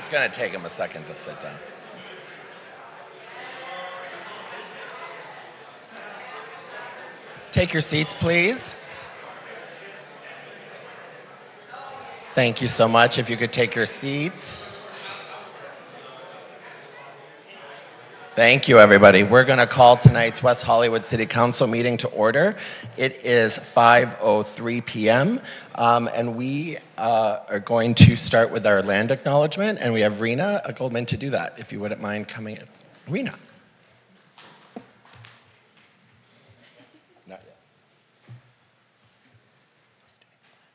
It's going to take him a second to sit down. Take your seats, please. Thank you so much. If you could take your seats. Thank you, everybody. We're going to call tonight's West Hollywood City Council meeting to order. It is 5:03 p.m., and we are going to start with our land acknowledgement, and we have Rena Goldman to do that, if you wouldn't mind coming in. Rena. Not yet.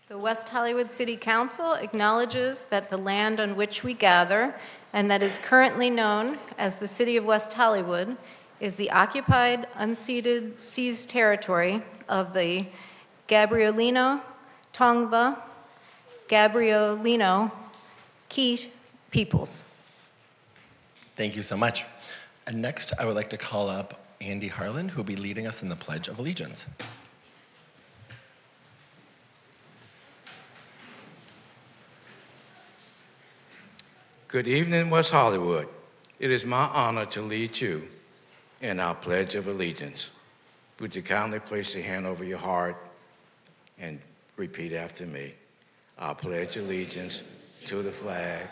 The West Hollywood City Council acknowledges that the land on which we gather and that is currently known as the City of West Hollywood is the occupied, unceded, seized territory of the Gabrielino, Tongva, Gabrielino, Keet peoples. Thank you so much. And next, I would like to call up Andy Harlan, who will be leading us in the Pledge of Allegiance. Good evening, West Hollywood. It is my honor to lead you in our Pledge of Allegiance. Would you kindly place your hand over your heart and repeat after me? I pledge allegiance to the flag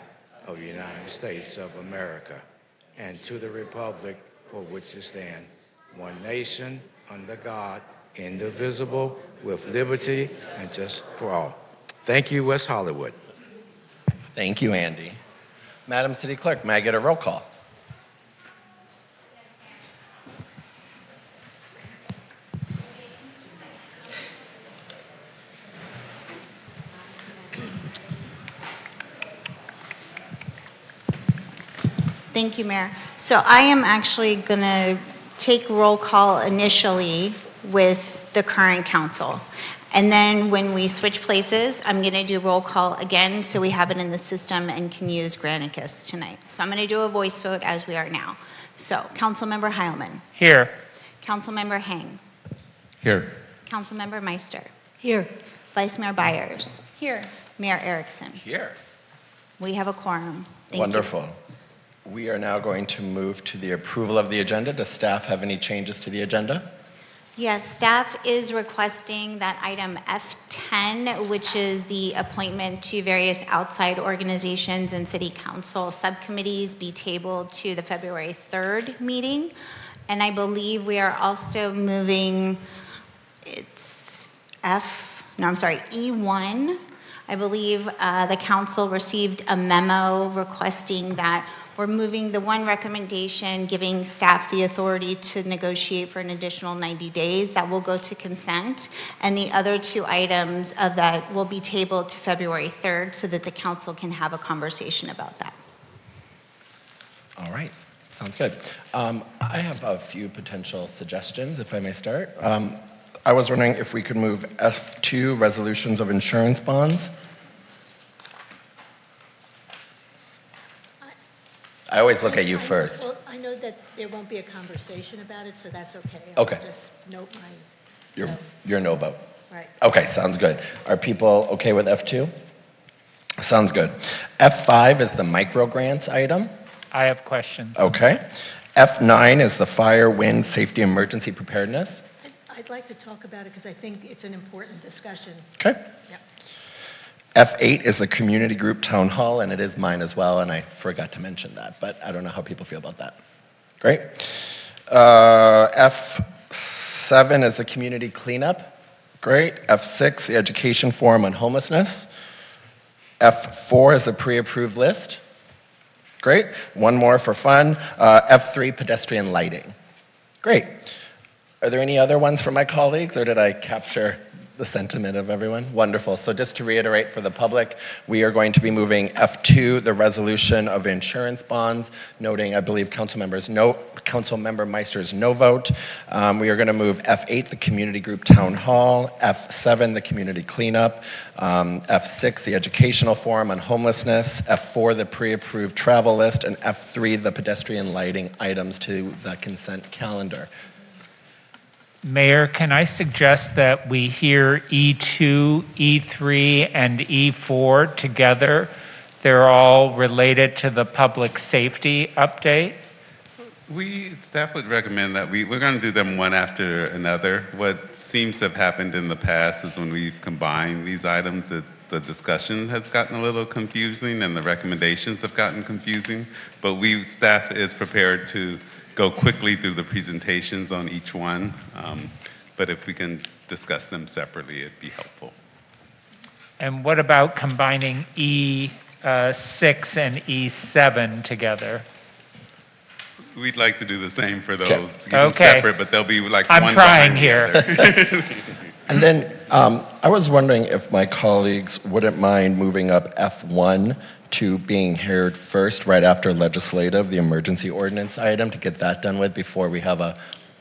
of the United States of America and to the republic for which it stands, one nation, under God, indivisible, with liberty and justice for all. Thank you, West Hollywood. Thank you, Andy. Madam City Clerk, may I get a roll call? Thank you, Mayor. So I am actually going to take roll call initially with the current council. And then when we switch places, I'm going to do roll call again so we have it in the system and can use Granicus tonight. So I'm going to do a voice vote as we are now. So Councilmember Heilman. Here. Councilmember Hang. Here. Councilmember Meister. Here. Vice Mayor Byers. Here. Mayor Erickson. Here. We have a quorum. Thank you. Wonderful. We are now going to move to the approval of the agenda. Does staff have any changes to the agenda? Yes, staff is requesting that item F10, which is the appointment to various outside organizations and city council subcommittees, be tabled to the February 3rd meeting. And I believe we are also moving, it's E1. I believe the council received a memo requesting that we're moving the one recommendation, giving staff the authority to negotiate for an additional 90 days. That will go to consent. And the other two items of that will be tabled to February 3rd so that the council can have a conversation about that. All right. Sounds good. I have a few potential suggestions, if I may start. I was wondering if we could move F2, resolutions of insurance bonds. I always look at you first. Well, I know that there won't be a conversation about it, so that's okay. Okay. I'll just note my... Your no vote. Right. Okay, sounds good. Are people okay with F2? Sounds good. F5 is the micro grants item. I have questions. Okay. F9 is the fire, wind, safety, emergency preparedness. I'd like to talk about it because I think it's an important discussion. Okay. Yep. F8 is the community group town hall, and it is mine as well, and I forgot to mention that, but I don't know how people feel about that. Great. F7 is the community cleanup. Great. F6, the education forum on homelessness. F4 is the pre-approved list. Great. One more for fun. F3, pedestrian lighting. Great. Are there any other ones from my colleagues, or did I capture the sentiment of everyone? Wonderful. So just to reiterate for the public, we are going to be moving F2, the resolution of insurance bonds, noting, I believe, Councilmember Meister's no vote. We are going to move F8, the community group town hall, F7, the community cleanup, F6, the educational forum on homelessness, F4, the pre-approved travel list, and F3, the pedestrian lighting items to the consent calendar. Mayor, can I suggest that we hear E2, E3, and E4 together They're all related to the public safety update. Staff would recommend that we're going to do them one after another. What seems to have happened in the past is when we've combined these items, the discussion has gotten a little confusing and the recommendations have gotten confusing. But staff is prepared to go quickly through the presentations on each one. But if we can discuss them separately, it'd be helpful. And what about combining E6 and E7 together? We'd like to do the same for Okay. those. Keep them Okay. separate, but they'll be like I'm one trying behind the here. other. And then I was wondering if my colleagues wouldn't mind moving up F1 to being heard first, right after legislative, the emergency ordinance item, to get that done with before we have a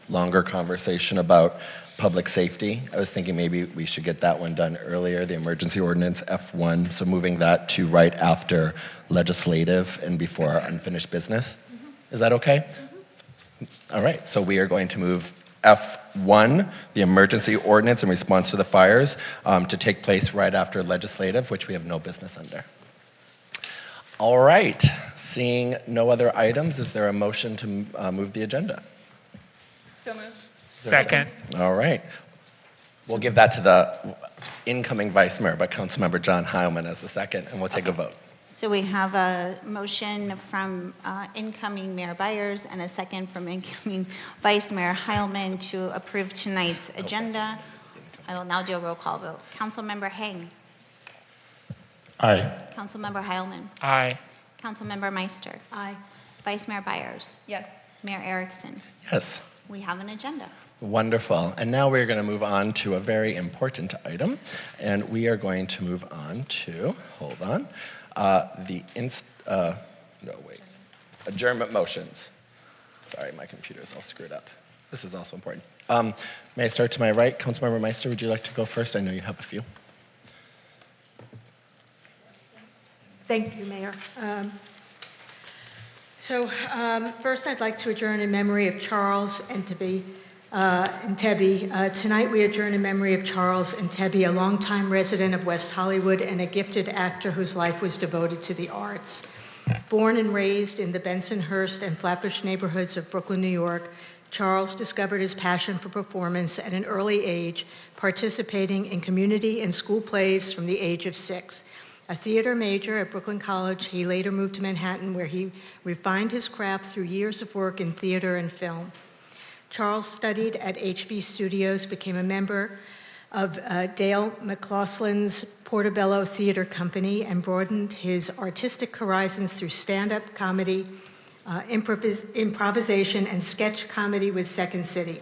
longer conversation about public safety. I was thinking maybe we should get that one done earlier, the emergency ordinance F1, so moving that to right after legislative and before our unfinished business. Is that okay? All right, so we are going to move F1, the emergency ordinance in response to the fires, to take place right after legislative, which we have no business under. All right, seeing no other items, is there a motion to move the agenda? So moved. Second. All right. We'll give that to the incoming vice mayor, but Councilmember John Heilman as the second, and we'll take a vote. So we have a motion from incoming Mayor Byers and a second from incoming Vice Mayor Heilman to approve tonight's agenda. I will now do a roll call vote. Councilmember Heng. Aye. Councilmember Heilman. Aye. Councilmember Meister. Aye. Vice Mayor Byers. Yes. Mayor Erickson. Yes. We have an agenda. Wonderful. And now we're going to move on to a very important item, and we are going to move on to, hold on, adjournment motions. Sorry, my computer's all screwed up. This is also important. May I start to my right? Councilmember Meister, would you like to go first? I know you have a few. Thank you, Mayor. First, I'd like to adjourn in memory of Charles Entebbe. Tonight, we adjourn in memory of Charles Entebbe, a longtime resident of West Hollywood and a gifted actor whose life was devoted to the arts. Born and raised in the Bensonhurst and Flatbush neighborhoods of Brooklyn, New York, Charles discovered his passion for performance at an early age, participating in community and school plays from the age of 6. A theater major at Brooklyn College, he later moved to Manhattan, where he refined his craft through years of work in theater and film. Charles studied at HB Studios, became a member of Dale McLaughlin's Portobello Theater Company, and broadened his artistic horizons through stand-up comedy, improvisation, and sketch comedy with Second City.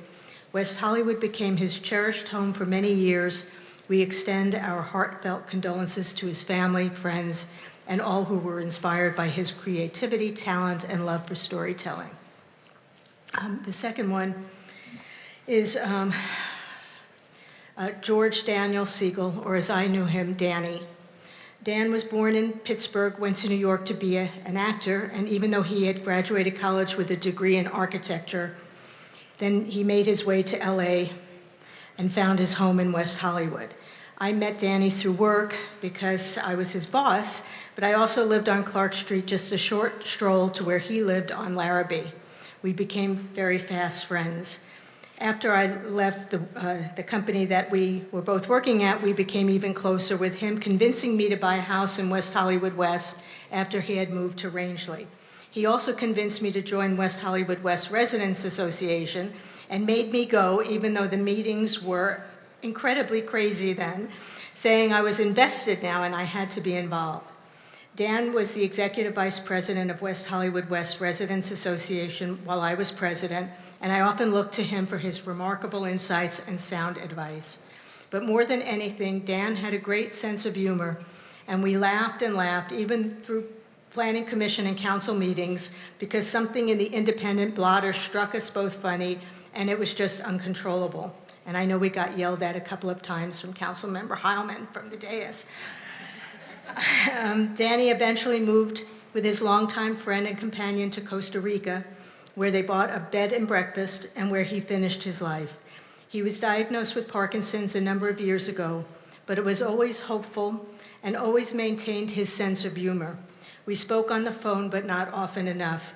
West Hollywood became his cherished home for many years. We extend our heartfelt condolences to his family, friends, and all who were inspired by his creativity, talent, and love for storytelling. The second one is George Daniel Siegel, or as I knew him, Danny. Dan was born in Pittsburgh, went to New York to be an actor, and even though he had graduated college with a degree in architecture, then he made his way to LA and found his home in West Hollywood. I met Danny through work because I was his boss, but I also lived on Clark Street, just a short stroll to where he lived on Larrabee. We became very fast friends. After I left the company that we were both working at, we became even closer, with him convincing me to buy a house in West Hollywood West after he had moved to Rangeley. He also convinced me to join West Hollywood West Residents Association and made me go, even though the meetings were incredibly crazy then, saying I was invested now and I had to be involved. Dan was the executive vice president of West Hollywood West Residents Association while I was president, and I often looked to him for his remarkable insights and sound advice. But more than anything, Dan had a great sense of humor, and we laughed and laughed, even through planning commission and council meetings, because something in the independent blotter struck us both funny, and it was just uncontrollable. And I know we got yelled at a couple of times from Councilmember Heilman from the dais. Danny eventually moved with his longtime friend and companion to Costa Rica, where they bought a bed and breakfast and where he finished his life. He was diagnosed with Parkinson's a number of years ago, but it was always hopeful and always maintained his sense of humor. We spoke on the phone, but not often enough.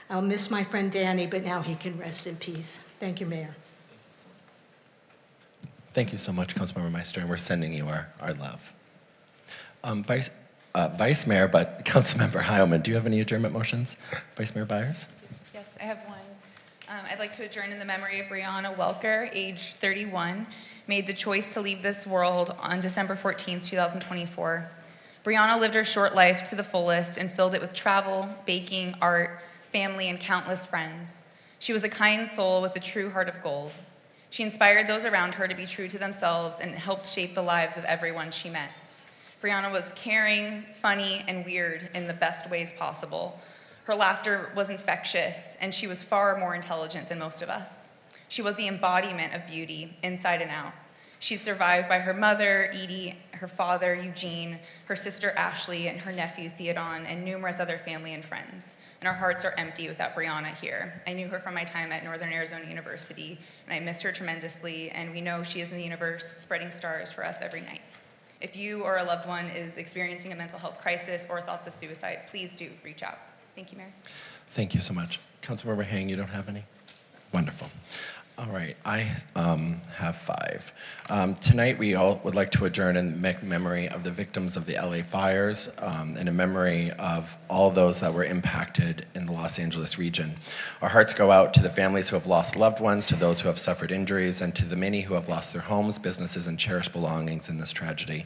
I'll miss my friend Danny, but now he can rest in peace. Thank you, Mayor. Thank you so much, Councilmember Meister, and we're sending you our love. Vice Mayor, but Councilmember Heilman, do you have any adjournment motions? Vice Mayor Byers? Yes, I have one. I'd like to adjourn in the memory of Brianna Welker, age 31, made the choice to leave this world on December 14th, 2024. Brianna lived her short life to the fullest and filled it with travel, baking, art, family, and countless friends. She was a kind soul with a true heart of gold. She inspired those around her to be true to themselves and helped shape the lives of everyone she met. Brianna was caring, funny, and weird in the best ways possible. Her laughter was infectious, and she was far more intelligent than most of us. She was the embodiment of beauty, inside and out. She's survived by her mother, Edie, her father, Eugene, her sister, Ashley, and her nephew, Theodon, and numerous other family and friends. And our hearts are empty without Brianna here. I knew her from my time at Northern Arizona University, and I miss her tremendously, and we know she is in the universe, spreading stars for us every night. If you or a loved one is experiencing a mental health crisis or thoughts of suicide, please do reach out. Thank you, Mayor. Thank you so much. Councilmember Hang, you don't have any? Wonderful. All right, I have 5. Tonight, we all would like to adjourn in memory of the victims of the LA fires and in memory of all those that were impacted in the Los Angeles region. Our hearts go out to the families who have lost loved ones, to those who have suffered injuries, and to the many who have lost their homes, businesses, and cherished belongings in this tragedy.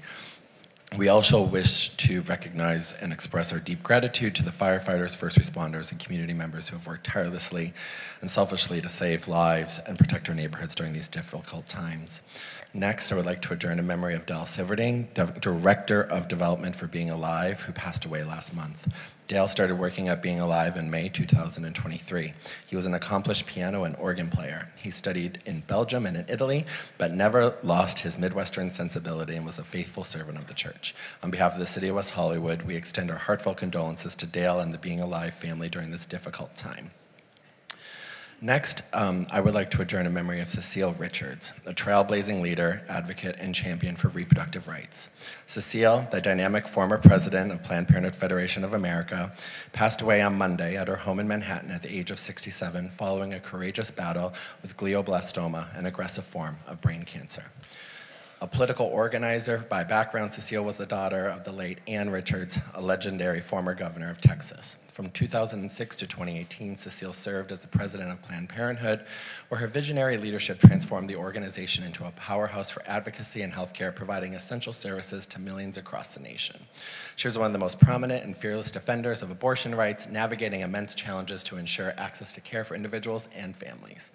We also wish to recognize and express our deep gratitude to the firefighters, first responders, and community members who have worked tirelessly and selfishly to save lives and protect our neighborhoods during these difficult times. Next, I would like to adjourn in memory of Dale Silverding, Director of Development for Being Alive, who passed away last month. Dale started working at Being Alive in May 2023. He was an accomplished piano and organ player. He studied in Belgium and in Italy, but never lost his Midwestern sensibility and was a faithful servant of the church. On behalf of the City of West Hollywood, we extend our heartfelt condolences to Dale and the Being Alive family during this difficult time. Next, I would like to adjourn in memory of Cecile Richards, a trailblazing leader, advocate, and champion for reproductive rights. Cecile, the dynamic former president of Planned Parenthood Federation of America, passed away on Monday at her home in Manhattan at the age of 67 following a courageous battle with glioblastoma, an aggressive form of brain cancer. A political organizer by background, Cecile was the daughter of the late Ann Richards, a legendary former governor of Texas. From 2006 to 2018, Cecile served as the president of Planned Parenthood, where her visionary leadership transformed the organization into a powerhouse for advocacy and healthcare, providing essential services to millions across the nation. She was one of the most prominent and fearless defenders of abortion rights, navigating immense challenges to ensure access to care for individuals and families.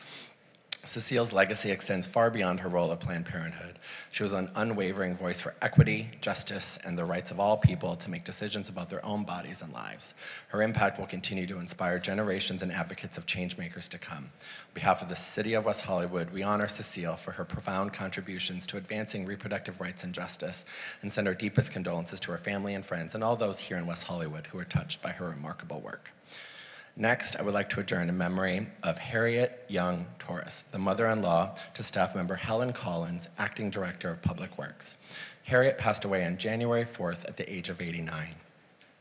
Cecile's legacy extends far beyond her role at Planned Parenthood. She was an unwavering voice for equity, justice, and the rights of all people to make decisions about their own bodies and lives. Her impact will continue to inspire generations and advocates of changemakers to come. On behalf of the City of West Hollywood, we honor Cecile for her profound contributions to advancing reproductive rights and justice, and send our deepest condolences to her family and friends and all those here in West Hollywood who were touched by her remarkable work. Next, I would like to adjourn in memory of Harriet Young Torres, the mother-in-law to staff member Helen Collins, Acting Director of Public Works. Harriet passed away on January 4th at the age of 89.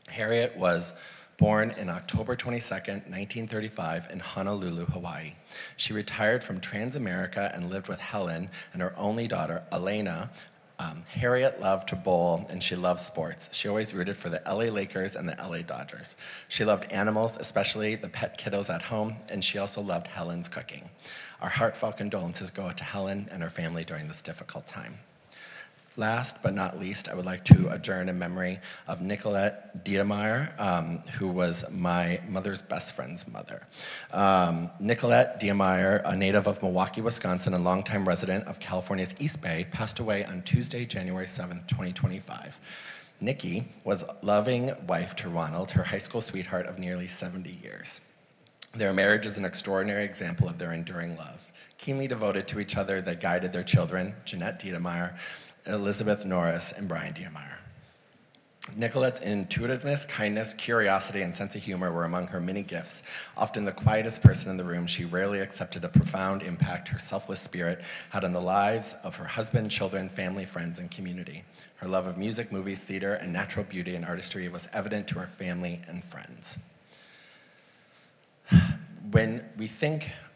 Harriet was born on October 22nd, 1935 in Honolulu, Hawaii. She retired from Transamerica and lived with Helen and her only daughter, Elena. Harriet loved to bowl, and she loved sports. She always rooted for the LA Lakers and the LA Dodgers. She loved animals, especially the pet kiddos at home, and she also loved Helen's cooking. Our heartfelt condolences go out to Helen and her family during this difficult time. Last but not least, I would like to adjourn in memory of Nicolette Diemeyer, who was my mother's best friend's mother. Nicolette Diemeyer, a native of Milwaukee, Wisconsin, and longtime resident of California's East Bay, passed away on Tuesday, January 7th, 2025. Nikki was a loving wife to Ronald, her high school sweetheart of nearly 70 years. Their marriage is an extraordinary example of their enduring love. Keenly devoted to each other, they guided their children, Jeanette Diemeyer, Elizabeth Norris, and Brian Diemeyer. Nicolette's intuitiveness, kindness, curiosity, and sense of humor were among her many gifts. Often the quietest person in the room, she rarely accepted a profound impact her selfless spirit had on the lives of her husband, children, family, friends, and community. Her love of music, movies, theater, and natural beauty and artistry was evident to her family and friends.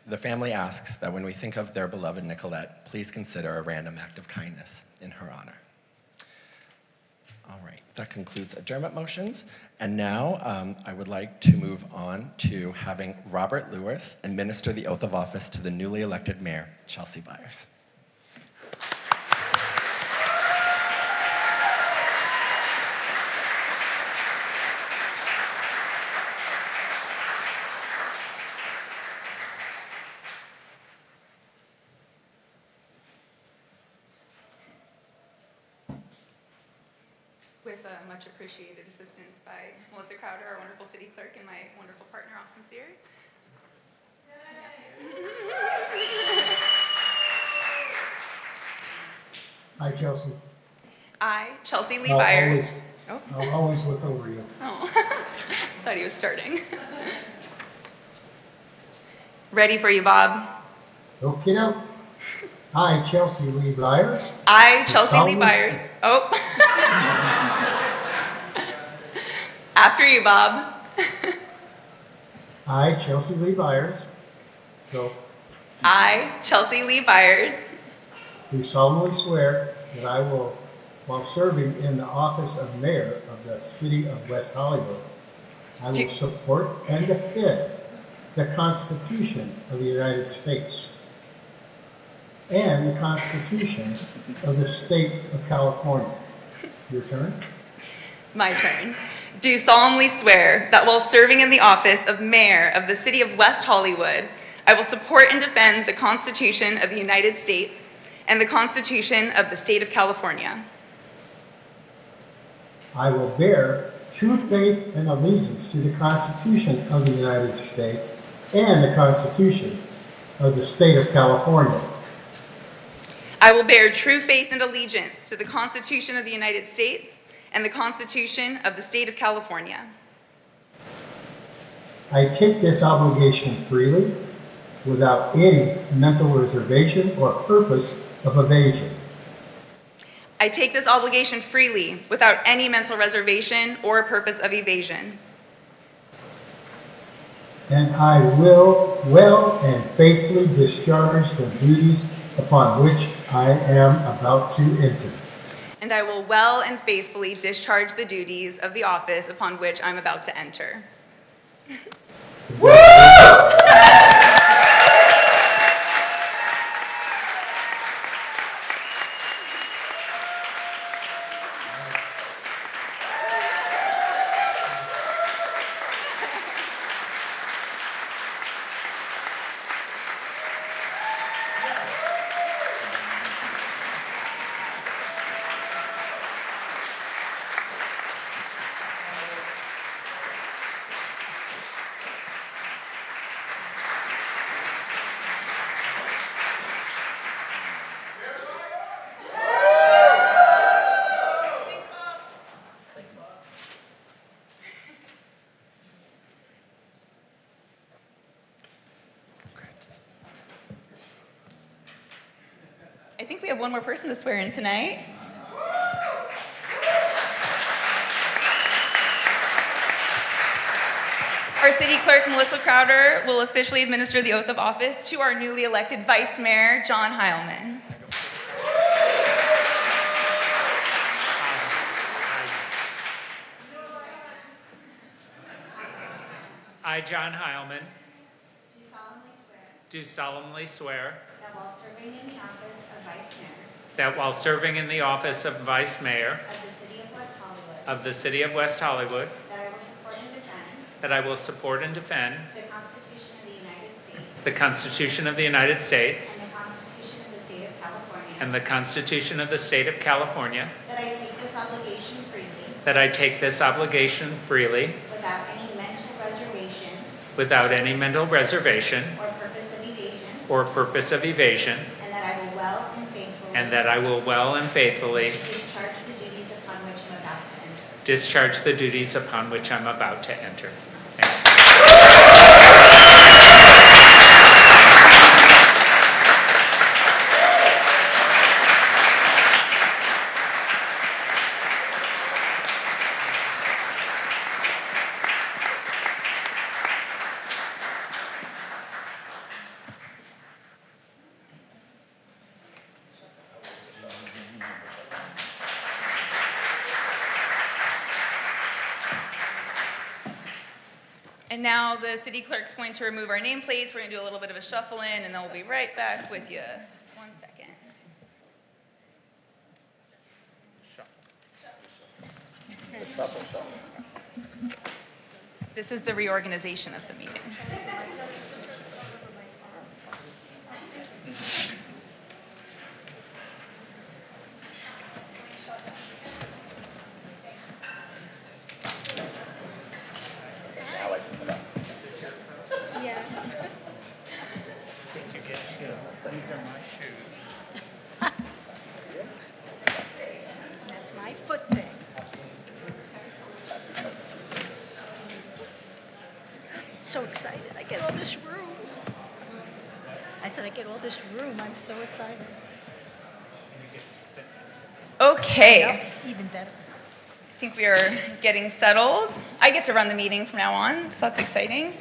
The family asks that when we think of their beloved Nicolette, please consider a random act of kindness in her honor. All right, that concludes adjournment motions. And now I would like to move on to having Robert Lewis administer the oath of office to the newly elected mayor, Chelsea Byers. With much appreciated assistance by Melissa Crowder, our wonderful city clerk, and my wonderful partner, Austin Sear. Hi, Chelsea. I, Chelsea Lee Byers. I'll always look over you. Oh, thought he was starting. Ready for you, Bob. Okay, now. I, Chelsea Lee Byers. I, Chelsea Lee solemnly- Byers. Oh. After you, Bob. I, Chelsea Lee Byers. So, I, Chelsea Lee Byers, do solemnly swear that I will, while serving in the office of mayor of the city of West Hollywood, I will support and defend the Constitution of the United States and the Constitution of the state of California. Your turn. my turn, do solemnly swear that while serving in the office of mayor of the city of West Hollywood, I will support and defend the Constitution of the United States and the Constitution of the state of California. I will bear true faith and allegiance to the Constitution of the United States and the Constitution of the state of California. I will bear true faith and allegiance to the Constitution of the United States and the Constitution of the state of California. I take this obligation freely, without any mental reservation or purpose of evasion. I take this obligation freely, without any mental reservation or purpose of evasion. And I will well and faithfully discharge the duties upon which I am about to enter. And I will well and faithfully discharge the duties of the office upon which I'm about to enter. I think we have one more person to swear in tonight. Our city clerk, Melissa Crowder, will officially administer the oath of office to our newly elected Vice Mayor, John Heilman. I, John Heilman, Do solemnly swear do solemnly swear that while serving in the office of Vice Mayor that while serving in the office of Vice Mayor of the City of West Hollywood, of the City of West Hollywood, that I will support and defend that I will support and defend the Constitution of the United States the Constitution of the United States and the Constitution of the State of California, and the Constitution of the State of California, that I take this obligation freely that I take this obligation freely without any mental reservation without any mental reservation or purpose of evasion, or purpose of evasion, and that I will well and faithfully and that I will well and faithfully discharge the duties upon which I'm about to enter. discharge the duties upon which I'm about to enter. Thank you. And now the city clerk's going to remove our nameplates. We're going to do a little bit of a shuffle in, and then we'll be right back with you. 1 second. This is the reorganization of the meeting. Yes. These are my shoes. That's my foot thing. So excited. I get all this room. I said I get all this room. I'm so excited. Okay. Yep, even better. I think we are getting settled. I get to run the meeting from now on, so that's exciting.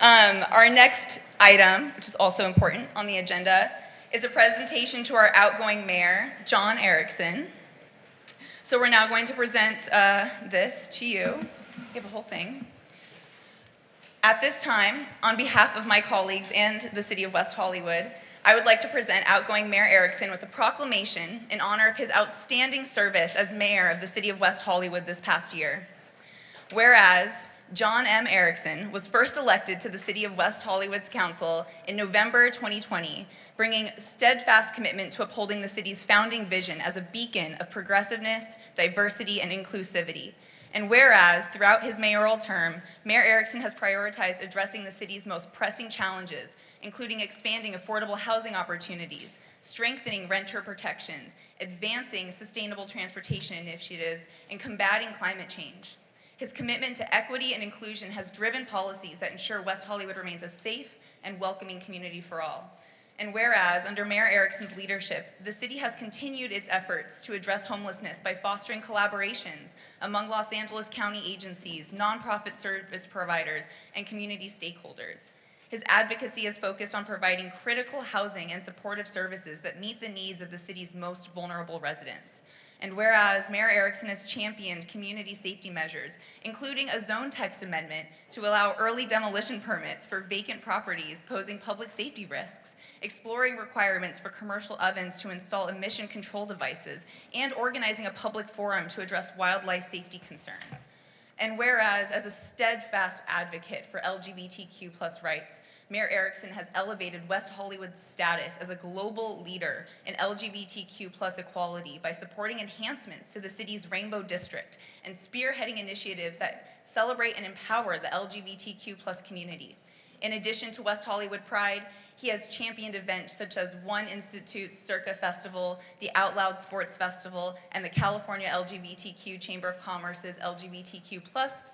Our next item, which is also important on the agenda, is a presentation to our outgoing mayor, John Erickson. So we're now going to present this to you. You have a whole thing. At this time, on behalf of my colleagues and the City of West Hollywood, I would like to present outgoing Mayor Erickson with a proclamation in honor of his outstanding service as mayor of the City of West Hollywood this past year. Whereas John M. Erickson was first elected to the City of West Hollywood's council in November 2020, bringing steadfast commitment to upholding the city's founding vision as a beacon of progressiveness, diversity, and inclusivity. And whereas throughout his mayoral term, Mayor Erickson has prioritized addressing the city's most pressing challenges, including expanding affordable housing opportunities, strengthening renter protections, advancing sustainable transportation initiatives, and combating climate change. His commitment to equity and inclusion has driven policies that ensure West Hollywood remains a safe and welcoming community for all. And whereas, under Mayor Erickson's leadership, the city has continued its efforts to address homelessness by fostering collaborations among Los Angeles County agencies, nonprofit service providers, and community stakeholders. His advocacy is focused on providing critical housing and supportive services that meet the needs of the city's most vulnerable residents. And whereas Mayor Erickson has championed community safety measures, including a zone text amendment to allow early demolition permits for vacant properties posing public safety risks, exploring requirements for commercial ovens to install emission control devices, and organizing a public forum to address wildlife safety concerns. And whereas, as a steadfast advocate for LGBTQ+ rights, Mayor Erickson has elevated West Hollywood's status as a global leader in LGBTQ+ equality by supporting enhancements to the city's Rainbow District and spearheading initiatives that celebrate and empower the LGBTQ+ community. In addition to West Hollywood Pride, he has championed events such as One Institute's Circa Festival, the Out Loud Sports Festival, and the California LGBTQ Chamber of Commerce's LGBTQ+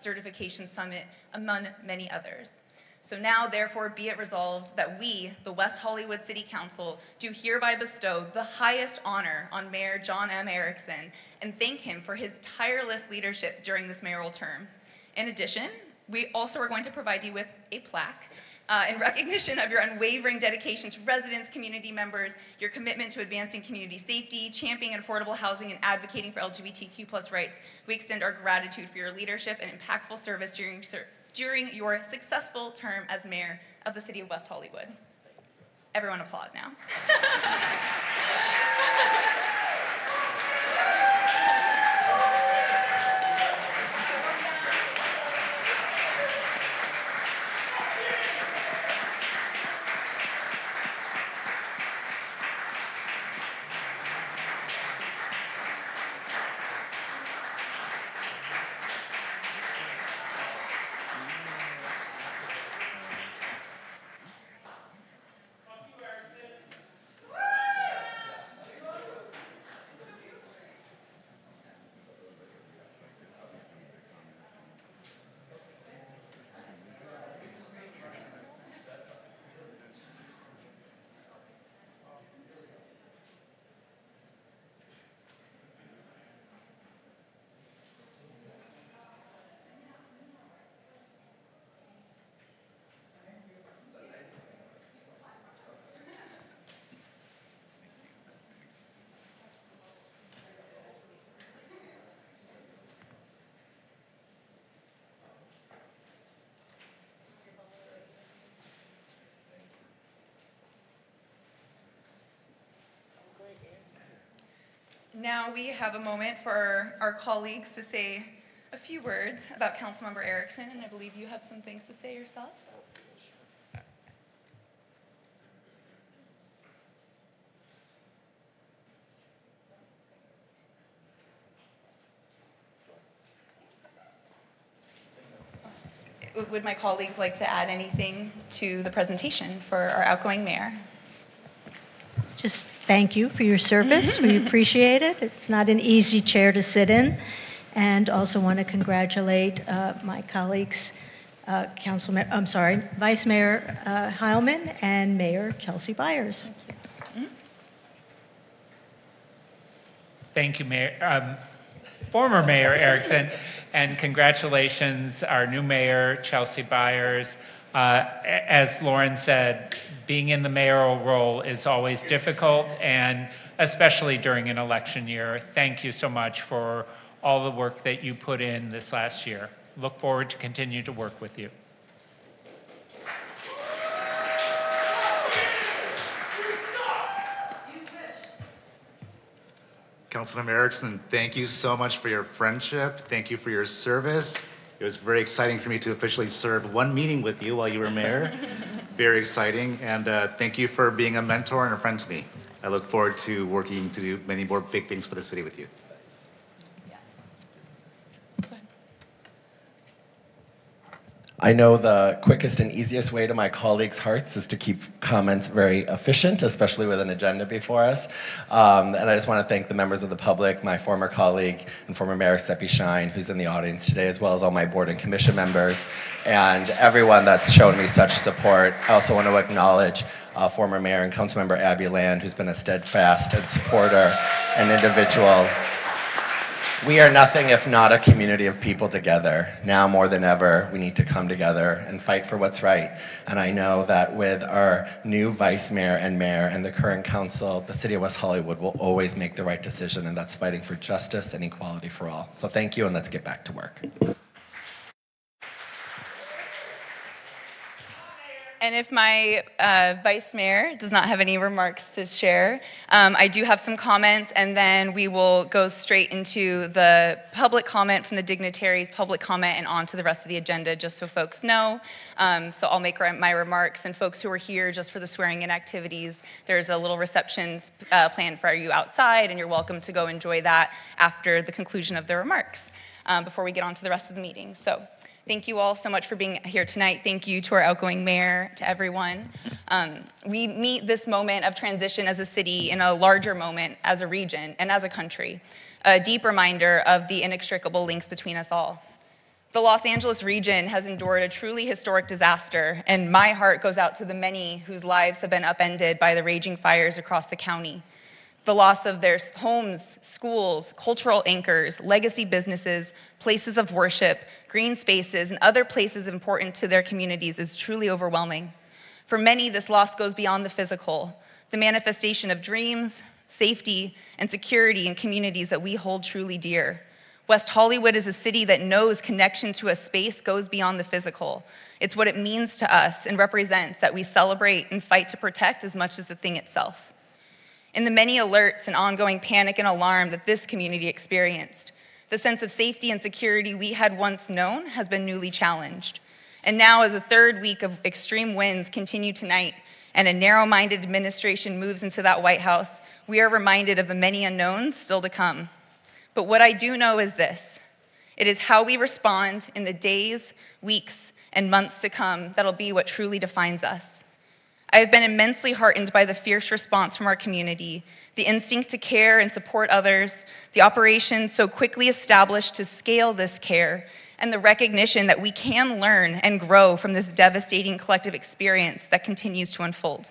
Certification Summit, among many others. So now, therefore, be it resolved that we, the West Hollywood City Council, do hereby bestow the highest honor on Mayor John M. Erickson and thank him for his tireless leadership during this mayoral term. In addition, we also are going to provide you with a plaque in recognition of your unwavering dedication to residents, community members, your commitment to advancing community safety, championing affordable housing, and advocating for LGBTQ+ rights. We extend our gratitude for your leadership and impactful service during your successful term as mayor of the City of West Hollywood. Everyone applaud now. Now we have a moment for our colleagues to say a few words about Councilmember Erickson, and I believe you have some things to say yourself. Would my colleagues like to add anything to the presentation for our outgoing mayor? Just thank you for your service. We appreciate it. It's not an easy chair to sit in. And also want to congratulate my colleagues, Vice Mayor Heilman and Mayor Chelsea Byers. Thank you, Mayor, former Mayor Erickson, and congratulations, our new mayor, Chelsea Byers. As Lauren said, being in the mayoral role is always difficult, and especially during an election year. Thank you so much for all the work that you put in this last year. Look forward to continue to work with you. Councilmember Erickson, thank you so much for your friendship. Thank you for your service. It was very exciting for me to officially serve one meeting with you while you were mayor. Very exciting. And thank you for being a mentor and a friend to me. I look forward to working to do many more big things for the city with you. I know the quickest and easiest way to my colleagues' hearts is to keep comments very efficient, especially with an agenda before us. And I just want to thank the members of the public, my former colleague and former Mayor Seppi Shine, who's in the audience today, as well as all my board and commission members, and everyone that's shown me such support. I also want to acknowledge former Mayor and Councilmember Abby Land, who's been a steadfast and supporter and individual. We are nothing if not a community of people together. Now more than ever, we need to come together and fight for what's right. And I know that with our new vice mayor and mayor and the current council, the city of West Hollywood will always make the right decision, and that's fighting for justice and equality for all. So thank you, and let's get back to work. And if my vice mayor does not have any remarks to share, I do have some comments, and then we will go straight into the public comment from the dignitaries, public comment, and on to the rest of the agenda, just so folks know. So I'll make my remarks, and folks who are here just for the swearing-in activities, there's a little reception planned for you outside, and you're welcome to go enjoy that after the conclusion of the remarks before we get on to the rest of the meeting. So. Thank you all so much for being here tonight. Thank you to our outgoing mayor, to everyone. We meet this moment of transition as a city in a larger moment as a region and as a country, a deep reminder of the inextricable links between us all. The Los Angeles region has endured a truly historic disaster, and my heart goes out to the many whose lives have been upended by the raging fires across the county. The loss of their homes, schools, cultural anchors, legacy businesses, places of worship, green spaces, and other places important to their communities is truly overwhelming. For many, this loss goes beyond the physical, the manifestation of dreams, safety, and security in communities that we hold truly dear. West Hollywood is a city that knows connection to a space goes beyond the physical. It's what it means to us and represents that we celebrate and fight to protect as much as the thing itself. In the many alerts and ongoing panic and alarm that this community experienced, the sense of safety and security we had once known has been newly challenged. And now, as a third week of extreme winds continue tonight and a narrow-minded administration moves into that White House, we are reminded of the many unknowns still to come. But what I do know is this: it is how we respond in the days, weeks, and months to come that'll be what truly defines us. I have been immensely heartened by the fierce response from our community, the instinct to care and support others, the operation so quickly established to scale this care, and the recognition that we can learn and grow from this devastating collective experience that continues to unfold.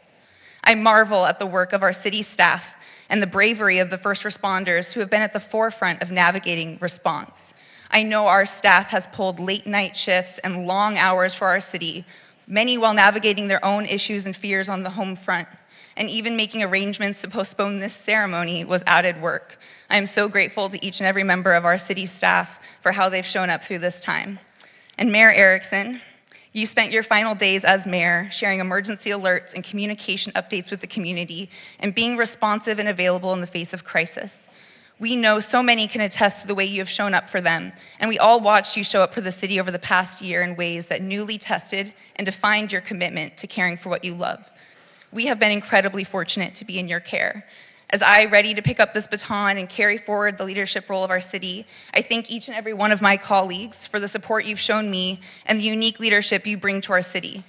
I marvel at the work of our city staff and the bravery of the first responders who have been at the forefront of navigating response. I know our staff has pulled late night shifts and long hours for our city, many while navigating their own issues and fears on the home front, and even making arrangements to postpone this ceremony was added work. I am so grateful to each and every member of our city staff for how they've shown up through this time. And Mayor Erickson, you spent your final days as mayor sharing emergency alerts and communication updates with the community and being responsive and available in the face of crisis. We know so many can attest to the way you have shown up for them, and we all watched you show up for the city over the past year in ways that newly tested and defined your commitment to caring for what you love. We have been incredibly fortunate to be in your care. As I ready to pick up this baton and carry forward the leadership role of our city, I thank each and every one of my colleagues for the support you've shown me and the unique leadership you bring to our city.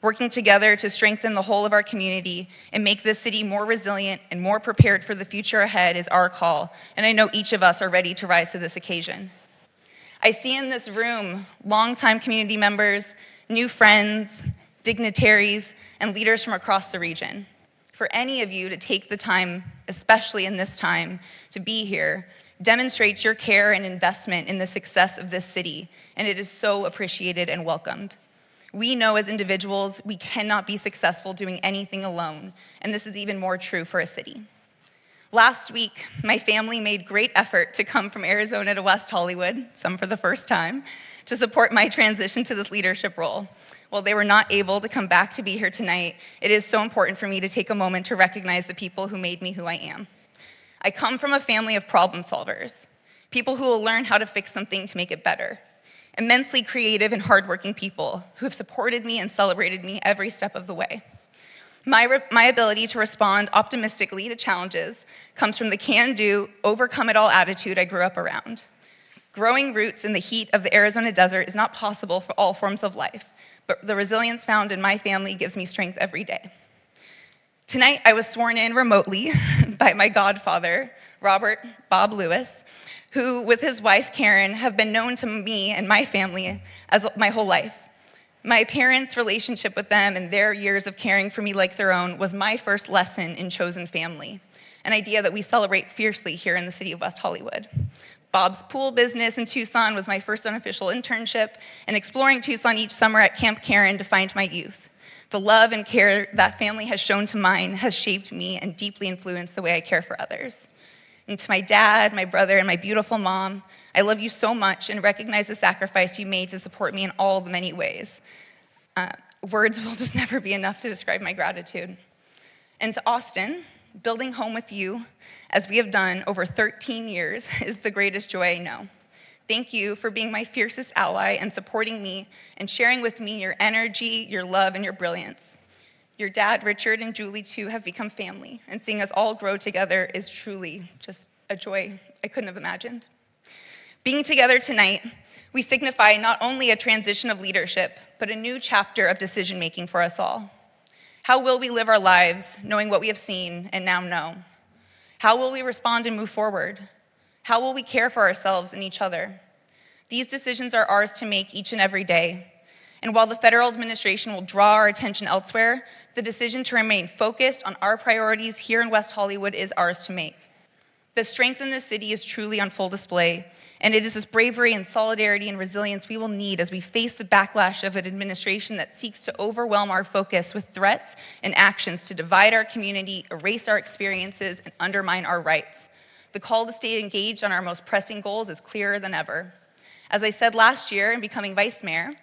Working together to strengthen the whole of our community and make this city more resilient and more prepared for the future ahead is our call, and I know each of us are ready to rise to this occasion. I see in this room longtime community members, new friends, dignitaries, and leaders from across the region. For any of you to take the time, especially in this time, to be here, demonstrates your care and investment in the success of this city, and it is so appreciated and welcomed. We know as individuals we cannot be successful doing anything alone, and this is even more true for a city. Last week, my family made great effort to come from Arizona to West Hollywood, some for the first time, to support my transition to this leadership role. While they were not able to come back to be here tonight, it is so important for me to take a moment to recognize the people who made me who I am. I come from a family of problem solvers, people who will learn how to fix something to make it better. Immensely creative and hardworking people who have supported me and celebrated me every step of the way. My ability to respond optimistically to challenges comes from the can-do, overcome-it-all attitude I grew up around. Growing roots in the heat of the Arizona desert is not possible for all forms of life, but the resilience found in my family gives me strength every day. Tonight, I was sworn in remotely by my godfather, Robert Bob Lewis, who, with his wife, Karen, have been known to me and my family as my whole life. My parents' relationship with them and their years of caring for me like their own was my first lesson in chosen family, an idea that we celebrate fiercely here in the city of West Hollywood. Bob's pool business in Tucson was my first unofficial internship, and exploring Tucson each summer at Camp Karen defined my youth. The love and care that family has shown to mine has shaped me and deeply influenced the way I care for others. And to my dad, my brother, and my beautiful mom, I love you so much and recognize the sacrifice you made to support me in all the many ways. Words will just never be enough to describe my gratitude. And to Austin, building home with you, as we have done over 13 years, is the greatest joy I know. Thank you for being my fiercest ally and supporting me and sharing with me your energy, your love, and your brilliance. Your dad, Richard, and Julie, too, have become family, and seeing us all grow together is truly just a joy I couldn't have imagined. Being together tonight, we signify not only a transition of leadership, but a new chapter of decision-making for us all. How will we live our lives knowing what we have seen and now know? How will we respond and move forward? How will we care for ourselves and each other? These decisions are ours to make each and every day. And while the federal administration will draw our attention elsewhere, the decision to remain focused on our priorities here in West Hollywood is ours to make. The strength in this city is truly on full display, and it is this bravery and solidarity and resilience we will need as we face the backlash of an administration that seeks to overwhelm our focus with threats and actions to divide our community, erase our experiences, and undermine our rights. The call to stay engaged on our most pressing goals is clearer than ever. As I said last year in becoming vice mayor,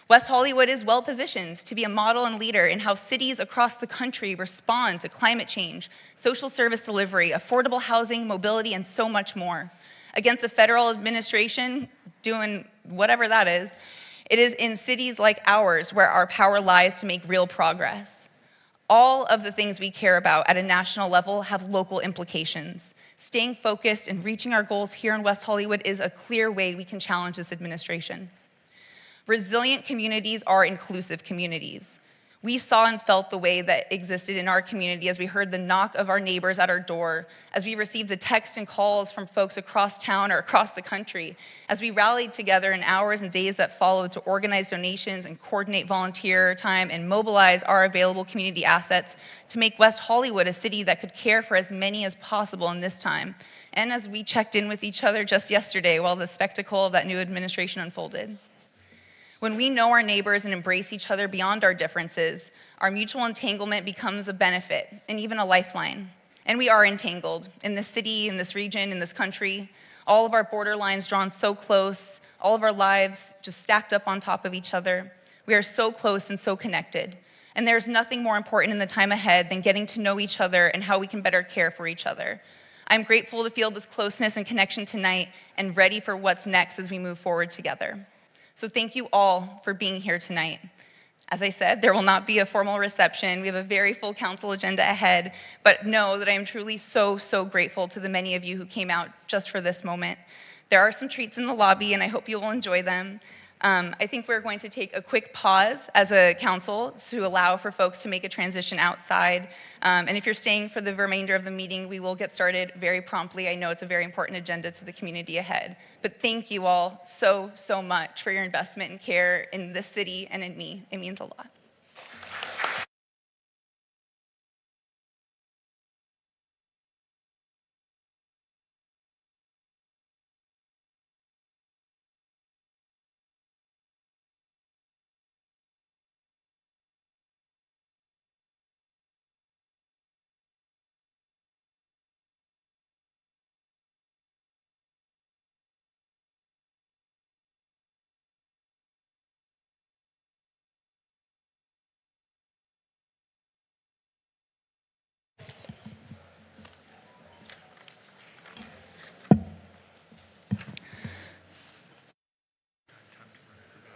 West Hollywood is well positioned to be a model and leader in how cities across the country respond to climate change, social service delivery, affordable housing, mobility, and so much more. Against a federal administration doing whatever that is, it is in cities like ours where our power lies to make real progress. All of the things we care about at a national level have local implications. Staying focused and reaching our goals here in West Hollywood is a clear way we can challenge this administration. Resilient communities are inclusive communities. We saw and felt the way that existed in our community as we heard the knock of our neighbors at our door, as we received the texts and calls from folks across town or across the country, as we rallied together in hours and days that followed to organize donations and coordinate volunteer time and mobilize our available community assets to make West Hollywood a city that could care for as many as possible in this time. And as we checked in with each other just yesterday while the spectacle of that new administration unfolded. When we know our neighbors and embrace each other beyond our differences, our mutual entanglement becomes a benefit and even a lifeline. And we are entangled in this city, in this region, in this country, all of our border lines drawn so close, all of our lives just stacked up on top of each other. We are so close and so connected. And there's nothing more important in the time ahead than getting to know each other and how we can better care for each other. I'm grateful to feel this closeness and connection tonight and ready for what's next as we move forward together. So thank you all for being here tonight. As I said, there will not be a formal reception. We have a very full council agenda ahead, but know that I am truly so, so grateful to the many of you who came out just for this moment. There are some treats in the lobby, and I hope you will enjoy them. I think we're going to take a quick pause as a council to allow for folks to make a transition outside. And if you're staying for the remainder of the meeting, we will get started very promptly. I know it's a very important agenda to the community ahead. But thank you all so, so much for your investment and care in this city and in me. It means a lot.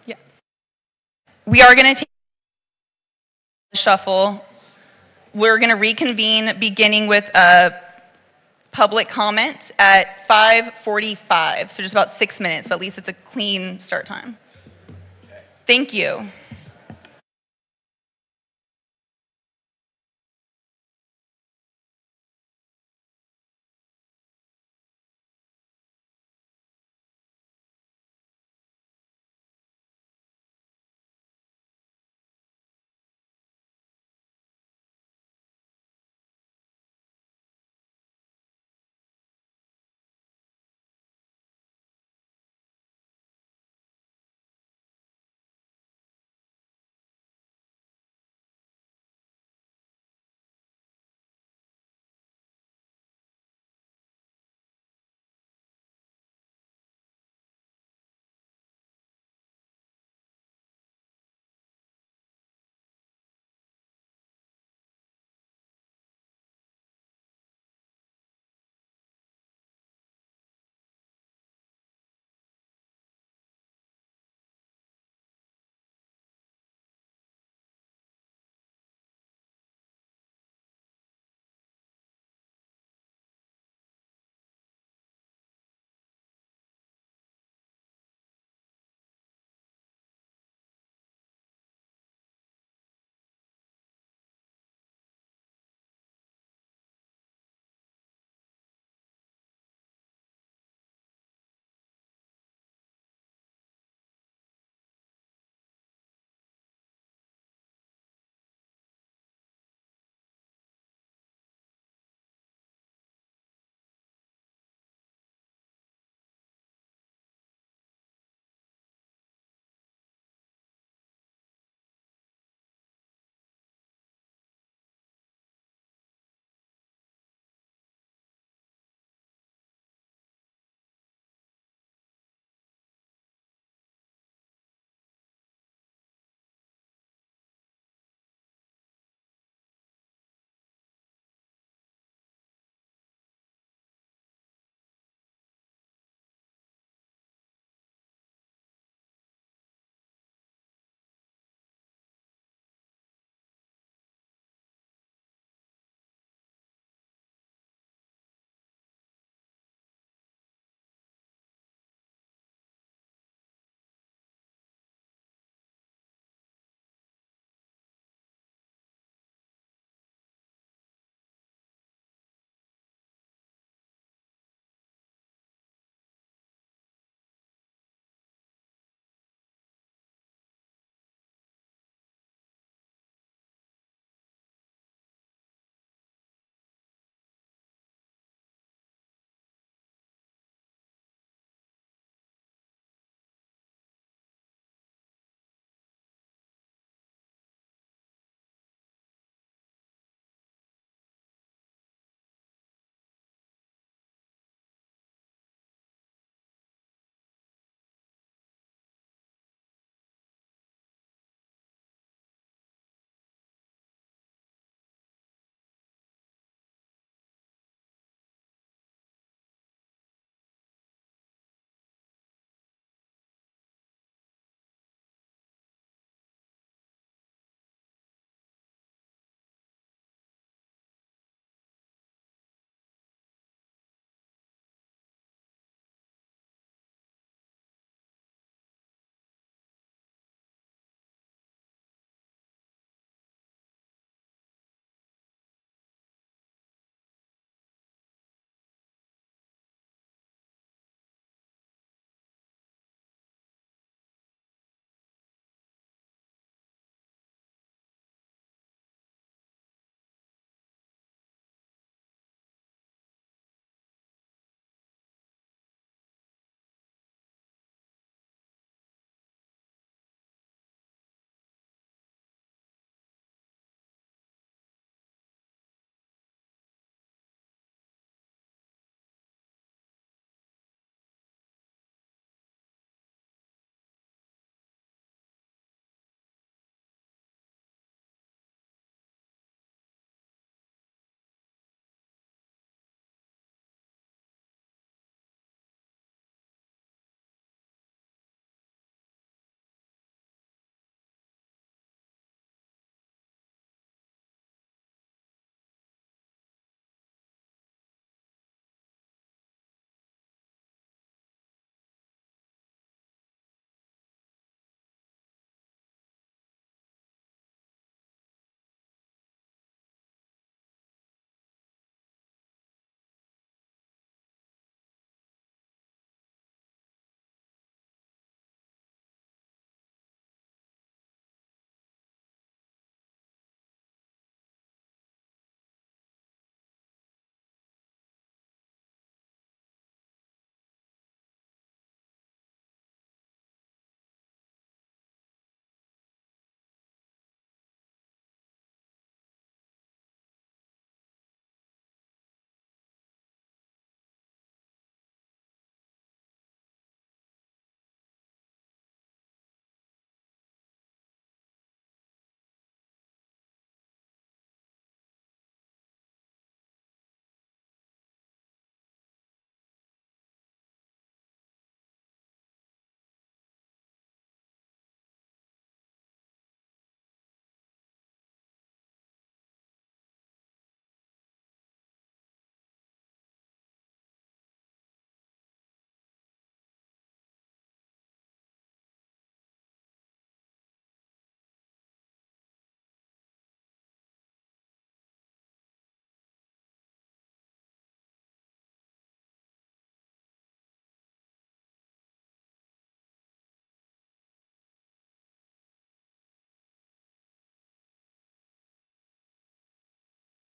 Yeah. We are going to take a shuffle. We're going to reconvene beginning with a public comment at 5:45, so just about 6 minutes, but at least it's a clean start time. Thank you.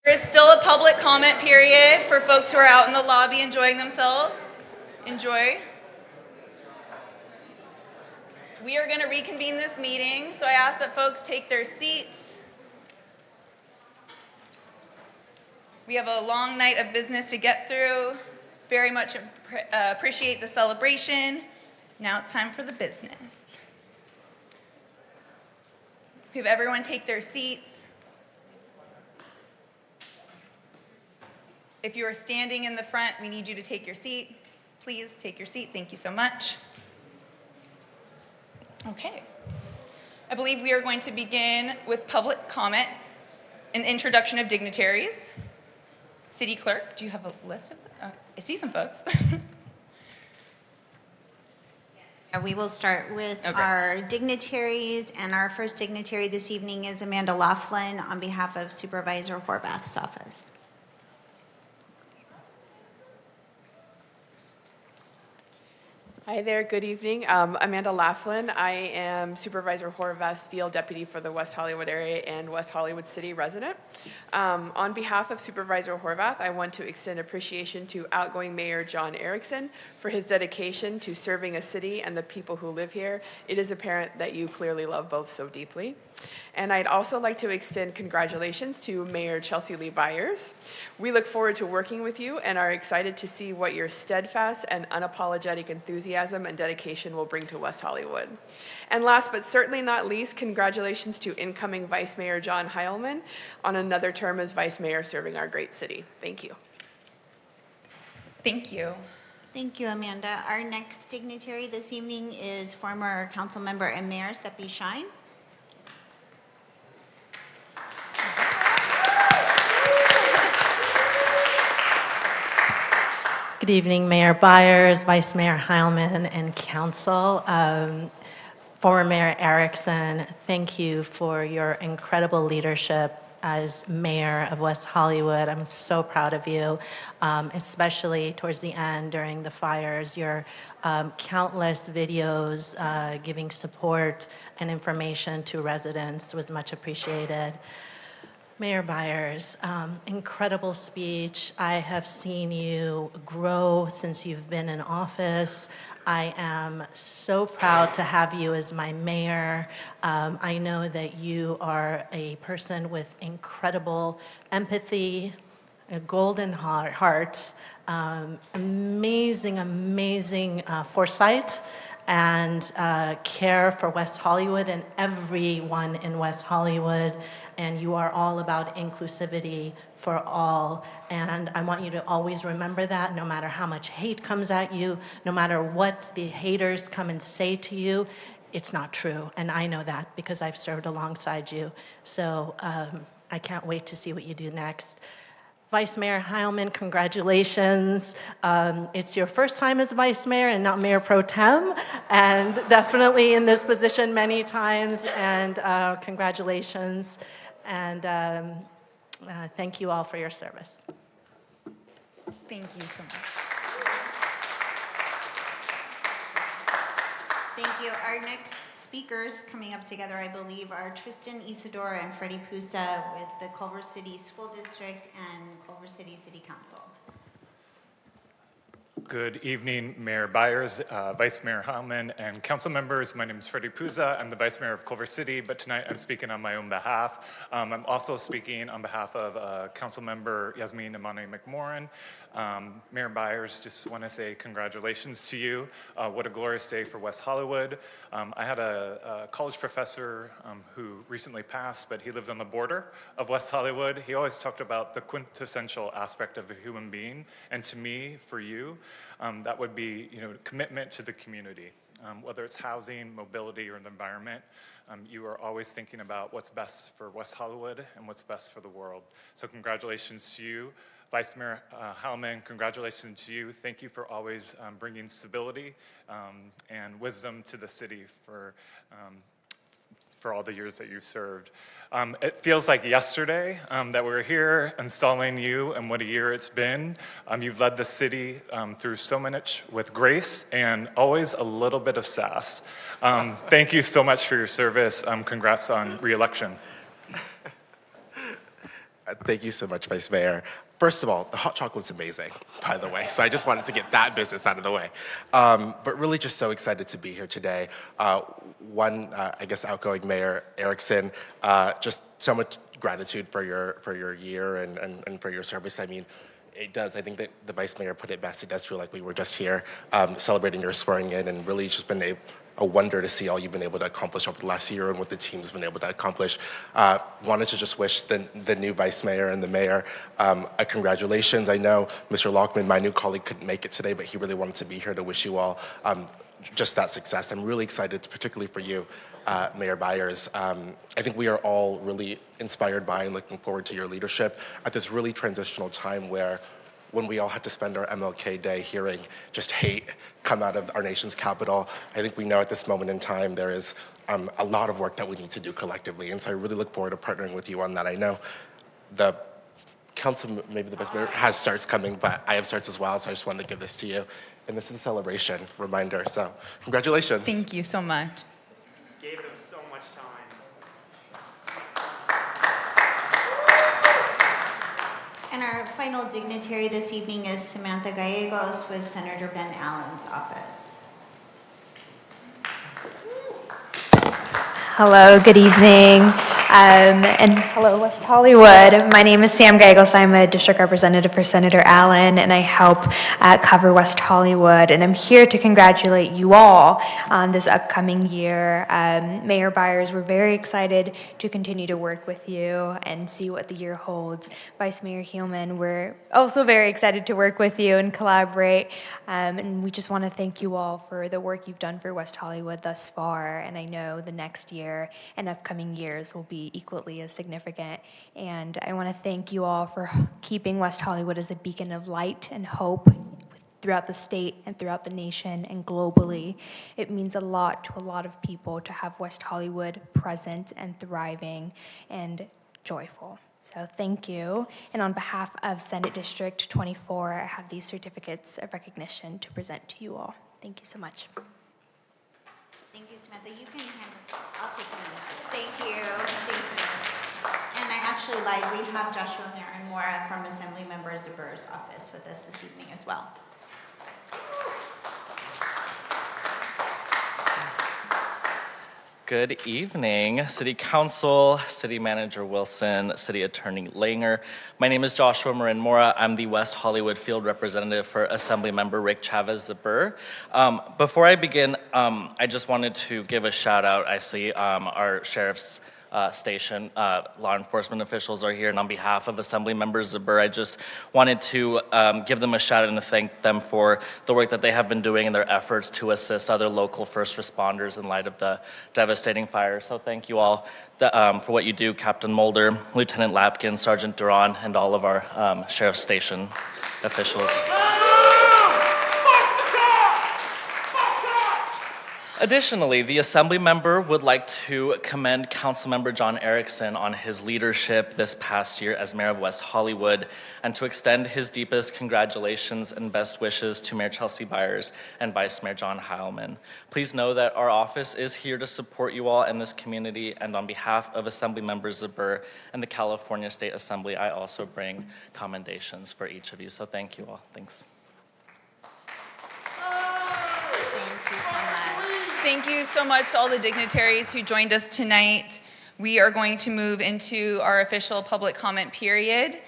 There is still a public comment period for folks who are out in the lobby enjoying themselves. Enjoy. We are going to reconvene this meeting, so I ask that folks take their seats. We have a long night of business to get through. Very much appreciate the celebration. Now it's time for the business. We have everyone take their seats. If you are standing in the front, we need you to take your seat. Please take your seat. Thank you so much. Okay. I believe we are going to begin with public comment and introduction of dignitaries. City Clerk, do you have a list of them? I see some folks. We will start with our dignitaries, and our first dignitary this evening is Amanda Laughlin on behalf of Supervisor Horvath's office. Hi there, good evening. Amanda Laughlin. I am Supervisor Horvath's Field Deputy for the West Hollywood area and West Hollywood City resident. On behalf of Supervisor Horvath, I want to extend appreciation to outgoing Mayor John Erickson for his dedication to serving a city and the people who live here. It is apparent that you clearly love both so deeply. And I'd also like to extend congratulations to Mayor Chelsea Lee Byers. We look forward to working with you and are excited to see what your steadfast and unapologetic enthusiasm and dedication will bring to West Hollywood. And last but certainly not least, congratulations to incoming Vice Mayor John Heilman on another term as Vice Mayor serving our great city. Thank you. Thank you. Thank you, Amanda. Our next dignitary this evening is former council member and mayor Seppi Shine. Good evening, Mayor Byers, Vice Mayor Heilman, and Council. Former Mayor Erickson, thank you for your incredible leadership as Mayor of West Hollywood. I'm so proud of you, especially towards the end during the fires. Your countless videos giving support and information to residents was much appreciated. Mayor Byers, incredible speech. I have seen you grow since you've been in office. I am so proud to have you as my mayor. I know that you are a person with incredible empathy, a golden heart, amazing foresight, and care for West Hollywood and everyone in West Hollywood. And you are all about inclusivity for all. And I want you to always remember that, no matter how much hate comes at you, no matter what the haters come and say to you, it's not true. And I know that because I've served alongside you. So I can't wait to see what you do next. Vice Mayor Heilman, congratulations. It's your first time as Vice Mayor and not Mayor Pro Tem, and definitely in this position many times, and congratulations. And thank you all for your service. Thank you so much. Thank you. Our next speakers coming up together, I believe, are Tristan Isidore and Freddie Pusa with the Culver City School District and Culver City City Council. Good evening, Mayor Byers, Vice Mayor Heilman, and council members. My name is Freddie Pusa. I'm the Vice Mayor of Culver City, but tonight I'm speaking on my own behalf. I'm also speaking on behalf of Council Member Yasmin Imani McMorrin. Mayor Byers, just want to say congratulations to you. What a glorious day for West Hollywood. I had a college professor who recently passed, but he lived on the border of West Hollywood. He always talked about the quintessential aspect of a human being, and to me, for you, that would be, commitment to the community. Whether it's housing, mobility, or the environment, you are always thinking about what's best for West Hollywood and what's best for the world. So congratulations to you. Vice Mayor Heilman, congratulations to you. Thank you for always bringing stability and wisdom to the city for all the years that you've served. It feels like yesterday that we were here installing you, and what a year it's been. You've led the city through so much with grace and always a little bit of sass. Thank you so much for your service. Congrats on re-election. Thank you so much, Vice Mayor. First of all, the hot chocolate's amazing, by the way. So I just wanted to get that business out of the way. But really just so excited to be here today. I guess, outgoing Mayor Erickson, just so much gratitude for your year and for your service. I mean, it does. I think that the Vice Mayor put it best. It does feel like we were just here celebrating your swearing in, and really just been a wonder to see all you've been able to accomplish over the last year and what the team's been able to accomplish. Wanted to just wish the new Vice Mayor and the Mayor a congratulations. I know Mr. Lockman, my new colleague, couldn't make it today, but he really wanted to be here to wish you all just that success. I'm really excited, particularly for you, Mayor Byers. I think we are all really inspired by and looking forward to your leadership at this really transitional time where when we all had to spend our MLK Day hearing just hate come out of our nation's capital, I think we know at this moment in time there is a lot of work that we need to do collectively. And so I really look forward to partnering with you on that. I know the council, maybe the Vice Mayor, has starts coming, but I have starts as well, so I just wanted to give this to you. And this is a celebration reminder, so congratulations. Thank you so much. Gave them so much time. And our final dignitary this evening is Samantha Gallegos with Senator Ben Allen's office. Hello, good evening. And hello, West Hollywood. My name is Sam Gallegos. I'm a district representative for Senator Allen, and I help cover West Hollywood. And I'm here to congratulate you all on this upcoming year. Mayor Byers, we're very excited to continue to work with you and see what the year holds. Vice Mayor Hillman, we're also very excited to work with you and collaborate. And we just want to thank you all for the work you've done for West Hollywood thus far. And I know the next year and upcoming years will be equally as significant. And I want to thank you all for keeping West Hollywood as a beacon of light and hope throughout the state and throughout the nation and globally. It means a lot to a lot of people to have West Hollywood present and thriving and joyful. So thank you. And on behalf of Senate District 24, I have these certificates of recognition to present to you all. Thank you so much. Thank you, Samantha. You can I'll take them. Thank you. Thank you. And I actually lied. We have Joshua and Mora from Assembly Member Zuber's office with us this evening as well. Good evening, City Council, City Manager Wilson, City Attorney Langer. My name is Joshua Marin Mora. I'm the West Hollywood Field Representative for Assembly Member Rick Chavez-Zipper. Before I begin, I just wanted to give a shout out. I see our sheriff's station, law enforcement officials are here, and on behalf of Assembly Member Zipper, I just wanted to give them a shout out and to thank them for the work that they have been doing and their efforts to assist other local first responders in light of the devastating fire. So thank you all for what you do, Captain Mulder, Lieutenant Lapkin, Sergeant Duran, and all of our sheriff's station officials. Additionally, the Assembly member would like to commend Councilmember John Erickson on his leadership this past year as Mayor of West Hollywood and to extend his deepest congratulations and best wishes to Mayor Chelsea Byers and Vice Mayor John Heilman. Please know that our office is here to support you all in this community, and on behalf of Assembly Members Zipper and the California State Assembly, I also bring commendations for each of you. So thank you all. Thanks. Thank you so much. Thank you so much to all the dignitaries who joined us tonight. We are going to move into our official public comment period.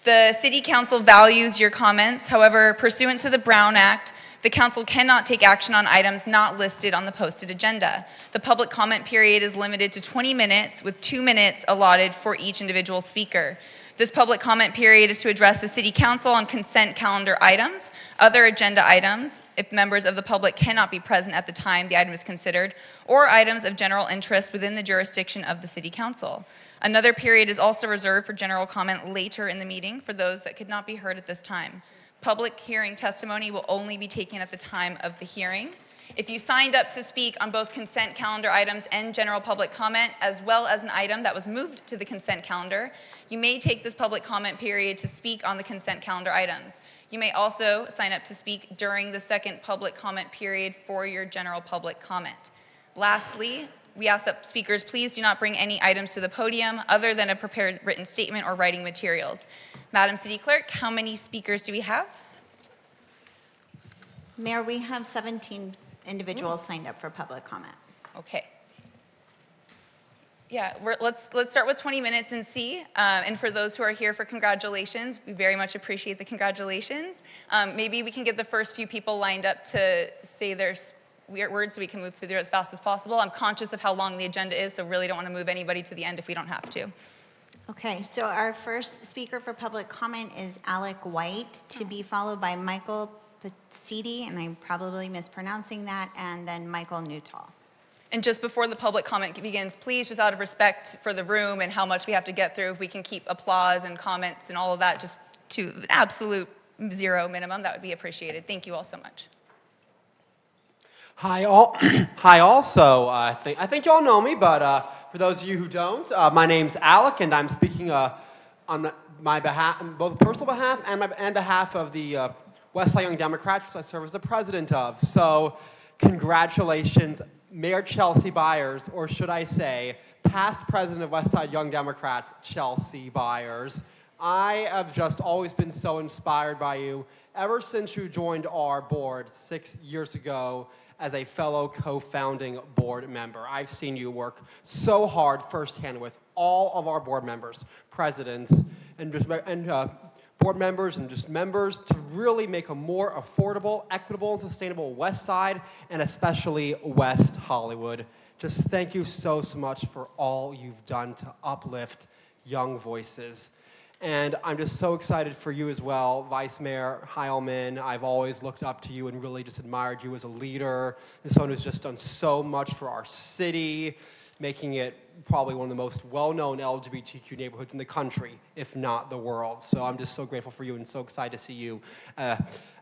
The City Council values your comments. However, pursuant to the Brown Act, the Council cannot take action on items not listed on the posted agenda. The public comment period is limited to 20 minutes with 2 minutes allotted for each individual speaker. This public comment period is to address the City Council on consent calendar items, other agenda items, if members of the public cannot be present at the time the item is considered, or items of general interest within the jurisdiction of the City Council. Another period is also reserved for general comment later in the meeting for those that could not be heard at this time. Public hearing testimony will only be taken at the time of the hearing. If you signed up to speak on both consent calendar items and general public comment, as well as an item that was moved to the consent calendar, you may take this public comment period to speak on the consent calendar items. You may also sign up to speak during the second public comment period for your general public comment. Lastly, we ask that speakers please do not bring any items to the podium other than a prepared written statement or writing materials. Madam City Clerk, how many speakers do we have? Mayor, we have 17 individuals signed up for public comment. Okay. Yeah, let's start with 20 minutes and see. And for those who are here for congratulations, we very much appreciate the congratulations. Maybe we can get the first few people lined up to say their words so we can move through there as fast as possible. I'm conscious of how long the agenda is, so really don't want to move anybody to the end if we don't have to. Okay, so our first speaker for public comment is Alec White, to be followed by Michael Pacidi, and I'm probably mispronouncing that, and then Michael Newtall. And just before the public comment begins, please, just out of respect for the room and how much we have to get through, if we can keep applause and comments and all of that just to an absolute zero minimum, that would be appreciated. Thank you all so much. Hi all. Hi also. I think you all know me, but for those of you who don't, my name's Alec, and I'm speaking on my behalf, both personal behalf and behalf of the West Side Young Democrats, which I serve as the president of. So, congratulations, Mayor Chelsea Byers, or should I say, past president of West Side Young Democrats, Chelsea Byers. I have just always been so inspired by you ever since you joined our board 6 years ago as a fellow co-founding board member. I've seen you work so hard firsthand with all of our board members, presidents, and board members and just members to really make a more affordable, equitable, and sustainable West Side, and especially West Hollywood. Just thank you so much for all you've done to uplift young voices. And I'm just so excited for you as well, Vice Mayor Heilman. I've always looked up to you and really just admired you as a leader, and someone who's just done so much for our city, making it probably one of the most well-known LGBTQ neighborhoods in the country, if not the world. So I'm just so grateful for you and so excited to see you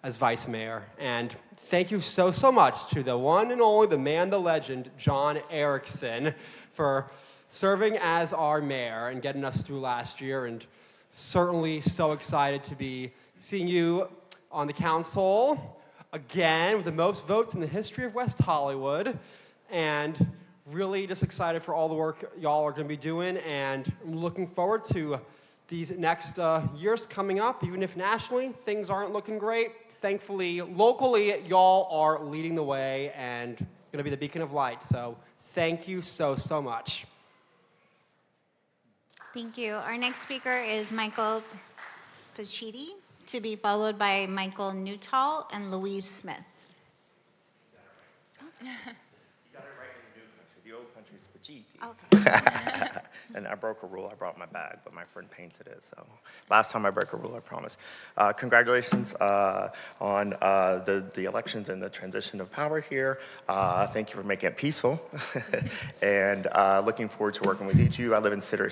as Vice Mayor. And thank you so much to the one and only, the man, the legend, John Erickson, for serving as our mayor and getting us through last year, and certainly so excited to be seeing you on the council again with the most votes in the history of West Hollywood, and really just excited for all the work y'all are going to be doing, and I'm looking forward to these next years coming up. Even if nationally things aren't looking great, thankfully locally y'all are leading the way and going to be the beacon of light. So thank you so much. Thank you. Our next speaker is Michael Pacidi, to be followed by Michael Newtall and Louise Smith. You got it right in the new country. The old country's Pacidi. Okay. And I broke a rule. I brought my bag, but my friend painted it. So last time I broke a rule, I promise. Congratulations on the elections and the transition of power here. Thank you for making it peaceful. And looking forward to working with each of you. I live in Center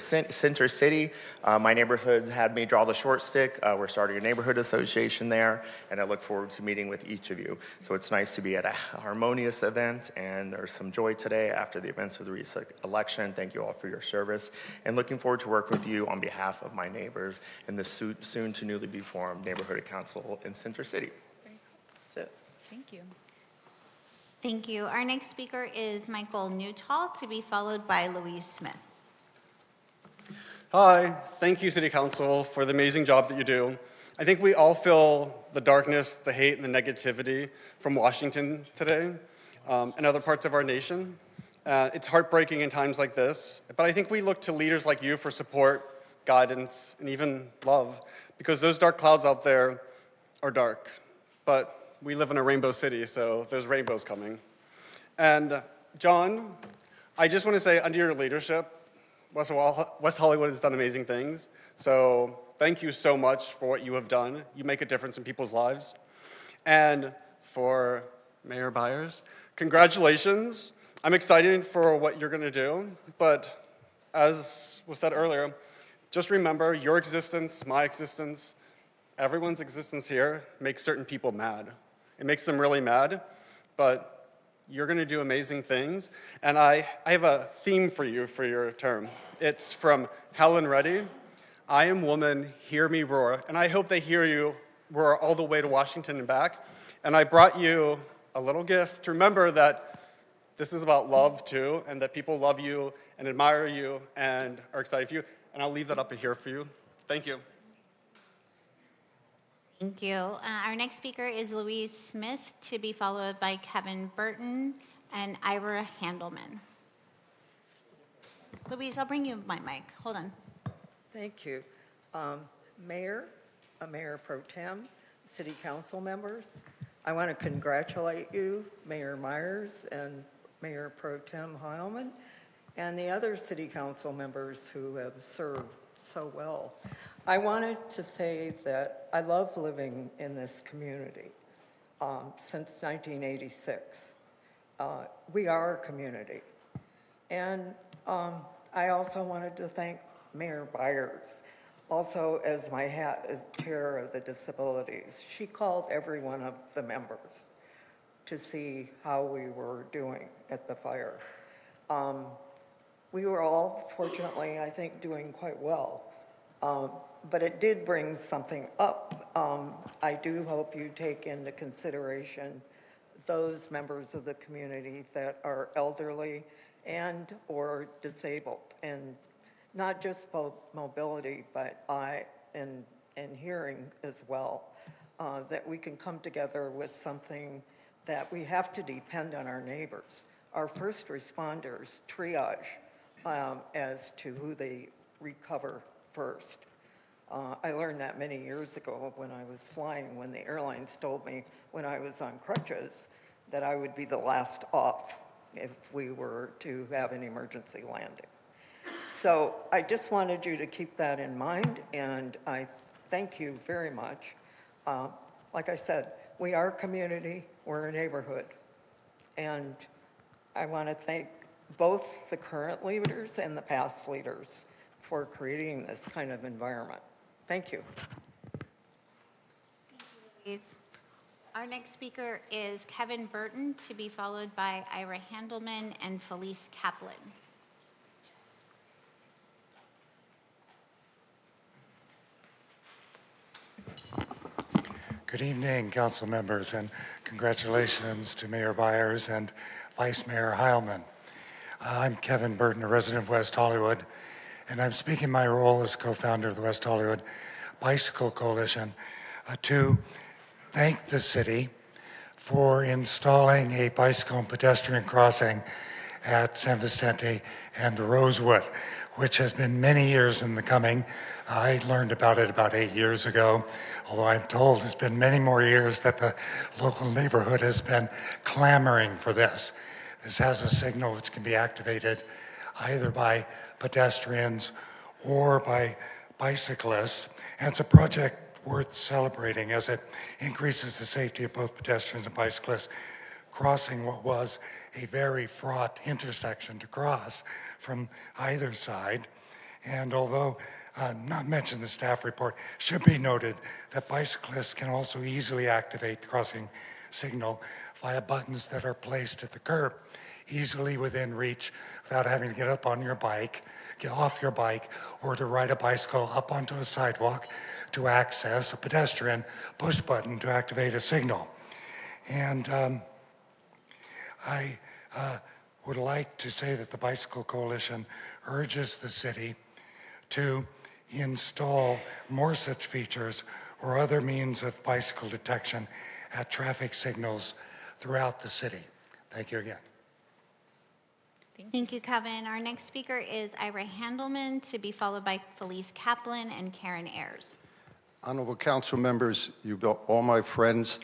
City. My neighborhood had me draw the short stick. We're starting a neighborhood association there, and I look forward to meeting with each of you. So it's nice to be at a harmonious event, and there's some joy today after the events of the recent election. Thank you all for your service, and looking forward to working with you on behalf of my neighbors in the soon to newly be formed neighborhood council in Center City. That's it. Thank you. Thank you. Our next speaker is Michael Newtall, to be followed by Louise Smith. Hi, thank you, City Council, for the amazing job that you do. I think we all feel the darkness, the hate, and the negativity from Washington today and other parts of our nation. It's heartbreaking in times like this, but I think we look to leaders like you for support, guidance, and even love, because those dark clouds out there are dark. But we live in a rainbow city, so there's rainbows coming. And John, I just want to say, under your leadership, West Hollywood has done amazing things. So thank you so much for what you have done. You make a difference in people's lives. And for Mayor Byers, congratulations. I'm excited for what you're going to do, but as was said earlier, just remember your existence, my existence, everyone's existence here makes certain people mad. It makes them really mad, but you're going to do amazing things. And I have a theme for you for your term. It's from Helen Reddy. I am woman, hear me roar. And I hope they hear you roar all the way to Washington and back. And I brought you a little gift to remember that This is about love too, and that people love you and admire you and are excited for you. And I'll leave that up here for you. Thank you. Thank you. Our next speaker is Louise Smith, to be followed by Kevin Burton and Ira Handelman. Louise, I'll bring you my mic. Hold on. Thank you. Mayor, Mayor Pro Tem, City Council members, I want to congratulate you, Mayor Myers and Mayor Pro Tem Heilman, and the other City Council members who have served so well. I wanted to say that I love living in this community since 1986. We are a community. And I also wanted to thank Mayor Byers, also as my hat as chair of the disabilities. She called every one of the members to see how we were doing at the fire. We were all, fortunately, I think, doing quite well. But it did bring something up. I do hope you take into consideration those members of the community that are elderly and or disabled, and not just mobility, but eye and hearing as well, that we can come together with something that we have to depend on our neighbors. Our first responders triage as to who they recover first. I learned that many years ago when I was flying, when the airlines told me when I was on crutches that I would be the last off if we were to have an emergency landing. So I just wanted you to keep that in mind, and I thank you very much. Like I said, we are a community, we're a neighborhood, and I want to thank both the current leaders and the past leaders for creating this kind of environment. Thank you. Louise. Our next speaker is Kevin Burton, to be followed by Ira Handelman and Felice Kaplan. Good evening, council members, and congratulations to Mayor Byers and Vice Mayor Heilman. I'm Kevin Burton, a resident of West Hollywood, and I'm speaking my role as co-founder of the West Hollywood Bicycle Coalition to thank the city for installing a bicycle and pedestrian crossing at San Vicente and Rosewood, which has been many years in the coming. I learned about it about 8 years ago, although I'm told it's been many more years that the local neighborhood has been clamoring for this. This has a signal which can be activated either by pedestrians or by bicyclists, and it's a project worth celebrating as it increases the safety of both pedestrians and bicyclists crossing what was a very fraught intersection to cross from either side. And although not mentioned in the staff report, should be noted that bicyclists can also easily activate the crossing signal via buttons that are placed at the curb, easily within reach without having to get up on your bike, get off your bike, or to ride a bicycle up onto a sidewalk to access a pedestrian push button to activate a signal. And I would like to say that the Bicycle Coalition urges the city to install more such features or other means of bicycle detection at traffic signals throughout the city. Thank you again. Thank you, Kevin. Our next speaker is Ira Handelman, to be followed by Felice Kaplan and Karen Ayers. Honorable council members, you've all my friends.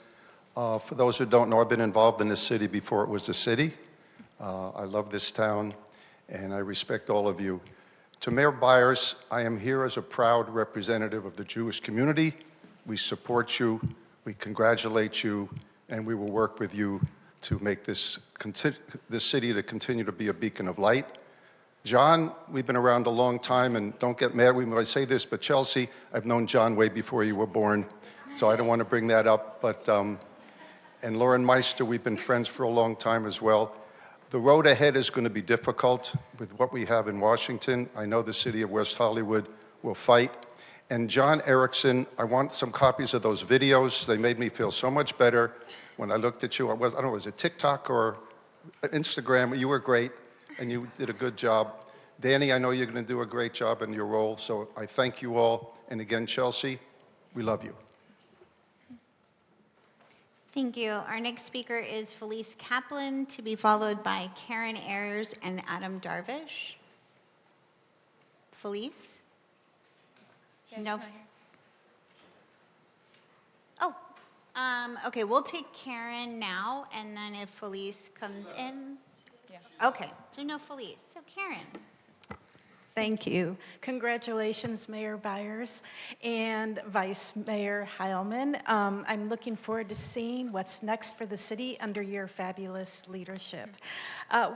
For those who don't know, I've been involved in this city before it was a city. I love this town, and I respect all of you. To Mayor Byers, I am here as a proud representative of the Jewish community. We support you, we congratulate you, and we will work with you to make this city to continue to be a beacon of light. John, we've been around a long time, and don't get mad when I say this, but Chelsea, I've known John way before you were born, so I don't want to bring that up. But and Lauren Meister, we've been friends for a long time as well. The road ahead is going to be difficult with what we have in Washington. I know the city of West Hollywood will fight. And John Erickson, I want some copies of those videos. They made me feel so much better when I looked at you. I don't know, was it TikTok or Instagram, you were great, and you did a good job. Danny, I know you're going to do a great job in your role, so I thank you all. And again, Chelsea, we love you. Thank you. Our next speaker is Felice Kaplan, to be followed by Karen Ayers and Adam Darvish. Felice? No. Oh, okay, we'll take Karen now, and then if Felice comes in. Yeah. Okay, so no Felice. So Karen. Thank you. Congratulations, Mayor Byers and Vice Mayor Heilman. I'm looking forward to seeing what's next for the city under your fabulous leadership.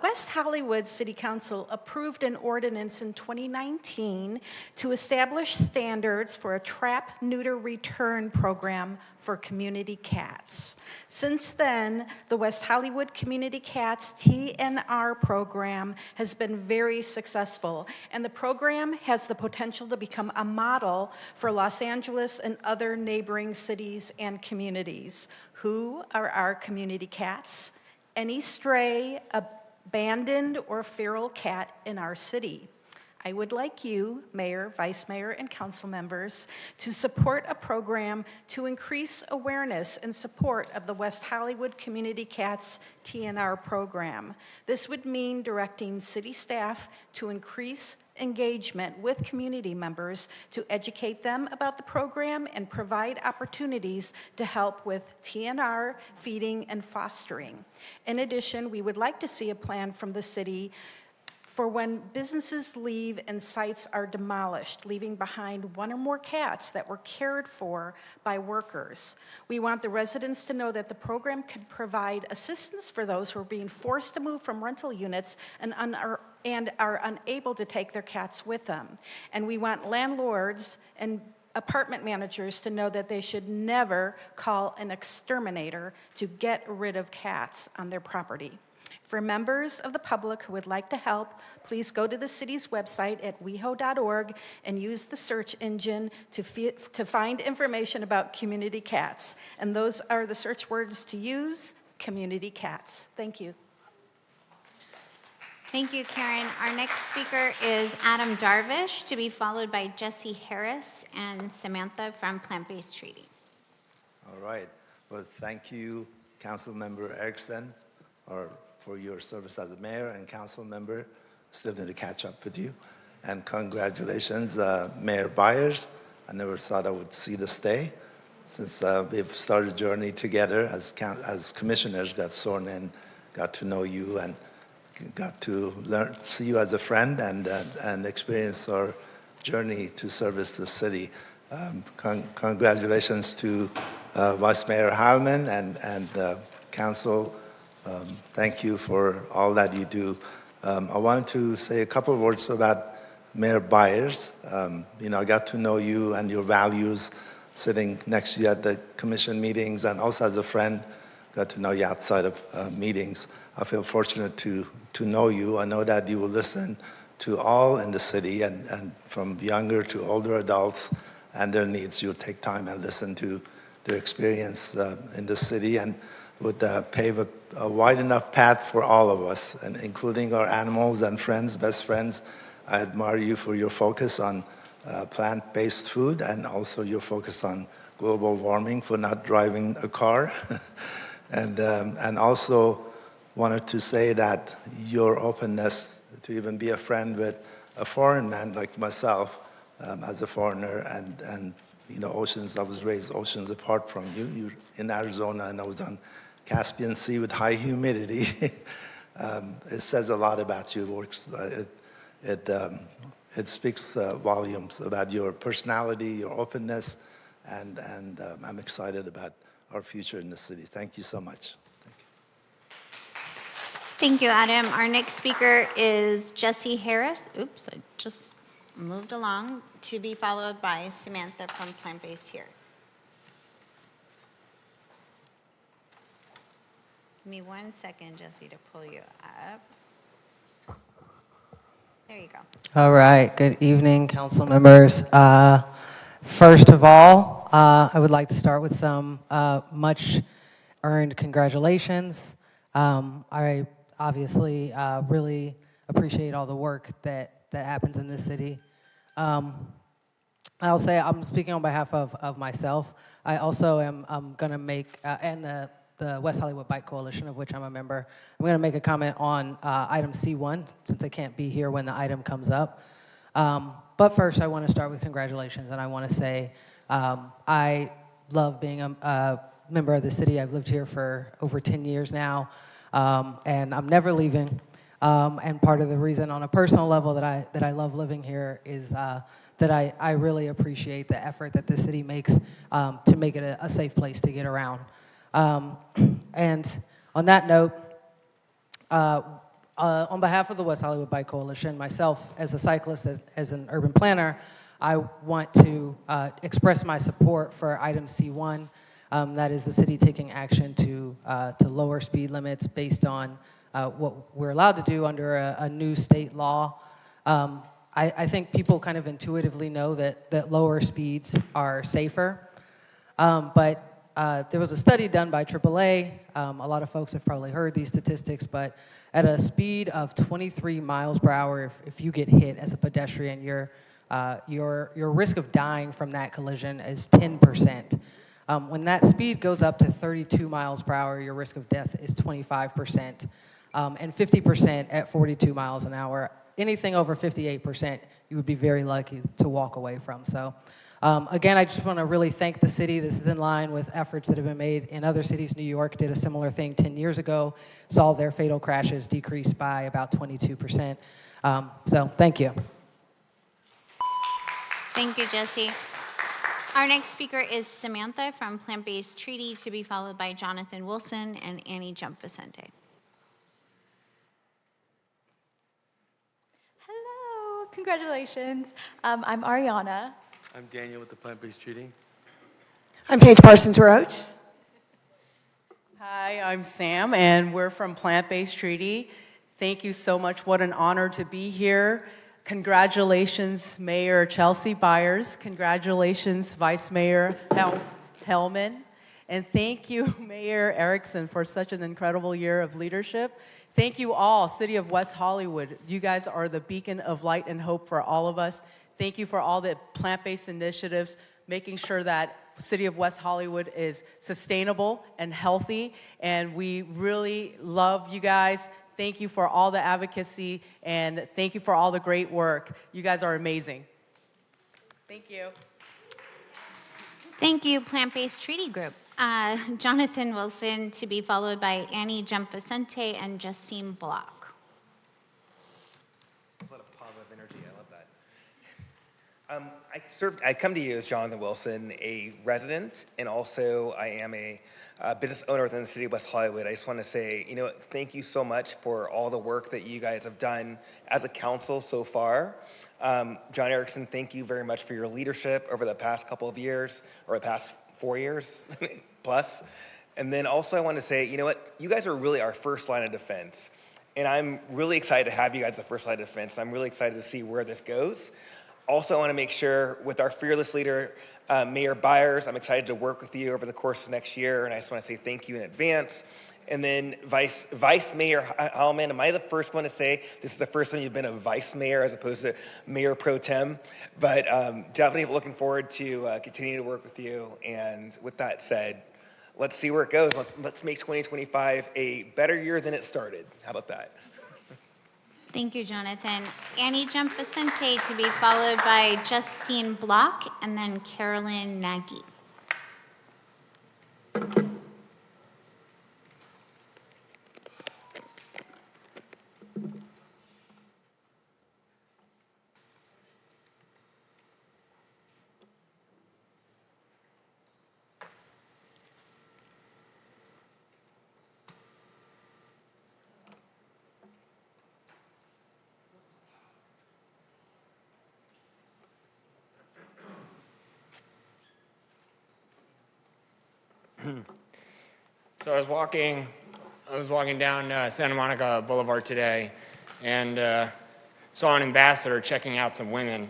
West Hollywood City Council approved an ordinance in 2019 to establish standards for a trap, neuter, return program for community cats. Since then, the West Hollywood Community Cats TNR program has been very successful, and the program has the potential to become a model for Los Angeles and other neighboring cities and communities. Who are our community cats? Any stray, abandoned, or feral cat in our city. I would like you, Mayor, Vice Mayor, and council members, to support a program to increase awareness and support of the West Hollywood Community Cats TNR program. This would mean directing city staff to increase engagement with community members to educate them about the program and provide opportunities to help with TNR, feeding, and fostering. In addition, we would like to see a plan from the city for when businesses leave and sites are demolished, leaving behind one or more cats that were cared for by workers. We want the residents to know that the program could provide assistance for those who are being forced to move from rental units and are unable to take their cats with them. And we want landlords and apartment managers to know that they should never call an exterminator to get rid of cats on their property. For members of the public who would like to help, please go to the city's website at weho.org and use the search engine to find information about community cats. And those are the search words to use, community cats. Thank you. Thank you, Karen. Our next speaker is Adam Darvish, to be followed by Jesse Harris and Samantha from Plant-Based Treaty. All right. Well, thank you, Councilmember Erickson, for your service as a mayor and council member. Still need to catch up with you. And congratulations, Mayor Byers. I never thought I would see this day since we've started a journey together as commissioners, got sworn in, got to know you, and got to see you as a friend and experience our journey to service the city. Congratulations to Vice Mayor Heilman and council. Thank you for all that you do. I wanted to say a couple of words about Mayor Byers. I got to know you and your values sitting next to you at the commission meetings, and also as a friend, got to know you outside of meetings. I feel fortunate to know you. I know that you will listen to all in the city, and from younger to older adults and their needs. You'll take time and listen to their experience in the city, and would pave a wide enough path for all of us, and including our animals and friends, best friends. I admire you for your focus on plant-based food, and also your focus on global warming, for not driving a car. and also wanted to say that your openness to even be a friend with a foreign man like myself, as a foreigner, and oceans, I was raised oceans apart from you. You're in Arizona, and I was on Caspian Sea with high humidity. It says a lot about you. It speaks volumes about your personality, your openness, and I'm excited about our future in the city. Thank you so much. Thank you, Adam. Our next speaker is Jesse Harris. Oops, I just moved along, to be followed by Samantha from Plant-Based here. Give me 1 second, Jesse, to pull you up. There you go. All right. Good evening, council members. First of all, I would like to start with some much-earned congratulations. I obviously really appreciate all the work that happens in this city. I'll say I'm speaking on behalf of myself. I also am going to make, and the West Hollywood Bike Coalition, of which I'm a member, I'm going to make a comment on item C1, since I can't be here when the item comes up. But first, I want to start with congratulations, and I want to say I love being a member of the city. I've lived here for over 10 years now, and I'm never leaving. And part of the reason on a personal level that I love living here is that I really appreciate the effort that the city makes to make it a safe place to get around. And on that note, on behalf of the West Hollywood Bike Coalition, myself as a cyclist, as an urban planner, I want to express my support for item C1. That is the city taking action to lower speed limits based on what we're allowed to do under a new state law. I think people kind of intuitively know that lower speeds are safer. But there was a study done by AAA. A lot of folks have probably heard these statistics, but at a speed of 23 miles per hour, if you get hit as a pedestrian, your risk of dying from that collision is 10%. When that speed goes up to 32 miles per hour, your risk of death is 25%, and 50% at 42 miles an hour. Anything over 58%, you would be very lucky to walk away from. So again, I just want to really thank the city. This is in line with efforts that have been made in other cities. New York did a similar thing 10 years ago, saw their fatal crashes decrease by about 22%. So thank you. Thank you, Jesse. Our next speaker is Samantha from Plant-Based Treaty, to be followed by Jonathan Wilson and Annie Jump-Vicente. Hello, congratulations. I'm Ariana. I'm Daniel with the Plant-Based Treaty. I'm Paige Parsons-Roach. Hi, I'm Sam, and we're from Plant-Based Treaty. Thank you so much. What an honor to be here. Congratulations, Mayor Chelsea Byers. Congratulations, Vice Mayor Hellman. And thank you, Mayor Erickson, for such an incredible year of leadership. Thank you all, City of West Hollywood. You guys are the beacon of light and hope for all of us. Thank you for all the plant-based initiatives, making sure that City of West Hollywood is sustainable and healthy. And we really love you guys. Thank you for all the advocacy, and thank you for all the great work. You guys are amazing. Thank you. Thank you, Plant-Based Treaty Group. Jonathan Wilson, to be followed by Annie Jump-Vicente and Justine Block. A lot of positive energy. I love that. I come to you as Jonathan Wilson, a resident, and also I am a business owner within the city of West Hollywood. I just want to say, thank you so much for all the work that you guys have done as a council so far. John Erickson, thank you very much for your leadership over the past couple of years, or the past 4 years plus. And then also I want to say, you guys are really our first line of defense. And I'm really excited to have you guys as the first line of defense. I'm really excited to see where this goes. Also, I want to make sure with our fearless leader, Mayor Byers, I'm excited to work with you over the course of next year, and I just want to say thank you in advance. And then Vice Mayor Hellman, am I the first one to say this is the first time you've been a vice mayor as opposed to mayor pro tem? But definitely looking forward to continuing to work with you. And with that said, let's see where it goes. Let's make 2025 a better year than it started. How about that? Thank you, Jonathan. Annie Jump-Vicente, to be followed by Justine Block and then Carolyn Nagy. So I was walking down Santa Monica Boulevard today, and saw an ambassador checking out some women.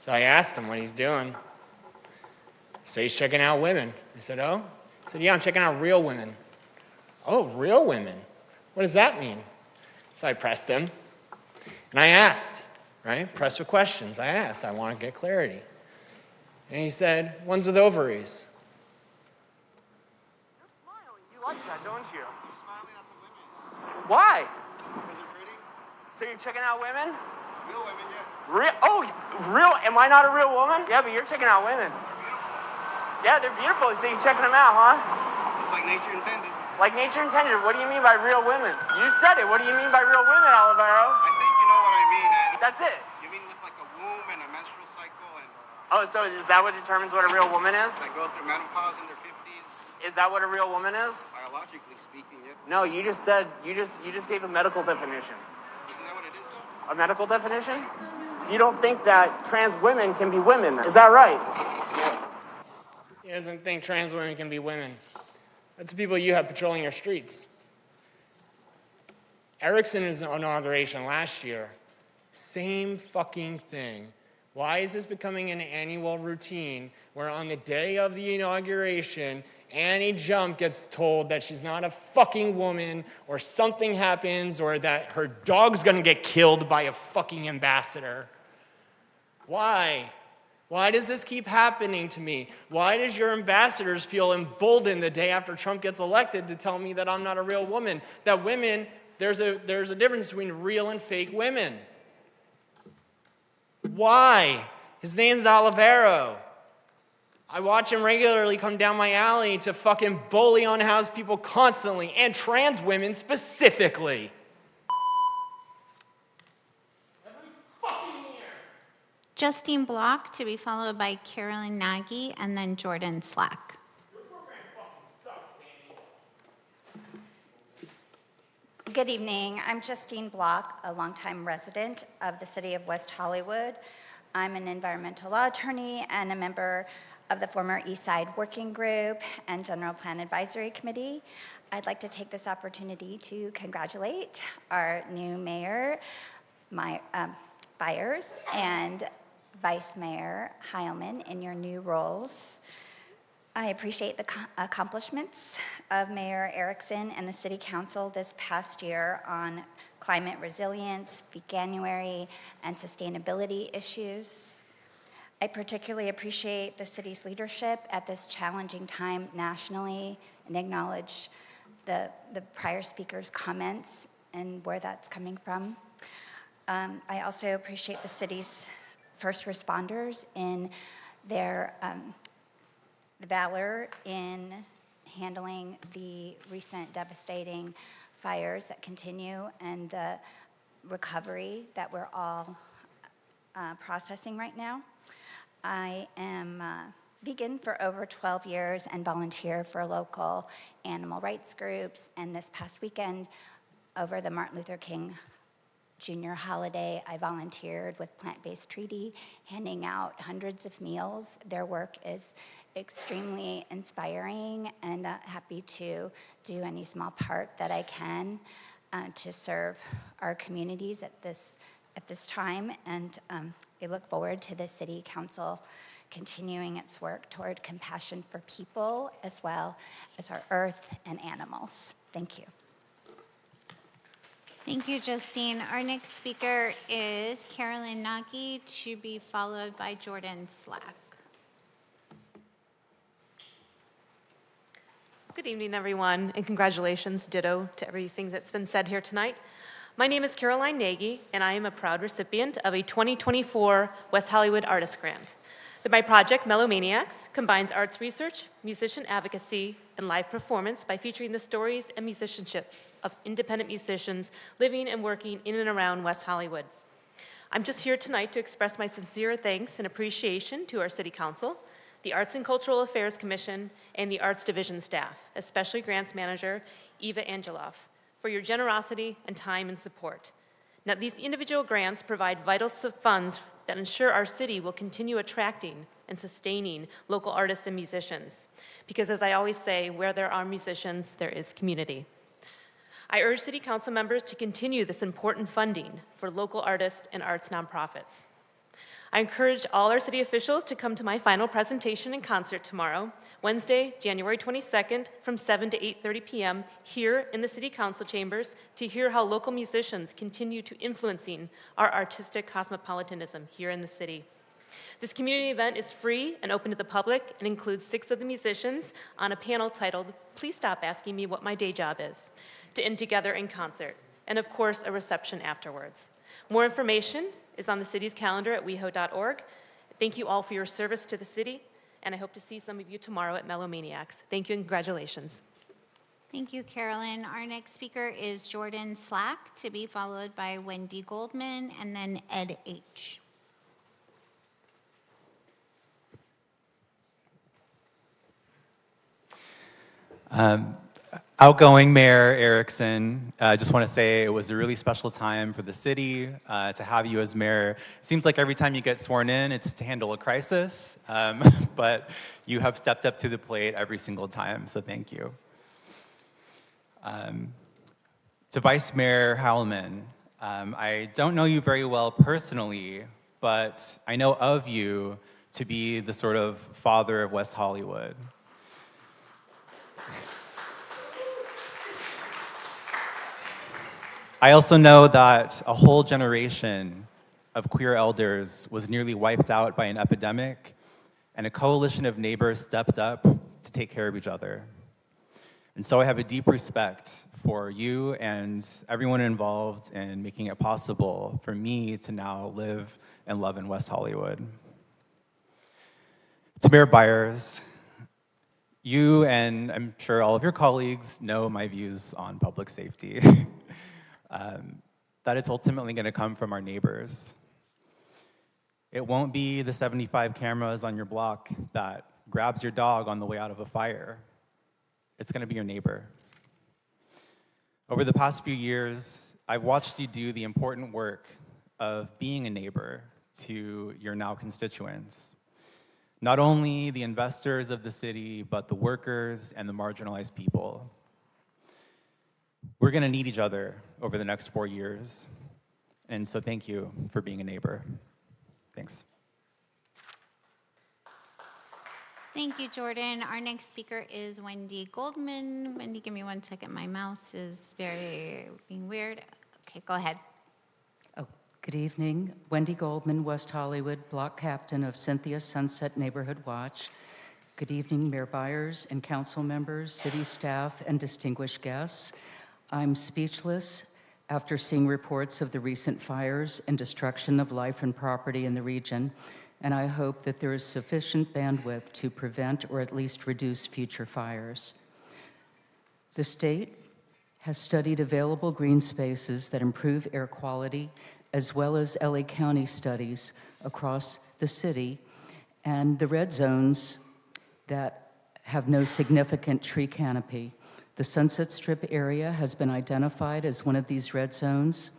So I asked him what he's doing. He said he's checking out women. I said, oh? He said, yeah, I'm checking out real women. Oh, real women? What does that mean? So I pressed him, and I asked, right? Pressed with questions. I asked, I want to get clarity. And he said, ones with ovaries. You're smiling. You like that, don't you? You're smiling at the women. Why? Because they're pretty. So you're checking out women? Real women, yeah. Real? Am I not a real woman? Yeah, but you're checking out women. Yeah, they're beautiful, so you're checking them out, huh? Just like nature intended. Like nature intended. What do you mean by real women? You said it. What do you mean by real women, Olivero? I think you know what I mean. That's it. You mean with like a womb and a menstrual cycle and... Oh, so is that what determines what a real woman is? That goes through menopause in their 50s. Is that what a real woman is? Biologically speaking, yeah. No, you just said, you just gave a medical definition. Isn't that what it is, though? A medical definition? So you don't think that trans women can be women, is that right? He doesn't think trans women can be women. That's the people you have patrolling your streets. Erickson's inauguration last year, same fucking thing. Why is this becoming an annual routine where on the day of the inauguration, Annie Jump gets told that she's not a fucking woman, or something happens, or that her dog's gonna get killed by a fucking ambassador? Why? Why does this keep happening to me? Why does your ambassadors feel emboldened the day after Trump gets elected to tell me that I'm not a real woman? That women, there's a difference between real and fake women. Why? His name's Olivero. I watch him regularly come down my alley to fucking bully unhoused people constantly, and trans women specifically. Justine Block, to be followed by Carolyn Nagy, and then Jordan Slack. Good evening. I'm Justine Block, a longtime resident of the city of West Hollywood. I'm an environmental law attorney and a member of the former East Side Working Group and General Plan Advisory Committee. I'd like to take this opportunity to congratulate our new mayor, Byers, and Vice Mayor Heilman in your new roles. I appreciate the accomplishments of Mayor Erickson and the City Council this past year on climate resilience, veganuary, and sustainability issues. I particularly appreciate the city's leadership at this challenging time nationally and acknowledge the prior speaker's comments and where that's coming from. I also appreciate the city's first responders in their valor in handling the recent devastating fires that continue and the recovery that we're all processing right now. I am vegan for over 12 years and volunteer for local animal rights groups, and this past weekend over the Martin Luther King Jr. holiday, I volunteered with Plant-Based Treaty, handing out hundreds of meals. Their work is extremely inspiring, and happy to do any small part that I can to serve our communities at this time. And I look forward to the City Council continuing its work toward compassion for people as well as our earth and animals. Thank you. Thank you, Justine. Our next speaker is Carolyn Nagy, to be followed by Jordan Slack. Good evening, everyone, and congratulations, ditto, to everything that's been said here tonight. My name is Caroline Nagy, and I am a proud recipient of a 2024 West Hollywood Artist Grant. My project, Mellowmaniacs, combines arts research, musician advocacy, and live performance by featuring the stories and musicianship of independent musicians living and working in and around West Hollywood. I'm just here tonight to express my sincere thanks and appreciation to our City Council, the Arts and Cultural Affairs Commission, and the Arts Division staff, especially Grants Manager Eva Angeloff, for your generosity and time and support. Now, these individual grants provide vital funds that ensure our city will continue attracting and sustaining local artists and musicians. Because as I always say, where there are musicians, there is community. I urge City Council members to continue this important funding for local artists and arts nonprofits. I encourage all our city officials to come to my final presentation and concert tomorrow, Wednesday, January 22nd, from 7 to 8:30 p.m. here in the City Council chambers to hear how local musicians continue to influencing our artistic cosmopolitanism here in the city. This community event is free and open to the public and includes 6 of the musicians on a panel titled, "Please Stop Asking Me What My Day Job Is," to end together in concert, and of course, a reception afterwards. More information is on the city's calendar at weho.org. Thank you all for your service to the city, and I hope to see some of you tomorrow at Melomaniacs. Thank you and congratulations. Thank you, Carolyn. Our next speaker is Jordan Slack, to be followed by Wendy Goldman and then Ed H. Outgoing Mayor Erickson, I just want to say it was a really special time for the city to have you as mayor. It seems like every time you get sworn in, it's to handle a crisis, but you have stepped up to the plate every single time, so thank you. To Vice Mayor Heilman, I don't know you very well personally, but I know of you to be the sort of father of West Hollywood. I also know that a whole generation of queer elders was nearly wiped out by an epidemic, and a coalition of neighbors stepped up to take care of each other. And so I have a deep respect for you and everyone involved in making it possible for me to now live and love in West Hollywood. To Mayor Byers, you and I'm sure all of your colleagues know my views on public safety. That it's ultimately going to come from our neighbors. It won't be the 75 cameras on your block that grabs your dog on the way out of a fire. It's going to be your neighbor. Over the past few years, I've watched you do the important work of being a neighbor to your now constituents. Not only the investors of the city, but the workers and the marginalized people. We're going to need each other over the next 4 years. And so thank you for being a neighbor. Thanks. Thank you, Jordan. Our next speaker is Wendy Goldman. Wendy, give me 1 second. My mouse is being weird. Okay, go ahead. Good evening. Wendy Goldman, West Hollywood, block captain of Cynthia Sunset Neighborhood Watch. Good evening, Mayor Byers and council members, city staff, and distinguished guests. I'm speechless after seeing reports of the recent fires and destruction of life and property in the region, and I hope that there is sufficient bandwidth to prevent or at least reduce future fires. The state has studied available green spaces that improve air quality, as well as LA County studies across the city, and the red zones that have no significant tree canopy. The Sunset Strip area has been identified as one of these red zones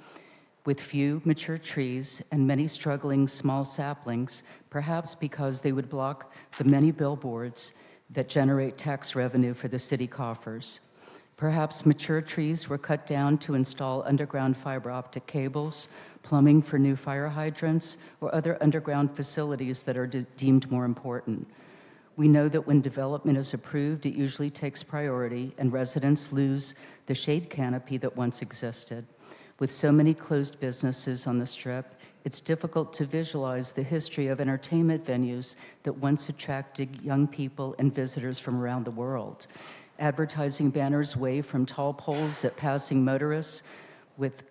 with few mature trees and many struggling small saplings, perhaps because they would block the many billboards that generate tax revenue for the city coffers. Perhaps mature trees were cut down to install underground fiber optic cables, plumbing for new fire hydrants, or other underground facilities that are deemed more important. We know that when development is approved, it usually takes priority and residents lose the shade canopy that once existed. With so many closed businesses on the Strip, it's difficult to visualize the history of entertainment venues that once attracted young people and visitors from around the world. Advertising banners wave from tall poles at passing motorists with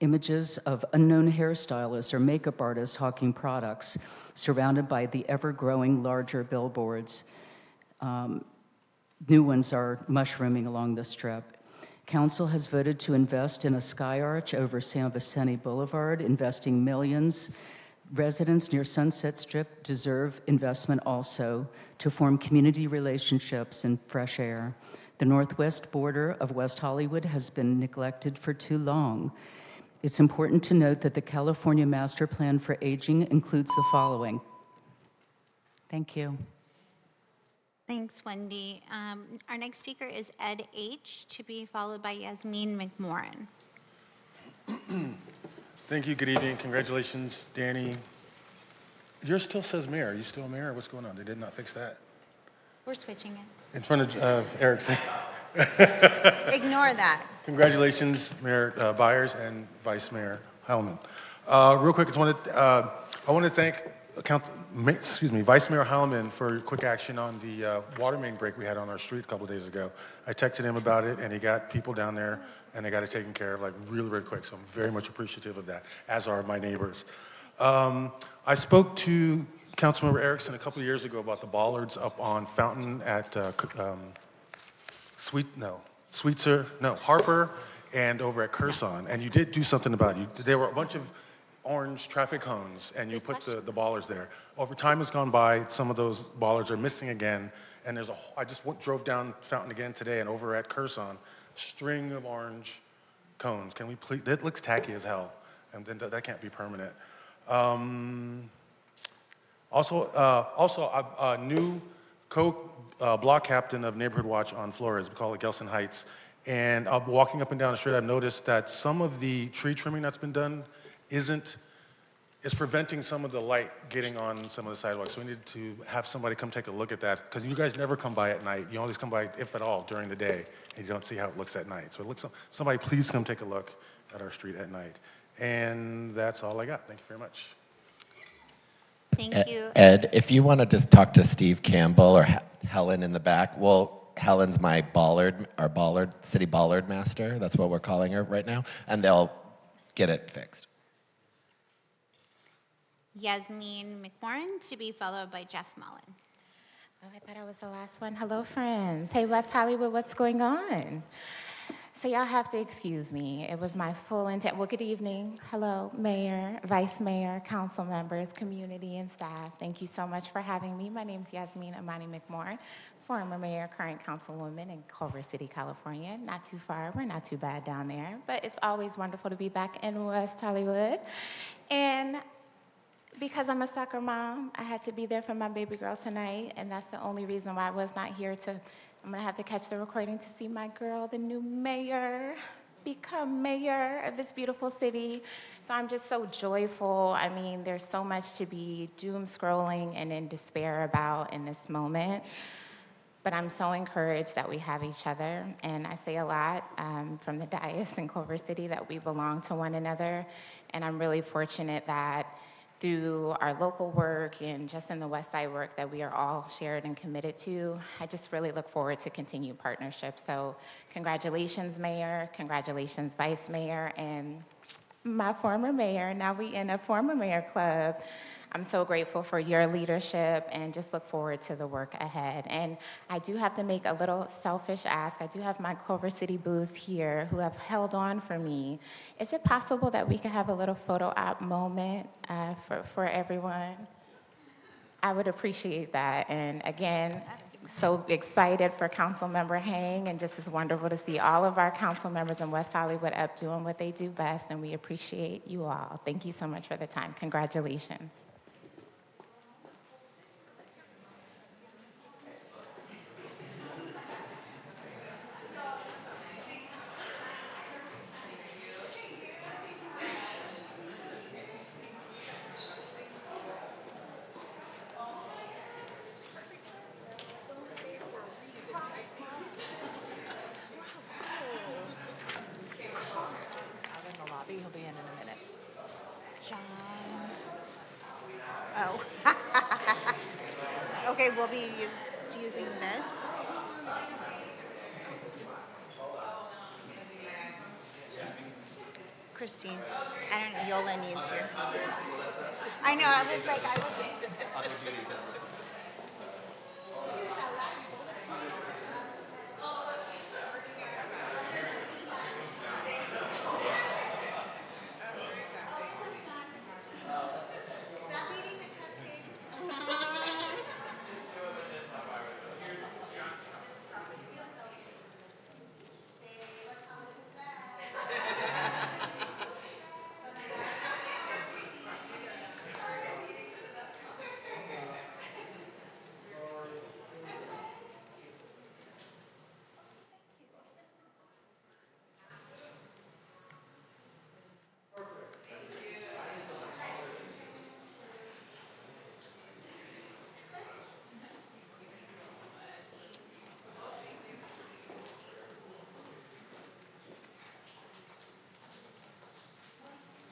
images of unknown hairstylists or makeup artists hawking products, surrounded by the ever-growing larger billboards. New ones are mushrooming along the Strip. Council has voted to invest in a sky arch over San Vicente Boulevard, investing millions. Residents near Sunset Strip deserve investment also to form community relationships and fresh air. The northwest border of West Hollywood has been neglected for too long. It's important to note that the California Master Plan for Aging includes the following. Thank you. Thanks, Wendy. Our next speaker is Ed H., to be followed by Yasmin McMorrin. Thank you. Good evening. Congratulations, Danny, Yours still says mayor. Are you still mayor? What's going on? They did not fix that. We're switching it. In front of Erickson. Ignore that. Congratulations, Mayor Byers and Vice Mayor Heilman. Real quick, I want to thank Vice Mayor Heilman for quick action on the water main break we had on our street a couple of days ago. I texted him about it, and he got people down there, and they got it taken care of like really, really quick. So I'm very much appreciative of that, as are my neighbors. I spoke to Councilmember Erickson a couple of years ago about the bollards up on Fountain at Harper and over at Curson, and you did do something about it. There were a bunch of orange traffic cones, and you put the bollards there. Over time has gone by, some of those bollards are missing again, and I just drove down Fountain again today, and over at Curson, string of orange cones. Can we please, that looks tacky as hell, and then that can't be permanent. Also, a new block captain of Neighborhood Watch on Flores, we call it Gelson Heights, and walking up and down the street, I've noticed that some of the tree trimming that's been done is preventing some of the light getting on some of the sidewalks. So we need to have somebody come take a look at that, because you guys never come by at night. You always come by, if at all, during the day, and you don't see how it looks at night. So somebody please come take a look at our street at night. And that's all I got. Thank you very much. Thank you. Ed, if you want to just talk to Steve Campbell or Helen in the back, Helen's my city bollard master. That's what we're calling her right now, and they'll get it fixed. Yasmin McMorrin, to be followed by Jeff Mullen. Oh, I thought I was the last one. Hello, friends. Hey, West Hollywood, what's going on? So y'all have to excuse me. It was my full intent. Well, good evening. Hello, Mayor, Vice Mayor, council members, community, and staff. Thank you so much for having me. My name is Yasmin Amani McMorrin, former mayor, current councilwoman in Culver City, California. Not too far. We're not too bad down there. But it's always wonderful to be back in West Hollywood. And because I'm a soccer mom, I had to be there for my baby girl tonight, and that's the only reason why I was not here I'm gonna have to catch the recording to see my girl, the new mayor, become mayor of this beautiful city. So I'm just so joyful. I mean, there's so much to be doom scrolling and in despair about in this moment. But I'm so encouraged that we have each other. And I say a lot from the dais in Culver City that we belong to one another. And I'm really fortunate that through our local work and just in the West Side work that we are all shared and committed to, I just really look forward to continued partnership. So congratulations, Mayor, congratulations, Vice Mayor, and my former mayor. Now we in a former mayor club. I'm so grateful for your leadership and just look forward to the work ahead. And I do have to make a little selfish ask. I do have my Culver City boos here who have held on for me. Is it possible that we could have a little photo op moment for everyone? I would appreciate that. And again, so excited for Councilmember Hang, and just is wonderful to see all of our council members in West Hollywood up doing what they do best, and we appreciate you all. Thank you so much for the time. Congratulations. He'll be in a minute. John. Oh. Okay, we'll be using this. Christine, I don't know, Yola needs you. I know, I was like, I would just.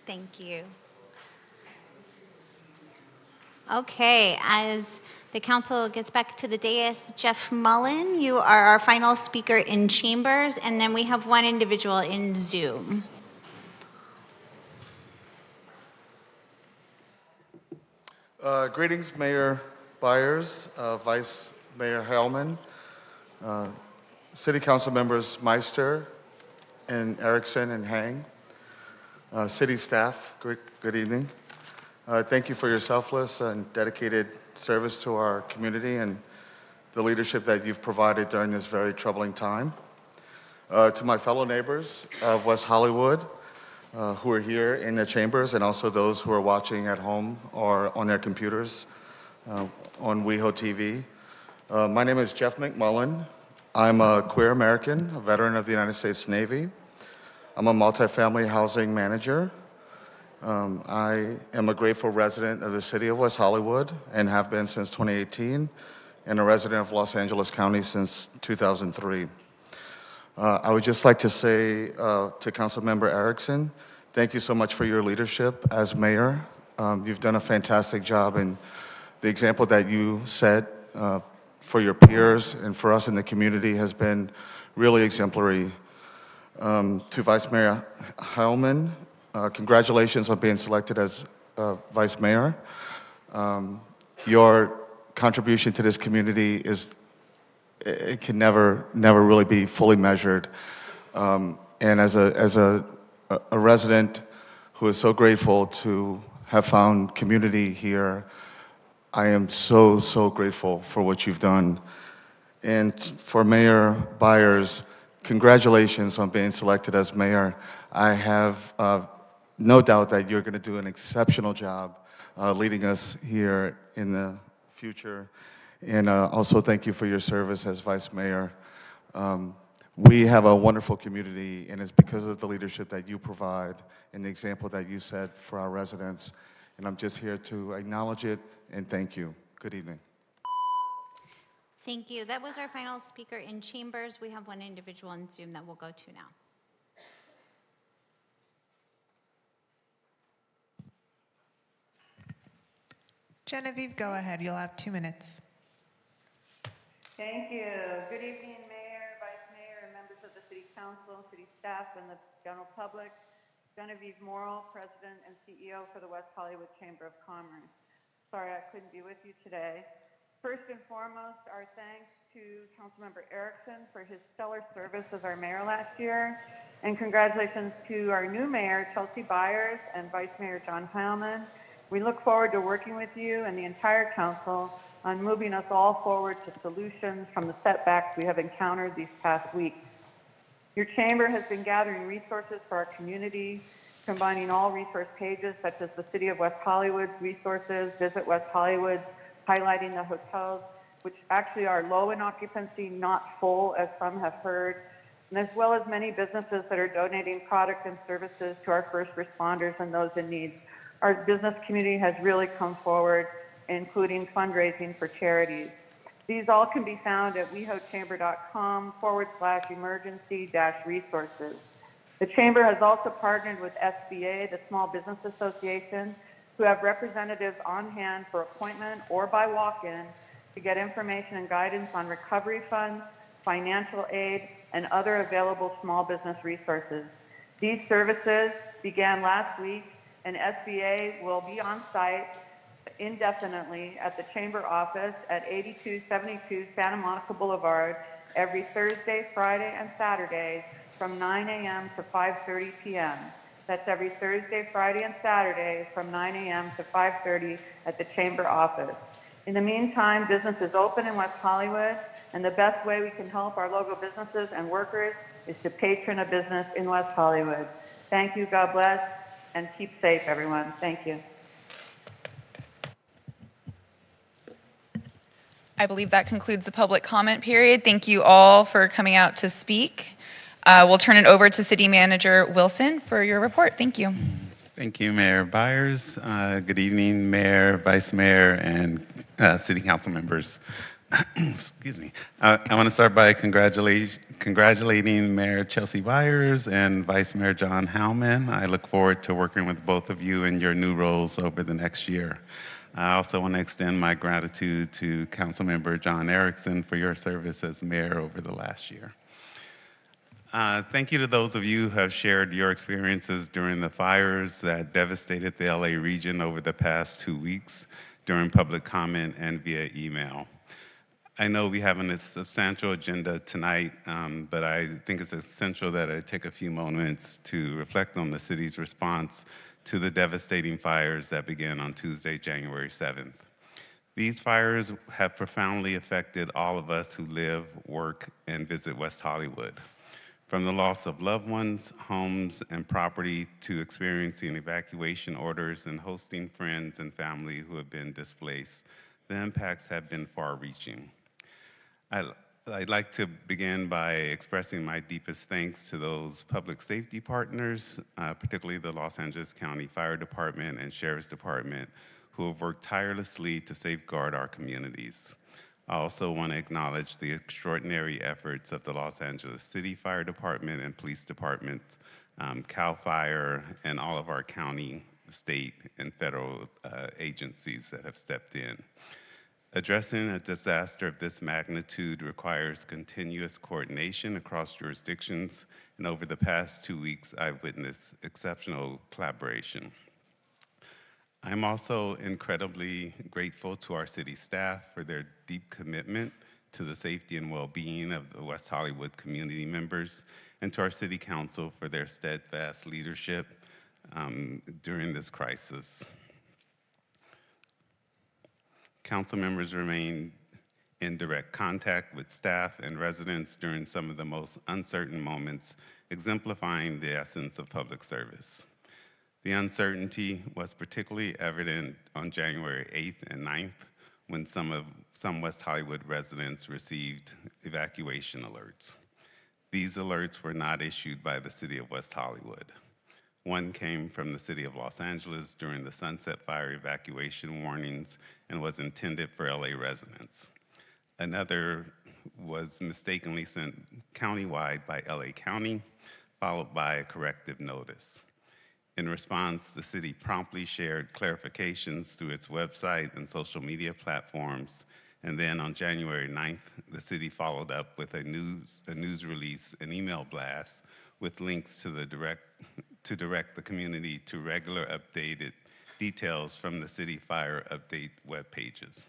Thank you. Okay, as the council gets back to the dais, Jeff Mullen, you are our final speaker in chambers, and then we have one individual in Zoom. Greetings, Mayor Byers, Vice Mayor Hellman, City Council members Meister and Erickson and Hang, city staff, good evening. Thank you for your selfless and dedicated service to our community and the leadership that you've provided during this very troubling time. To my fellow neighbors of West Hollywood who are here in the chambers and also those who are watching at home or on their computers on WehoTV. My name is Jeff McMullen. I'm a queer American, a veteran of the United States Navy. I'm a multifamily housing manager. I am a grateful resident of the city of West Hollywood and have been since 2018, and a resident of Los Angeles County since 2003. I would just like to say to Councilmember Erickson, thank you so much for your leadership as mayor. You've done a fantastic job, and the example that you set for your peers and for us in the community has been really exemplary. To Vice Mayor Heilman, congratulations on being selected as Vice Mayor. Your contribution to this community it can never really be fully measured. And as a resident who is so grateful to have found community here, I am so grateful for what you've done. And for Mayor Byers, congratulations on being selected as mayor. I have no doubt that you're going to do an exceptional job leading us here in the future. And also thank you for your service as vice mayor. We have a wonderful community, and it's because of the leadership that you provide and the example that you set for our residents. And I'm just here to acknowledge it and thank you. Good evening. Thank you. That was our final speaker in chambers. We have one individual in Zoom that we'll go to now. Genevieve, go ahead. You'll have 2 minutes. Thank you. Good evening, Mayor, Vice Mayor, and members of the City Council, City staff, and the general public. Genevieve Morrill, President and CEO for the West Hollywood Chamber of Commerce. Sorry I couldn't be with you today. First and foremost, our thanks to Councilmember Erickson for his stellar service as our mayor last year, and congratulations to our new mayor, Chelsea Byers, and Vice Mayor John Heilman. We look forward to working with you and the entire council on moving us all forward to solutions from the setbacks we have encountered these past weeks. Your chamber has been gathering resources for our community, combining all resource pages such as the City of West Hollywood's resources, Visit West Hollywood, highlighting the hotels, which actually are low in occupancy, not full, as some have heard, and as well as many businesses that are donating products and services to our first responders and those in need. Our business community has really come forward, including fundraising for charities. These all can be found at wehochamber.com/emergency-resources. The Chamber has also partnered with SBA, the Small Business Association, who have representatives on hand for appointment or by walk-in to get information and guidance on recovery funds, financial aid, and other available small business resources. These services began last week, and SBA will be on site indefinitely at the Chamber office at 8272 Santa Monica Boulevard every Thursday, Friday, and Saturday from 9 a.m. to 5:30 p.m. That's every Thursday, Friday, and Saturday from 9 a.m. to 5:30 at the Chamber office. In the meantime, business is open in West Hollywood, and the best way we can help our local businesses and workers is to patron a business in West Hollywood. Thank you, God bless, and keep safe, everyone. Thank you. I believe that concludes the public comment period. Thank you all for coming out to speak. We'll turn it over to City Manager Wilson for your report. Thank you. Thank you, Mayor Byers. Good evening, Mayor, Vice Mayor, and City Council members. Excuse me. I want to start by congratulating Mayor Chelsea Byers and Vice Mayor John Howman. I look forward to working with both of you in your new roles over the next year. I also want to extend my gratitude to Councilmember John Erickson for your service as mayor over the last year. Thank you to those of you who have shared your experiences during the fires that devastated the LA region over the past 2 weeks during public comment and via email. I know we have a substantial agenda tonight, but I think it's essential that I take a few moments to reflect on the city's response to the devastating fires that began on Tuesday, January 7th. These fires have profoundly affected all of us who live, work, and visit West Hollywood. From the loss of loved ones, homes, and property to experiencing evacuation orders and hosting friends and family who have been displaced, the impacts have been far-reaching. I'd like to begin by expressing my deepest thanks to those public safety partners, particularly the Los Angeles County Fire Department and Sheriff's Department, who have worked tirelessly to safeguard our communities. I also want to acknowledge the extraordinary efforts of the Los Angeles City Fire Department and Police Department, CAL FIRE, and all of our county, state, and federal agencies that have stepped in. Addressing a disaster of this magnitude requires continuous coordination across jurisdictions, and over the past 2 weeks, I've witnessed exceptional collaboration. I'm also incredibly grateful to our city staff for their deep commitment to the safety and well-being of the West Hollywood community members, and to our city council for their steadfast leadership during this crisis. Council members remain in direct contact with staff and residents during some of the most uncertain moments, exemplifying the essence of public service. The uncertainty was particularly evident on January 8th and 9th when some West Hollywood residents received evacuation alerts. These alerts were not issued by the City of West Hollywood. One came from the City of Los Angeles during the Sunset Fire evacuation warnings and was intended for LA residents. Another was mistakenly sent countywide by LA County, followed by a corrective notice. In response, the city promptly shared clarifications through its website and social media platforms, and then on January 9th, the city followed up with a news release, an email blast, with links to direct the community to regular updated details from the City Fire Update web pages.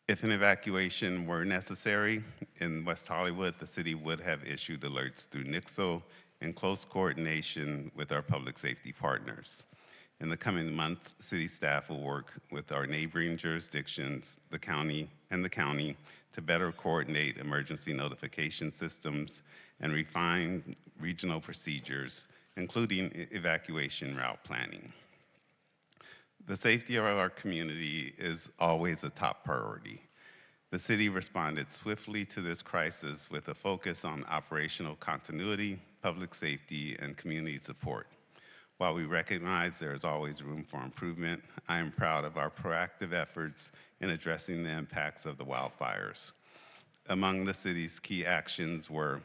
If an evacuation were necessary in West Hollywood, the city would have issued alerts through NIXL in close coordination with our public safety partners. In the coming months, city staff will work with our neighboring jurisdictions, the county, to better coordinate emergency notification systems and refine regional procedures, including evacuation route planning. The safety of our community is always a top priority. The city responded swiftly to this crisis with a focus on operational continuity, public safety, and community support. While we recognize there is always room for improvement, I am proud of our proactive efforts in addressing the impacts of the wildfires. Among the city's key actions were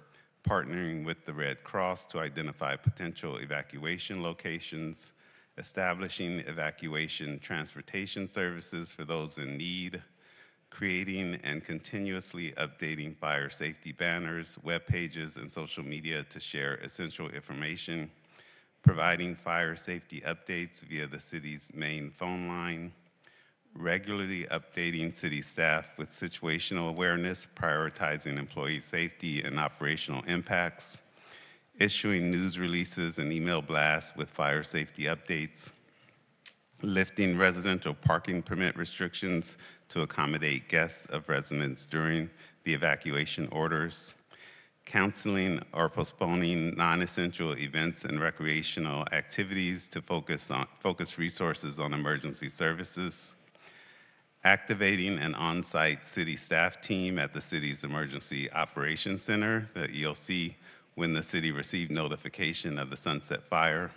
partnering with the Red Cross to identify potential evacuation locations, establishing evacuation transportation services for those in need, creating and continuously updating fire safety banners, web pages, and social media to share essential information, providing fire safety updates via the city's main phone line, regularly updating city staff with situational awareness, prioritizing employee safety and operational impacts, issuing news releases and email blasts with fire safety updates, lifting residential parking permit restrictions to accommodate guests of residents during the evacuation orders, canceling or postponing non-essential events and recreational activities to focus resources on emergency services, activating an on-site city staff team at the city's Emergency Operations Center, the EOC, when the city received notification of the Sunset Fire,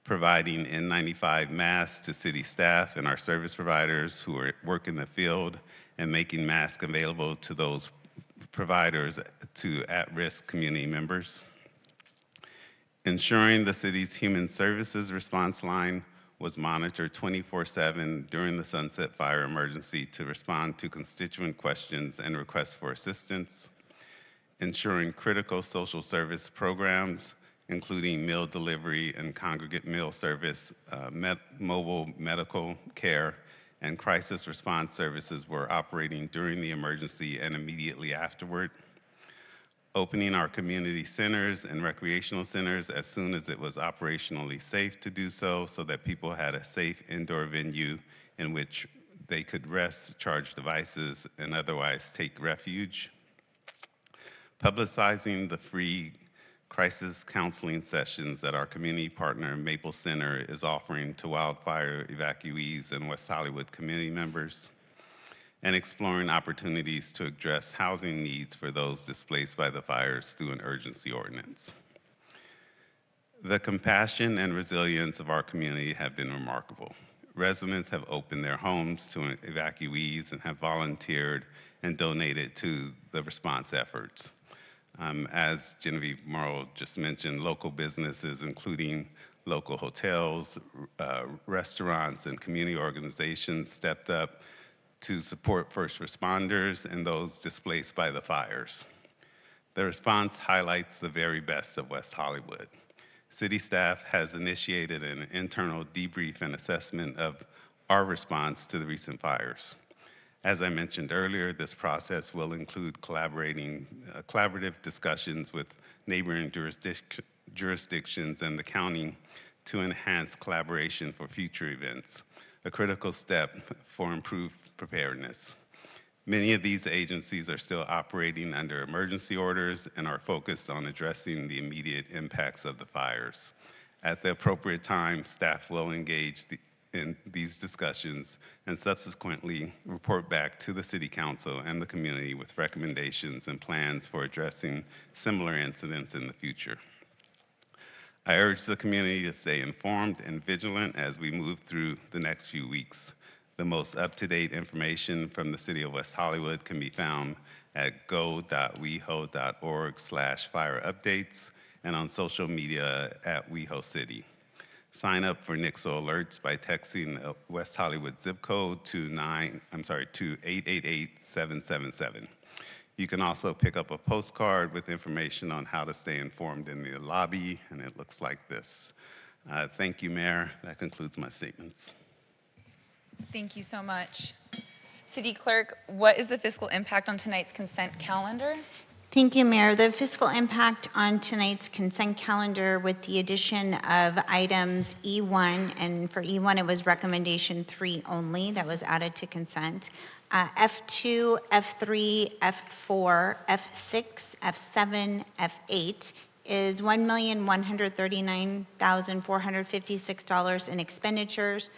providing N95 masks to city staff and our service providers who work in the field, and making masks available to those providers to at-risk community members. Ensuring the city's human services response line was monitored 24/7 during the Sunset Fire emergency to respond to constituent questions and requests for assistance. Ensuring critical social service programs, including meal delivery and congregate meal service, mobile medical care, and crisis response services were operating during the emergency and immediately afterward. Opening our community centers and recreational centers as soon as it was operationally safe to do so that people had a safe indoor venue in which they could rest, charge devices, and otherwise take refuge. Publicizing the free crisis counseling sessions that our community partner Maple Center is offering to wildfire evacuees and West Hollywood community members, and exploring opportunities to address housing needs for those displaced by the fires through an urgency ordinance. The compassion and resilience of our community have been remarkable. Residents have opened their homes to evacuees and have volunteered and donated to the response efforts. As Genevieve Morrow just mentioned, local businesses, including local hotels, restaurants, and community organizations stepped up to support first responders and those displaced by the fires. The response highlights the very best of West Hollywood. City staff has initiated an internal debrief and assessment of our response to the recent fires. As I mentioned earlier, this process will include collaborative discussions with neighboring jurisdictions and the county to enhance collaboration for future events, a critical step for improved preparedness. Many of these agencies are still operating under emergency orders and are focused on addressing the immediate impacts of the fires. At the appropriate time, staff will engage in these discussions and subsequently report back to the City Council and the community with recommendations and plans for addressing similar incidents in the future. I urge the community to stay informed and vigilant as we move through the next few weeks. The most up-to-date information from the City of West Hollywood can be found at go.weho.org/fire-updates and on social media at WehoCity. Sign up for Nixle alerts by texting West Hollywood zip code to 888-777. You can also pick up a postcard with information on how to stay informed in the lobby, and it looks like this. Thank you, Mayor. That concludes my statements. Thank you so much. City Clerk, what is the fiscal impact on tonight's consent calendar? Thank you, Mayor. The fiscal impact on tonight's consent calendar with the addition of items E1, and for E1 it was recommendation 3 only that was added to consent. F2, F3, F4, F6, F7, F8 is $1,139,456 in expenditures,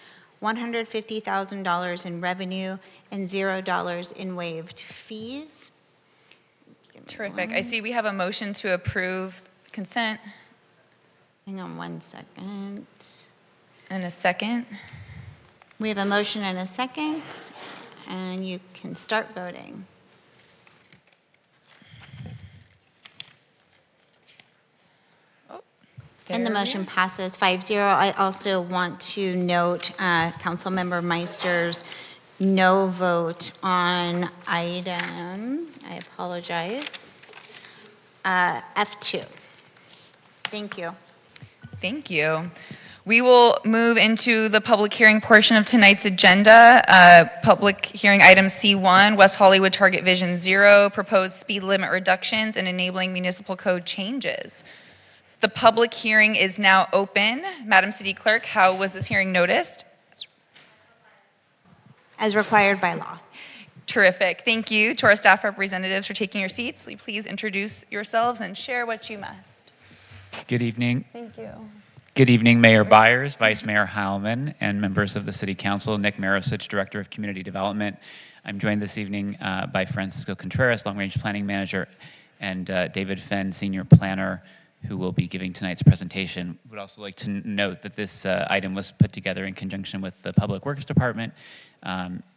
$150,000 in revenue, and $0 in waived fees. Terrific. I see we have a motion to approve consent. Hang on one second. And a second. We have a motion and a second, and you can start voting. And the motion passes 5-0. I also want to note Councilmember Meister's no vote on item, I apologize, F2. Thank you. Thank you. We will move into the public hearing portion of tonight's agenda. Public hearing item C1, West Hollywood Target Vision 0, proposed speed limit reductions and enabling municipal code changes. The public hearing is now open. Madam City Clerk, how was this hearing noticed? As required by law. Terrific. Thank you to our staff representatives for taking your seats. Will you please introduce yourselves and share what you must? Good evening. Thank you. Good evening, Mayor Byers, Vice Mayor Heilman, and members of the City Council. Nick Marisich, Director of Community Development. I'm joined this evening by Francisco Contreras, Long Range Planning Manager, and David Fenn, Senior Planner, who will be giving tonight's presentation. Would also like to note that this item was put together in conjunction with the Public Works Department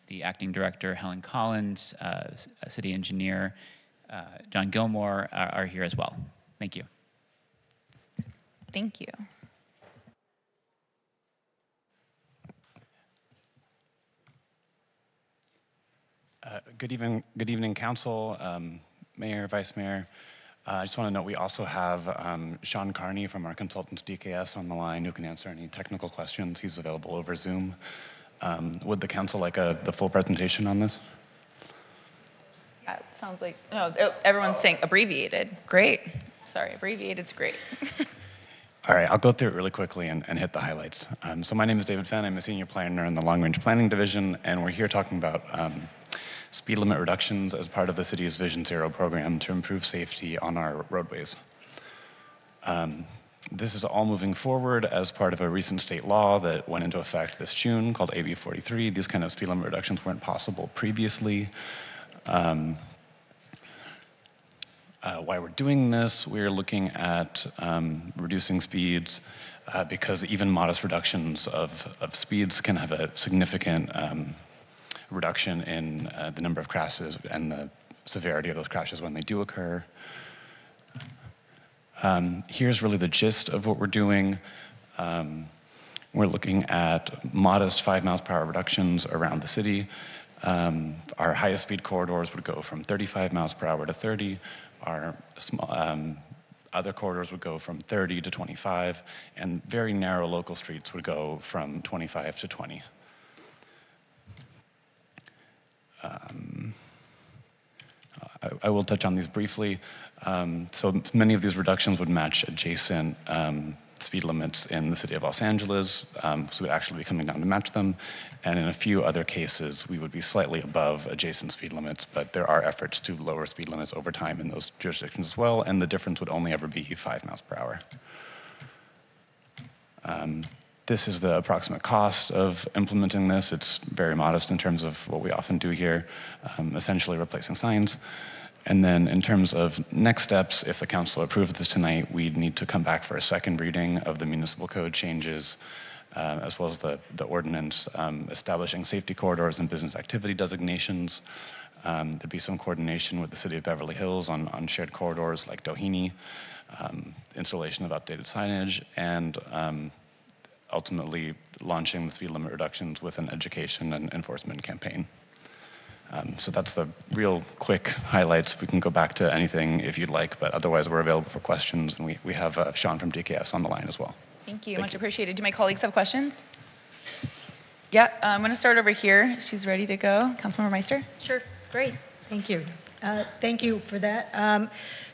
the acting director, Helen Collins, city engineer, John Gilmore are here as well. Thank you. Thank you. Good evening, Council, Mayor, Vice Mayor. I just want to note we also have Sean Carney from our consultants DKS on the line who can answer any technical questions. He's available over Zoom. Would the Council like the full presentation on this? Yeah, it sounds like, no, everyone's saying abbreviated. Great. Sorry, abbreviated's great. All right, I'll go through it really quickly and hit the highlights. So my name is David Fenn. I'm a senior planner in the Long Range Planning Division, and we're here talking about speed limit reductions as part of the city's Vision Zero program to improve safety on our roadways. This is all moving forward as part of a recent state law that went into effect this June called AB 43. These kind of speed limit reductions weren't possible previously. Why we're doing this, we're looking at reducing speeds because even modest reductions of speeds can have a significant reduction in the number of crashes and the severity of those crashes when they do occur. Here's really the gist of what we're doing. We're looking at modest 5 miles per hour reductions around the city. Our highest speed corridors would go from 35 miles per hour to 30. Our other corridors would go from 30 to 25, and very narrow local streets would go from 25 to 20. I will touch on these briefly. So many of these reductions would match adjacent speed limits in the city of Los Angeles, so we'd actually be coming down to match them. And in a few other cases, we would be slightly above adjacent speed limits, but there are efforts to lower speed limits over time in those jurisdictions as well, and the difference would only ever be 5 miles per hour. This is the approximate cost of implementing this. It's very modest in terms of what we often do here, essentially replacing signs. And then in terms of next steps, if the council approves this tonight, we'd need to come back for a second reading of the municipal code changes, as well as the ordinance establishing safety corridors and business activity designations. There'd be some coordination with the city of Beverly Hills on shared corridors like Doheny, installation of updated signage, and ultimately launching the speed limit reductions with an education and enforcement campaign. So that's the real quick highlights. We can go back to anything if you'd like, but otherwise we're available for questions, and we have Sean from DKS on the line as well. Thank you, much appreciated. Do my colleagues have questions? Yeah, I'm gonna start over here. She's ready to go. Councilmember Meister? Sure, great, thank you. Thank you for that.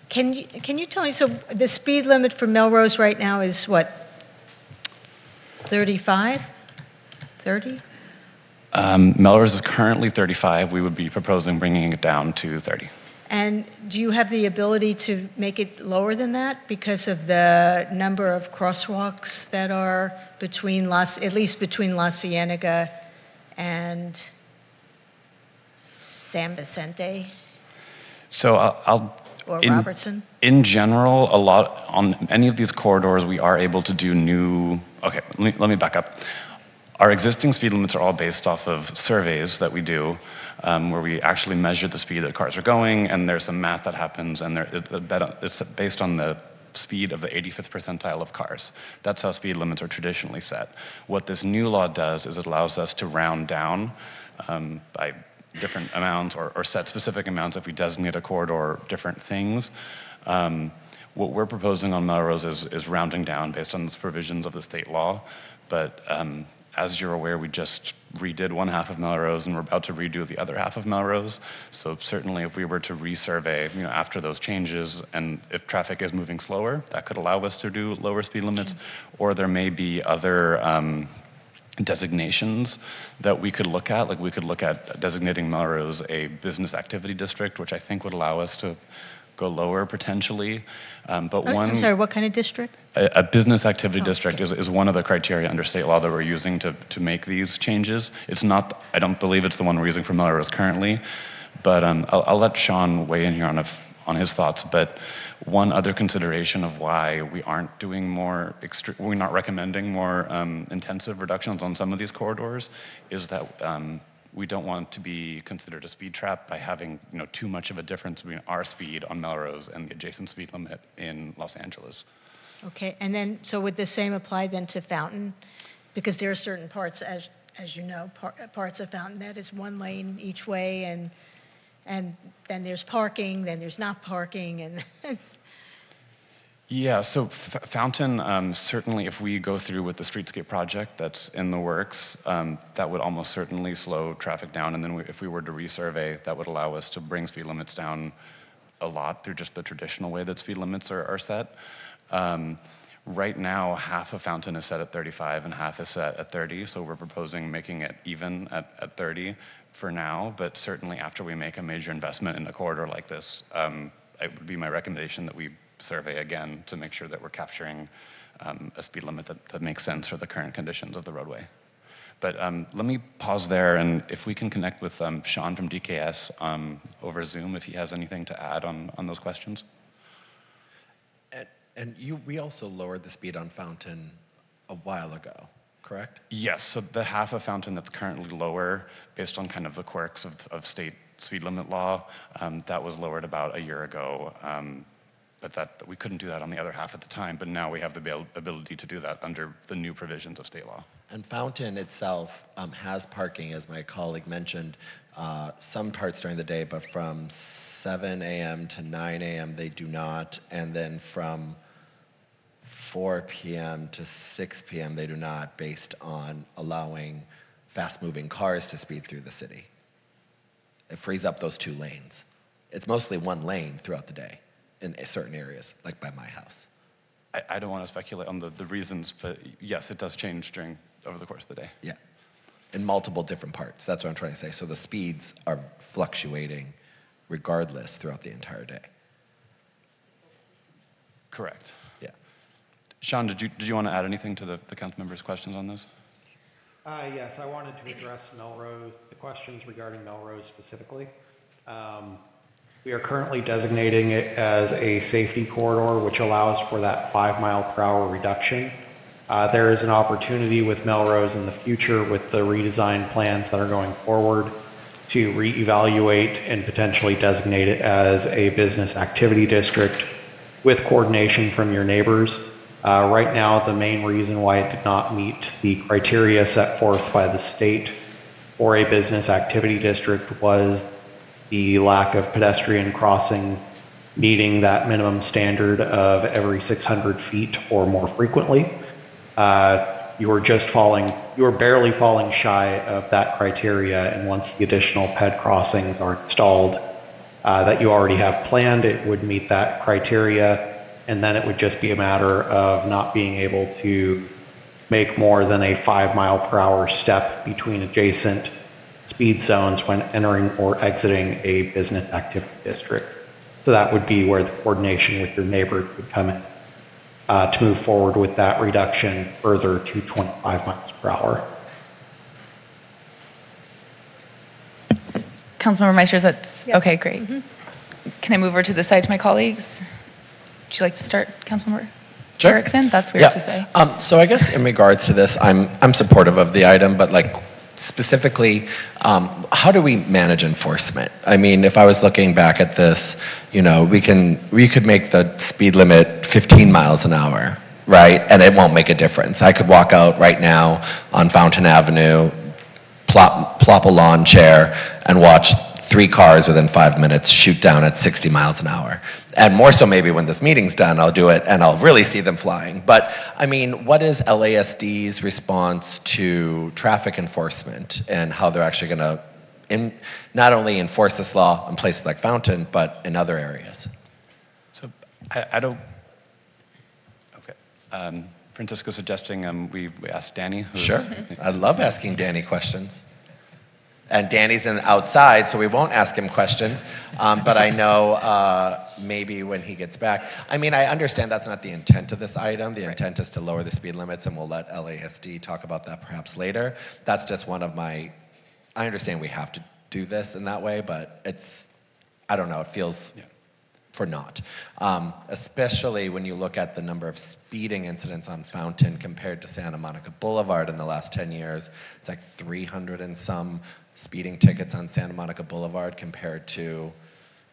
Can you tell me, so the speed limit for Melrose right now is what, 35? 30? Melrose is currently 35. We would be proposing bringing it down to 30. And do you have the ability to make it lower than that because of the number of crosswalks that are between at least between La Cienega and San Vicente? So Or Robertson? In general, on any of these corridors, we are able to do new, okay, let me back up. Our existing speed limits are all based off of surveys that we do, where we actually measure the speed that cars are going, and there's some math that happens, and it's based on the speed of the 85th percentile of cars. That's how speed limits are traditionally set. What this new law does is it allows us to round down by different amounts or set specific amounts if we designate a corridor different things. What we're proposing on Melrose is rounding down based on the provisions of the state law, but as you're aware, we just redid one half of Melrose, and we're about to redo the other half of Melrose. So certainly if we were to resurvey, after those changes, and if traffic is moving slower, that could allow us to do lower speed limits, or there may be other designations that we could look at. Like we could look at designating Melrose a business activity district, which I think would allow us to go lower potentially. But I'm sorry, what kind of district? A business activity district is one of the criteria under state law that we're using to make these changes. It's not, I don't believe it's the one we're using for Melrose currently, but I'll let Sean weigh in here on his thoughts. But one other consideration of why we aren't doing we're not recommending more intensive reductions on some of these corridors is that we don't want to be considered a speed trap by having too much of a difference between our speed on Melrose and the adjacent speed limit in Los Angeles. Okay, and then, so would the same apply then to Fountain? Because there are certain parts, as you know, parts of Fountain that is one lane each way, and then there's parking, then there's not parking, and it's... Yeah, so Fountain, certainly if we go through with the streetscape project that's in the works, that would almost certainly slow traffic down. And then if we were to resurvey, that would allow us to bring speed limits down a lot through just the traditional way that speed limits are set. Right now, half of Fountain is set at 35 and half is set at 30, so we're proposing making it even at 30 for now, but certainly after we make a major investment in a corridor like this, it would be my recommendation that we survey again to make sure that we're capturing a speed limit that makes sense for the current conditions of the roadway. But let me pause there, and if we can connect with Sean from DKS over Zoom, if he has anything to add on those questions. And we also lowered the speed on Fountain a while ago, correct? Yes, so the half of Fountain that's currently lower, based on kind of the quirks of state speed limit law, that was lowered about a year ago. But that we couldn't do that on the other half at the time, but now we have the ability to do that under the new provisions of state law. And Fountain itself has parking, as my colleague mentioned, some parts during the day, but from 7 a.m. to 9 a.m. they do not, and then from 4 p.m. to 6 p.m. they do not, based on allowing fast-moving cars to speed through the city. It frees up those 2 lanes. It's mostly 1 lane throughout the day in certain areas, like by my house. I don't want to speculate on the reasons, but yes, it does change over the course of the day. Yeah, in multiple different parts. That's what I'm trying to say. So the speeds are fluctuating regardless throughout the entire day. Correct. Yeah. Sean, did you want to add anything to the council members' questions on this? Yes, I wanted to address Melrose, the questions regarding Melrose specifically. We are currently designating it as a safety corridor, which allows for that 5 mph reduction. There is an opportunity with Melrose in the future with the redesign plans that are going forward to reevaluate and potentially designate it as a business activity district with coordination from your neighbors. Right now, the main reason why it did not meet the criteria set forth by the state for a business activity district was the lack of pedestrian crossings meeting that minimum standard of every 600 feet or more frequently. You were barely falling shy of that criteria, and once the additional ped crossings are installed that you already have planned, it would meet that criteria, and then it would just be a matter of not being able to make more than a 5 mph step between adjacent speed zones when entering or exiting a business activity district. So that would be where the coordination with your neighbor would come in to move forward with that reduction further to 25 mph. Councilmember Meisters, that's okay, great. Can I move over to the side to my colleagues? Would you like to start, Councilmember Erickson? That's weird to say. So I guess in regards to this, I'm supportive of the item, but like specifically, how do we manage enforcement? I mean, if I was looking back at this, we could make the speed limit 15 miles an hour, right? And it won't make a difference. I could walk out right now on Fountain Avenue, plop a lawn chair, and watch 3 cars within 5 minutes shoot down at 60 miles an hour. And more so maybe when this meeting's done, I'll do it and I'll really see them flying. But I mean, what is LASD's response to traffic enforcement and how they're actually going to not only enforce this law in places like Fountain, but in other areas? So I don't, okay. Francisco suggesting we ask Danny. Sure, I love asking Danny questions. And Danny's outside, so we won't ask him questions. But I know maybe when he gets back. I mean, I understand that's not the intent of this item. The intent is to lower the speed limits, and we'll let LASD talk about that perhaps later. That's just one of my, I understand we have to do this in that way, but it's, I don't know, it feels for naught. Especially when you look at the number of speeding incidents on Fountain compared to Santa Monica Boulevard in the last 10 years. It's like 300 and some speeding tickets on Santa Monica Boulevard compared to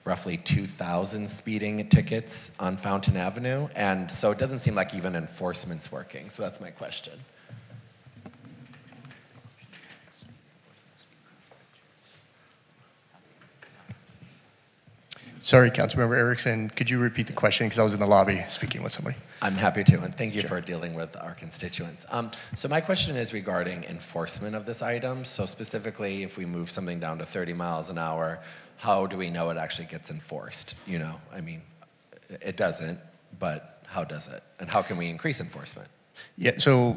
roughly 2,000 speeding tickets on Fountain Avenue. And so it doesn't seem like even enforcement's working. So that's my question. Sorry, Councilmember Erickson, could you repeat the question? Because I was in the lobby speaking with somebody. I'm happy to, and thank you for dealing with our constituents. So my question is regarding enforcement of this item. So specifically, if we move something down to 30 miles an hour, how do we know it actually gets enforced? You know, I mean, it doesn't, but how does it? And how can we increase enforcement? Yeah, so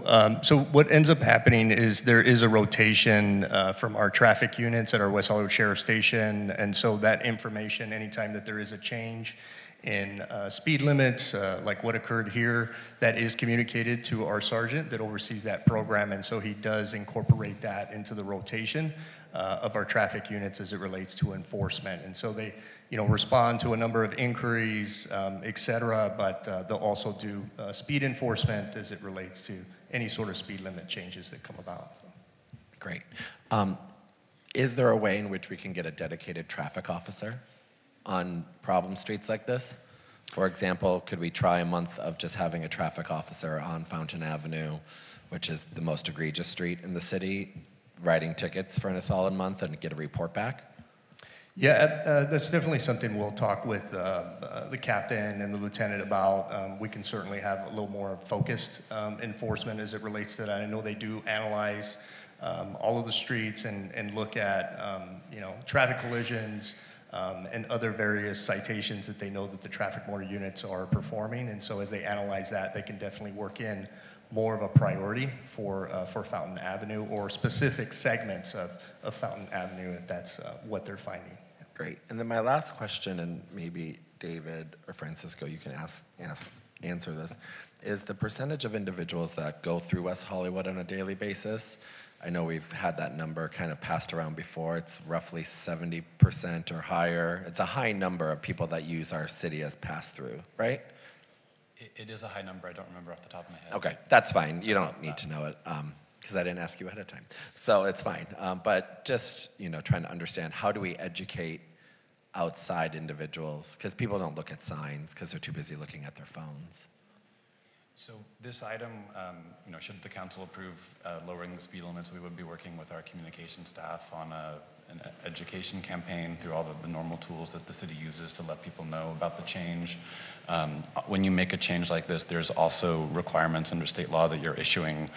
what ends up happening is there is a rotation from our traffic units at our West Hollywood Sheriff Station, and so that information, anytime that there is a change in speed limits, like what occurred here, that is communicated to our sergeant that oversees that program, and so he does incorporate that into the rotation of our traffic units as it relates to enforcement. And so they, you know, respond to a number of inquiries, et cetera, but they'll also do speed enforcement as it relates to any sort of speed limit changes that come about. Great. Is there a way in which we can get a dedicated traffic officer on problem streets like this? For example, could we try a month of just having a traffic officer on Fountain Avenue, which is the most egregious street in the city, writing tickets for a solid month and get a report back? Yeah, that's definitely something we'll talk with the captain and the lieutenant about. We can certainly have a little more focused enforcement as it relates to that. I know they do analyze all of the streets and look at you know, traffic collisions and other various citations that they know that the traffic motor units are performing. And so as they analyze that, they can definitely work in more of a priority for Fountain Avenue or specific segments of Fountain Avenue if that's what they're finding. Great. And then my last question, and maybe David or Francisco, you can answer this, is the percentage of individuals that go through West Hollywood on a daily basis. I know we've had that number kind of passed around before. It's roughly 70% or higher. It's a high number of people that use our city as pass-through, right? It is a high number. I don't remember off the top of my head. Okay, that's fine. You don't need to know it because I didn't ask you ahead of time. So it's fine. But just, you know, trying to understand, how do we educate outside individuals? Because people don't look at signs because they're too busy looking at their phones. So this item, you know, should the council approve lowering the speed limits, we would be working with our communication staff on an education campaign through all the normal tools that the city uses to let people know about the change. When you make a change like this, there's also requirements under state law that you're issuing,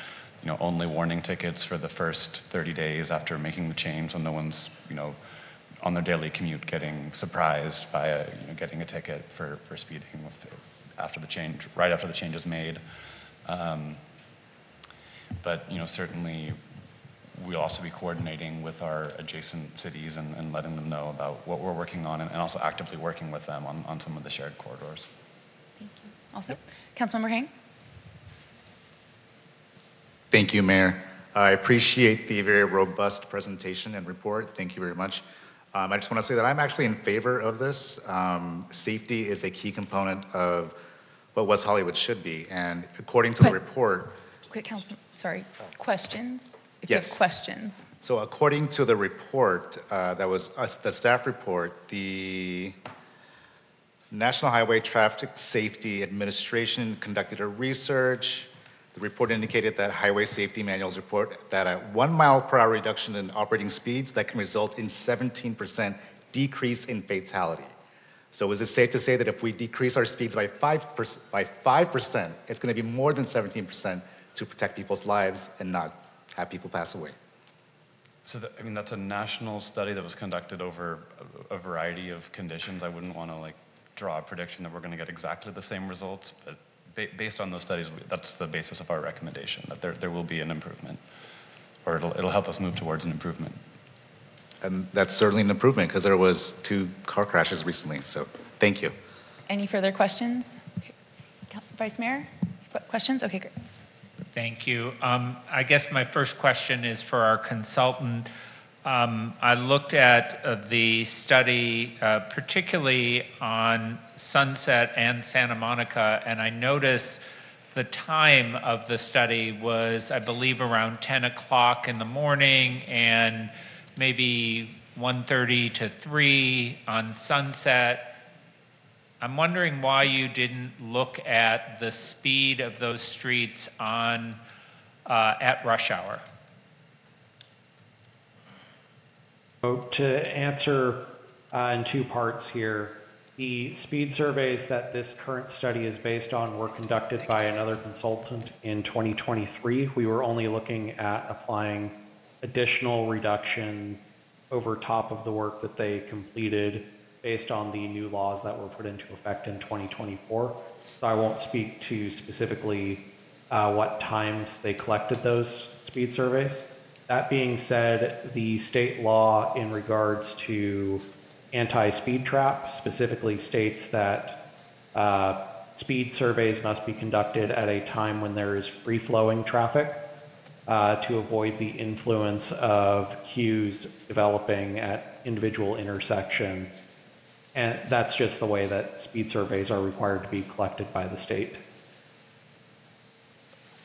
you know, only warning tickets for the first 30 days after making the change, so no one's, you know, on their daily commute getting surprised by getting a ticket for speeding after the change, right after the change is made. But you know, certainly we'll also be coordinating with our adjacent cities and letting them know about what we're working on and also actively working with them on some of the shared corridors. Thank you. Also, Councilmember Hang. Thank you, Mayor. I appreciate the very robust presentation and report. Thank you very much. I just want to say that I'm actually in favor of this. Safety is a key component of what West Hollywood should be, and according to the report... Quick, Council, sorry, questions? If Yes. you have questions. So according to the report, that was the staff report, the National Highway Traffic Safety Administration conducted a research. The report indicated that highway safety manuals report that a 1 mile per hour reduction in operating speeds that can result in 17% decrease in fatality. So is it safe to say that if we decrease our speeds by 5%, it's going to be more than 17% to protect people's lives and not have people pass away? So I mean, that's a national study that was conducted over a variety of conditions. I wouldn't want to like draw a prediction that we're going to get exactly the same results, but based on those studies, that's the basis of our recommendation, that there will be an improvement, or it'll help us move towards an improvement. And that's certainly an improvement because there was 2 car crashes recently, so thank you. Any further questions? Okay. Vice Mayor, questions? Okay, great. Thank you. I guess my first question is for our consultant. I looked at the study, particularly on Sunset and Santa Monica, and I noticed the time of the study was, I believe, around 10 o'clock in the morning, and maybe 1:30 to 3 on Sunset. I'm wondering why you didn't look at the speed of those streets on at rush hour. So to answer in two parts here, the speed surveys that this current study is based on were conducted by another consultant in 2023. We were only looking at applying additional reductions over top of the work that they completed based on the new laws that were put into effect in 2024. So I won't speak to specifically what times they collected those speed surveys. That being said, the state law in regards to anti-speed trap specifically states that speed surveys must be conducted at a time when there is free-flowing traffic to avoid the influence of queues developing at individual intersections. And that's just the way that speed surveys are required to be collected by the state.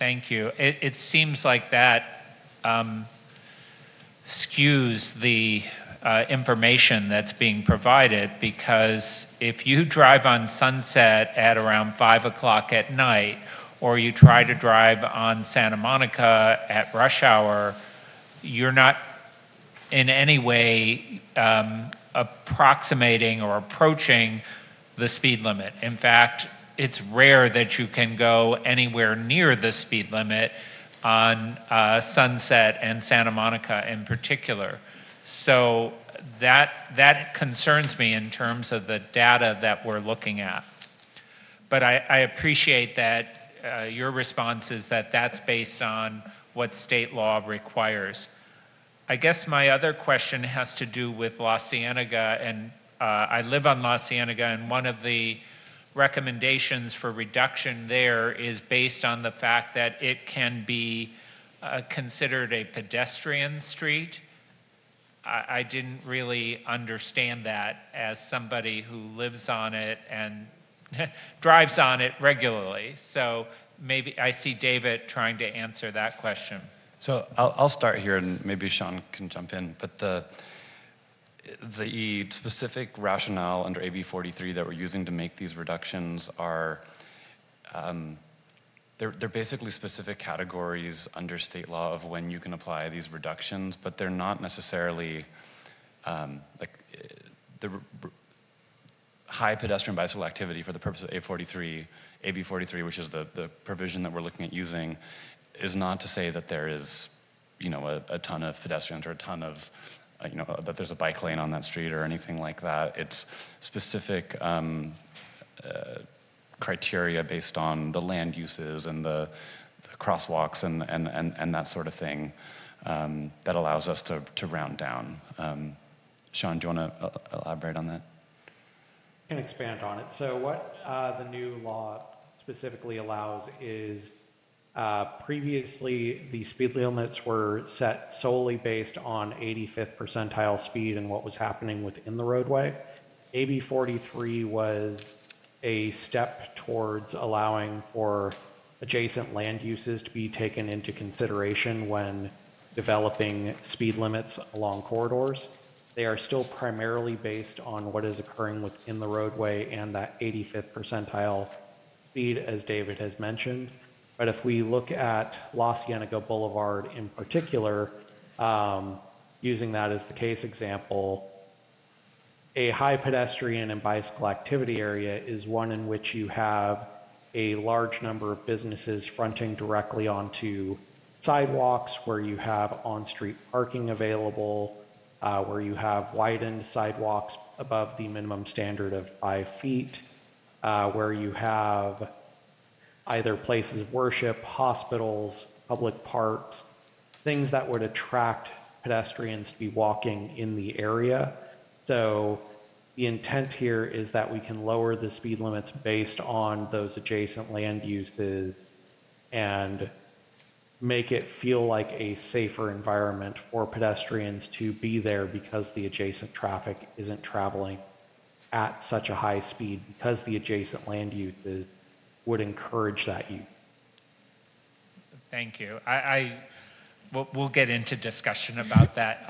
Thank you. It seems like that skews the information that's being provided, because if you drive on Sunset at around 5 o'clock at night, or you try to drive on Santa Monica at rush hour, you're not in any way approximating or approaching the speed limit. In fact, it's rare that you can go anywhere near the speed limit on Sunset and Santa Monica in particular. So that concerns me in terms of the data that we're looking at. But I appreciate that your response is that that's based on what state law requires. I guess my other question has to do with La Cienega, and I live on La Cienega, and one of the recommendations for reduction there is based on the fact that it can be considered a pedestrian street. I didn't really understand that as somebody who lives on it and drives on it regularly. So maybe I see David trying to answer that question. So I'll start here, and maybe Sean can jump in. But the specific rationale under AB 43 that we're using to make these reductions are they're basically specific categories under state law of when you can apply these reductions, but they're not necessarily like the high pedestrian bicycle activity for the purpose of AB 43, which is the provision that we're looking at using, is not to say that there is, a ton of pedestrians or a ton of, that there's a bike lane on that street or anything like that. It's specific criteria based on the land uses and the crosswalks and that sort of thing that allows us to round down. Sean, do you want to elaborate on that? I can expand on it. So what the new law specifically allows is previously the speed limits were set solely based on 85th percentile speed and what was happening within the roadway. AB 43 was a step towards allowing for adjacent land uses to be taken into consideration when developing speed limits along corridors. They are still primarily based on what is occurring within the roadway and that 85th percentile speed, as David has mentioned. But if we look at La Cienega Boulevard in particular, using that as the case example, a high pedestrian and bicycle activity area is one in which you have a large number of businesses fronting directly onto sidewalks, where you have on-street parking available, where you have widened sidewalks above the minimum standard of 5 feet, where you have either places of worship, hospitals, public parks, things that would attract pedestrians to be walking in the area. So the intent here is that we can lower the speed limits based on those adjacent land uses and make it feel like a safer environment for pedestrians to be there, because the adjacent traffic isn't traveling at such a high speed, because the adjacent land uses would encourage that use. Thank you. We'll get into discussion about that.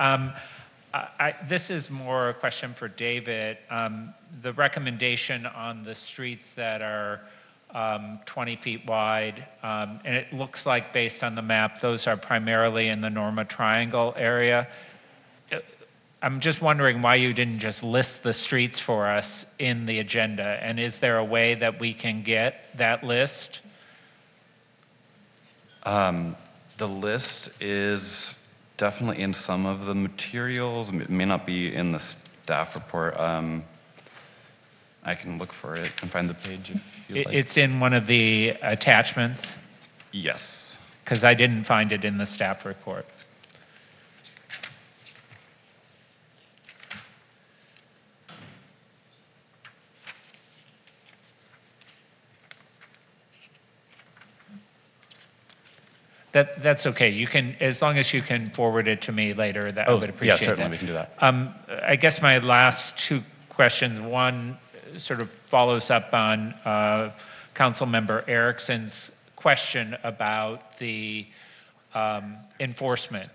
This is more a question for David. The recommendation on the streets that are 20 feet wide, and it looks like based on the map, those are primarily in the Norma Triangle area. I'm just wondering why you didn't just list the streets for us in the agenda, and is there a way that we can get that list? The list is definitely in some of the materials. It may not be in the staff report. I can look for it and find the page if you'd like. It's in one of the attachments? Yes. Because I didn't find it in the staff report. That's okay. You can, as long as you can forward it to me later, that I would appreciate yeah, certainly that. we can do that. I guess my last two questions, one sort of follows up on Councilmember Erickson's question about the enforcement.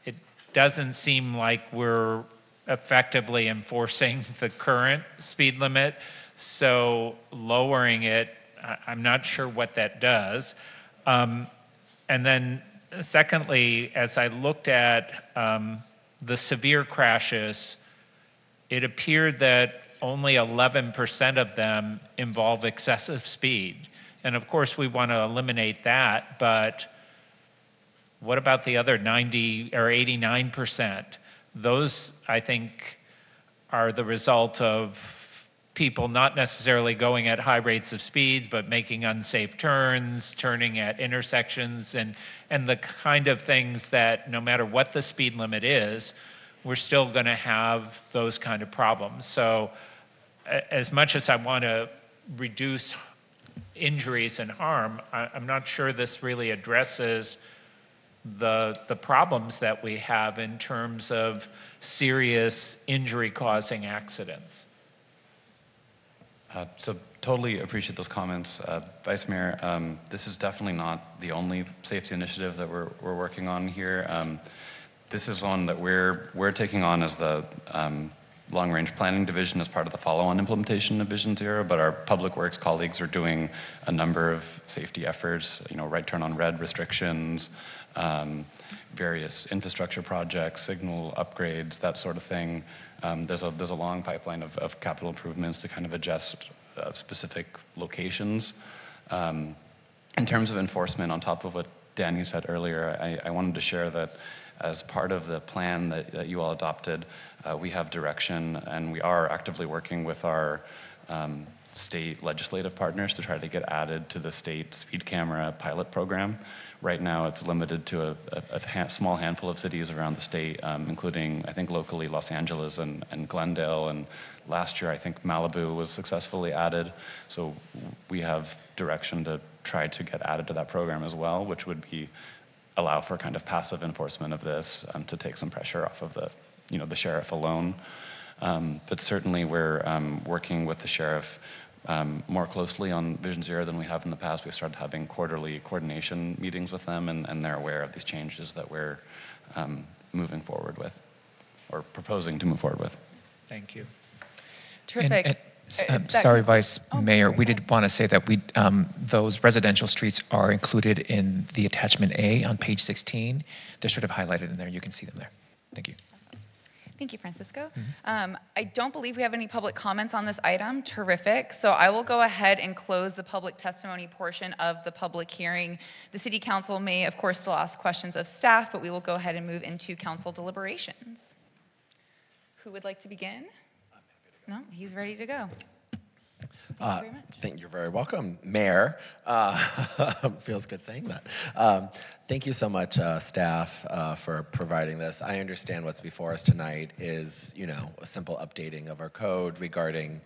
It doesn't seem like we're effectively enforcing the current speed limit, so lowering it, I'm not sure what that does. And then secondly, as I looked at the severe crashes, it appeared that only 11% of them involve excessive speed. And of course, we want to eliminate that, but what about the other 90 or 89%? Those, I think, are the result of people not necessarily going at high rates of speeds, but making unsafe turns, turning at intersections, and the kind of things that no matter what the speed limit is, we're still going to have those kind of problems. So as much as I want to reduce injuries and harm, I'm not sure this really addresses the problems that we have in terms of serious injury-causing accidents. So totally appreciate those comments. Vice Mayor, this is definitely not the only safety initiative that we're working on here. This is one that we're taking on as the long-range planning division as part of the follow-on implementation of Vision Zero, but our public works colleagues are doing a number of safety efforts, right turn on red restrictions, various infrastructure projects, signal upgrades, that sort of thing. There's a long pipeline of capital improvements to kind of adjust specific locations. In terms of enforcement, on top of what Danny said earlier, I wanted to share that as part of the plan that you all adopted, we have direction, and we are actively working with our state legislative partners to try to get added to the state speed camera pilot program. Right now, it's limited to a small handful of cities around the state, including, I think, locally Los Angeles and Glendale. And last year, I think Malibu was successfully added. So we have direction to try to get added to that program as well, which would allow for kind of passive enforcement of this to take some pressure off of the sheriff alone. But certainly, we're working with the sheriff more closely on Vision Zero than we have in the past. We started having quarterly coordination meetings with them, and they're aware of these changes that we're moving forward with, or proposing to move forward with. Thank you. Terrific. Sorry, Vice Mayor, we did want to say that those residential streets are included in the attachment A on page 16. They're sort of highlighted in there. You can see them there. Thank you. Thank you, Francisco. I don't believe we have any public comments on this item. Terrific. So I will go ahead and close the public testimony portion of the public hearing. The City Council may, of course, still ask questions of staff, but we will go ahead and move into council deliberations. Who would like to begin? No, he's ready to go. Thank you very much. You're very welcome, Mayor. Feels good saying that. Thank you so much, staff, for providing this. I understand what's before us tonight is, a simple updating of our code regarding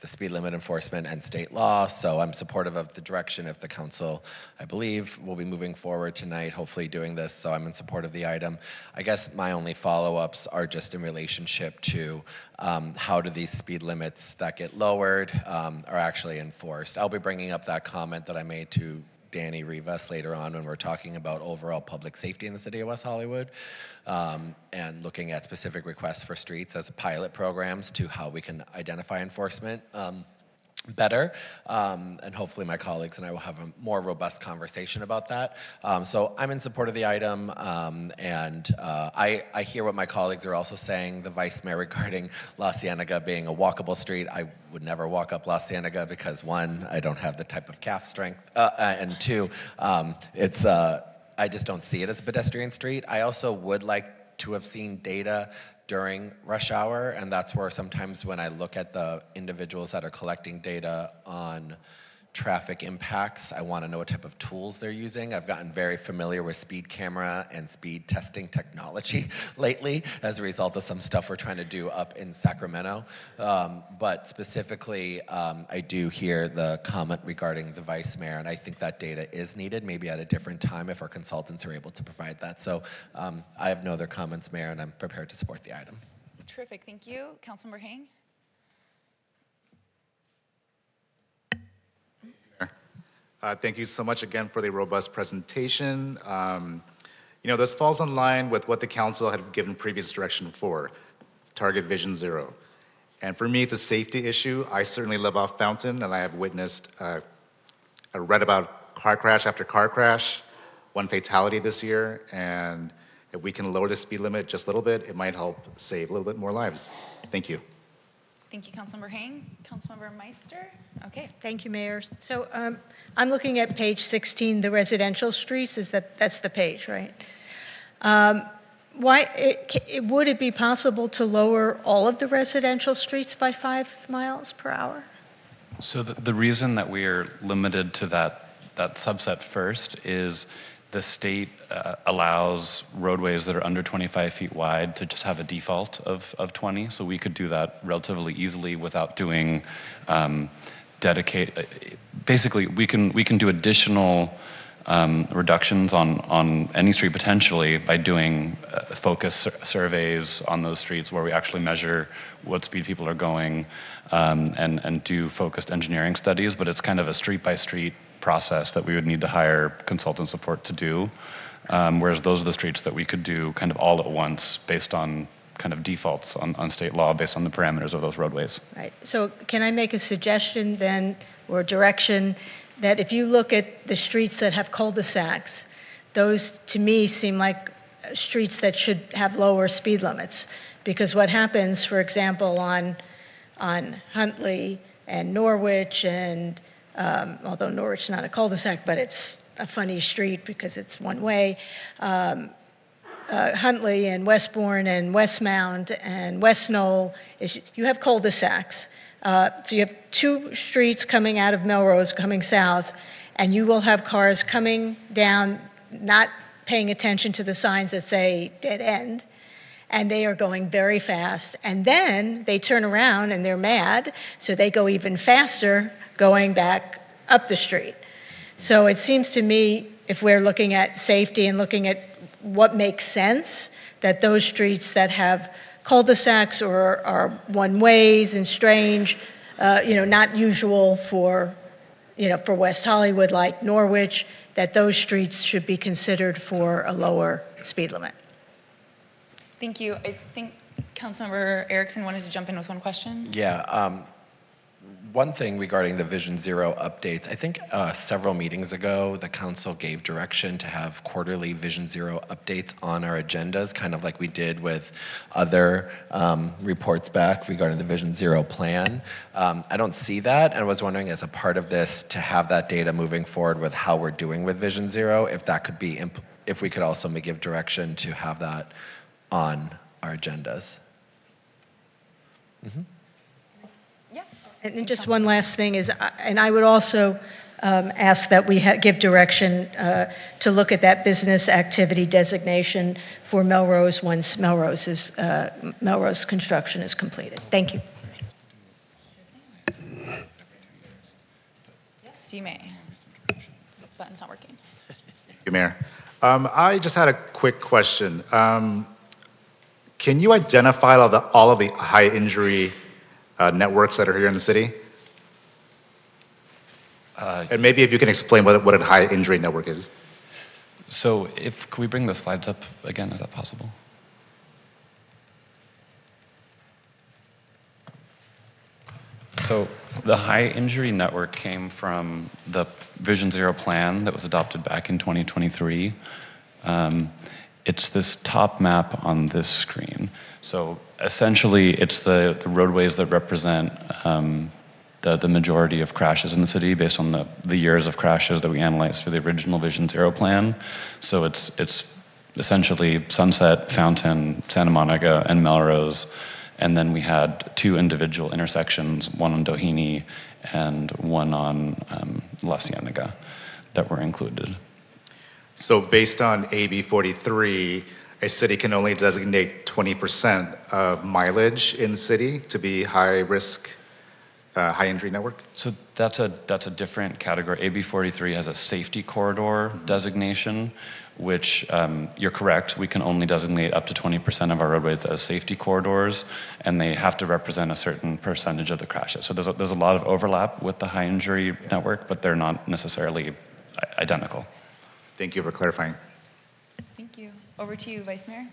the speed limit enforcement and state law. So I'm supportive of the direction of the council. I believe we'll be moving forward tonight, hopefully doing this. So I'm in support of the item. I guess my only follow-ups are just in relationship to how do these speed limits that get lowered are actually enforced. I'll be bringing up that comment that I made to Danny Rivas later on when we're talking about overall public safety in the city of West Hollywood, and looking at specific requests for streets as pilot programs to how we can identify enforcement better, and hopefully my colleagues and I will have a more robust conversation about that. So I'm in support of the item, and I hear what my colleagues are also saying, the Vice Mayor, regarding La Cienega being a walkable street. I would never walk up La Cienega because, one, I don't have the type of calf strength, and two, I just don't see it as a pedestrian street. I also would like to have seen data during rush hour, and that's where sometimes when I look at the individuals that are collecting data on traffic impacts, I want to know what type of tools they're using. I've gotten very familiar with speed camera and speed testing technology lately as a result of some stuff we're trying to do up in Sacramento. But specifically, I do hear the comment regarding the Vice Mayor, and I think that data is needed, maybe at a different time if our consultants are able to provide that. So I have no other comments, Mayor, and I'm prepared to support the item. Terrific, thank you. Councilmember Hang? Thank you so much again for the robust presentation. This falls in line with what the council had given previous direction for, Target Vision Zero. And for me, it's a safety issue. I certainly live off Fountain, and I have witnessed, I read about car crash after car crash, one fatality this year, and if we can lower the speed limit just a little bit, it might help save a little bit more lives. Thank you. Thank you, Councilmember Hang. Councilmember Meister? Okay. Thank you, Mayor. So I'm looking at page 16, the residential streets. That's the page, right? Would it be possible to lower all of the residential streets by 5 miles per hour? So the reason that we are limited to that subset first is the state allows roadways that are under 25 feet wide to just have a default of 20. So we could do that relatively easily without doing basically we can do additional reductions on any street potentially by doing focus surveys on those streets where we actually measure what speed people are going, and do focused engineering studies, but it's kind of a street by street process that we would need to hire consultant support to do, whereas those are the streets that we could do kind of all at once based on kind of defaults on state law based on the parameters of those roadways. Right. So can I make a suggestion then, or direction, that if you look at the streets that have cul-de-sacs, those to me seem like streets that should have lower speed limits? Because what happens, for example, on Huntley and Norwich, and although Norwich is not a cul-de-sac, but it's a funny street because it's one way, Huntley and Westbourne and Westmount and West Knoll, you have cul-de-sacs. So you have 2 streets coming out of Melrose, coming south, and you will have cars coming down, not paying attention to the signs that say dead end, and they are going very fast. And then they turn around and they're mad, so they go even faster going back up the street. So it seems to me, if we're looking at safety and looking at what makes sense, that those streets that have cul-de-sacs or are one-ways and strange, not usual for West Hollywood like Norwich, that those streets should be considered for a lower speed limit. Thank you. I think Councilmember Erickson wanted to jump in with one question. Yeah. One thing regarding the Vision Zero updates, I think several meetings ago, the council gave direction to have quarterly Vision Zero updates on our agendas, kind of like we did with other reports back regarding the Vision Zero plan. I don't see that, and I was wondering, as a part of this, to have that data moving forward with how we're doing with Vision Zero, if that could be, if we could also give direction to have that on our agendas. Mm-hmm. And just one last thing is, and I would also ask that we give direction to look at that business activity designation for Melrose once Melrose construction is completed. Thank you. Yes, you may. This button's not working. Thank you, Mayor. I just had a quick question. Can you identify all of the high injury networks that are here in the city? And maybe if you can explain what a high injury network is. So can we bring the slides up again? Is that possible? So the high injury network came from the Vision Zero plan that was adopted back in 2023. It's this top map on this screen. So essentially, it's the roadways that represent the majority of crashes in the city based on the years of crashes that we analyzed for the original Vision Zero plan. So it's essentially Sunset, Fountain, Santa Monica, and Melrose. And then we had 2 individual intersections, one on Doheny and one on La Cienega, that were included. So based on AB 43, a city can only designate 20% of mileage in the city to be high risk, high injury network? So that's a different category. AB 43 has a safety corridor designation, which you're correct, we can only designate up to 20% of our roadways as safety corridors, and they have to represent a certain percentage of the crashes. So there's a lot of overlap with the high injury network, but they're not necessarily identical. Thank you for clarifying. Thank you. Over to you, Vice Mayor.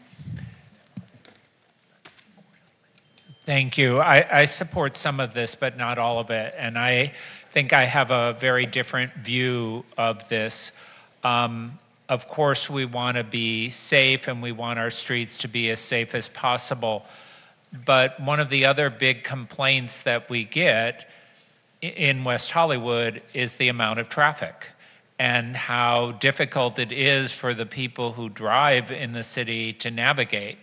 Thank you. I support some of this, but not all of it. And I think I have a very different view of this. Of course, we want to be safe and we want our streets to be as safe as possible. But one of the other big complaints that we get in West Hollywood is the amount of traffic and how difficult it is for the people who drive in the city to navigate.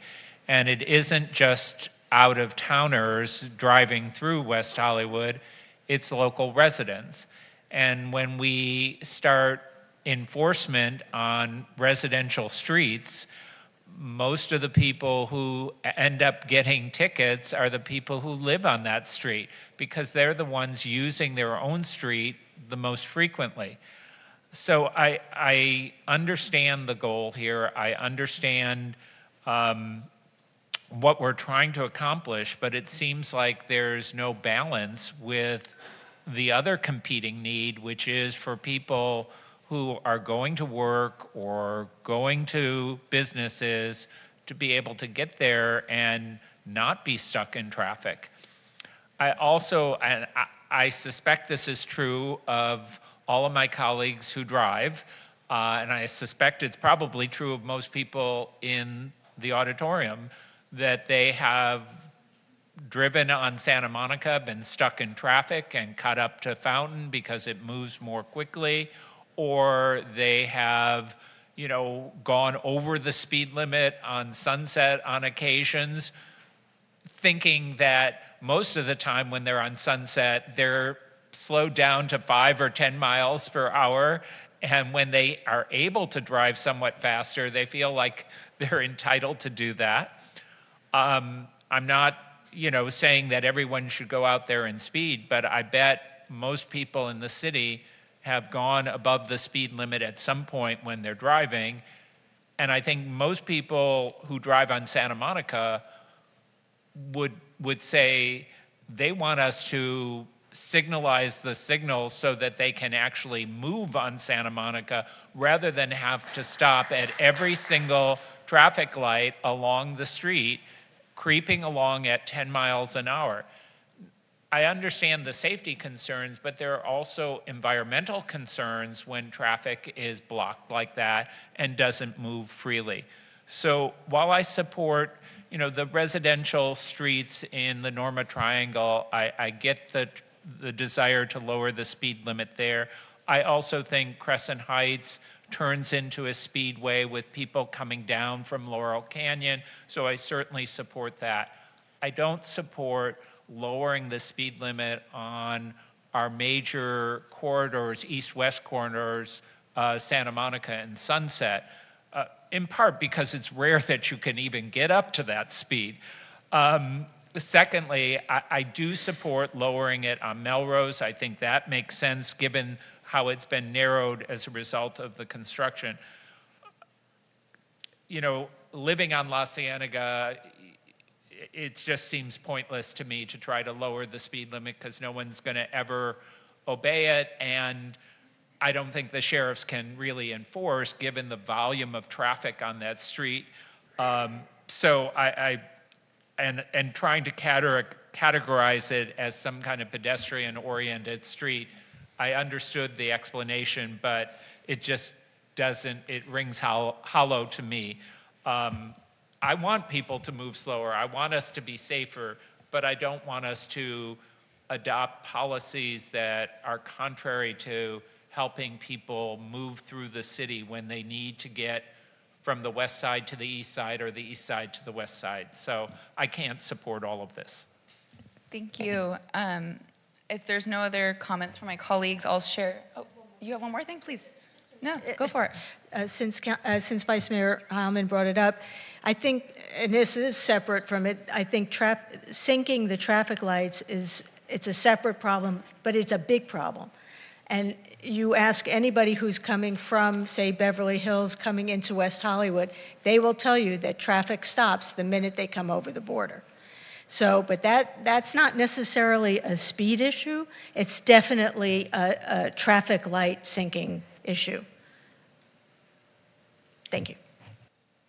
And it isn't just out-of-towners driving through West Hollywood, it's local residents. And when we start enforcement on residential streets, most of the people who end up getting tickets are the people who live on that street because they're the ones using their own street the most frequently. So I understand the goal here. I understand what we're trying to accomplish, but it seems like there's no balance with the other competing need, which is for people who are going to work or going to businesses to be able to get there and not be stuck in traffic. I suspect this is true of all of my colleagues who drive, and I suspect it's probably true of most people in the auditorium, that they have driven on Santa Monica, been stuck in traffic and cut up to Fountain because it moves more quickly, or they have, gone over the speed limit on Sunset on occasions, thinking that most of the time when they're on Sunset, they're slowed down to 5 or 10 miles per hour. And when they are able to drive somewhat faster, they feel like they're entitled to do that. I'm not, saying that everyone should go out there and speed, but I bet most people in the city have gone above the speed limit at some point when they're driving. And I think most people who drive on Santa Monica would say they want us to signalize the signals so that they can actually move on Santa Monica rather than have to stop at every single traffic light along the street, creeping along at 10 miles an hour. I understand the safety concerns, but there are also environmental concerns when traffic is blocked like that and doesn't move freely. So while I support, the residential streets in the Norma Triangle, I get the desire to lower the speed limit there. I also think Crescent Heights turns into a speedway with people coming down from Laurel Canyon, so I certainly support that. I don't support lowering the speed limit on our major corridors, east-west corridors, Santa Monica and Sunset, in part because it's rare that you can even get up to that speed. Secondly, I do support lowering it on Melrose. I think that makes sense given how it's been narrowed as a result of the construction. Living on La Cienega, it just seems pointless to me to try to lower the speed limit because no one's going to ever obey it, and I don't think the sheriffs can really enforce given the volume of traffic on that street. So and trying to categorize it as some kind of pedestrian-oriented street, I understood the explanation, but it just doesn't, it rings hollow to me. I want people to move slower. I want us to be safer, but I don't want us to adopt policies that are contrary to helping people move through the city when they need to get from the west side to the east side or the east side to the west side. So I can't support all of this. Thank you. If there's no other comments from my colleagues, I'll share. Oh, you have one more thing, please? No, go for it. Since Vice Mayor Heilman brought it up, I think, and this is separate from it, I think syncing the traffic lights it's a separate problem, but it's a big problem. And you ask anybody who's coming from, say, Beverly Hills, coming into West Hollywood, they will tell you that traffic stops the minute they come over the border. So, but that's not necessarily a speed issue. It's definitely a traffic light syncing issue. Thank you.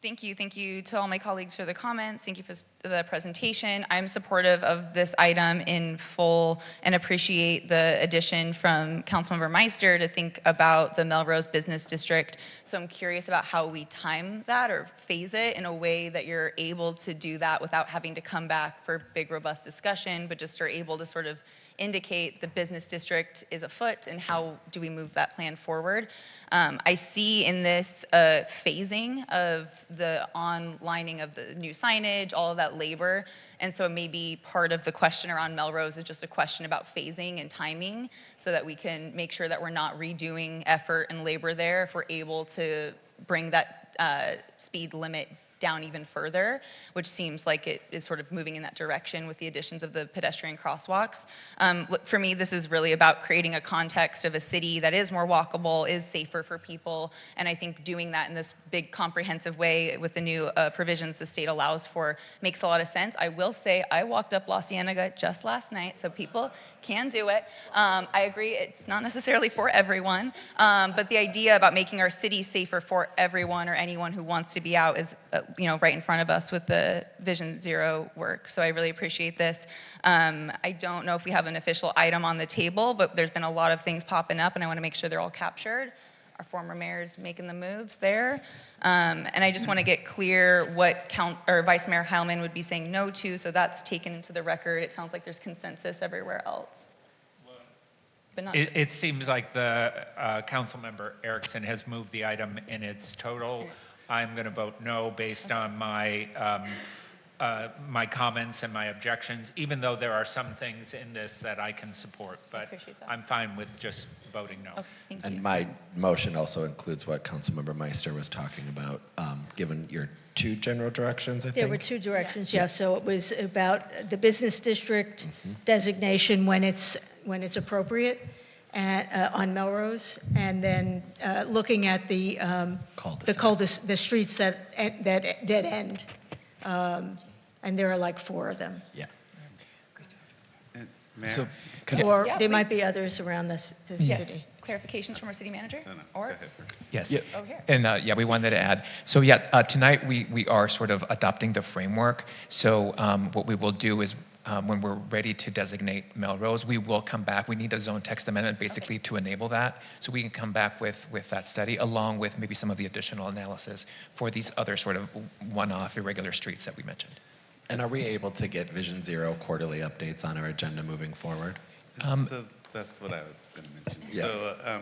Thank you. Thank you to all my colleagues for the comments. Thank you for the presentation. I'm supportive of this item in full and appreciate the addition from Councilmember Meister to think about the Melrose Business District. So I'm curious about how we time that or phase it in a way that you're able to do that without having to come back for big, robust discussion, but just are able to sort of indicate the business district is afoot and how do we move that plan forward. I see in this phasing of the onlining of the new signage, all of that labor, and so maybe part of the question around Melrose is just a question about phasing and timing so that we can make sure that we're not redoing effort and labor there if we're able to bring that speed limit down even further, which seems like it is sort of moving in that direction with the additions of the pedestrian crosswalks. For me, this is really about creating a context of a city that is more walkable, is safer for people, and I think doing that in this big comprehensive way with the new provisions the state allows for makes a lot of sense. I will say I walked up La Cienega just last night, so people can do it. I agree it's not necessarily for everyone, but the idea about making our city safer for everyone or anyone who wants to be out is right in front of us with the Vision Zero work. So I really appreciate this. I don't know if we have an official item on the table, but there's been a lot of things popping up and I want to make sure they're all captured. Our former mayor's making the moves there. And I just want to get clear what Vice Mayor Heilman would be saying no to, so that's taken into the record. It sounds like there's consensus everywhere else. But not It seems like the Councilmember Erickson has moved the item in its total. I'm going to vote no based on my my comments and my objections, even though there are some things in this that I can support. But I'm fine with just voting no. Okay, thank you. And my motion also includes what Councilmember Meister was talking about, given your two general directions, I think. There were two directions, yes. So it was about the business district designation when it's appropriate on Melrose, and then looking at the streets that dead end, and there are like 4 of them. Yeah. Mayor? Or Yeah, there please. might be others around the Yes. city. Clarifications from our city manager? No, Or? go ahead first. Yes. Yeah. Oh, here. And we wanted to add. So tonight we are sort of adopting the framework. So what we will do is when we're ready to designate Melrose, we will come back. We need a zone text amendment basically to enable that. So we can come back with that study along with maybe some of the additional analysis for these other sort of one-off irregular streets that we mentioned. And are we able to get Vision Zero quarterly updates on our agenda moving forward? So that's what I was going to mention. Yeah. So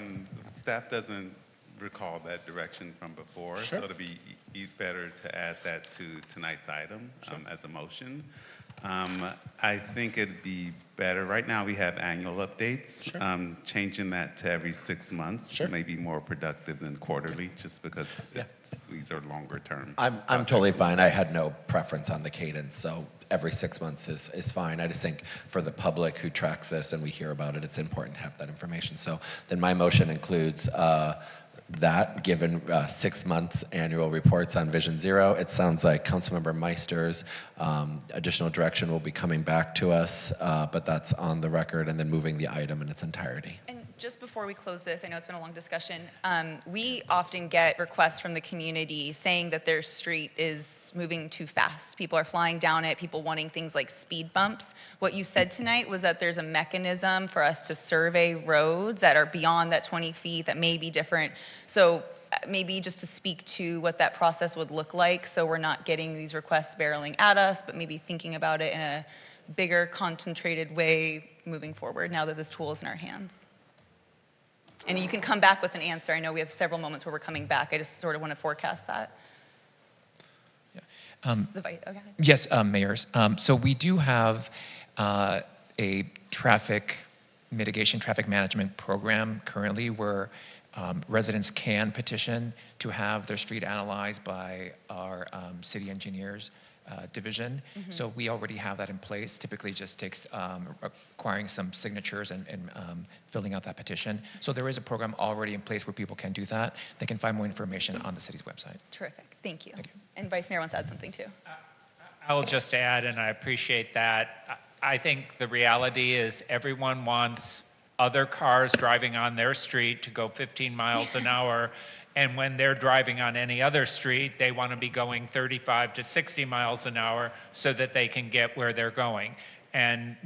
staff doesn't recall that direction from before, Sure. so it'd be better to add that to tonight's item as a motion. I think it'd be better. Right now we have annual updates. Sure. Changing that to every 6 months may be more productive than quarterly, just because these are longer term. I'm totally fine. I had no preference on the cadence, so every 6 months is fine. I just think for the public who tracks this and we hear about it, it's important to have that information. So then my motion includes that, given 6 months annual reports on Vision Zero. It sounds like Councilmember Meister's additional direction will be coming back to us, but that's on the record, and then moving the item in its entirety. And just before we close this, I know it's been a long discussion, we often get requests from the community saying that their street is moving too fast. People are flying down it, people wanting things like speed bumps. What you said tonight was that there's a mechanism for us to survey roads that are beyond that 20 feet that may be different. So maybe just to speak to what that process would look like, so we're not getting these requests barreling at us, but maybe thinking about it in a bigger, concentrated way moving forward now that this tool is in our hands. And you can come back with an answer. I know we have several moments where we're coming back. I just sort of want to forecast that. Okay. Yes, mayors. So we do have a traffic mitigation, traffic management program currently where residents can petition to have their street analyzed by our city engineers division. So we already have that in place. Typically just takes acquiring some signatures and filling out that petition. So there is a program already in place where people can do that. They can find more information on the city's website. Terrific. Thank you. And Vice Mayor wants to add something too. I will just add, and I appreciate that, I think the reality is everyone wants other cars driving on their street to go 15 miles an hour, and when they're driving on any other street, they want to be going 35 to 60 miles an hour so that they can get where they're going. And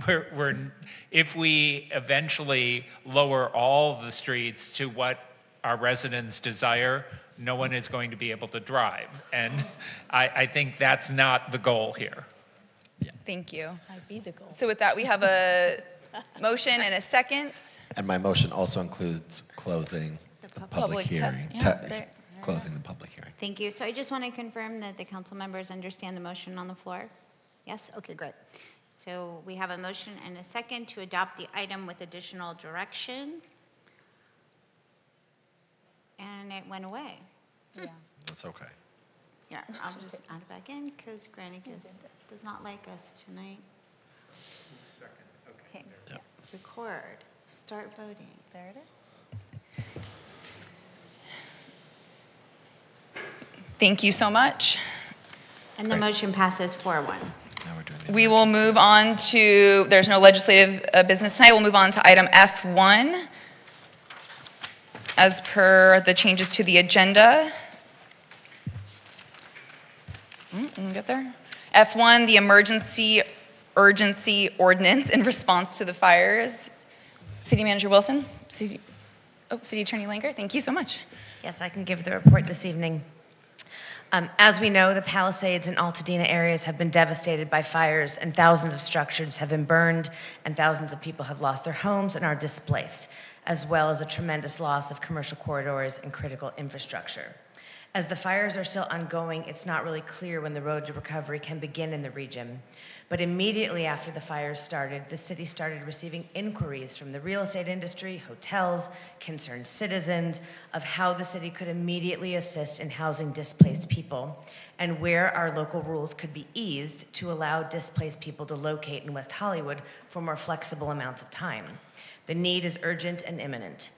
if we eventually lower all the streets to what our residents desire, no one is going to be able to drive. And I think that's not the goal here. Thank you. Might be the goal. So with that, we have a motion and a second. And my motion also includes closing the public hearing. Closing the public hearing. Thank you. So I just want to confirm that the council members understand the motion on the floor. Yes? Okay, great. So we have a motion and a second to adopt the item with additional direction. And it went away. Yeah. That's okay. Yeah, I'll just add it back in because Granicus does not like us tonight. Okay. Yep. Record. Start voting. There it is. Thank you so much. And the motion passes 4-1. Now we're doing the We will move on to, there's no legislative business tonight. We'll move on to item F1 as per the changes to the agenda. Get there. F1, the emergency urgency ordinance in response to the fires. City Manager Wilson, City Attorney Langer, thank you so much. Yes, I can give the report this evening. As we know, the Palisades and Altadena areas have been devastated by fires, and thousands of structures have been burned, and thousands of people have lost their homes and are displaced, as well as a tremendous loss of commercial corridors and critical infrastructure. As the fires are still ongoing, it's not really clear when the road to recovery can begin in the region. But immediately after the fires started, the city started receiving inquiries from the real estate industry, hotels, concerned citizens of how the city could immediately assist in housing displaced people and where our local rules could be eased to allow displaced people to locate in West Hollywood for more flexible amounts of time. The need is urgent and imminent.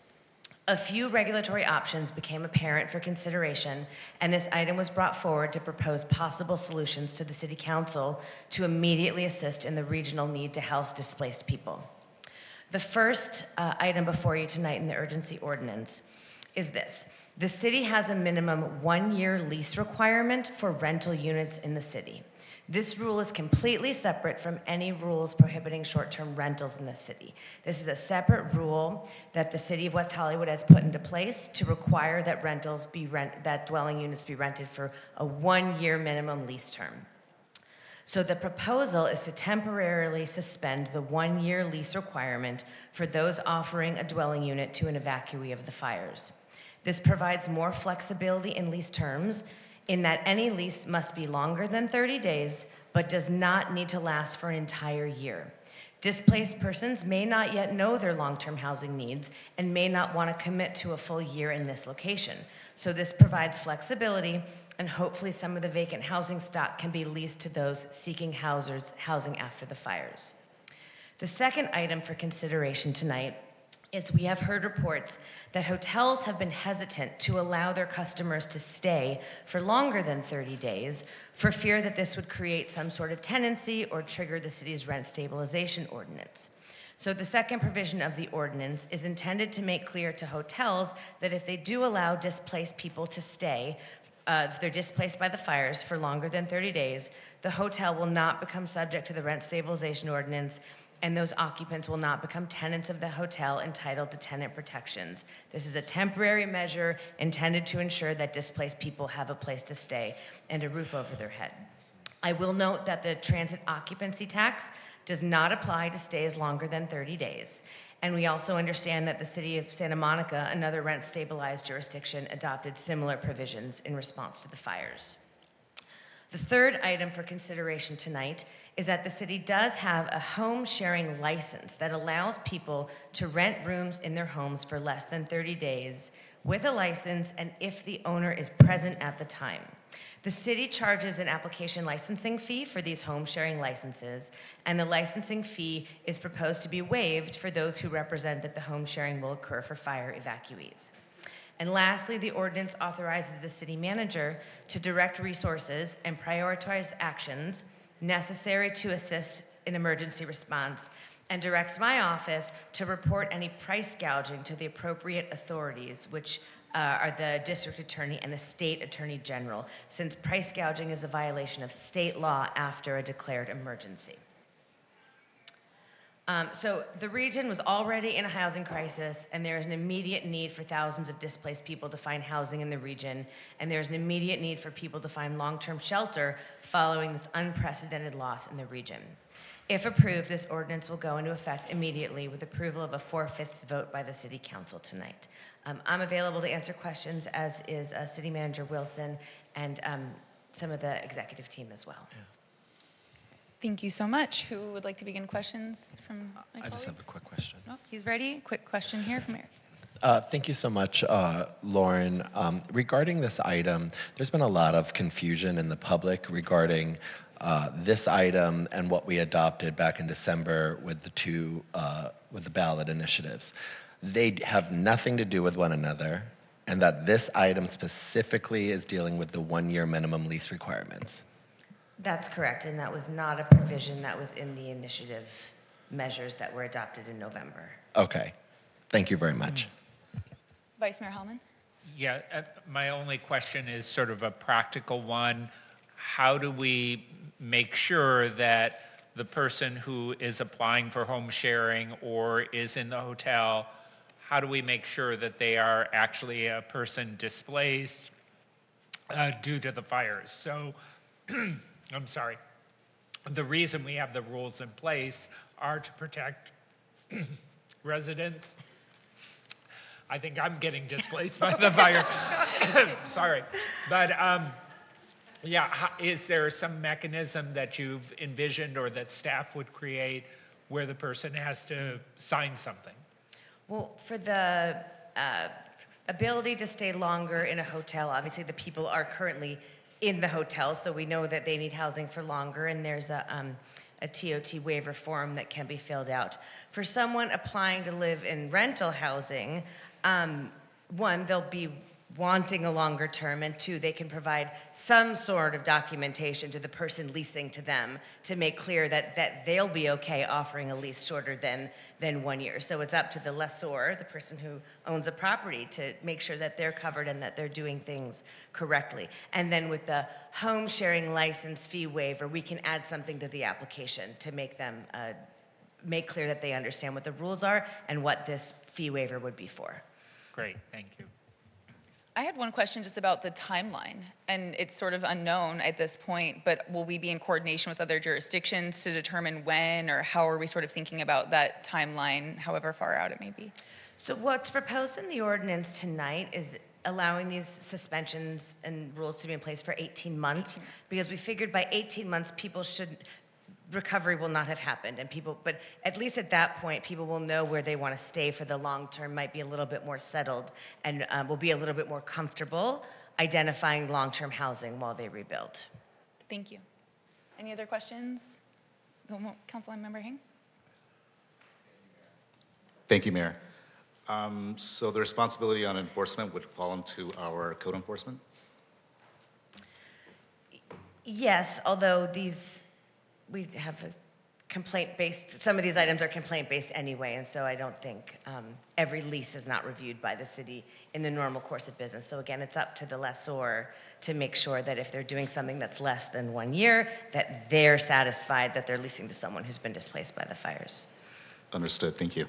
A few regulatory options became apparent for consideration, and this item was brought forward to propose possible solutions to the City Council to immediately assist in the regional need to house displaced people. The first item before you tonight in the urgency ordinance is this. The city has a minimum 1-year lease requirement for rental units in the city. This rule is completely separate from any rules prohibiting short-term rentals in the city. This is a separate rule that the city of West Hollywood has put into place to require that that dwelling units be rented for a 1-year minimum lease term. So the proposal is to temporarily suspend the 1-year lease requirement for those offering a dwelling unit to an evacuee of the fires. This provides more flexibility in lease terms in that any lease must be longer than 30 days, but does not need to last for an entire year. Displaced persons may not yet know their long-term housing needs and may not want to commit to a full year in this location. So this provides flexibility, and hopefully some of the vacant housing stock can be leased to those seeking housing after the fires. The second item for consideration tonight is we have heard reports that hotels have been hesitant to allow their customers to stay for longer than 30 days for fear that this would create some sort of tenancy or trigger the city's rent stabilization ordinance. So the second provision of the ordinance is intended to make clear to hotels that if they do allow displaced people to stay, if they're displaced by the fires for longer than 30 days, the hotel will not become subject to the rent stabilization ordinance, and those occupants will not become tenants of the hotel entitled to tenant protections. This is a temporary measure intended to ensure that displaced people have a place to stay and a roof over their head. I will note that the transit occupancy tax does not apply to stays longer than 30 days. And we also understand that the city of Santa Monica, another rent stabilized jurisdiction, adopted similar provisions in response to the fires. The third item for consideration tonight is that the city does have a home sharing license that allows people to rent rooms in their homes for less than 30 days with a license and if the owner is present at the time. The city charges an application licensing fee for these home sharing licenses, and the licensing fee is proposed to be waived for those who represent that the home sharing will occur for fire evacuees. And lastly, the ordinance authorizes the city manager to direct resources and prioritize actions necessary to assist in emergency response and directs my office to report any price gouging to the appropriate authorities, which are the district attorney and the state attorney general, since price gouging is a violation of state law after a declared emergency. So the region was already in a housing crisis, and there is an immediate need for thousands of displaced people to find housing in the region, and there's an immediate need for people to find long-term shelter following this unprecedented loss in the region. If approved, this ordinance will go into effect immediately with approval of a 4/5 vote by the City Council tonight. I'm available to answer questions, as is City Manager Wilson and some of the executive team as well. Yeah. Thank you so much. Who would like to begin questions from my I just have a quick question. Oh, he's ready. Quick question here from Eric. Thank you so much, Lauren. Regarding this item, there's been a lot of confusion in the public regarding this item and what we adopted back in December with the ballot initiatives. They have nothing to do with one another, and that this item specifically is dealing with the 1-year minimum lease requirements. That's correct, and that was not a provision that was in the initiative measures that were adopted in November. Okay. Thank you very much. Vice Mayor Hellman? Yeah, my only question is sort of a practical one. How do we make sure that the person who is applying for home sharing or is in the hotel, how do we make sure that they are actually a person displaced due to the fires? So, I'm sorry. The reason we have the rules in place are to protect residents. I think I'm getting displaced by the fire. Sorry. But yeah, is there some mechanism that you've envisioned or that staff would create where the person has to sign something? Well, for the ability to stay longer in a hotel, obviously the people are currently in the hotel, so we know that they need housing for longer, and there's a TOT waiver form that can be filled out. For someone applying to live in rental housing, one, they'll be wanting a longer term, and two, they can provide some sort of documentation to the person leasing to them to make clear that they'll be okay offering a lease shorter than 1 year. So it's up to the lessor, the person who owns the property, to make sure that they're covered and that they're doing things correctly. And then with the home sharing license fee waiver, we can add something to the application to make them make clear that they understand what the rules are and what this fee waiver would be for. Great, thank you. I had one question just about the timeline, and it's sort of unknown at this point, but will we be in coordination with other jurisdictions to determine when, or how are we sort of thinking about that timeline, however far out it may be? So what's proposed in the ordinance tonight is allowing these suspensions and rules to be in place for 18 months, because we figured by 18 months recovery will not have happened, and but at least at that point, people will know where they want to stay for the long term, might be a little bit more settled, and will be a little bit more comfortable identifying long-term housing while they rebuild. Thank you. Any other questions? Councilmember Hing? Thank you, Mayor. So the responsibility on enforcement would fall into our code enforcement? Yes, although we have a complaint-based, some of these items are complaint-based anyway, and so I don't think every lease is not reviewed by the city in the normal course of business. So again, it's up to the lessor to make sure that if they're doing something that's less than 1 year, that they're satisfied that they're leasing to someone who's been displaced by the fires. Understood, thank you.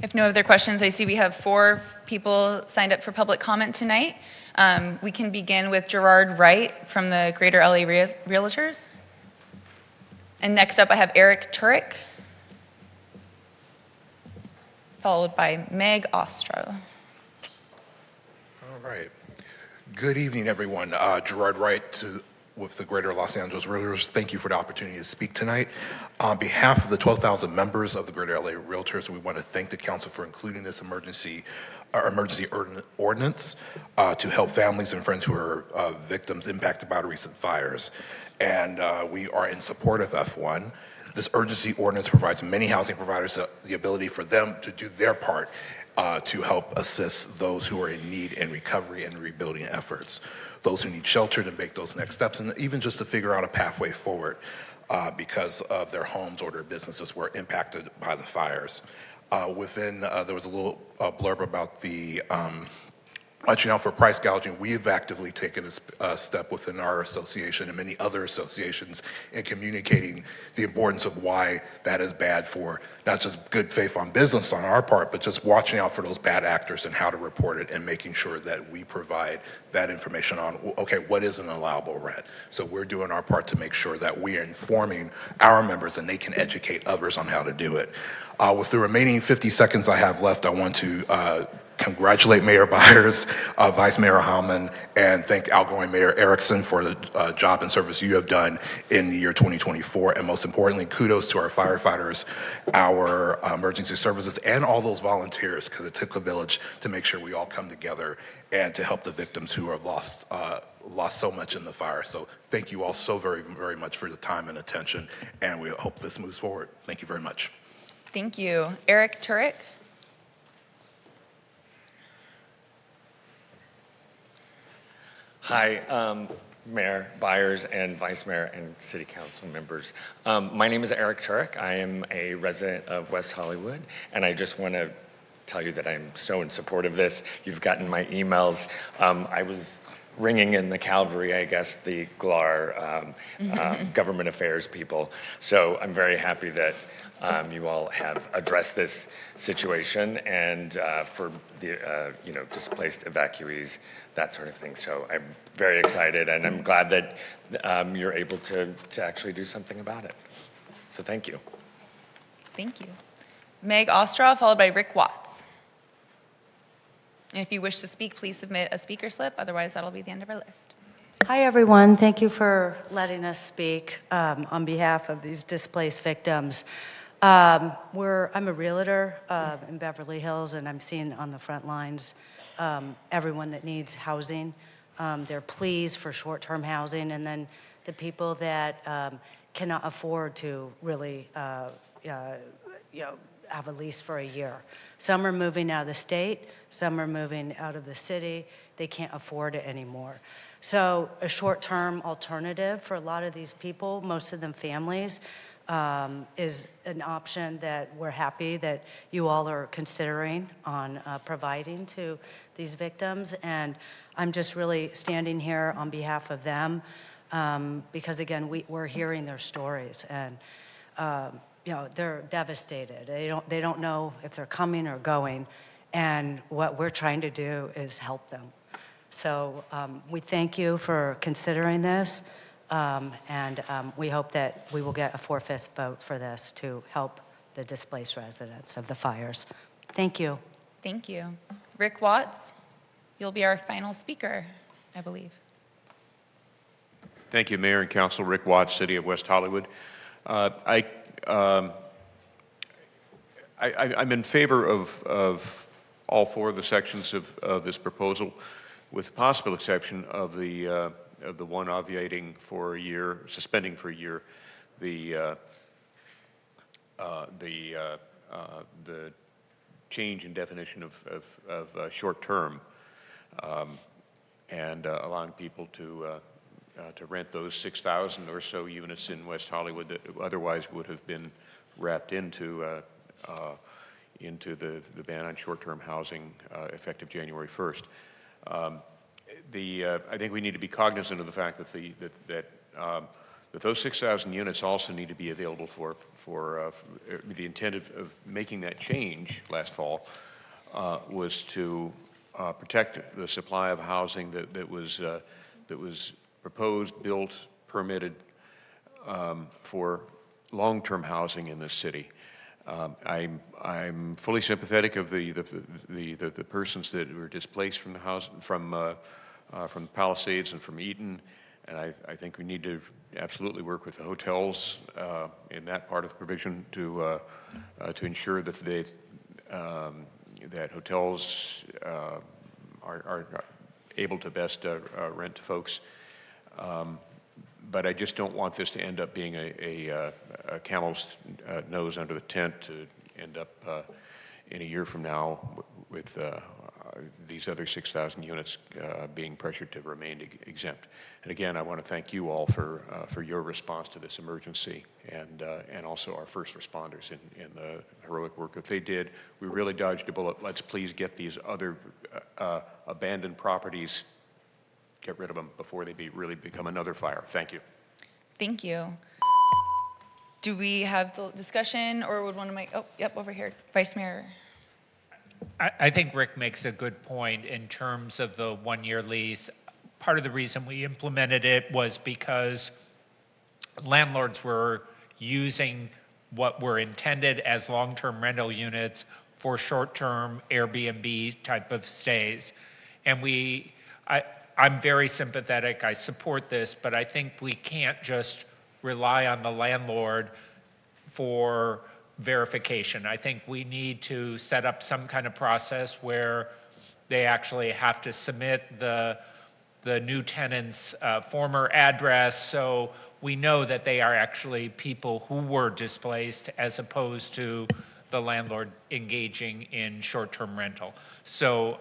If no other questions, I see we have 4 people signed up for public comment tonight. We can begin with Gerard Wright from the Greater LA Realtors. And next up, I have Eric Turek, followed by Meg Ostro. All right. Good evening, everyone. Gerard Wright with the Greater Los Angeles Realtors. Thank you for the opportunity to speak tonight. On behalf of the 12,000 members of the Greater LA Realtors, we want to thank the council for including this emergency ordinance to help families and friends who are victims impacted by the recent fires. And we are in support of F1. This urgency ordinance provides many housing providers the ability for them to do their part to help assist those who are in need in recovery and rebuilding efforts, those who need shelter to make those next steps, and even just to figure out a pathway forward because of their homes or their businesses were impacted by the fires. There was a little blurb about the watching out for price gouging. We have actively taken a step within our association and many other associations in communicating the importance of why that is bad for not just good faith on business on our part, but just watching out for those bad actors and how to report it and making sure that we provide that information on, okay, what is an allowable rent? So we're doing our part to make sure that we are informing our members and they can educate others on how to do it. With the remaining 50 seconds I have left, I want to congratulate Mayor Byers, Vice Mayor Howman, and thank outgoing Mayor Erickson for the job and service you have done in the year 2024. And most importantly, kudos to our firefighters, our emergency services, and all those volunteers, because it took a village to make sure we all come together and to help the victims who have lost so much in the fire. So thank you all so very, very much for the time and attention, and we hope this moves forward. Thank you very much. Thank you. Eric Turek. Hi, Mayor Byers and Vice Mayor and City Council members. My name is Eric Turek. I am a resident of West Hollywood, and I just want to tell you that I'm so in support of this. You've gotten my emails. I was ringing in the cavalry, I guess, the GLAR, government affairs people. So I'm very happy that you all have addressed this situation and for the displaced evacuees, that sort of thing. So I'm very excited, and I'm glad that you're able to actually do something about it. So thank you. Thank you. Meg Ostrow, followed by Rick Watts. And if you wish to speak, please submit a speaker slip. Otherwise, that'll be the end of our list. Hi, everyone. Thank you for letting us speak on behalf of these displaced victims. I'm a realtor in Beverly Hills, and I'm seeing on the front lines everyone that needs housing. Their pleas for short-term housing, and then the people that cannot afford to really have a lease for a year. Some are moving out of the state, some are moving out of the city. They can't afford it anymore. So a short-term alternative for a lot of these people, most of them families, is an option that we're happy that you all are considering on providing to these victims. And I'm just really standing here on behalf of them because, again, we're hearing their stories, and they're devastated. They don't know if they're coming or going, and what we're trying to do is help them. So we thank you for considering this, and we hope that we will get a 4/5 vote for this to help the displaced residents of the fires. Thank you. Thank you. Rick Watts, you'll be our final speaker, I believe. Thank you, Mayor and Council. Rick Watts, City of West Hollywood. I'm in favor of all 4 of the sections of this proposal, with the possible exception of the one obviating for a year, suspending for a year, the change in definition of short-term, and allowing people to rent those 6,000 or so units in West Hollywood that otherwise would have been wrapped into the ban on short-term housing effective January 1st. I think we need to be cognizant of the fact that those 6,000 units also need to be available for the intent of making that change last fall was to protect the supply of housing that was proposed, built, permitted for long-term housing in this city. I'm fully sympathetic of the persons that were displaced from the house, from the Palisades and from Eaton, and I think we need to absolutely work with the hotels in that part of the provision to ensure that that hotels are able to best rent to folks. But I just don't want this to end up being a camel's nose under the tent, to end up in a year from now with these other 6,000 units being pressured to remain exempt. And again, I want to thank you all for your response to this emergency, and also our first responders in the heroic work that they did. We really dodged a bullet. Let's please get these other abandoned properties, get rid of them before they really become another fire. Thank you. Thank you. Do we have the discussion, or would one of my, oh, yep, over here, Vice Mayor. I think Rick makes a good point in terms of the one-year lease. Part of the reason we implemented it was because landlords were using what were intended as long-term rental units for short-term Airbnb type of stays. And I'm very sympathetic, I support this, but I think we can't just rely on the landlord for verification. I think we need to set up some kind of process where they actually have to submit the new tenant's former address, so we know that they are actually people who were displaced, as opposed to the landlord engaging in short-term rental. So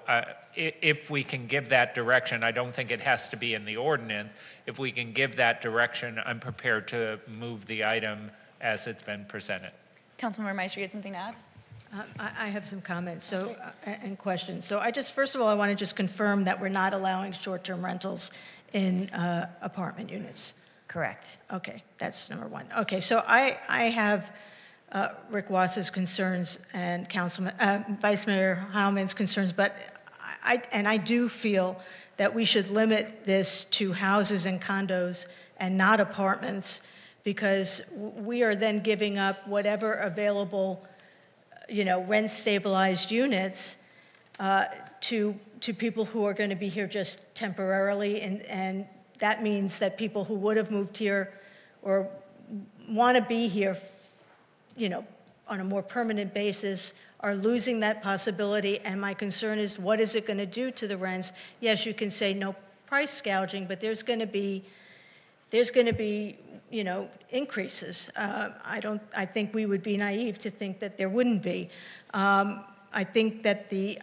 if we can give that direction, I don't think it has to be in the ordinance. If we can give that direction, I'm prepared to move the item as it's been presented. Councilmember Meister, you had something to add? I have some comments and questions. So first of all, I want to just confirm that we're not allowing short-term rentals in apartment units. Correct. Okay, that's number one. Okay, so I have Rick Watts's concerns and Vice Mayor Heilman's concerns, but I do feel that we should limit this to houses and condos and not apartments, because we are then giving up whatever available, rent stabilized units to people who are going to be here just temporarily, and that means that people who would have moved here or want to be here, on a more permanent basis, are losing that possibility. And my concern is, what is it going to do to the rents? Yes, you can say no price gouging, but there's going to be increases. I think we would be naive to think that there wouldn't be. I think that the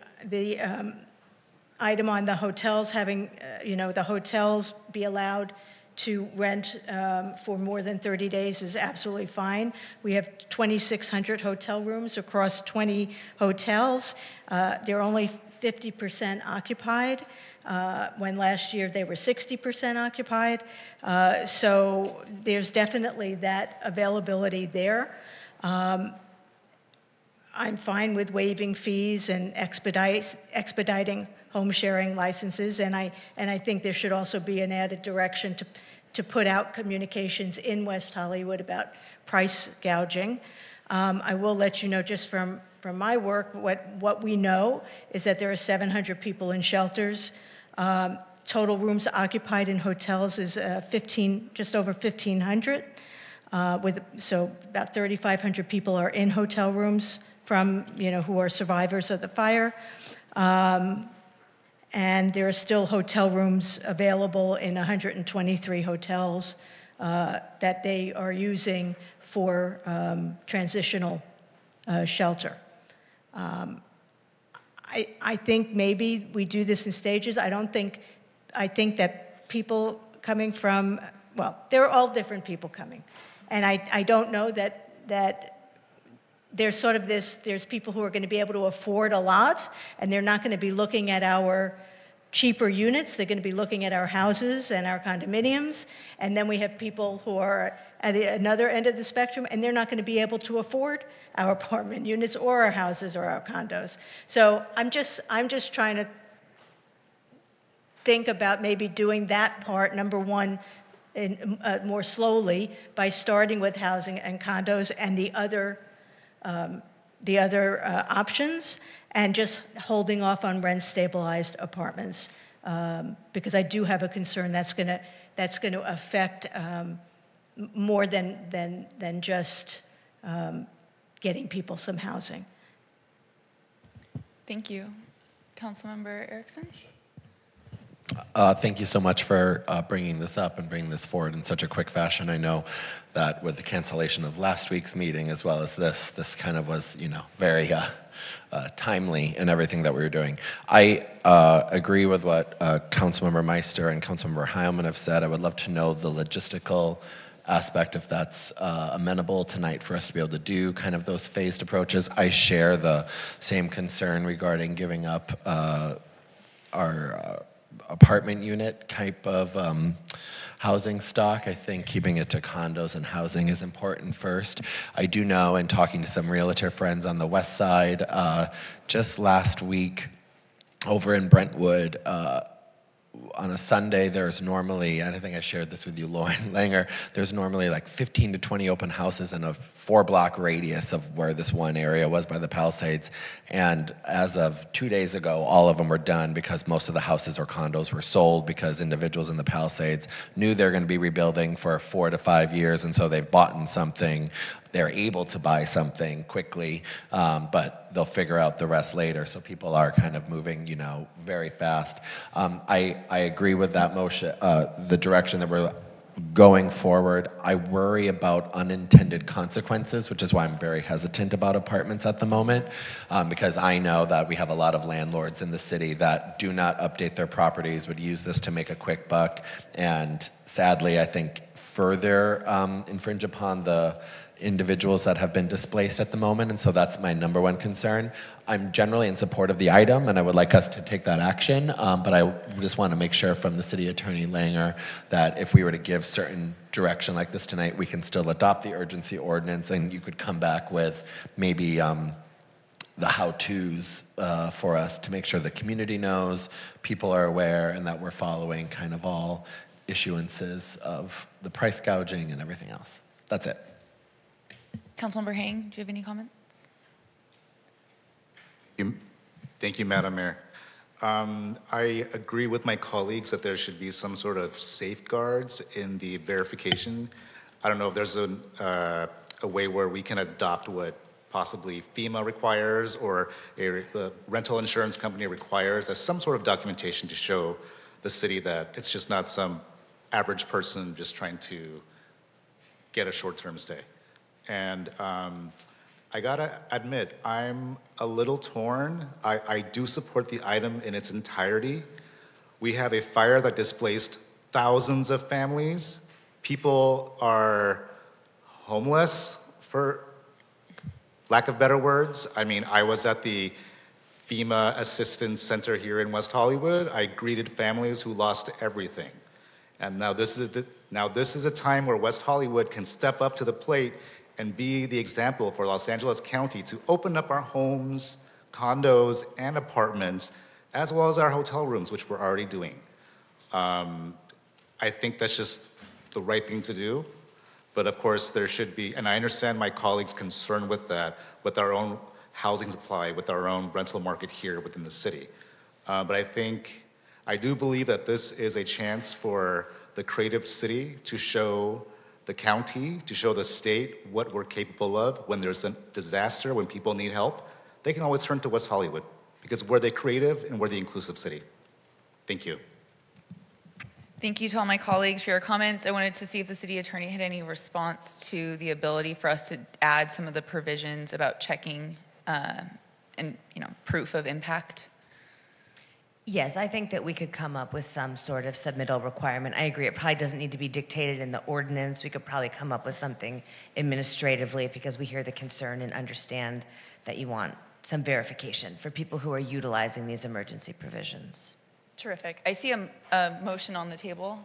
item on the hotels, having the hotels be allowed to rent for more than 30 days is absolutely fine. We have 2,600 hotel rooms across 20 hotels. They're only 50% occupied, when last year they were 60% occupied. So there's definitely that availability there. I'm fine with waiving fees and expediting home sharing licenses, and I think there should also be an added direction to put out communications in West Hollywood about price gouging. I will let you know, just from my work, what we know is that there are 700 people in shelters. Total rooms occupied in hotels is just over 1,500. So about 3,500 people are in hotel rooms who are survivors of the fire. And there are still hotel rooms available in 123 hotels that they are using for transitional shelter. I think maybe we do this in stages. I think that people coming from, well, they're all different people coming. And I don't know that there's sort of there's people who are going to be able to afford a lot, and they're not going to be looking at our cheaper units. They're going to be looking at our houses and our condominiums. And then we have people who are at another end of the spectrum, and they're not going to be able to afford our apartment units or our houses or our condos. So I'm just trying to think about maybe doing that part, number one, more slowly by starting with housing and condos and the other options, and just holding off on rent-stabilized apartments, because I do have a concern that's going to affect more than just getting people some housing. Thank you. Councilmember Erickson? Thank you so much for bringing this up and bringing this forward in such a quick fashion. I know that with the cancellation of last week's meeting as well as this kind of was, very timely in everything that we were doing. I agree with what Councilmember Meister and Councilmember Heilman have said. I would love to know the logistical aspect, if that's amenable tonight for us to be able to do kind of those phased approaches. I share the same concern regarding giving up our apartment unit type of housing stock. I think keeping it to condos and housing is important first. I do know, in talking to some realtor friends on the west side, just last week over in Brentwood, on a Sunday, there's normally, and I think I shared this with you, Lauren Langer, there's normally like 15 to 20 open houses in a 4-block radius of where this one area was by the Palisades. And as of 2 days ago, all of them were done because most of the houses or condos were sold because individuals in the Palisades knew they're going to be rebuilding for 4 to 5 years, and so they've bought in something. They're able to buy something quickly, but they'll figure out the rest later. So people are kind of moving, very fast. I agree with that motion, the direction that we're going forward. I worry about unintended consequences, which is why I'm very hesitant about apartments at the moment, because I know that we have a lot of landlords in the city that do not update their properties, would use this to make a quick buck, and sadly, I think further infringe upon the individuals that have been displaced at the moment, and so that's my number one concern. I'm generally in support of the item, and I would like us to take that action, but I just want to make sure from the City Attorney Langer that if we were to give certain direction like this tonight, we can still adopt the urgency ordinance, and you could come back with maybe the how-tos for us to make sure the community knows, people are aware, and that we're following kind of all issuances of the price gouging and everything else. That's it. Councilmember Hang, do you have any comments? Thank you, Madam Mayor. I agree with my colleagues that there should be some sort of safeguards in the verification. I don't know if there's a way where we can adopt what possibly FEMA requires or the rental insurance company requires as some sort of documentation to show the city that it's just not some average person just trying to get a short-term stay. And I gotta admit, I'm a little torn. I do support the item in its entirety. We have a fire that displaced thousands of families. People are homeless, for lack of better words. I mean, I was at the FEMA Assistance Center here in West Hollywood. I greeted families who lost everything. And now this is a time where West Hollywood can step up to the plate and be the example for Los Angeles County to open up our homes, condos, and apartments, as well as our hotel rooms, which we're already doing. I think that's just the right thing to do. But of course, there should be, and I understand my colleagues' concern with that, with our own housing supply, with our own rental market here within the city. But I do believe that this is a chance for the creative city to show the county, to show the state what we're capable of when there's a disaster, when people need help. They can always turn to West Hollywood because we're the creative and we're the inclusive city. Thank you. Thank you to all my colleagues for your comments. I wanted to see if the city attorney had any response to the ability for us to add some of the provisions about checking and, proof of impact? Yes, I think that we could come up with some sort of submittal requirement. I agree. It probably doesn't need to be dictated in the ordinance. We could probably come up with something administratively because we hear the concern and understand that you want some verification for people who are utilizing these emergency provisions. Terrific. I see a motion on the table.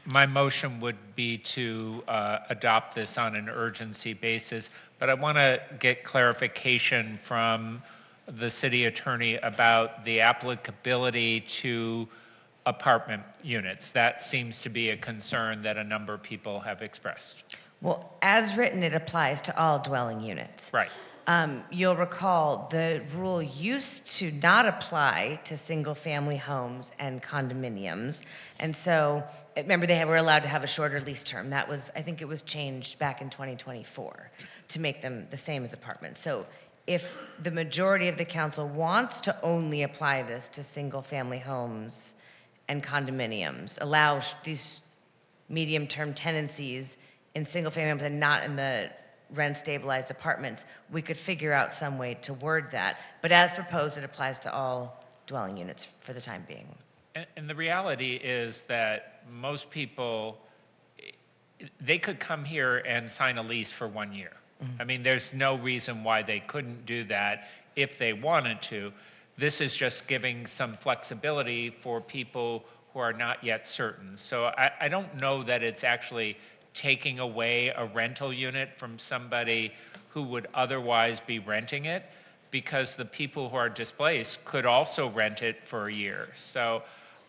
My motion would be to adopt this on an urgency basis, but I want to get clarification from the city attorney about the applicability to apartment units. That seems to be a concern that a number of people have expressed. Well, as written, it applies to all dwelling units. Right. You'll recall the rule used to not apply to single-family homes and condominiums. And so, remember, they were allowed to have a shorter lease term. That was, I think it was changed back in 2024 to make them the same as apartments. So if the majority of the council wants to only apply this to single-family homes and condominiums, allow these medium-term tenancies in single-family homes and not in the rent-stabilized apartments, we could figure out some way to word that. But as proposed, it applies to all dwelling units for the time being. And the reality is that most people, they could come here and sign a lease for 1 year. I mean, there's no reason why they couldn't do that if they wanted to. This is just giving some flexibility for people who are not yet certain. So I don't know that it's actually taking away a rental unit from somebody who would otherwise be renting it, because the people who are displaced could also rent it for a year. So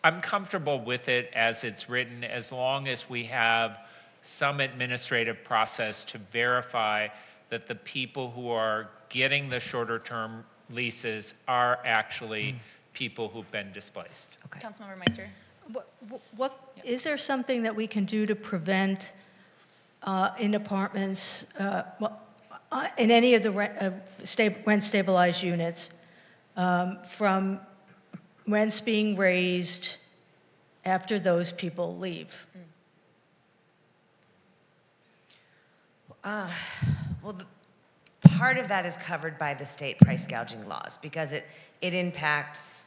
I'm comfortable with it as it's written, as long as we have some administrative process to verify that the people who are getting the shorter term leases are actually people who've been displaced. Okay. Councilmember Meister. Is there something that we can do to prevent in apartments, in any of the rent-stabilized units, from rents being raised after those people leave? Well, part of that is covered by the state price gouging laws because it impacts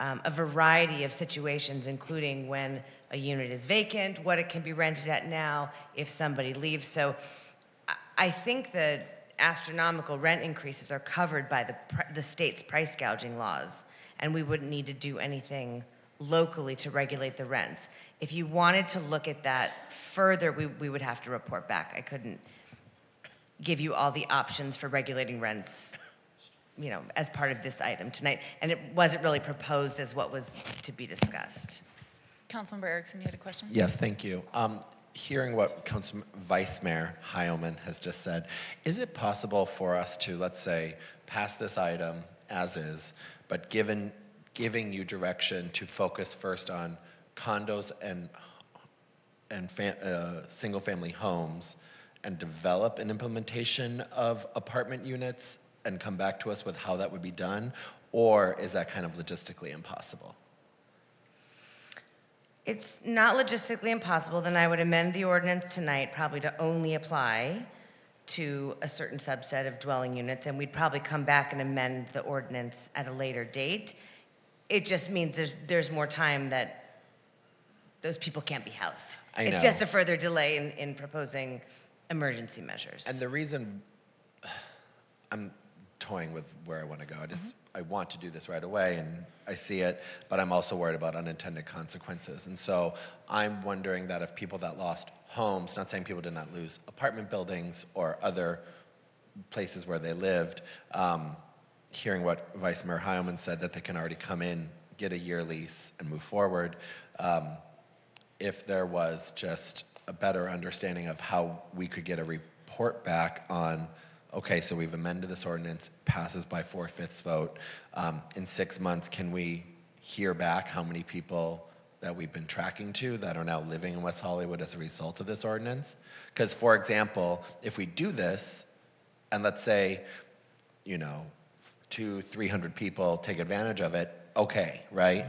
a variety of situations, including when a unit is vacant, what it can be rented at now, if somebody leaves. So I think that astronomical rent increases are covered by the state's price gouging laws, and we wouldn't need to do anything locally to regulate the rents. If you wanted to look at that further, we would have to report back. I couldn't give you all the options for regulating rents, as part of this item tonight. And it wasn't really proposed as what was to be discussed. Councilmember Erickson, you had a question? Yes, thank you. Hearing what Vice Mayor Heilman has just said, is it possible for us to, let's say, pass this item as is, but giving you direction to focus first on condos and single-family homes, and develop an implementation of apartment units and come back to us with how that would be done? Or is that kind of logistically impossible? It's not logistically impossible. Then I would amend the ordinance tonight probably to only apply to a certain subset of dwelling units, and we'd probably come back and amend the ordinance at a later date. It just means there's more time that those people can't be housed. I know. It's just a further delay in proposing emergency measures. And the reason I'm toying with where I want to go, I want to do this right away, and I see it, but I'm also worried about unintended consequences. And so I'm wondering that if people that lost homes, not saying people did not lose apartment buildings or other places where they lived, hearing what Vice Mayor Heilman said, that they can already come in, get a year lease, and move forward, if there was just a better understanding of how we could get a report back on, okay, so we've amended this ordinance, passes by 4/5 vote. In 6 months, can we hear back how many people that we've been tracking to that are now living in West Hollywood as a result of this ordinance? Because, for example, if we do this, and let's say, 200-300 people take advantage of it, okay, right?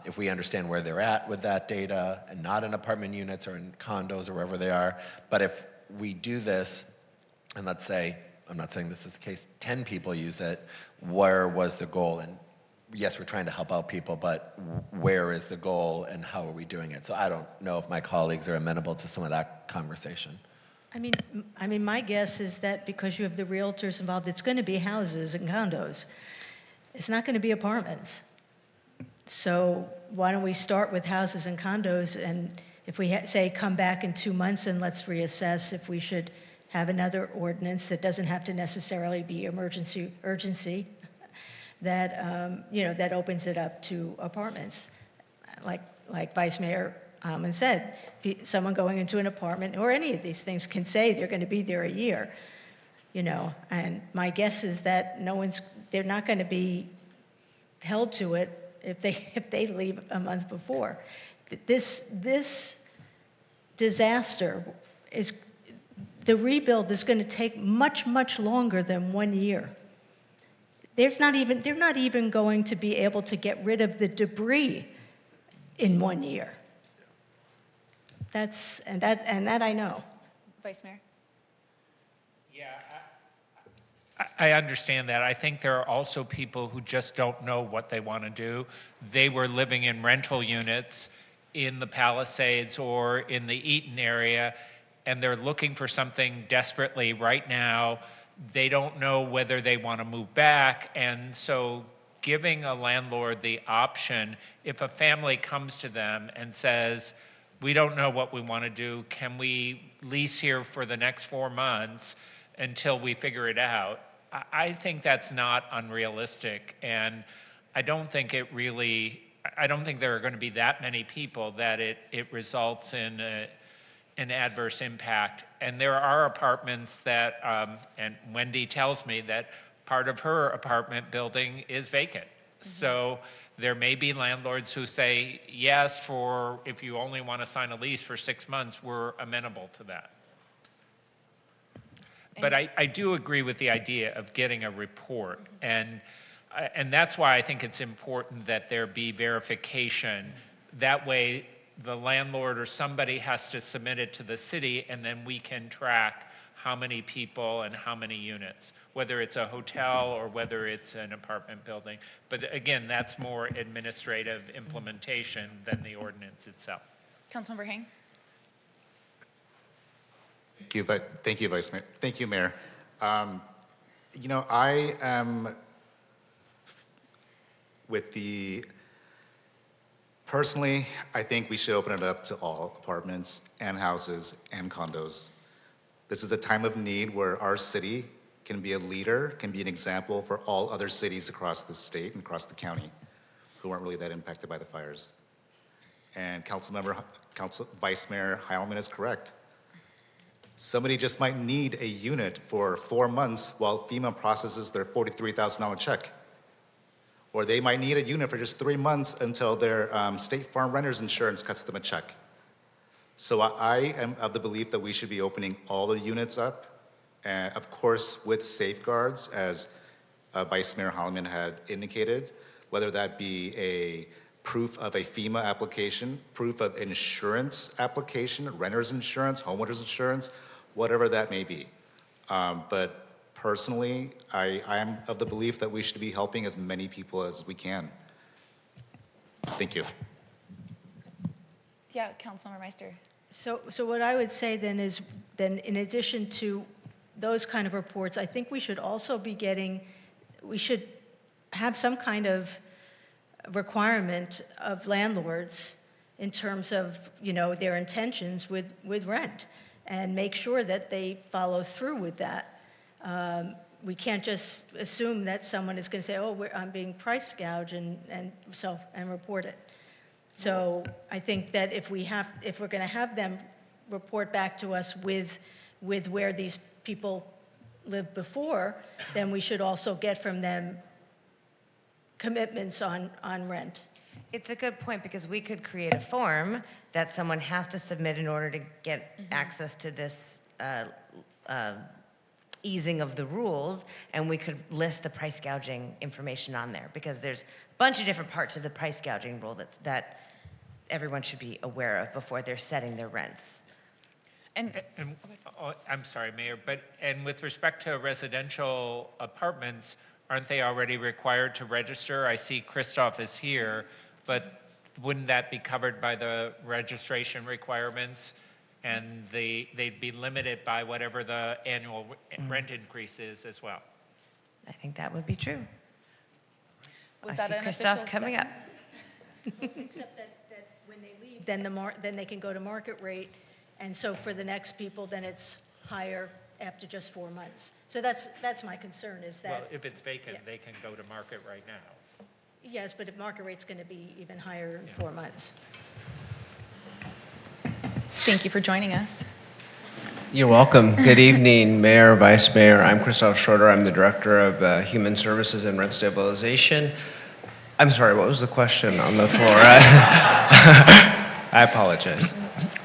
If we understand where they're at with that data and not in apartment units or in condos or wherever they are, but if we do this and let's say I'm not saying this is the case, 10 people use it, where was the goal? And yes, we're trying to help out people, but where is the goal and how are we doing it? So I don't know if my colleagues are amenable to some of that conversation. I mean, my guess is that because you have the realtors involved, it's going to be houses and condos. It's not going to be apartments. So why don't we start with houses and condos, and if we say come back in 2 months and let's reassess if we should have another ordinance that doesn't have to necessarily be urgency, that that opens it up to apartments, like Vice Mayor Almond said, someone going into an apartment or any of these things can say they're going to be there a year, and my guess is that they're not going to be held to it if they leave a month before. This disaster the rebuild is going to take much, much longer than 1 year. They're not even going to be able to get rid of the debris in 1 year. That I know. Vice Mayor? I understand that. I think there are also people who just don't know what they want to do. They were living in rental units in the Palisades or in the Eaton area, and they're looking for something desperately right now. They don't know whether they want to move back, and so giving a landlord the option, if a family comes to them and says, we don't know what we want to do, can we lease here for the next 4 months until we figure it out? I think that's not unrealistic, and I don't think there are going to be that many people that it results in an adverse impact. And there are apartments that, and Wendy tells me that part of her apartment building is vacant. So there may be landlords who say, yes, if you only want to sign a lease for 6 months, we're amenable to that. But I do agree with the idea of getting a report, and that's why I think it's important that there be verification. That way, the landlord or somebody has to submit it to the city, and then we can track how many people and how many units, whether it's a hotel or whether it's an apartment building. But again, that's more administrative implementation than the ordinance itself. Councilmember Hang? Thank you, Vice Mayor. Thank you, Mayor. I am personally, I think we should open it up to all apartments and houses and condos. This is a time of need where our city can be a leader, can be an example for all other cities across the state and across the county who aren't really that impacted by the fires. And Vice Mayor Heilman is correct. Somebody just might need a unit for 4 months while FEMA processes their $43,000 check. Or they might need a unit for just 3 months until their State Farm Renters Insurance cuts them a check. So I am of the belief that we should be opening all the units up, of course with safeguards, as Vice Mayor Holloman had indicated, whether that be a proof of a FEMA application, proof of insurance application, renter's insurance, homeowner's insurance, whatever that may be. But personally, I am of the belief that we should be helping as many people as we can. Thank you. Yeah, Councilmember Meister. So what I would say then is, in addition to those kind of reports, I think we should also be we should have some kind of requirement of landlords in terms of, their intentions with rent, and make sure that they follow through with that. We can't just assume that someone is going to say, I'm being price gouged and report it. So I think that if we're going to have them report back to us with where these people lived before, then we should also get from them commitments on rent. It's a good point, because we could create a form that someone has to submit in order to get access to this easing of the rules, and we could list the price gouging information on there, because there's a bunch of different parts of the price gouging rule that everyone should be aware of before they're setting their rents. I'm sorry, Mayor, and with respect to residential apartments, aren't they already required to register? I see Christoph is here, but wouldn't that be covered by the registration requirements? And they'd be limited by whatever the annual rent increase is as well. I think that would be true. Was I that see an Christoph official coming up. Except that when they leave, then they can go to market rate, and so for the next people, then it's higher after just 4 months. So that's my concern, is Well, that, if it's vacant, yeah. they can go to market right now. yes, but if market rate's going to be even higher in 4 months. Thank you for joining us. You're welcome. Good evening, Mayor, Vice Mayor. I'm Christoph Schroeder. I'm the Director of Human Services and Rent Stabilization. I'm sorry, what was the question on the floor? I apologize.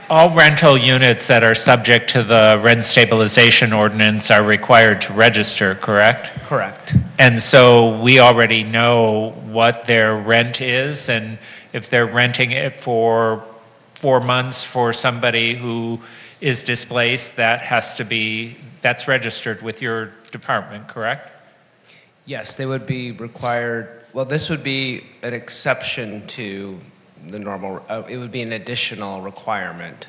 All rental units that are subject to the rent stabilization ordinance are required to register, correct? Correct. And so we already know what their rent is, and if they're renting it for 4 months for somebody who is displaced, that's registered with your department, correct? Yes, they would be required. Well, this would be an exception to the normal, it would be an additional requirement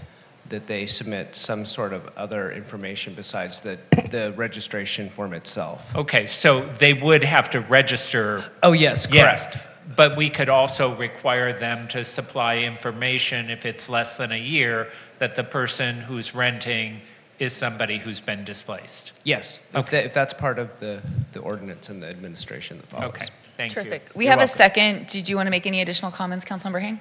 that they submit some sort of other information besides the registration form itself. Okay, so they would have to register. Oh, yes, correct. Yes, but we could also require them to supply information if it's less than a year that the person who's renting is somebody who's been displaced. Yes, if that's part of the ordinance and the administration that follows. Okay, thank you. Terrific. We You're have a welcome. second. Did you want to make any additional comments, Councilmember Hang?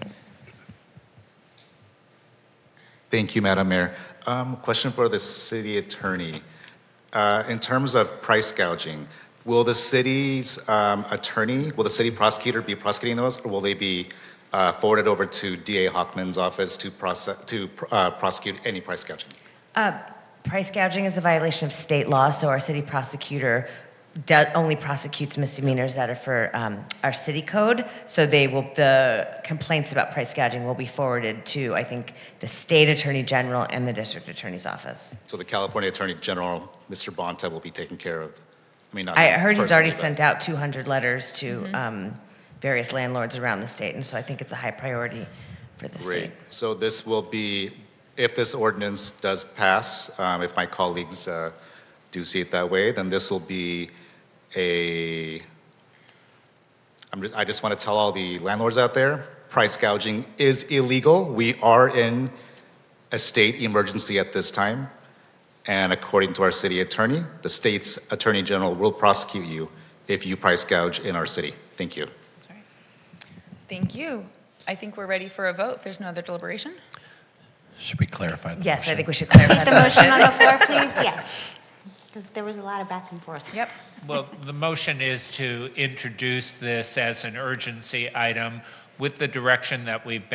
Thank you, Madam Mayor. Question for the city attorney. In terms of price gouging, will the city's attorney, will the city prosecutor be prosecuting those, or will they be forwarded over to DA Hockman's office to prosecute any price gouging? Price gouging is a violation of state law, so our city prosecutor only prosecutes misdemeanors that are for our city code. So the complaints about price gouging will be forwarded to, I think, the state attorney general and the district attorney's office. So the California Attorney General, Mr. Bonta, will be taken care of. I mean, not I heard he's already personally, sent out 200 letters to various landlords around the state, and so I think it's a high priority for the but great. state. So this will be, if this ordinance does pass, if my colleagues do see it that way, then this will be I just want to tell all the landlords out there, price gouging is illegal. We are in a state emergency at this time. And according to our city attorney, the state's attorney general will prosecute you if you price gouge in our city. Thank you. Thank you. I think we're ready for a vote. If there's no other deliberation. Should we clarify the Yes, motion? I think we should clarify The motion on the floor, please, yes. Because there was a lot of back and forth. Yep. Well, the motion is to introduce this as an urgency item with the direction that we've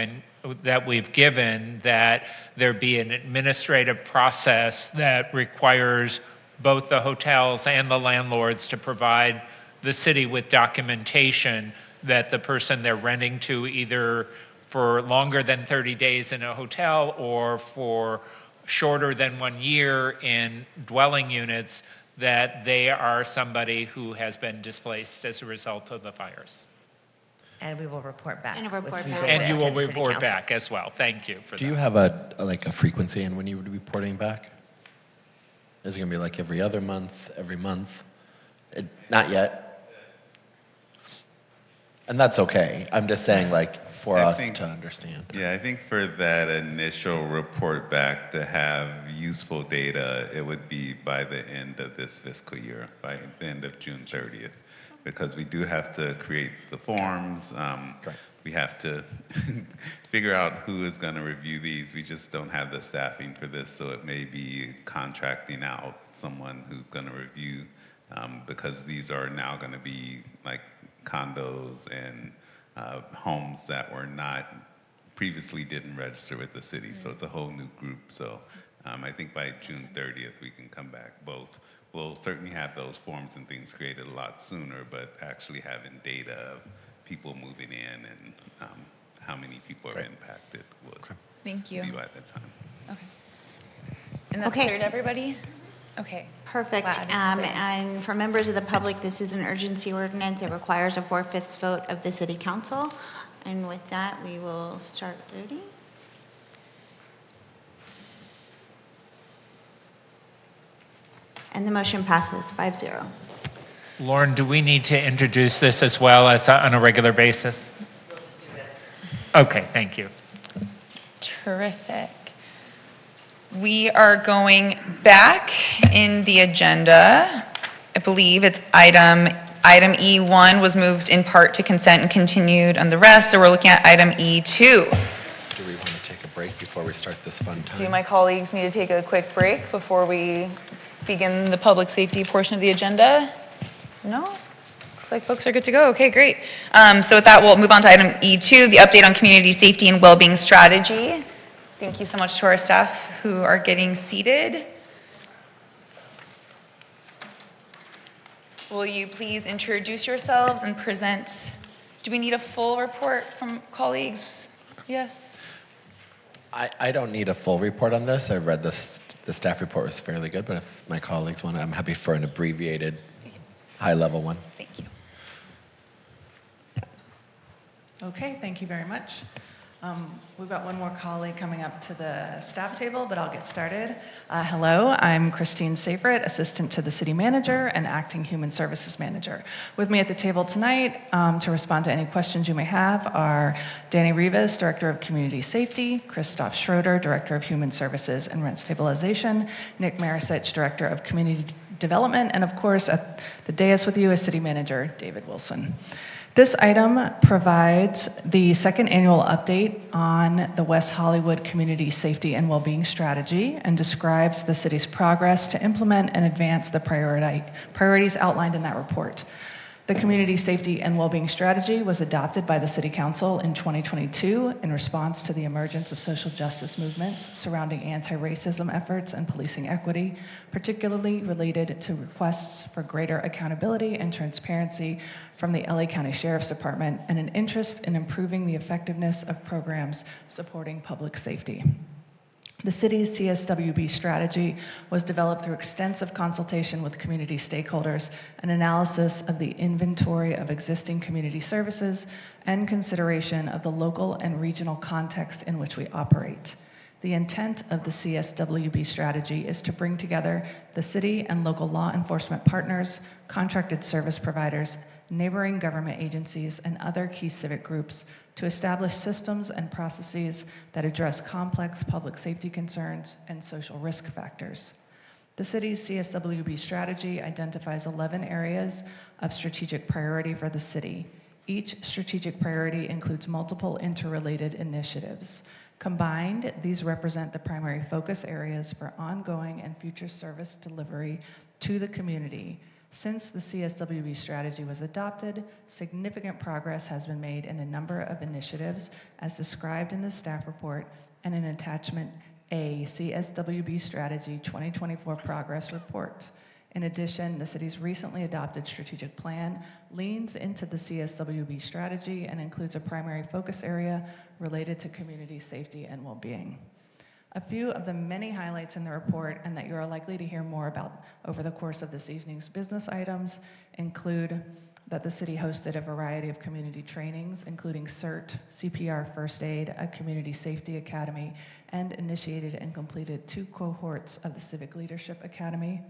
given, that there be an administrative process that requires both the hotels and the landlords to provide the city with documentation that the person they're renting to, either for longer than 30 days in a hotel or for shorter than 1 year in dwelling units, that they are somebody who has been displaced as a result of the fires. And we will report back. And a report with some back. data And you to will the city report council. back as well. Thank you for that. Do you have a frequency in when you would be reporting back? Is it going to be like every other month, every month? Not yet. And that's okay. I'm just saying, like, for I us think- to understand. Yeah, I think for that initial report back to have useful data, it would be by the end of this fiscal year, by the end of June 30th, because we do have to create the forms. We have to figure out who is going to review these. We just don't have the staffing for this, so it may be contracting out someone who's going to review, because these are now going to be like condos and homes that were not previously didn't register with the city. So it's a whole new group. So I think by June 30th we can come back both. We'll certainly have those forms and things created a lot sooner, but actually having data of people moving in and how many people are impacted would Thank you. be by that time. Okay. And that's Okay. clear to everybody? Okay. Perfect. Glad it's clear. And for members of the public, this is an urgency ordinance. It requires a 4/5 vote of the city council. And with that, we will start voting. And the motion passes 5-0. Lauren, do we need to introduce this as well as on a regular basis? Okay, thank you. Terrific. We are going back in the agenda. I believe it's item E1 was moved in part to consent and continued on the rest, so we're looking at item E2. Do we want to take a break before we start this fun time? Do my colleagues need to take a quick break before we begin the public safety portion of the agenda? No? Looks like folks are good to go. Okay, great. So with that, we'll move on to item E2, the update on community safety and well-being strategy. Thank you so much to our staff who are getting seated. Will you please introduce yourselves and present? Do we need a full report from colleagues? Yes? I don't need a full report on this. I read the staff report was fairly good, but if my colleagues want to, I'm happy for an abbreviated, high-level one. Thank you. Okay, thank you very much. We've got one more colleague coming up to the staff table, but I'll get started. Hello, I'm Christine Safrit, Assistant to the City Manager and Acting Human Services Manager. With me at the table tonight to respond to any questions you may have are Danny Rivas, Director of Community Safety, Christoph Schroeder, Director of Human Services and Rent Stabilization, Nick Marisich, Director of Community Development, and of course at the dais with you is City Manager David Wilson. This item provides the second annual update on the West Hollywood Community Safety and Wellbeing Strategy and describes the city's progress to implement and advance the priorities outlined in that report. The Community Safety and Wellbeing Strategy was adopted by the City Council in 2022 in response to the emergence of social justice movements surrounding anti-racism efforts and policing equity, particularly related to requests for greater accountability and transparency from the LA County Sheriff's Department and an interest in improving the effectiveness of programs supporting public safety. The city's CSWB strategy was developed through extensive consultation with community stakeholders, an analysis of the inventory of existing community services, and consideration of the local and regional context in which we operate. The intent of the CSWB strategy is to bring together the city and local law enforcement partners, contracted service providers, neighboring government agencies, and other key civic groups to establish systems and processes that address complex public safety concerns and social risk factors. The city's CSWB strategy identifies 11 areas of strategic priority for the city. Each strategic priority includes multiple interrelated initiatives. Combined, these represent the primary focus areas for ongoing and future service delivery to the community. Since the CSWB strategy was adopted, significant progress has been made in a number of initiatives as described in the staff report and in attachment A, CSWB Strategy 2024 Progress Report. In addition, the city's recently adopted strategic plan leans into the CSWB strategy and includes a primary focus area related to community safety and well-being. A few of the many highlights in the report and that you are likely to hear more about over the course of this evening's business items include that the city hosted a variety of community trainings, including CERT, CPR First Aid, a Community Safety Academy, and initiated and completed 2 cohorts of the Civic Leadership Academy.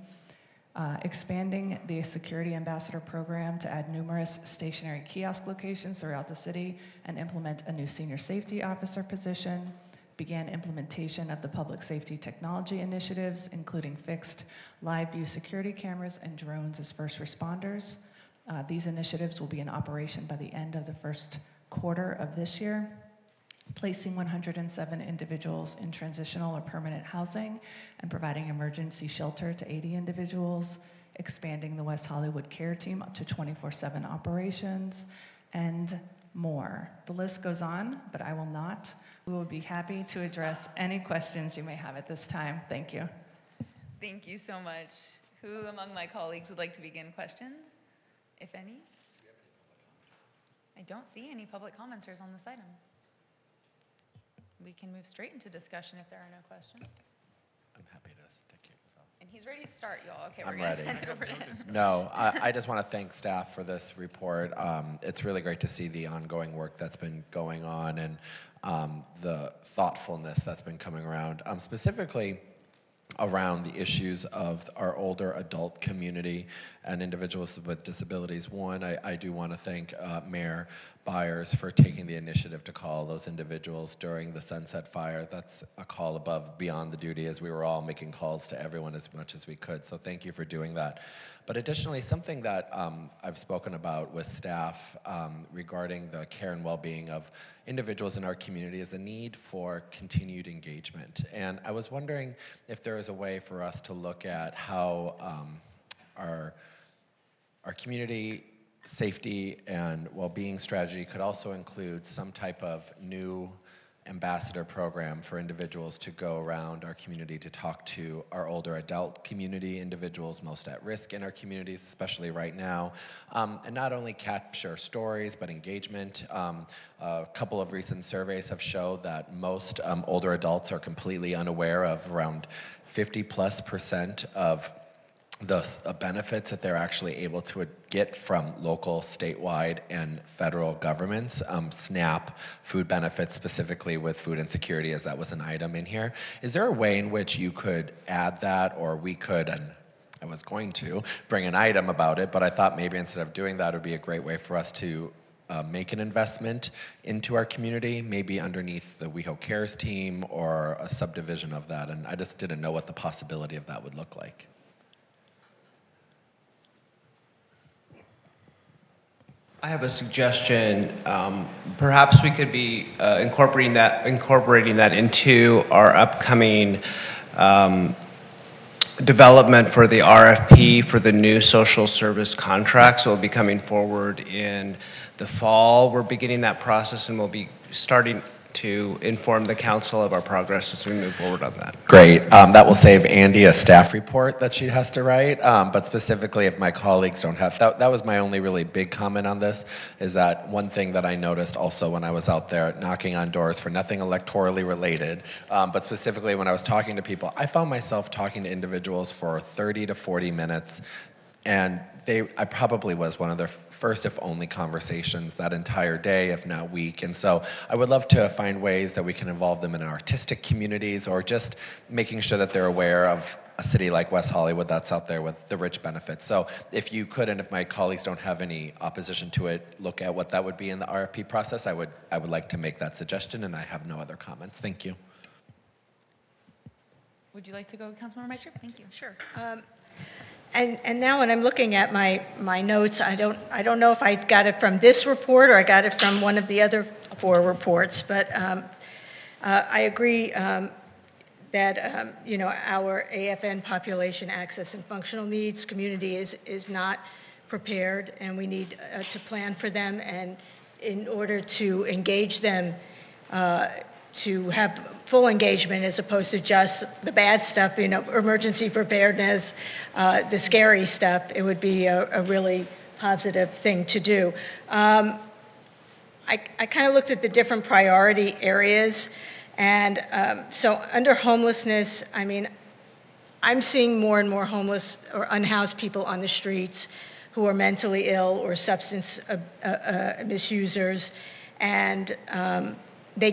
Expanding the Security Ambassador Program to add numerous stationary kiosk locations throughout the city and implement a new Senior Safety Officer position. Began implementation of the public safety technology initiatives, including fixed live view security cameras and drones as first responders. These initiatives will be in operation by the end of the first quarter of this year. Placing 107 individuals in transitional or permanent housing and providing emergency shelter to 80 individuals, expanding the West Hollywood Care Team up to 24/7 operations, and more. The list goes on, but I will not. We will be happy to address any questions you may have at this time. Thank you. Thank you so much. Who among my colleagues would like to begin questions, if any? I don't see any public commenters on this item. We can move straight into discussion if there are no questions. I'm happy to kick it off. And he's ready to start, y'all. Okay, we're I'm going to ready. send it over to him. No, I just want to thank staff for this report. It's really great to see the ongoing work that's been going on and the thoughtfulness that's been coming around, specifically around the issues of our older adult community and individuals with disabilities. One, I do want to thank Mayor Byers for taking the initiative to call those individuals during the Sunset Fire. That's a call above beyond the duty, as we were all making calls to everyone as much as we could. So thank you for doing that. But additionally, something that I've spoken about with staff regarding the care and well-being of individuals in our community is a need for continued engagement. And I was wondering if there is a way for us to look at how our community safety and well-being strategy could also include some type of new ambassador program for individuals to go around our community to talk to our older adult community, individuals most at risk in our communities, especially right now, and not only capture stories, but engagement. A couple of recent surveys have showed that most older adults are completely unaware of around 50+% of the benefits that they're actually able to get from local, statewide, and federal governments. SNAP, food benefits, specifically with food insecurity, as that was an item in here. Is there a way in which you could add that, or we could, and I was going to, bring an item about it, but I thought maybe instead of doing that, it would be a great way for us to make an investment into our community, maybe underneath the WeHo Cares team or a subdivision of that, and I just didn't know what the possibility of that would look like. I have a suggestion. Perhaps we could be incorporating that into our upcoming development for the RFP for the new social service contracts. So it'll be coming forward in the fall. We're beginning that process, and we'll be starting to inform the council of our progress as we move forward on that. Great. That will save Andy a staff report that she has to write. But specifically, if my colleagues don't have, that was my only really big comment on this, is that one thing that I noticed also when I was out there knocking on doors for nothing electorally related, but specifically when I was talking to people, I found myself talking to individuals for 30 to 40 minutes, and I probably was one of their first, if only, conversations that entire day, if not week. And so I would love to find ways that we can involve them in artistic communities, or just making sure that they're aware of a city like West Hollywood that's out there with the rich benefits. So if you could, and if my colleagues don't have any opposition to it, look at what that would be in the RFP process, I would like to make that suggestion, and I have no other comments. Thank you. Would you like to go, Councilmember Meister? Thank you. Sure. And now when I'm looking at my notes, I don't know if I got it from this report or I got it from one of the other 4 reports, but I agree that our AFN population access and functional needs community is not prepared, and we need to plan for them, and in order to engage them, to have full engagement as opposed to just the bad stuff, emergency preparedness, the scary stuff. It would be a really positive thing to do. I kind of looked at the different priority areas, and so under homelessness, I mean, I'm seeing more and more homeless or unhoused people on the streets who are mentally ill or substance misusers, and they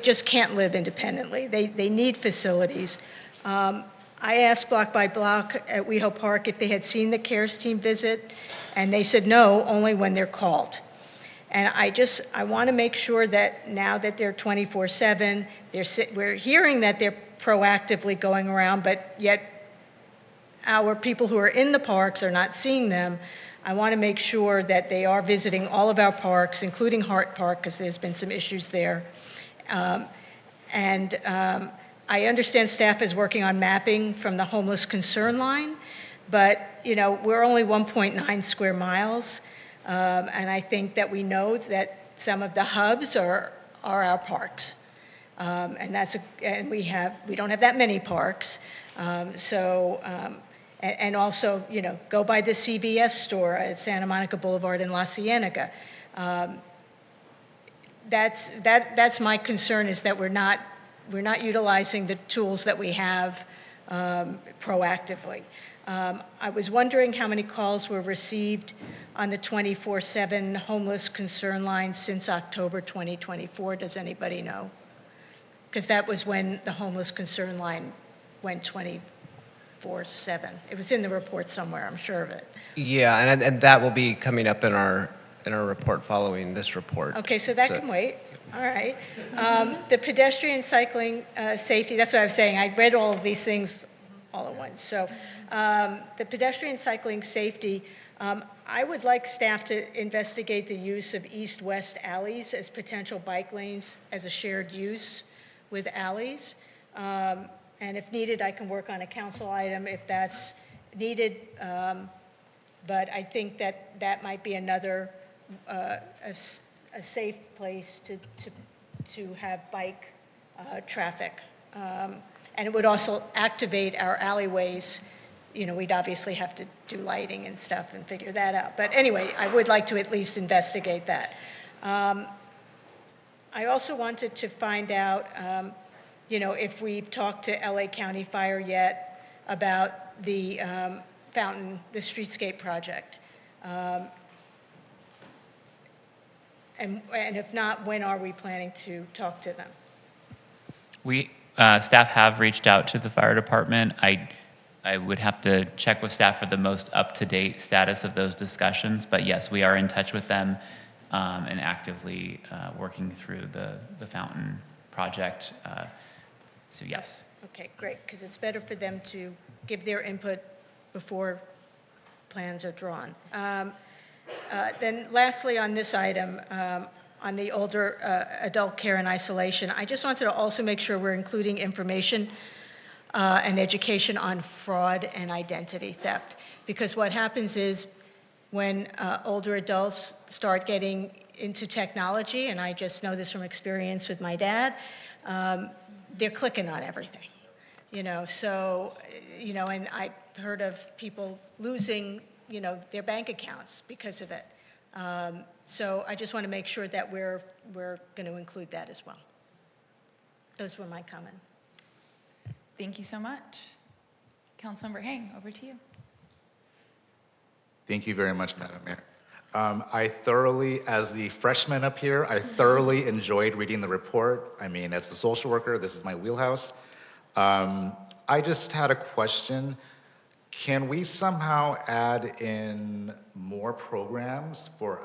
just can't live independently. They need facilities. I asked Block by Block at WeHo Park if they had seen the CARES team visit, and they said no, only when they're called. And I want to make sure that now that they're 24/7, we're hearing that they're proactively going around, but yet our people who are in the parks are not seeing them. I want to make sure that they are visiting all of our parks, including Hart Park, because there's been some issues there. I understand staff is working on mapping from the homeless concern line, but we're only 1.9 square miles, and I think that we know that some of the hubs are our parks, and we don't have that many parks, and also, go by the CVS store at Santa Monica Boulevard in La Cienega. That's my concern, is that we're not utilizing the tools that we have proactively. I was wondering how many calls were received on the 24/7 homeless concern line since October 2024. Does anybody know? Because that was when the homeless concern line went 24/7. It was in the report somewhere, I'm sure of it. Yeah, and that will be coming up in our report following this report. Okay, so that can wait. All right. The pedestrian cycling safety, that's what I was saying. I read all of these things all at once. So the pedestrian cycling safety, I would like staff to investigate the use of east-west alleys as potential bike lanes as a shared use with alleys. And if needed, I can work on a council item if that's needed. But I think that that might be another a safe place to have bike traffic. And it would also activate our alleyways. You know, we'd obviously have to do lighting and stuff and figure that out. But anyway, I would like to at least investigate that. I also wanted to find out, you know, if we've talked to LA County Fire yet about the fountain, the streetscape project. And if not, when are we planning to talk to them? We, staff have reached out to the fire department. I would have to check with staff for the most up-to-date status of those discussions, but yes, we are in touch with them and actively working through the fountain project. So yes. Okay, great, because it's better for them to give their input before plans are drawn. Then lastly on this item, on the older adult care and isolation, I just wanted to also make sure we're including information and education on fraud and identity theft. Because what happens is when older adults start getting into technology, and I just know this from experience with my dad, they're clicking on everything. You know, so, you know, and I've heard of people losing, you know, their bank accounts because of it. So I just want to make sure that we're going to include that as well. Those were my comments. Thank you so much. Councilmember Hang, over to you. Thank you very much, Madam Mayor. I thoroughly, as the freshman up here, I thoroughly enjoyed reading the report. I mean, as a social worker, this is my wheelhouse. I just had a question. Can we somehow add in more programs for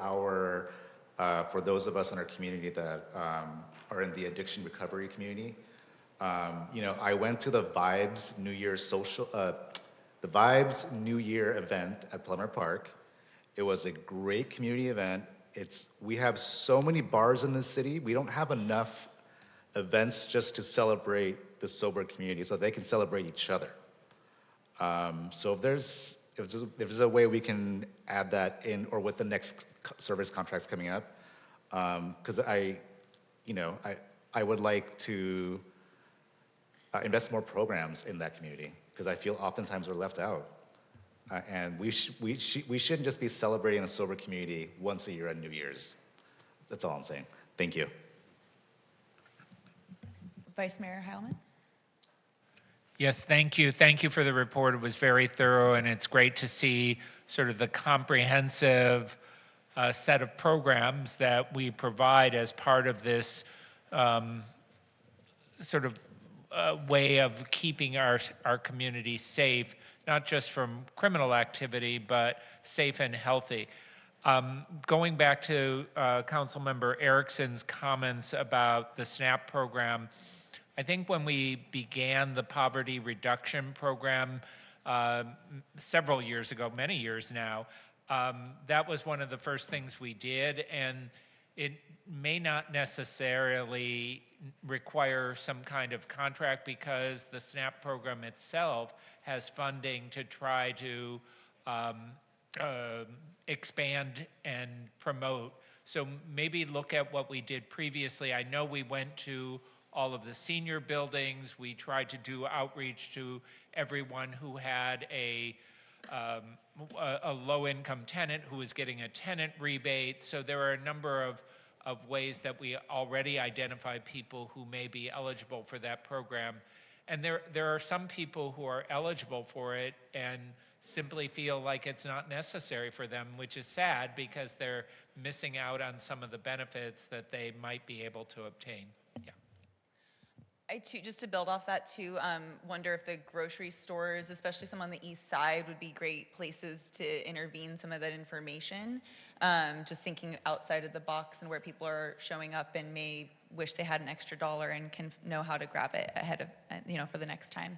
for those of us in our community that are in the addiction recovery community? You know, I went to the Vibes New Year the Vibes New Year event at Plummer Park. It was a great community event. We have so many bars in this city. We don't have enough events just to celebrate the sober community so they can celebrate each other. So if there's a way we can add that in, or with the next service contracts coming up, because I would like to invest more programs in that community, because I feel oftentimes we're left out. And we shouldn't just be celebrating the sober community once a year on New Year's. That's all I'm saying. Thank you. Vice Mayor Heilman. Yes, thank you. Thank you for the report. It was very thorough, and it's great to see sort of the comprehensive set of programs that we provide as part of this sort of way of keeping our community safe, not just from criminal activity, but safe and healthy. Going back to Councilmember Erickson's comments about the SNAP program, I think when we began the poverty reduction program several years ago, many years now, that was one of the first things we did, and it may not necessarily require some kind of contract because the SNAP program itself has funding to try to expand and promote. So maybe look at what we did previously. I know we went to all of the senior buildings. We tried to do outreach to everyone who had a low-income tenant who was getting a tenant rebate. So there are a number of ways that we already identify people who may be eligible for that program. And there are some people who are eligible for it and simply feel like it's not necessary for them, which is sad because they're missing out on some of the benefits that they might be able to obtain. Yeah. I too, just to build off that too, wonder if the grocery stores, especially some on the east side, would be great places to intervene some of that information. Just thinking outside of the box and where people are showing up and may wish they had an extra dollar and can know how to grab it ahead of, for the next time.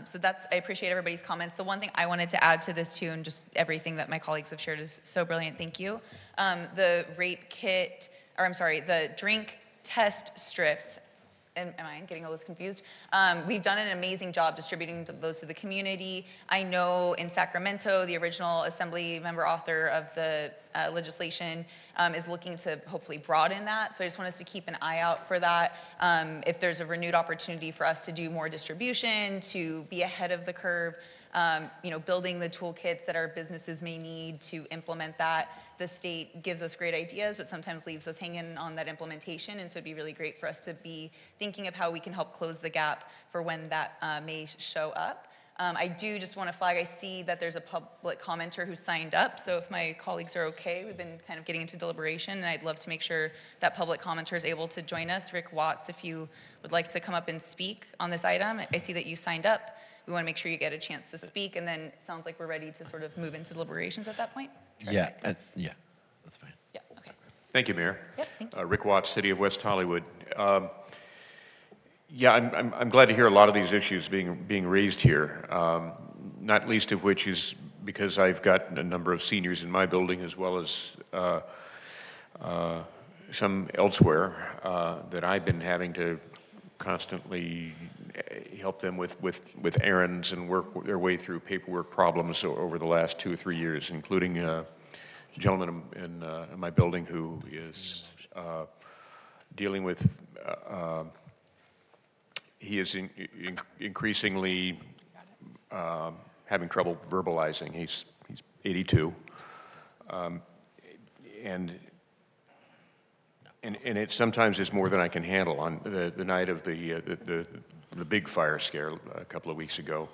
So I appreciate everybody's comments. The one thing I wanted to add to this too, and just everything that my colleagues have shared is so brilliant, thank you. The the drink test strips, am I getting all this confused? We've done an amazing job distributing those to the community. I know in Sacramento, the original assembly member author of the legislation is looking to hopefully broaden that. So I just want us to keep an eye out for that. If there's a renewed opportunity for us to do more distribution, to be ahead of the curve, building the toolkits that our businesses may need to implement that. The state gives us great ideas, but sometimes leaves us hanging on that implementation. And so it'd be really great for us to be thinking of how we can help close the gap for when that may show up. I do just want to flag, I see that there's a public commenter who signed up. So if my colleagues are okay, we've been kind of getting into deliberation, and I'd love to make sure that public commenter is able to join us. Rick Watts, if you would like to come up and speak on this item, I see that you signed up. We want to make sure you get a chance to speak, and then it sounds like we're ready to sort of move into deliberations at that point. Yeah, that's fine. Yeah, okay. Thank you, Mayor. Yep, thank you. Rick Watts, City of West Hollywood. Yeah, I'm glad to hear a lot of these issues being raised here, not least of which is because I've got a number of seniors in my building as well as some elsewhere that I've been having to constantly help them with errands and work their way through paperwork problems over the last 2 or 3 years, including a gentleman in my building who is dealing with, he is increasingly having trouble verbalizing. He's 82. And it sometimes is more than I can handle. On the night of the big fire scare a couple of weeks ago,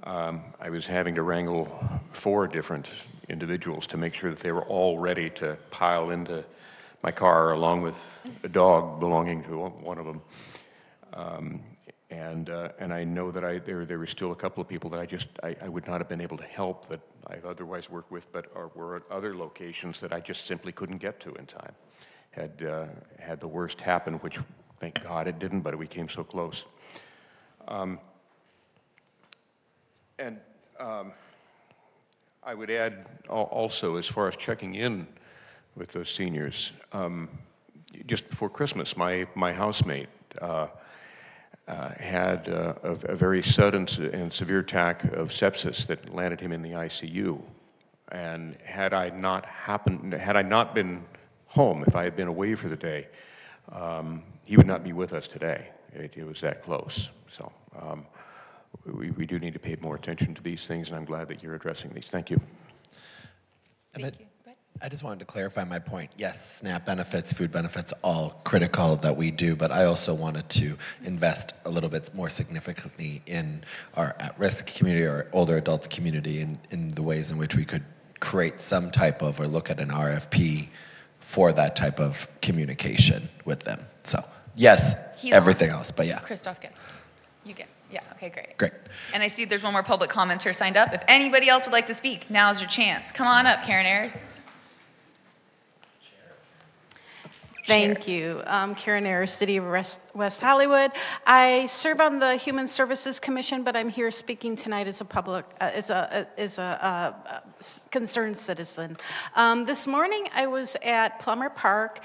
I was having to wrangle 4 different individuals to make sure that they were all ready to pile into my car along with a dog belonging to one of them. And I know that there were still a couple of people that I would not have been able to help that I've otherwise worked with, but were at other locations that I just simply couldn't get to in time. Had the worst happen, which thank God it didn't, but we came so close. I would add also, as far as checking in with those seniors, just before Christmas, my housemate had a very sudden and severe attack of sepsis that landed him in the ICU. And had I not been home, if I had been away for the day, he would not be with us today. It was that close. So we do need to pay more attention to these things, and I'm glad that you're addressing these. Thank you. Thank you. I just wanted to clarify my point. Yes, SNAP benefits, food benefits, all critical that we do, but I also wanted to invest a little bit more significantly in our at-risk community or older adults community in the ways in which we could create some type of or look at an RFP for that type of communication with them. So yes, everything else, but yeah. Christoph gets it. You get it. Yeah, okay, great. Great. And I see there's one more public commenter signed up. If anybody else would like to speak, now's your chance. Come on up, Karen Ayers. Thank you. Karen Ayers, City of West Hollywood. I serve on the Human Services Commission, but I'm here speaking tonight as a concerned citizen. This morning, I was at Plummer Park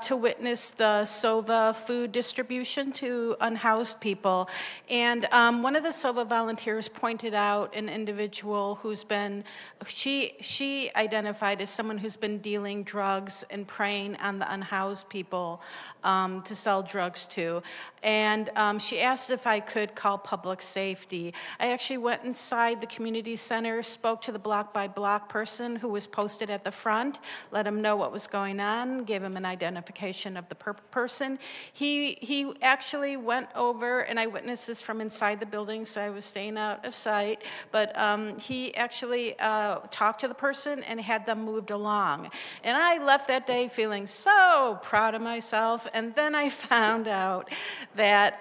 to witness the SOVA food distribution to unhoused people, and one of the SOVA volunteers pointed out an individual who's been, she identified as someone who's been dealing drugs and preying on the unhoused unhoused people to sell drugs to. And she asked if I could call public safety. I actually went inside the community center, spoke to the block by block person who was posted at the front, let him know what was going on, gave him an identification of the person. He actually went over, and I witnessed this from inside the building, so I was staying out of sight, but he actually talked to the person and had them moved along. And I left that day feeling so proud of myself, and then I found out that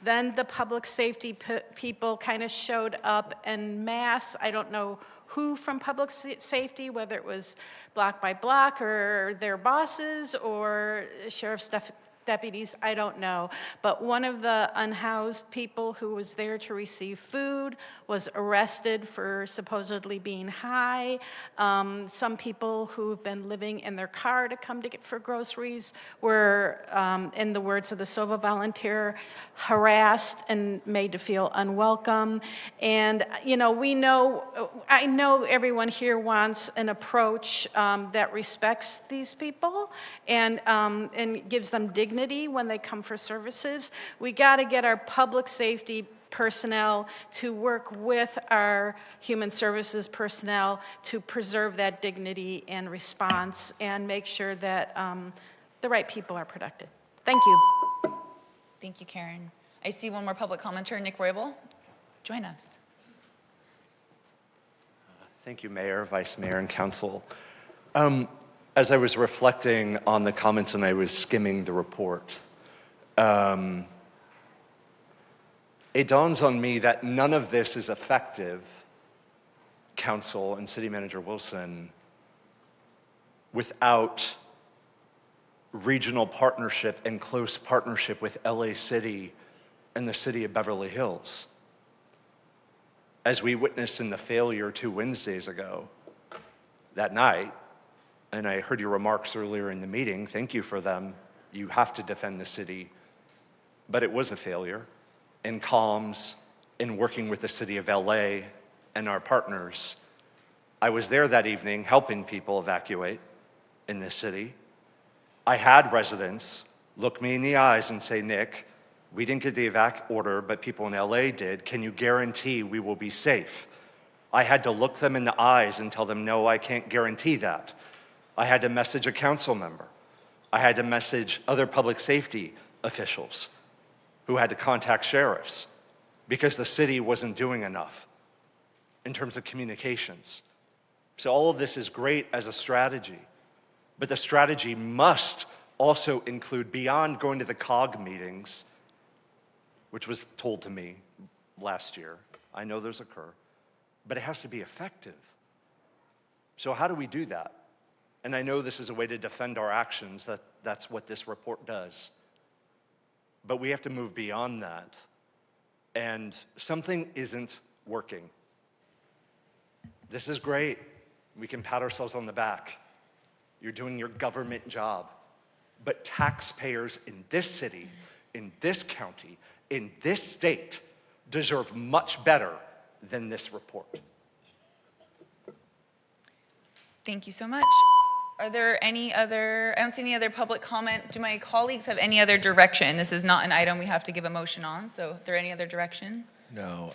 then the public safety people kind of showed up en masse. I don't know who from public safety, whether it was block by block or their bosses or sheriff's deputies, I don't know. But one of the unhoused people who was there to receive food was arrested for supposedly being high. Some people who've been living in their car to come to get for groceries were, in the words of the SOVA volunteer, harassed and made to feel unwelcome. And, you know, I know everyone here wants an approach that respects these people and gives them dignity when they come for services. We got to get our public safety personnel to work with our human services personnel to preserve that dignity and response and make sure that the right people are protected. Thank you. Thank you, Karen. I see one more public commenter, Nick Roybal. Join us. Thank you, Mayor, Vice Mayor, and Council. As I was reflecting on the comments and I was skimming the report, it dawns on me that none of this is effective, Council and City Manager Wilson, without regional partnership and close partnership with LA City and the City of Beverly Hills. As we witnessed in the failure 2 Wednesdays ago, that night, and I heard your remarks earlier in the meeting, thank you for them. You have to defend the city. But it was a failure in comms, in working with the city of LA and our partners. I was there that evening helping people evacuate in this city. I had residents look me in the eyes and say, Nick, we didn't get the evac order, but people in LA did. Can you guarantee we will be safe? I had to look them in the eyes and tell them, no, I can't guarantee that. I had to message a council member. I had to message other public safety officials who had to contact sheriffs because the city wasn't doing enough in terms of communications. So all of this is great as a strategy, but the strategy must also include, beyond going to the COG meetings, which was told to me last year, I know those occur, but it has to be effective. So how do we do that? And I know this is a way to defend our actions, that's what this report does. But we have to move beyond that. And something isn't working. This is great. We can pat ourselves on the back. You're doing your government job. But taxpayers in this city, in this county, in this state deserve much better than this report. Thank you so much. Are there any other, I don't see any other public comment. Do my colleagues have any other direction? This is not an item we have to give a motion on, so is there any other direction? No.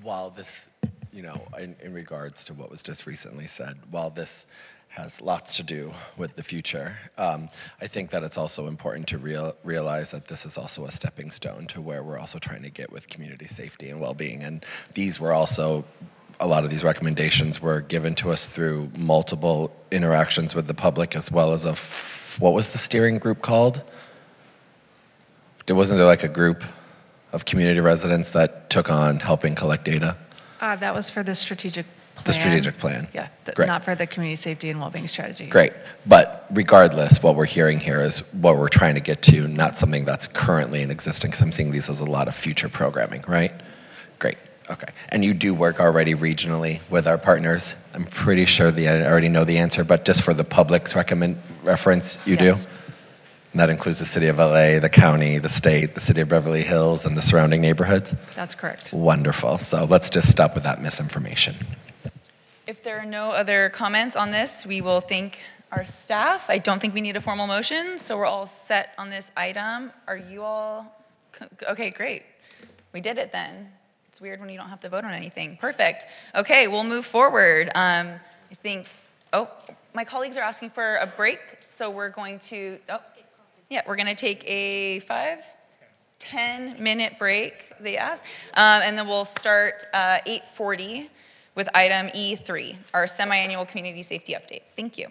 While this, you know, in regards to what was just recently said, while this has lots to do with the future, I think that it's also important to realize that this is also a stepping stone to where we're also trying to get with community safety and well-being. And these were also, a lot of these recommendations were given to us through multiple interactions with the public, as well as what was the steering group called? Wasn't there like a group of community residents that took on helping collect data? That was for the strategic plan. The strategic plan. Yeah, Great. not for the community safety and well-being strategy. Great. But regardless, what we're hearing here is what we're trying to get to, not something that's currently in existence, because I'm seeing these as a lot of future programming, right? Great. Okay. And you do work already regionally with our partners. I'm pretty sure I already know the answer, but just for the public's reference, you Yes. do? And that includes the city of LA, the county, the state, the city of Beverly Hills, and the surrounding neighborhoods? That's correct. Wonderful. So let's just stop with that misinformation. If there are no other comments on this, we will thank our staff. I don't think we need a formal motion, so we're all set on this item. Are you all, okay, great. We did it then. It's weird when you don't have to vote on anything. Perfect. Okay, we'll move forward. I think, oh, my colleagues are asking for a break, so we're going to, we're going to take a 10-minute break, they asked, and then we'll start 8:40 with item E3, our semi-annual community safety update. Thank you.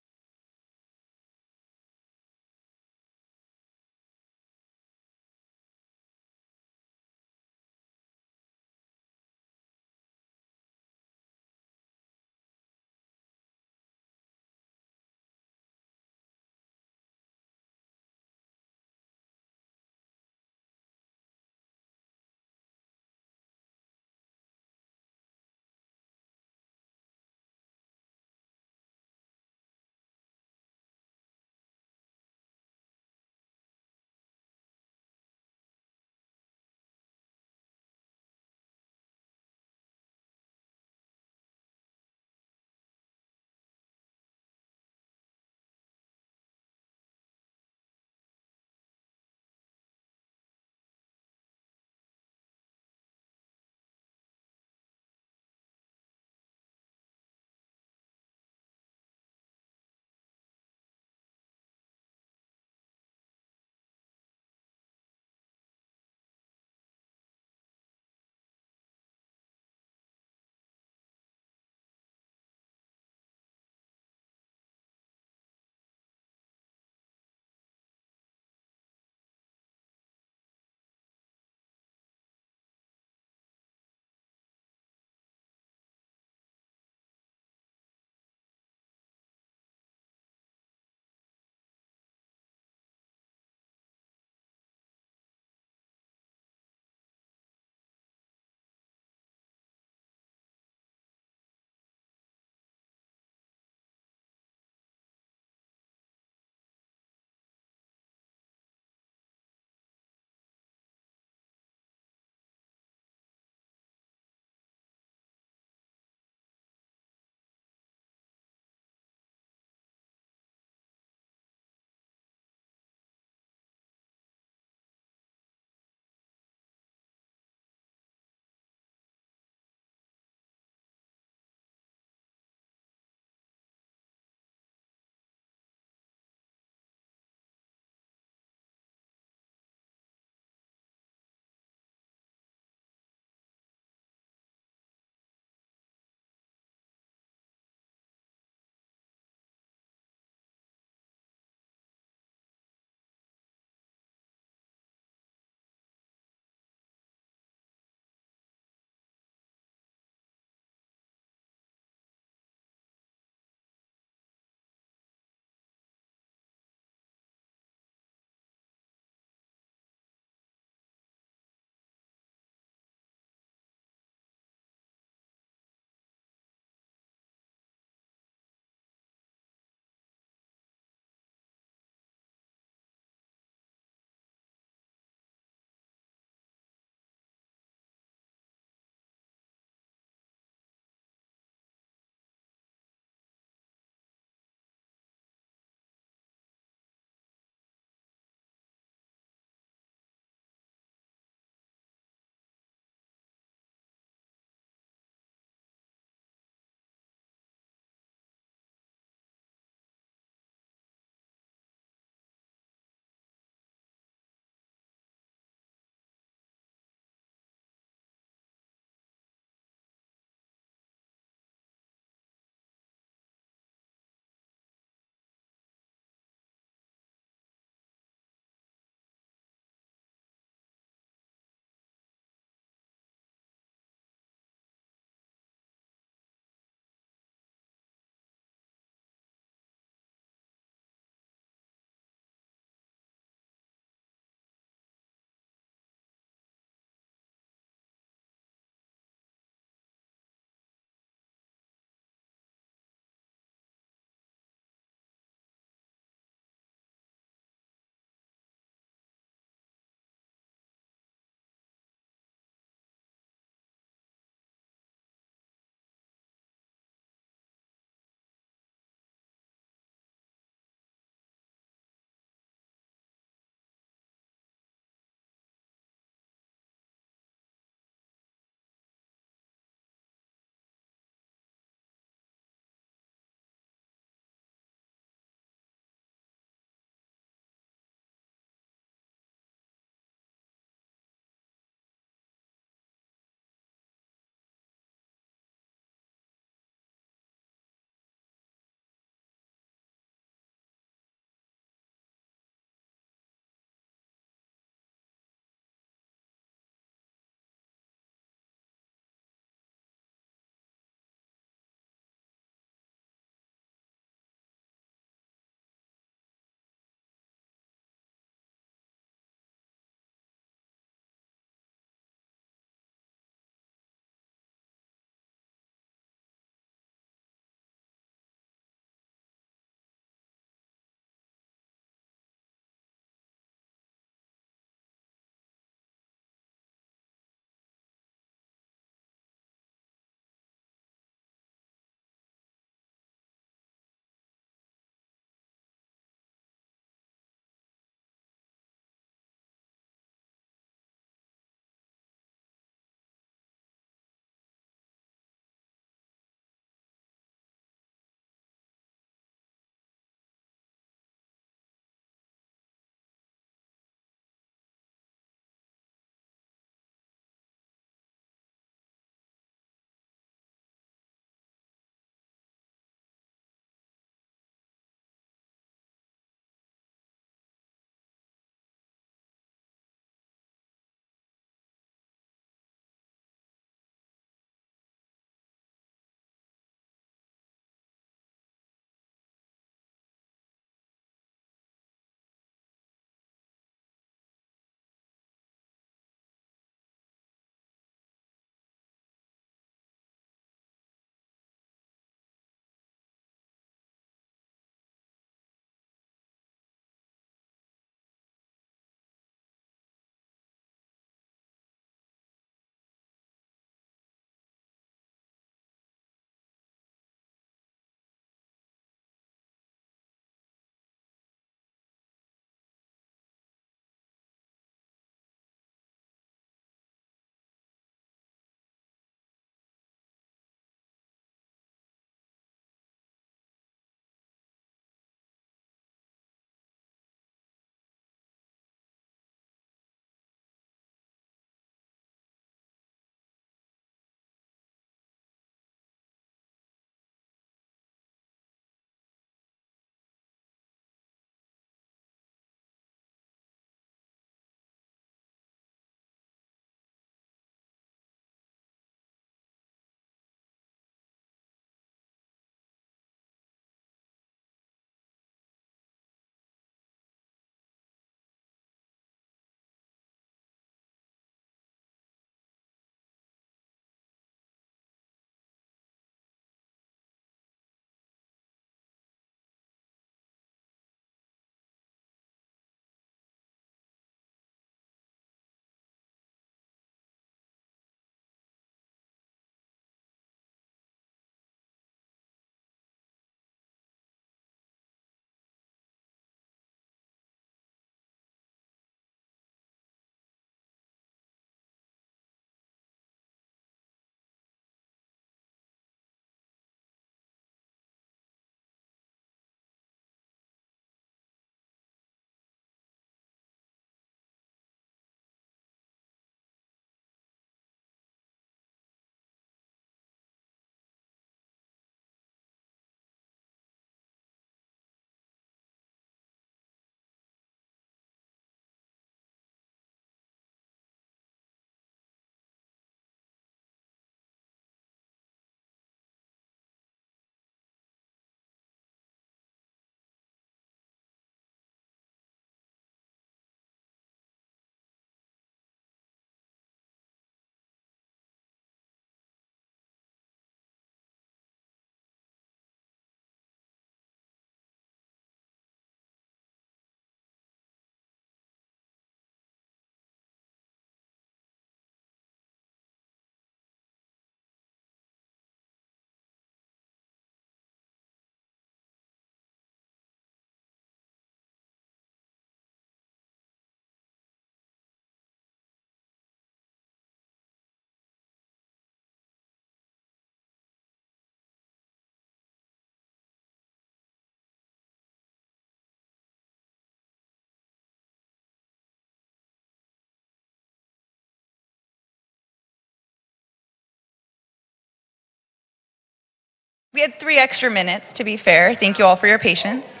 We had 3 extra minutes, to be fair. Thank you all for your patience.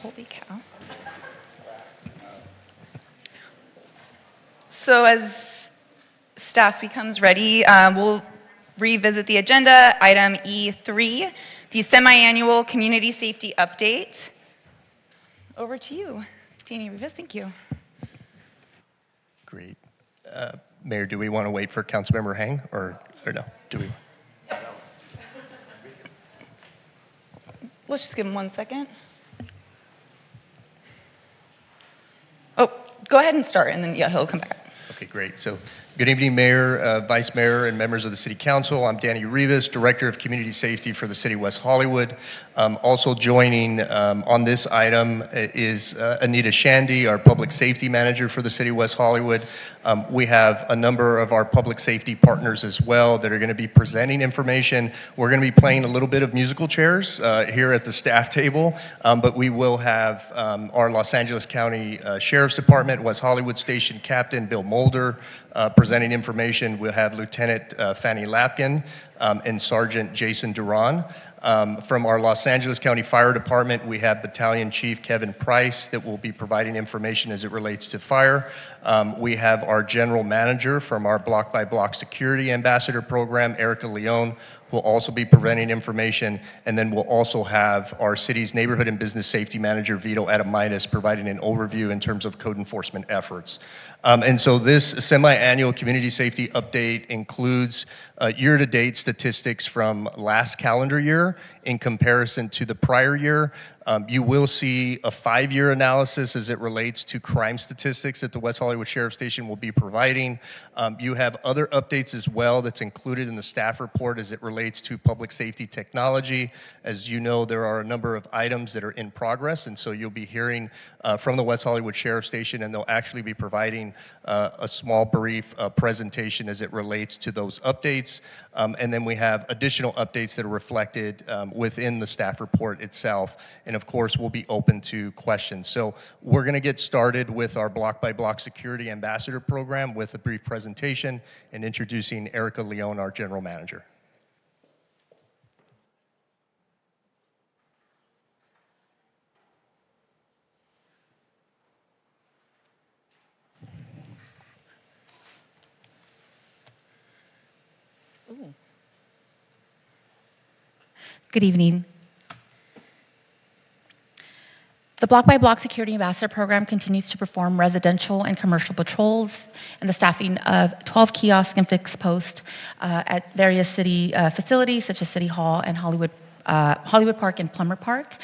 Holy cow. So as staff becomes ready, we'll revisit the agenda. Item E3, the semi-annual community safety update. Over to you, Danny Rivas. Thank you. Great. Mayor, do we want to wait for Councilmember Hang or no? Do we? Let's just give him 1 second. Oh, go ahead and start, and then yeah, he'll come back. Okay, great. So, good evening, Mayor, Vice Mayor, and members of the City Council. I'm Danny Rivas, Director of Community Safety for the City of West Hollywood. Also joining on this item is Anita Shandy, our Public Safety Manager for the City of West Hollywood. We have a number of our public safety partners as well that are going to be presenting information. We're going to be playing a little bit of musical chairs here at the staff table, but we will have our Los Angeles County Sheriff's Department, West Hollywood Station Captain Bill Mulder presenting information. We'll have Lieutenant Fanny Lapkin and Sergeant Jason Duran. From our Los Angeles County Fire Department, we have Battalion Chief Kevin Price that will be providing information as it relates to fire. We have our General Manager from our Block by Block Security Ambassador Program, Erica Leone, who will also be presenting information. And then we'll also have our city's Neighborhood and Business Safety Manager, Vito Adamitis, providing an overview in terms of code enforcement efforts. And so this semi-annual community safety update includes year-to-date statistics from last calendar year in comparison to the prior year. You will see a 5-year analysis as it relates to crime statistics that the West Hollywood Sheriff Station will be providing. You have other updates as well that's included in the staff report as it relates to public safety technology. As you know, there are a number of items that are in progress, and so you'll be hearing from the West Hollywood Sheriff Station, and they'll actually be providing a small brief presentation as it relates to those updates. And then we have additional updates that are reflected within the staff report itself. And of course, we'll be open to questions. So we're going to get started with our Block by Block Security Ambassador Program with a brief presentation and introducing Erica Leone, our General Manager. Good evening. The Block by Block Security Ambassador Program continues to perform residential and commercial patrols and the staffing of 12 kiosks and fixed posts at various city facilities such as City Hall and Hollywood Park and Plummer Park.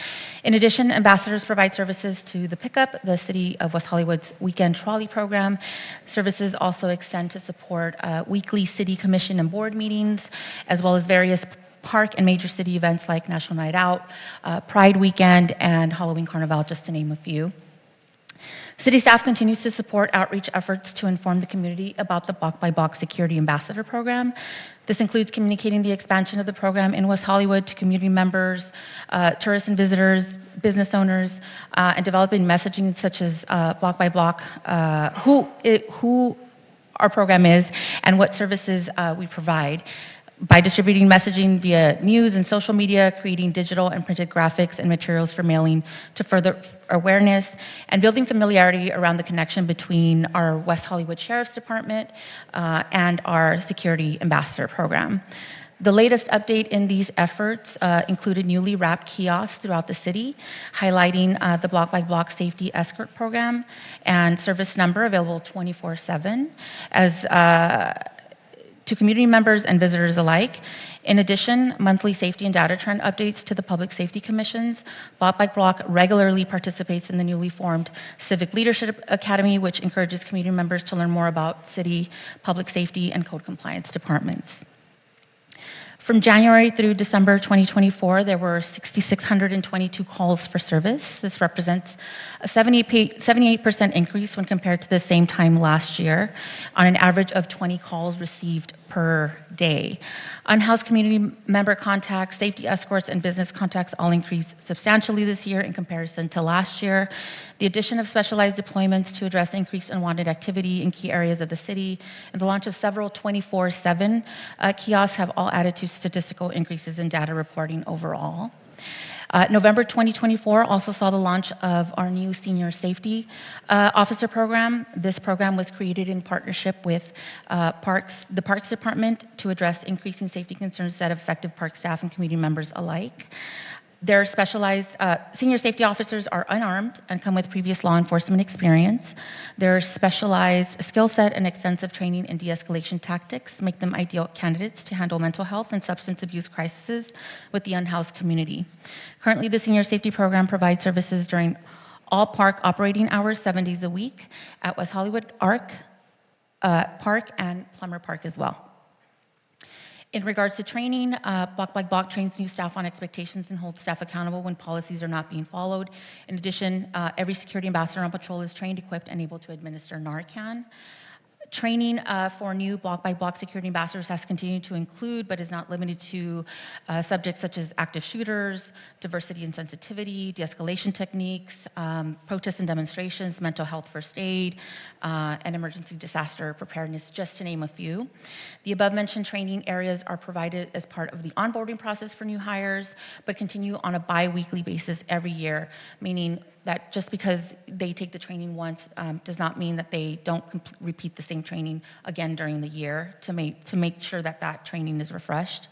In addition, ambassadors provide services to the Pickup, the City of West Hollywood's weekend trolley program. Services also extend to support weekly city commission and board meetings, as well as various park and major city events like National Night Out, Pride Weekend, and Halloween Carnival, just to name a few. City staff continues to support outreach efforts to inform the community about the Block by Block Security Ambassador Program. This includes communicating the expansion of the program in West Hollywood to community members, tourists and visitors, business owners, and developing messaging such as Block by Block, who our program is, and what services we provide. By distributing messaging via news and social media, creating digital and printed graphics and materials for mailing to further awareness, and building familiarity around the connection between our West Hollywood Sheriff's Department and our Security Ambassador Program. The latest update in these efforts included newly wrapped kiosks throughout the city, highlighting the Block by Block Safety Escort Program and service number available 24/7 as to community members and visitors alike. In addition, monthly safety and data trend updates to the Public Safety Commissions. Block by Block regularly participates in the newly formed Civic Leadership Academy, which encourages community members to learn more about city public safety and code compliance departments. From January through December 2024, there were 6,622 calls for service. This represents a 78% increase when compared to the same time last year, on an average of 20 calls received per day. Unhoused community member contacts, safety escorts, and business contacts all increased substantially this year in comparison to last year. The addition of specialized deployments to address increased unwanted activity in key areas of the city and the launch of several 24/7 kiosks have all added to statistical increases in data reporting overall. November 2024 also saw the launch of our new senior safety officer program. This program was created in partnership with the Parks Department to address increasing safety concerns that affected park staff and community members alike. Their specialized senior safety officers are unarmed and come with previous law enforcement experience. Their specialized skill set and extensive training in de-escalation tactics make them ideal candidates to handle mental health and substance abuse crises with the unhoused community. Currently, the senior safety program provides services during all park operating hours, 7 days a week, at West Hollywood Park and Plummer Park as well. In regards to training, Block by Block trains new staff on expectations and holds staff accountable when policies are not being followed. In addition, every security ambassador on patrol is trained, equipped, and able to administer Narcan. Training for new Block by Block security ambassadors has continued to include, but is not limited to, subjects such as active shooters, diversity and sensitivity, de-escalation techniques, protests and demonstrations, mental health first aid, and emergency disaster preparedness, just to name a few. The above-mentioned training areas are provided as part of the onboarding process for new hires, but continue on a bi-weekly basis every year, meaning that just because they take the training once does not mean that they don't repeat the same training again during the year to make sure that that training is refreshed.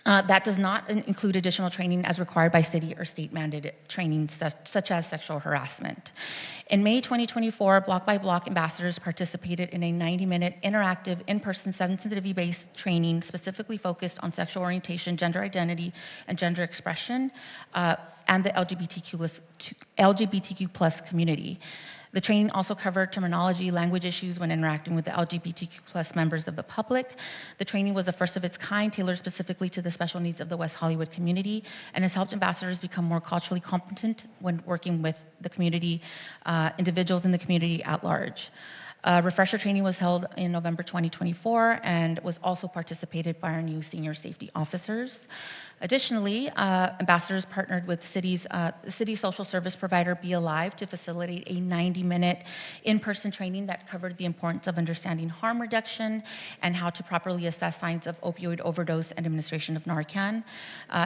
That does not include additional training as required by city or state mandated training such as sexual harassment. In May 2024, Block by Block ambassadors participated in a 90-minute interactive in-person sensitivity-based training specifically focused on sexual orientation, gender identity, and gender expression, and the LGBTQ plus community. The training also covered terminology, language issues when interacting with the LGBTQ plus members of the public. The training was the first of its kind, tailored specifically to the special needs of the West Hollywood community, and has helped ambassadors become more culturally competent when working with the community, individuals in the community at large. Refresher training was held in November 2024 and was also participated by our new senior safety officers. Additionally, ambassadors partnered with the city social service provider Be Alive to facilitate a 90-minute in-person training that covered the importance of understanding harm reduction and how to properly assess signs of opioid overdose and administration of Narcan.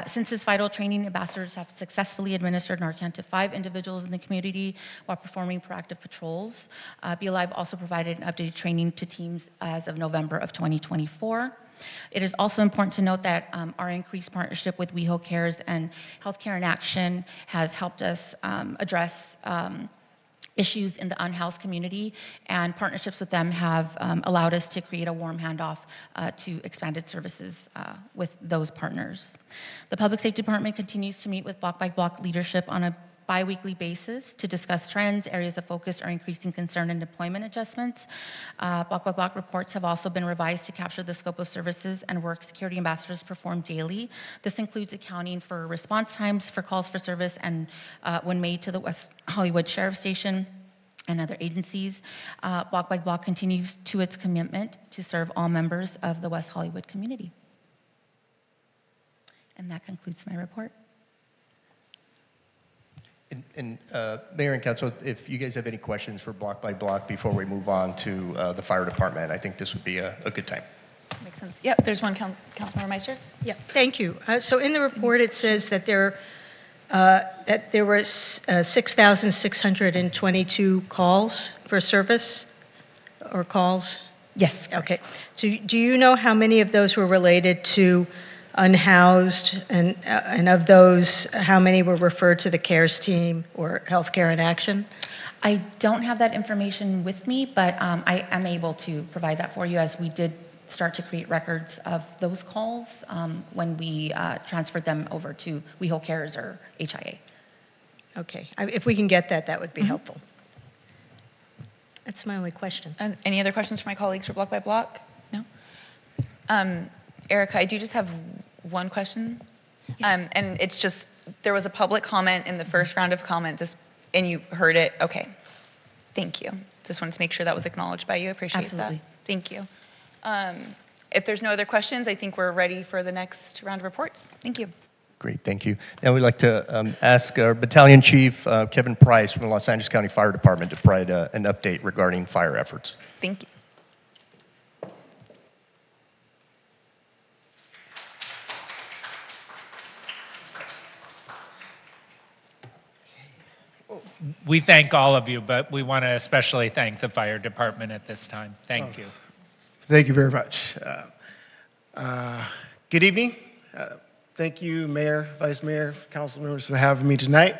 Since this vital training, ambassadors have successfully administered Narcan to 5 individuals in the community while performing proactive patrols. Be Alive also provided an updated training to teams as of November of 2024. It is also important to note that our increased partnership with WeHo Cares and Healthcare in Action has helped us address issues in the unhoused community, and partnerships with them have allowed us to create a warm handoff to expanded services with those partners. The Public Safety Department continues to meet with Block by Block leadership on a bi-weekly basis to discuss trends, areas of focus, or increasing concern and deployment adjustments. Block by Block reports have also been revised to capture the scope of services and work security ambassadors perform daily. This includes accounting for response times for calls for service and when made to the West Hollywood Sheriff Station and other agencies. Block by Block continues to its commitment to serve all members of the West Hollywood community. And that concludes my report. And Mayor and Council, if you guys have any questions for Block by Block before we move on to the fire department, I think this would be a good time. Makes sense. Yep, there's one, Councilmember Meister. Yeah, thank you. So in the report, it says that there were 6,622 calls for service or calls? Yes. Okay. Do you know how many of those were related to unhoused, and of those, how many were referred to the CARES team or Healthcare in Action? I don't have that information with me, but I am able to provide that for you, as we did start to create records of those calls when we transferred them over to WeHo Cares or HIA. Okay. If we can get that, that would be helpful. That's my only question. Any other questions for my colleagues for Block by Block? No? Erica, I do just have one question. And it's just, there was a public comment in the first round of comment, and you heard it. Okay. Thank you. Just wanted to make sure that was acknowledged by you. I appreciate Absolutely. that. Thank you. If there's no other questions, I think we're ready for the next round of reports. Thank you. Great, thank you. Now we'd like to ask our Battalion Chief, Kevin Price from the Los Angeles County Fire Department to provide an update regarding fire efforts. Thank you. We thank all of you, but we want to especially thank the fire department at this time. Thank you. Thank you very much. Good evening. Thank you, Mayor, Vice Mayor, council members for having me tonight.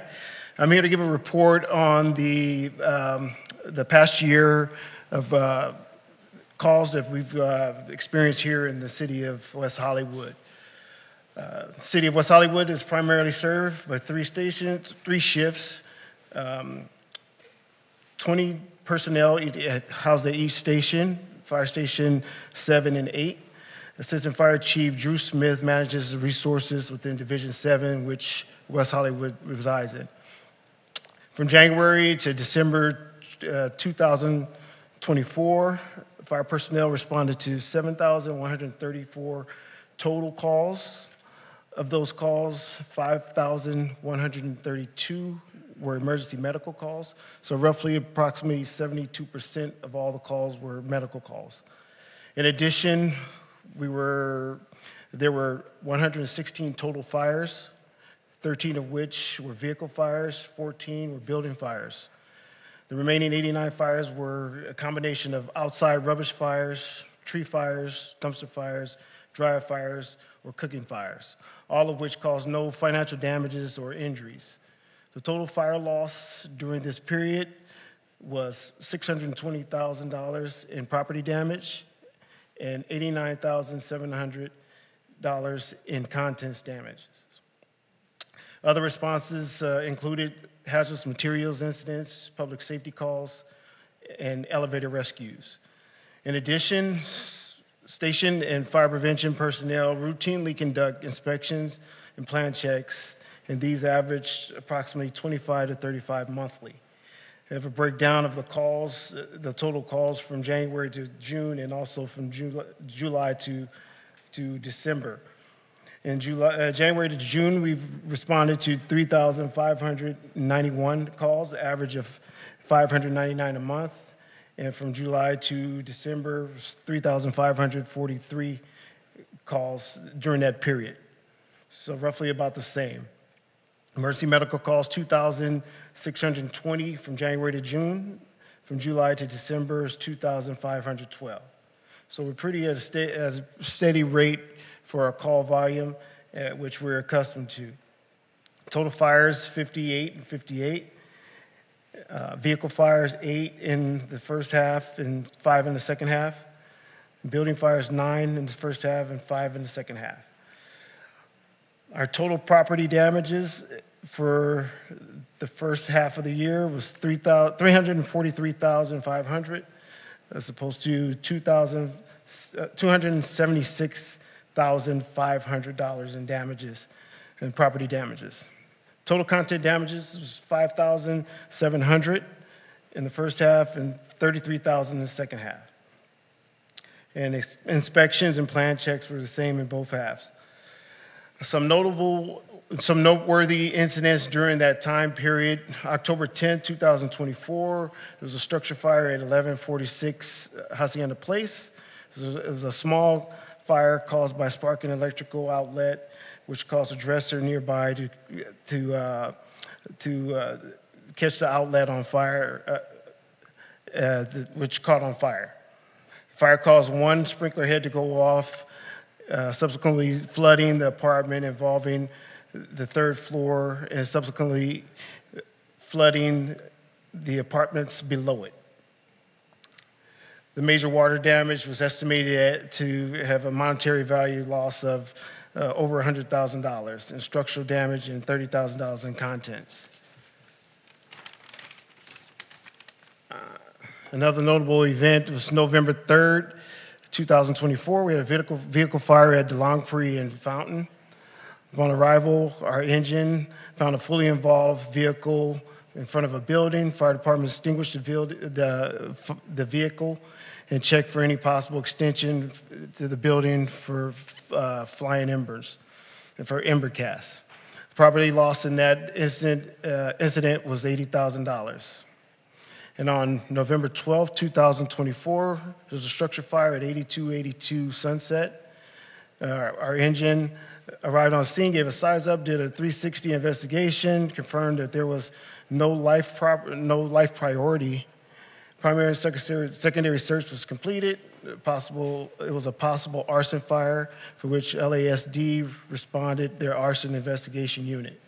I'm here to give a report on the past year of calls that we've experienced here in the city of West Hollywood. The city of West Hollywood is primarily served by 3 stations, 3 shifts, 20 personnel housed at each station, Fire Station 7 and 8. Assistant Fire Chief Drew Smith manages the resources within Division 7, which West Hollywood resides in. From January to December 2024, fire personnel responded to 7,134 total calls. Of those calls, 5,132 were emergency medical calls. So roughly approximately 72% of all the calls were medical calls. In addition, there were 116 total fires, 13 of which were vehicle fires, 14 were building fires. The remaining 89 fires were a combination of outside rubbish fires, tree fires, dumpster fires, dryer fires, or cooking fires, all of which caused no financial damages or injuries. The total fire loss during this period was $620,000 in property damage and $89,700 in contents damages. Other responses included hazardous materials incidents, public safety calls, and elevator rescues. In addition, station and fire prevention personnel routinely conduct inspections and plan checks, and these averaged approximately 25 to 35 monthly. I have a breakdown of the calls, the total calls from January to June, and also from July to December. In January to June, we've responded to 3,591 calls, average of 599 a month. And from July to December, 3,543 calls during that period. So roughly about the same. Emergency medical calls, 2,620 from January to June. From July to December is 2,512. So we're pretty at a steady rate for our call volume, which we're accustomed to. Total fires, 58 and 58. Vehicle fires, 8 in the first half and 5 in the second half. Building fires, 9 in the first half and 5 in the second half. Our total property damages for the first half of the year was $343,500, as opposed to $276,500 in damages and property damages. Total content damages was $5,700 in the first half and $33,000 in the second half. And inspections and plan checks were the same in both halves. Some noteworthy incidents during that time period. October 10, 2024, there was a structure fire at 1146 Hacienda Place. It was a small fire caused by sparking electrical outlet, which caused a dresser nearby to catch the outlet on fire, which caught on fire. Fire caused one sprinkler head to go off, subsequently flooding the apartment, involving the 3rd floor, and subsequently flooding the apartments below it. The major water damage was estimated to have a monetary value loss of over $100,000 in structural damage and $30,000 in contents. Another notable event was November 3rd, 2024. We had a vehicle fire at DeLongpre and Fountain. Upon arrival, our engine found a fully involved vehicle in front of a building. Fire department extinguished the vehicle and checked for any possible extension to the building for flying embers and for ember casts. The property loss in that incident was $80,000. And on November 12, 2024, there was a structure fire at 8282 Sunset. Our engine arrived on scene, gave a size up, did a 360 investigation, confirmed that there was no life priority. Primary and secondary search was completed. It was a possible arson fire for which LASD responded, their arson investigation unit.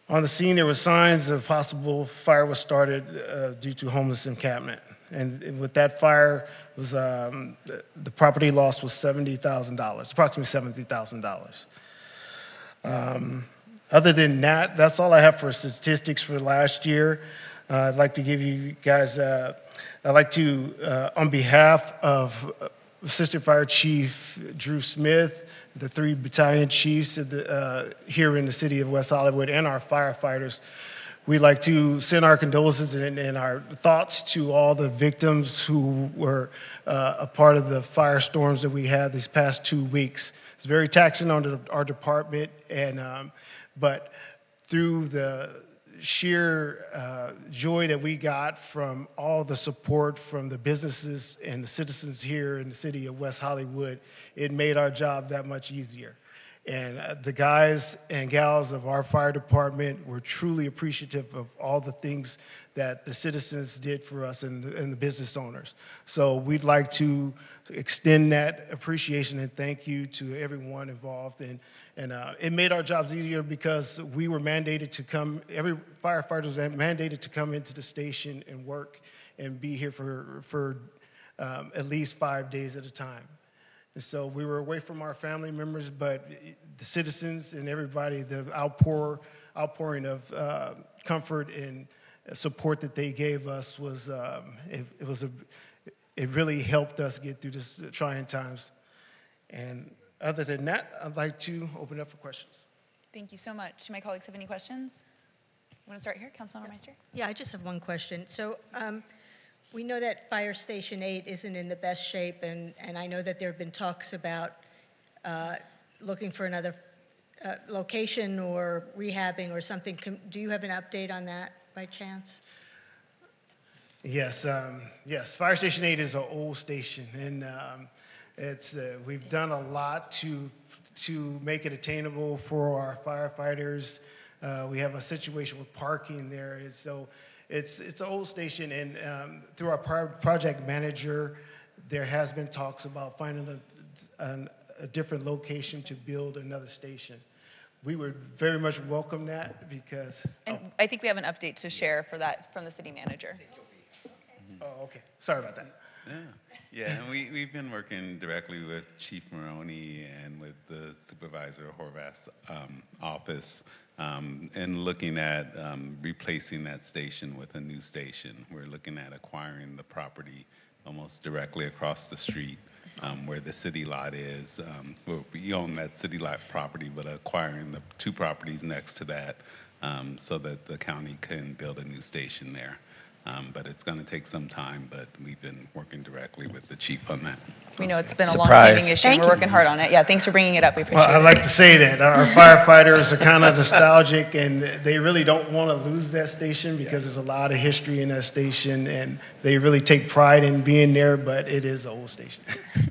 On the scene, there were signs of possible fire was started due to homeless encampment. And with that fire, the property loss was $70,000, approximately $70,000. Other than that, that's all I have for statistics for last year. I'd like to give you guys, I'd like to, on behalf of Assistant Fire Chief Drew Smith, the 3 battalion chiefs here in the city of West Hollywood, and our firefighters, we'd like to send our condolences and our thoughts to all the victims who were a part of the firestorms that we had these past 2 weeks. It's very taxing on our department, but through the sheer joy that we got from all the support from the businesses and the citizens here in the city of West Hollywood, it made our job that much easier. And the guys and gals of our fire department were truly appreciative of all the things that the citizens did for us and the business owners. So we'd like to extend that appreciation and thank you to everyone involved. And it made our jobs easier because we were mandated to come, every firefighter was mandated to come into the station and work and be here for at least 5 days at a time. And so we were away from our family members, but the citizens and everybody, the outpouring of comfort and support that they gave us was, it really helped us get through this trying times. And other than that, I'd like to open up for questions. Thank you so much. Do my colleagues have any questions? You want to start here, Councilmember Meister? Yeah, I just have one question. So we know that Fire Station 8 isn't in the best shape, and I know that there have been talks about looking for another location or rehabbing or something. Do you have an update on that by chance? Yes, yes. Fire Station 8 is an old station, and we've done a lot to make it attainable for our firefighters. We have a situation with parking there, so it's an old station, and through our project manager, there has been talks about finding a different location to build another station. We would very much welcome that because. And I think we have an update to share for that from the city manager. Oh, okay. Sorry about that. Yeah, and we've been working directly with Chief Maroney and with the Supervisor Horvath's office and looking at replacing that station with a new station. We're looking at acquiring the property almost directly across the street where the city lot is. We own that city lot property, but acquiring the 2 properties next to that so that the county can build a new station there. But it's going to take some time, but we've been working directly with the chief on that. We know it's been a long-standing issue. We're working hard on it. Yeah, thanks for bringing it up. We appreciate it. I'd like to say that our firefighters are kind of nostalgic, and they really don't want to lose that station because there's a lot of history in that station, and they really take pride in being there, but it is an old station.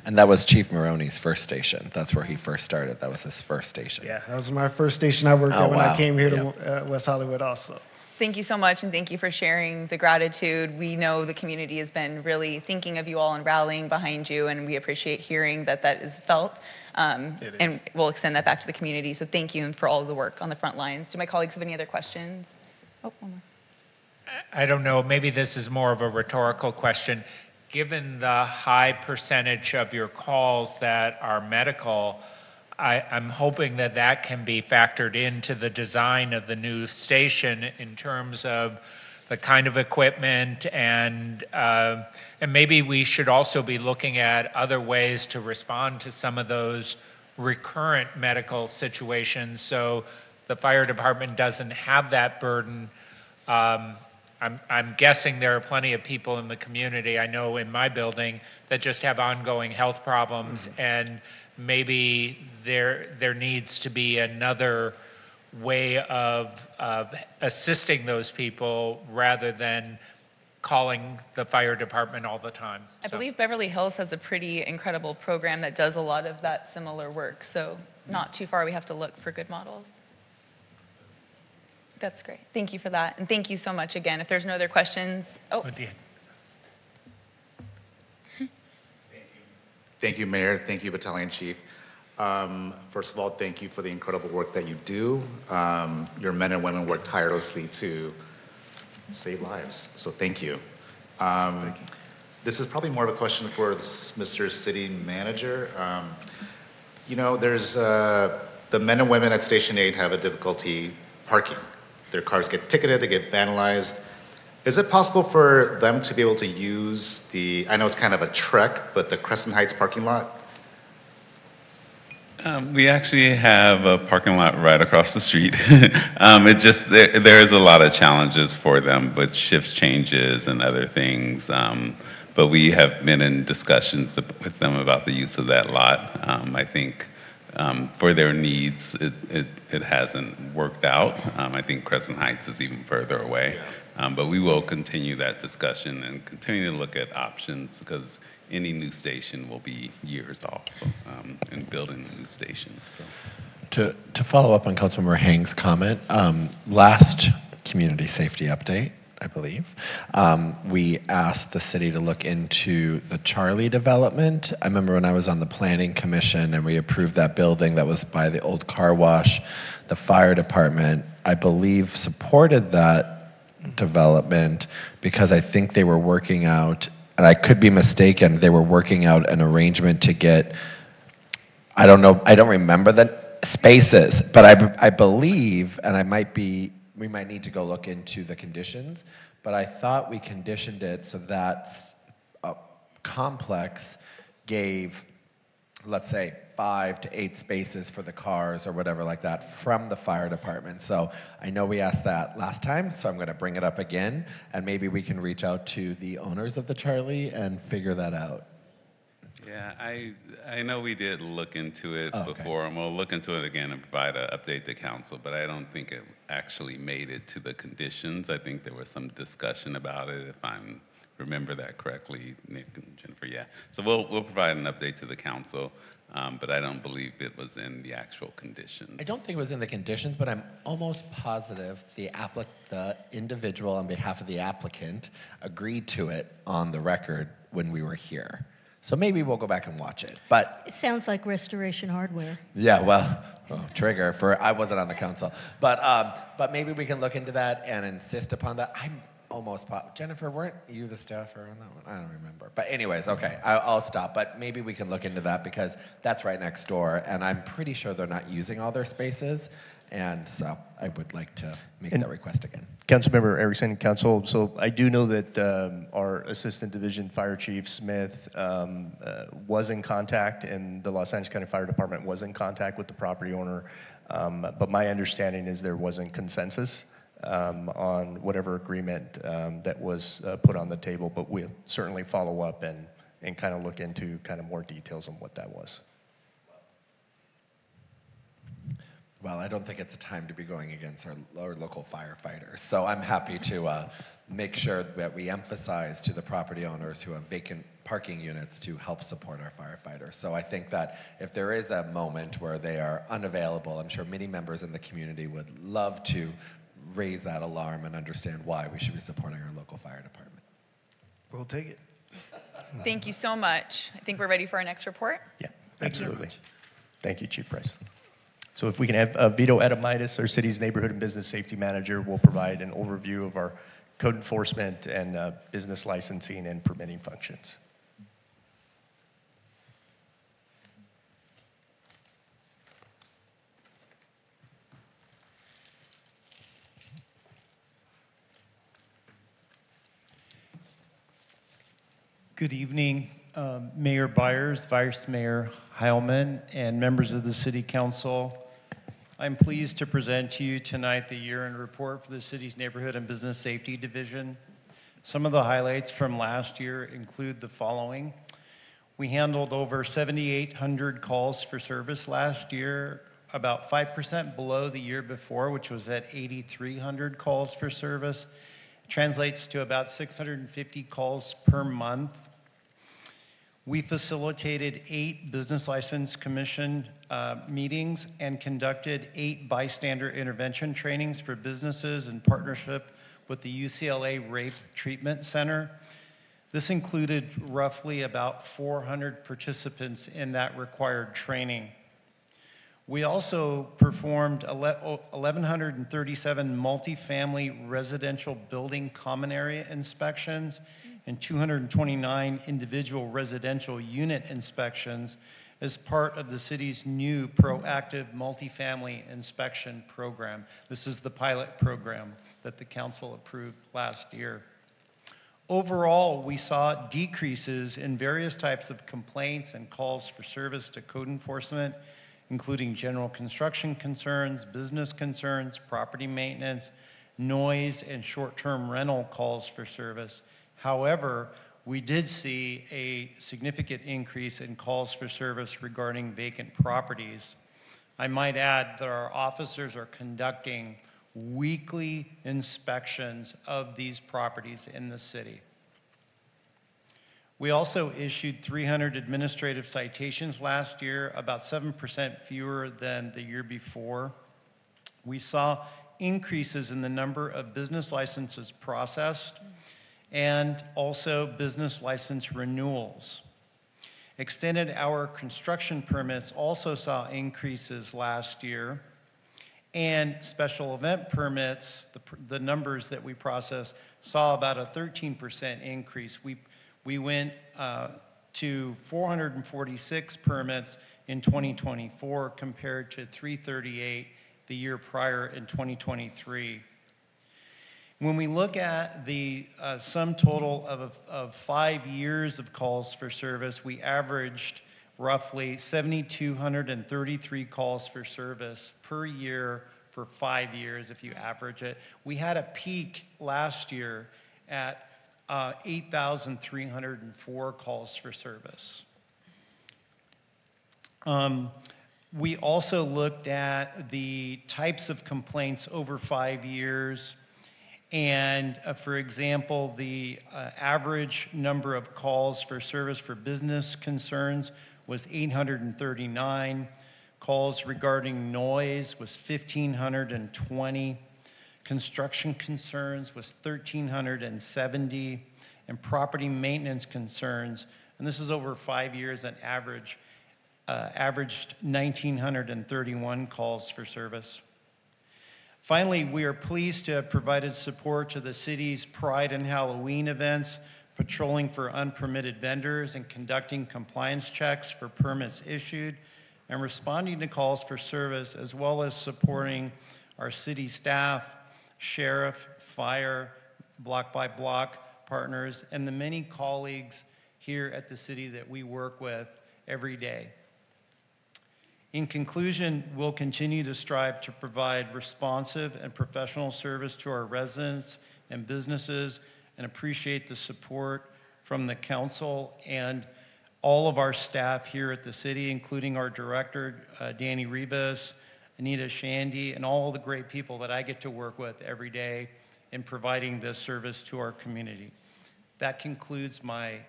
And that was Chief Maroney's first station. That's where he first started. That was his first station. Yeah, that was my first station I worked at when I came here to West Hollywood also. Thank you so much, and thank you for sharing the gratitude. We know the community has been really thinking of you all and rallying behind you, and we appreciate hearing that that is felt. And we'll extend that back to the community. So thank you for all of the work on the front lines. Do my colleagues have any other questions? Oh, one more. I don't know, maybe this is more of a rhetorical question. Given the high percentage of your calls that are medical, I'm hoping that that can be factored into the design of the new station in terms of the kind of equipment, and maybe we should also be looking at other ways to respond to some of those recurrent medical situations, so the fire department doesn't have that burden. I'm guessing there are plenty of people in the community, I know in my building, that just have ongoing health problems, and maybe there needs to be another way of assisting those people rather than calling the fire department all the time. I believe Beverly Hills has a pretty incredible program that does a lot of that similar work. So not too far, we have to look for good models. That's great. Thank you for that. And thank you so much again. If there's no other questions. Oh. Thank you, Mayor. Thank you, Battalion Chief. First of all, thank you for the incredible work that you do. Your men and women work tirelessly to save lives, so thank you. This is probably more of a question for Mr. City Manager. You know, there's the men and women at Station 8 have a difficulty parking. Their cars get ticketed, they get vandalized. Is it possible for them to be able to use the, I know it's kind of a trek, but the Crescent Heights parking lot? We actually have a parking lot right across the street. It just, there's a lot of challenges for them with shift changes and other things. But we have been in discussions with them about the use of that lot. I think for their needs, it hasn't worked out. I think Crescent Heights is even further away. But we will continue that discussion and continue to look at options, because any new station will be years off in building a new station. So. To follow up on Councilmember Hang's comment, last community safety update, I believe, we asked the city to look into the Charlie development. I remember when I was on the planning commission and we approved that building that was by the old car wash. The fire department, I believe, supported that development because I think they were working out, and I could be mistaken, they were working out an arrangement to get, I don't know, I don't remember the spaces, but I believe, and we might need to go look into the conditions, but I thought we conditioned it so that complex gave, let's say, 5 to 8 spaces for the cars or whatever like that from the fire department. So I know we asked that last time, so I'm going to bring it up again, and maybe we can reach out to the owners of the Charlie and figure that out. Yeah, I know we did look into it before, and we'll look into it again and provide an update to council, but I don't think it actually made it to the conditions. I think there was some discussion about it, if I remember that correctly, Nick and Jennifer, yeah. So we'll provide an update to the council, but I don't believe it was in the actual conditions. I don't think it was in the conditions, but I'm almost positive the individual on behalf of the applicant agreed to it on the record when we were here. So maybe we'll go back and watch it. But It sounds like Restoration Hardware. yeah, well, trigger for I wasn't on the council, but maybe we can look into that and insist upon that. I'm almost Jennifer, weren't you the staffer on that one? I don't remember. But anyways, okay, I'll stop. But maybe we can look into that because that's right next door, and I'm pretty sure they're not using all their spaces. And so I would like to make that request again. Councilmember Erickson, Council. So I do know that our Assistant Division Fire Chief Smith was in contact, and the Los Angeles County Fire Department was in contact with the property owner. But my understanding is there wasn't consensus on whatever agreement that was put on the table. But we'll certainly follow up and kind of look into kind of more details on what that was. Well, I don't think it's a time to be going against our local firefighters. So I'm happy to make sure that we emphasize to the property owners who have vacant parking units to help support our firefighters. So I think that if there is a moment where they are unavailable, I'm sure many members in the community would love to raise that alarm and understand why we should be supporting our local fire department. We'll take it. Thank you so much. I think we're ready for our next report. Yeah, absolutely. Thank you, Chief Price. So if we can have Vito Adamitis, our city's neighborhood and business safety manager, will provide an overview of our code enforcement and business licensing and permitting functions. Good evening. Mayor Byers, Vice Mayor Heilman, and members of the City Council. I'm pleased to present to you tonight the year-end report for the city's Neighborhood and Business Safety Division. Some of the highlights from last year include the following. We handled over 7,800 calls for service last year, about 5% below the year before, which was at 8,300 calls for service. Translates to about 650 calls per month. We facilitated 8 business license commission meetings and conducted 8 bystander intervention trainings for businesses in partnership with the UCLA Rape Treatment Center. This included roughly about 400 participants in that required training. We also performed 1,137 multifamily residential building common area inspections and 229 individual residential unit inspections as part of the city's new proactive multifamily inspection program. This is the pilot program that the council approved last year. Overall, we saw decreases in various types of complaints and calls for service to code enforcement, including general construction concerns, business concerns, property maintenance, noise, and short-term rental calls for service. However, we did see a significant increase in calls for service regarding vacant properties. I might add that our officers are conducting weekly inspections of these properties in the city. We also issued 300 administrative citations last year, about 7% fewer than the year before. We saw increases in the number of business licenses processed and also business license renewals. Extended hour construction permits also saw increases last year, and special event permits, the numbers that we processed, saw about a 13% increase. We went to 446 permits in 2024 compared to 338 the year prior in 2023. When we look at the sum total of 5 years of calls for service, we averaged roughly 7,233 calls for service per year for 5 years if you average it. We had a peak last year at 8,304 calls for service. We also looked at the types of complaints over 5 years. And for example, the average number of calls for service for business concerns was 839. Calls regarding noise was 1,520. Construction concerns was 1,370. And property maintenance concerns, and this is over 5 years, an averaged 1,931 calls for service. Finally, we are pleased to have provided support to the city's Pride and Halloween events, patrolling for unpermitted vendors and conducting compliance checks for permits issued, and responding to calls for service, as well as supporting our city staff, sheriff, fire, block-by-block partners, and the many colleagues here at the city that we work with every day. In conclusion, we'll continue to strive to provide responsive and professional service to our residents and businesses, and appreciate the support from the council and all of our staff here at the city, including our director, Danny Rivas, Anita Shandy, and all the great people that I get to work with every day in providing this service to our community. That concludes my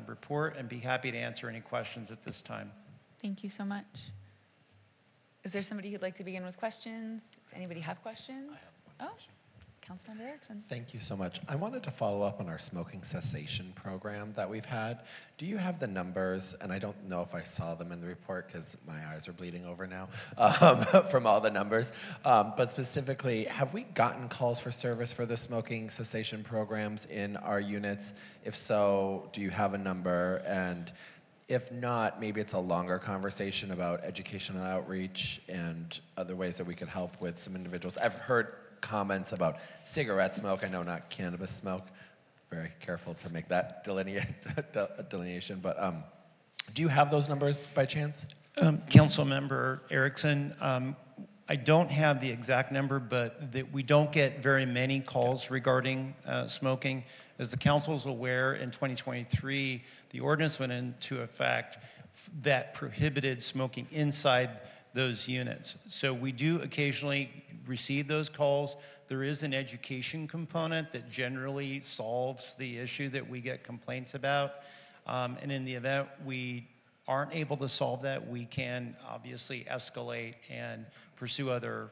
report, and be happy to answer any questions at this time. Thank you so much. Is there somebody who'd like to begin with questions? Does anybody have questions? Oh, Councilmember Erickson. Thank you so much. I wanted to follow up on our smoking cessation program that we've had. Do you have the numbers? And I don't know if I saw them in the report because my eyes are bleeding over now from all the numbers. But specifically, have we gotten calls for service for the smoking cessation programs in our units? If so, do you have a number? And if not, maybe it's a longer conversation about educational outreach and other ways that we could help with some individuals. I've heard comments about cigarette smoke. I know not cannabis smoke. very careful to make that delineation. But do you have those numbers by chance? Councilmember Erickson, I don't have the exact number, but we don't get very many calls regarding smoking. As the council is aware, in 2023, the ordinance went into effect that prohibited smoking inside those units. So we do occasionally receive those calls. There is an education component that generally solves the issue that we get complaints about. And in the event we aren't able to solve that, we can obviously escalate and pursue other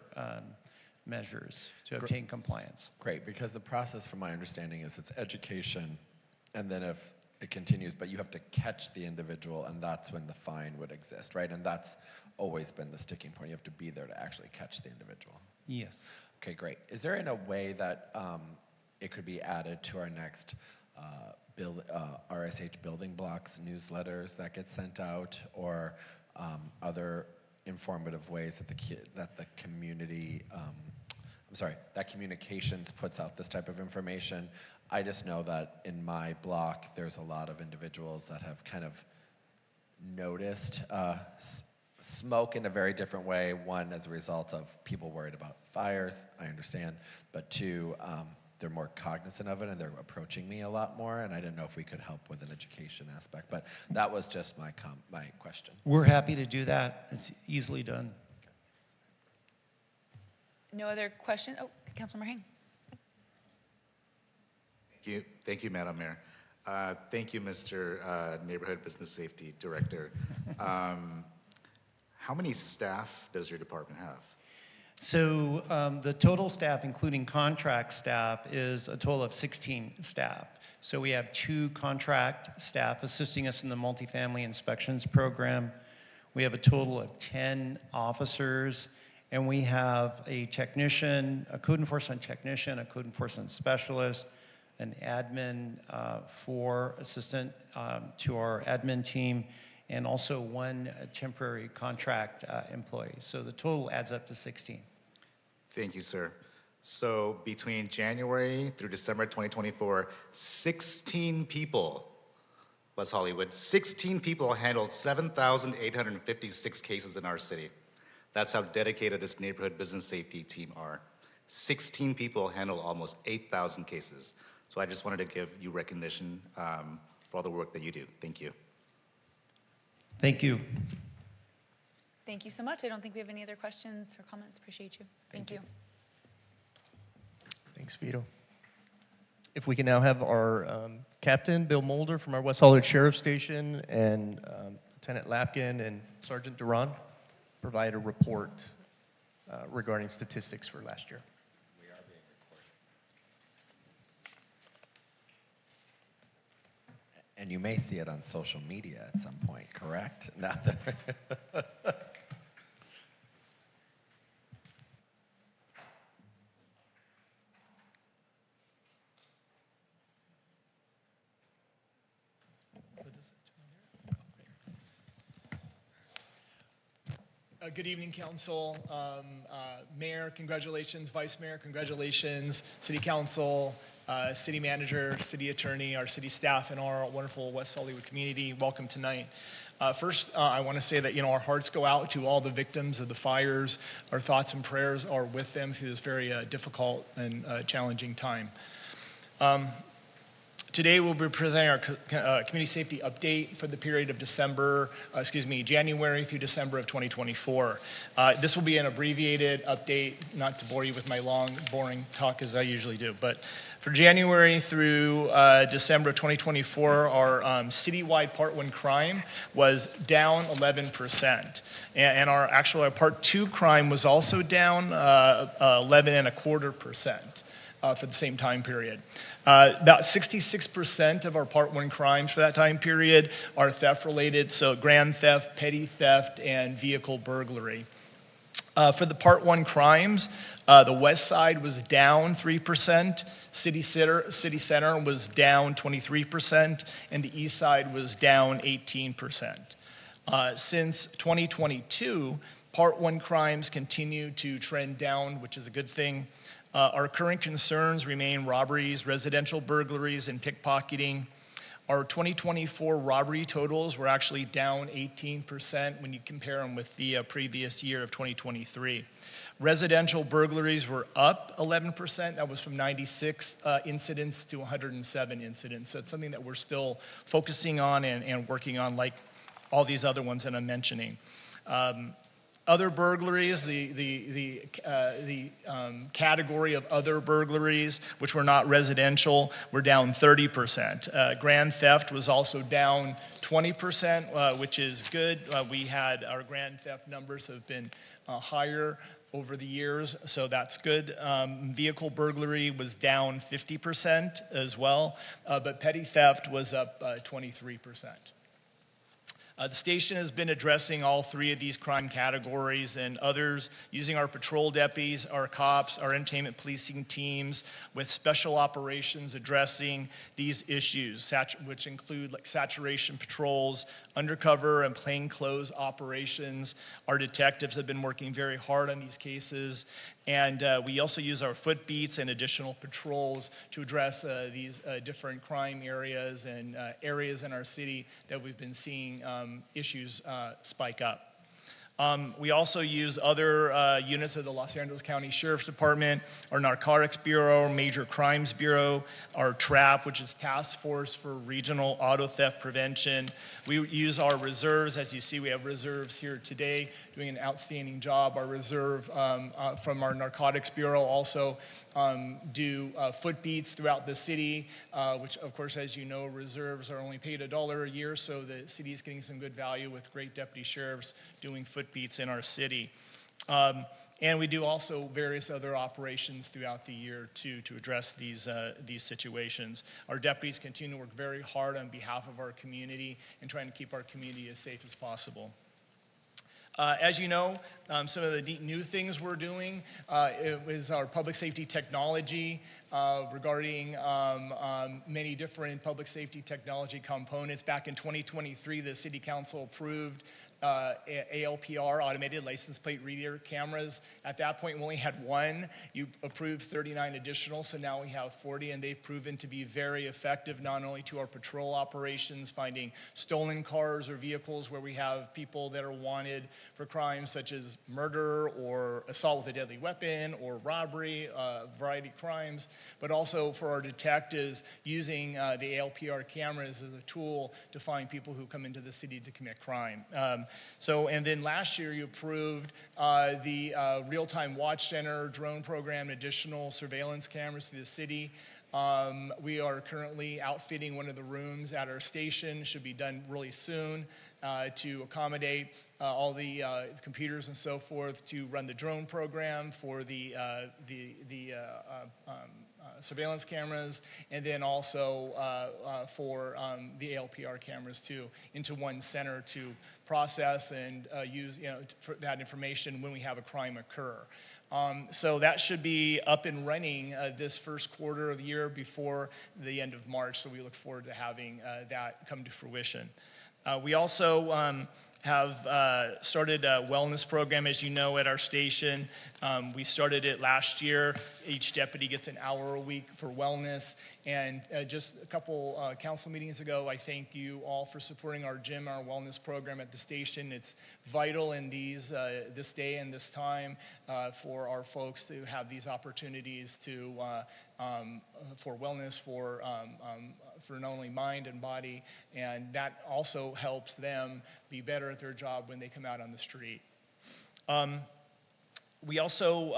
measures to obtain compliance. Great, because the process, from my understanding, is it's education, and then if it continues, but you have to catch the individual, and that's when the fine would exist, right? And that's always been the sticking point. You have to be there to actually catch the individual. Yes. Okay, great. Is there a way that it could be added to our next RSH building blocks newsletters that get sent out, or other informative ways that the community, that communications puts out this type of information? I just know that in my block, there's a lot of individuals that have kind of noticed smoke in a very different way. One, as a result of people worried about fires, I understand, but two, they're more cognizant of it and they're approaching me a lot more, and I didn't know if we could help with an education aspect, but that was just my question. We're happy to do that. It's easily done. No other questions? Oh, Councilmember Hain. Thank you, Madam Mayor. Thank you, Mr. Neighborhood Business Safety Director. How many staff does your department have? So the total staff, including contract staff, is a total of 16 staff. So we have 2 contract staff assisting us in the multifamily inspections program. We have a total of 10 officers, and we have a technician, a code enforcement technician, a code enforcement specialist, an admin for assistant to our admin team, and also 1 temporary contract employee. So the total adds up to 16. Thank you, sir. So between January through December 2024, 16 people, West Hollywood, 16 people handled 7,856 cases in our city. That's how dedicated this neighborhood business safety team are. 16 people handle almost 8,000 cases. So I just wanted to give you recognition for all the work that you do. Thank you. Thank you. Thank you so much. I don't think we have any other questions or comments. Appreciate you. Thank you. Thanks, Vito. If we can now have our Captain Bill Mulder from our West Hollywood Sheriff Station, and Lieutenant Lapkin and Sergeant Duran provide a report regarding statistics for last year. We are being recorded. And you may see it on social media at some point, correct? Not that. Good evening, Council. Mayor, congratulations. Vice Mayor, congratulations. City Council, City Manager, City Attorney, our city staff, and our wonderful West Hollywood community. Welcome tonight. First, I want to say that our hearts go out to all the victims of the fires. Our thoughts and prayers are with them through this very difficult and challenging time. Today we'll be presenting our community safety update for the period of January through December of 2024. This will be an abbreviated update, not to bore you with my long, boring talk as I usually do. But for January through December of 2024, our citywide Part 1 crime was down 11%. And our Part 2 crime was also down 11.25%. For the same time period. About 66% of our Part 1 crimes for that time period are theft related, so grand theft, petty theft, and vehicle burglary. For the Part 1 crimes, the west side was down 3%, city center was down 23%, and the east side was down 18%. Since 2022, Part 1 crimes continue to trend down, which is a good thing. Our current concerns remain robberies, residential burglaries, and pickpocketing. Our 2024 robbery totals were actually down 18% when you compare them with the previous year of 2023. Residential burglaries were up 11%. That was from 96 incidents to 107 incidents. So it's something that we're still focusing on and working on, like all these other ones that I'm mentioning. Other burglaries, the category of other burglaries, which were not residential, were down 30%. Grand theft was also down 20%, which is good. Our grand theft numbers have been higher over the years, so that's good. Vehicle burglary was down 50% as well, but petty theft was up 23%. The station has been addressing all three of these crime categories and others using our patrol deputies, our cops, our entertainment policing teams with special operations addressing these issues, which include like saturation patrols, undercover and plainclothes operations. Our detectives have been working very hard on these cases, and we also use our foot beats and additional patrols to address these different crime areas and areas in our city that we've been seeing issues spike up. We also use other units of the Los Angeles County Sheriff's Department, our Narcotics Bureau, Major Crimes Bureau, our TRAP, which is Task Force for Regional Auto Theft Prevention. We use our reserves. As you see, we have reserves here today doing an outstanding job. Our reserve from our Narcotics Bureau also do foot beats throughout the city, which of course, as you know, reserves are only paid $1 a year, so the city is getting some good value with great deputy sheriffs doing foot beats in our city. And we do also various other operations throughout the year to address these situations. Our deputies continue to work very hard on behalf of our community and trying to keep our community as safe as possible. As you know, some of the new things we're doing is our public safety technology regarding many different public safety technology components. Back in 2023, the City Council approved ALPR, automated license plate reader cameras. At that point, we only had one. You approved 39 additional, so now we have 40, and they've proven to be very effective, not only to our patrol operations, finding stolen cars or vehicles where we have people that are wanted for crimes such as murder or assault with a deadly weapon or robbery, a variety of crimes, but also for our detectives using the ALPR cameras as a tool to find people who come into the city to commit crime. And then last year you approved the real-time watch center drone program, additional surveillance cameras through the city. We are currently outfitting one of the rooms at our station, should be done really soon, to accommodate all the computers and so forth to run the drone program for the surveillance cameras, and then also for the ALPR cameras too, into one center to process and use for that information when we have a crime occur. So that should be up and running this first quarter of the year before the end of March, so we look forward to having that come to fruition. We also have started a wellness program, as you know, at our station. We started it last year. Each deputy gets an hour a week for wellness. And just a couple council meetings ago, I thank you all for supporting our gym, our wellness program at the station. It's vital in this day and this time for our folks to have these opportunities to for wellness, for not only mind and body, and that also helps them be better at their job when they come out on the street. We also,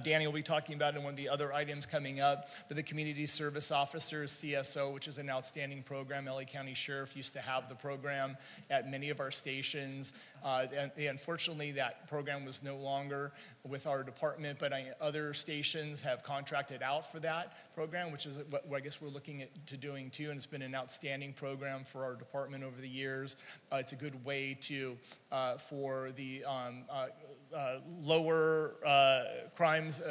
Danny will be talking about in one of the other items coming up, but the Community Service Officers, CSO, which is an outstanding program. LA County Sheriff used to have the program at many of our stations. And unfortunately, that program was no longer with our department, but other stations have contracted out for that program, which is what I guess we're looking to doing too, and it's been an outstanding program for our department over the years. It's a good way to, for the lower crimes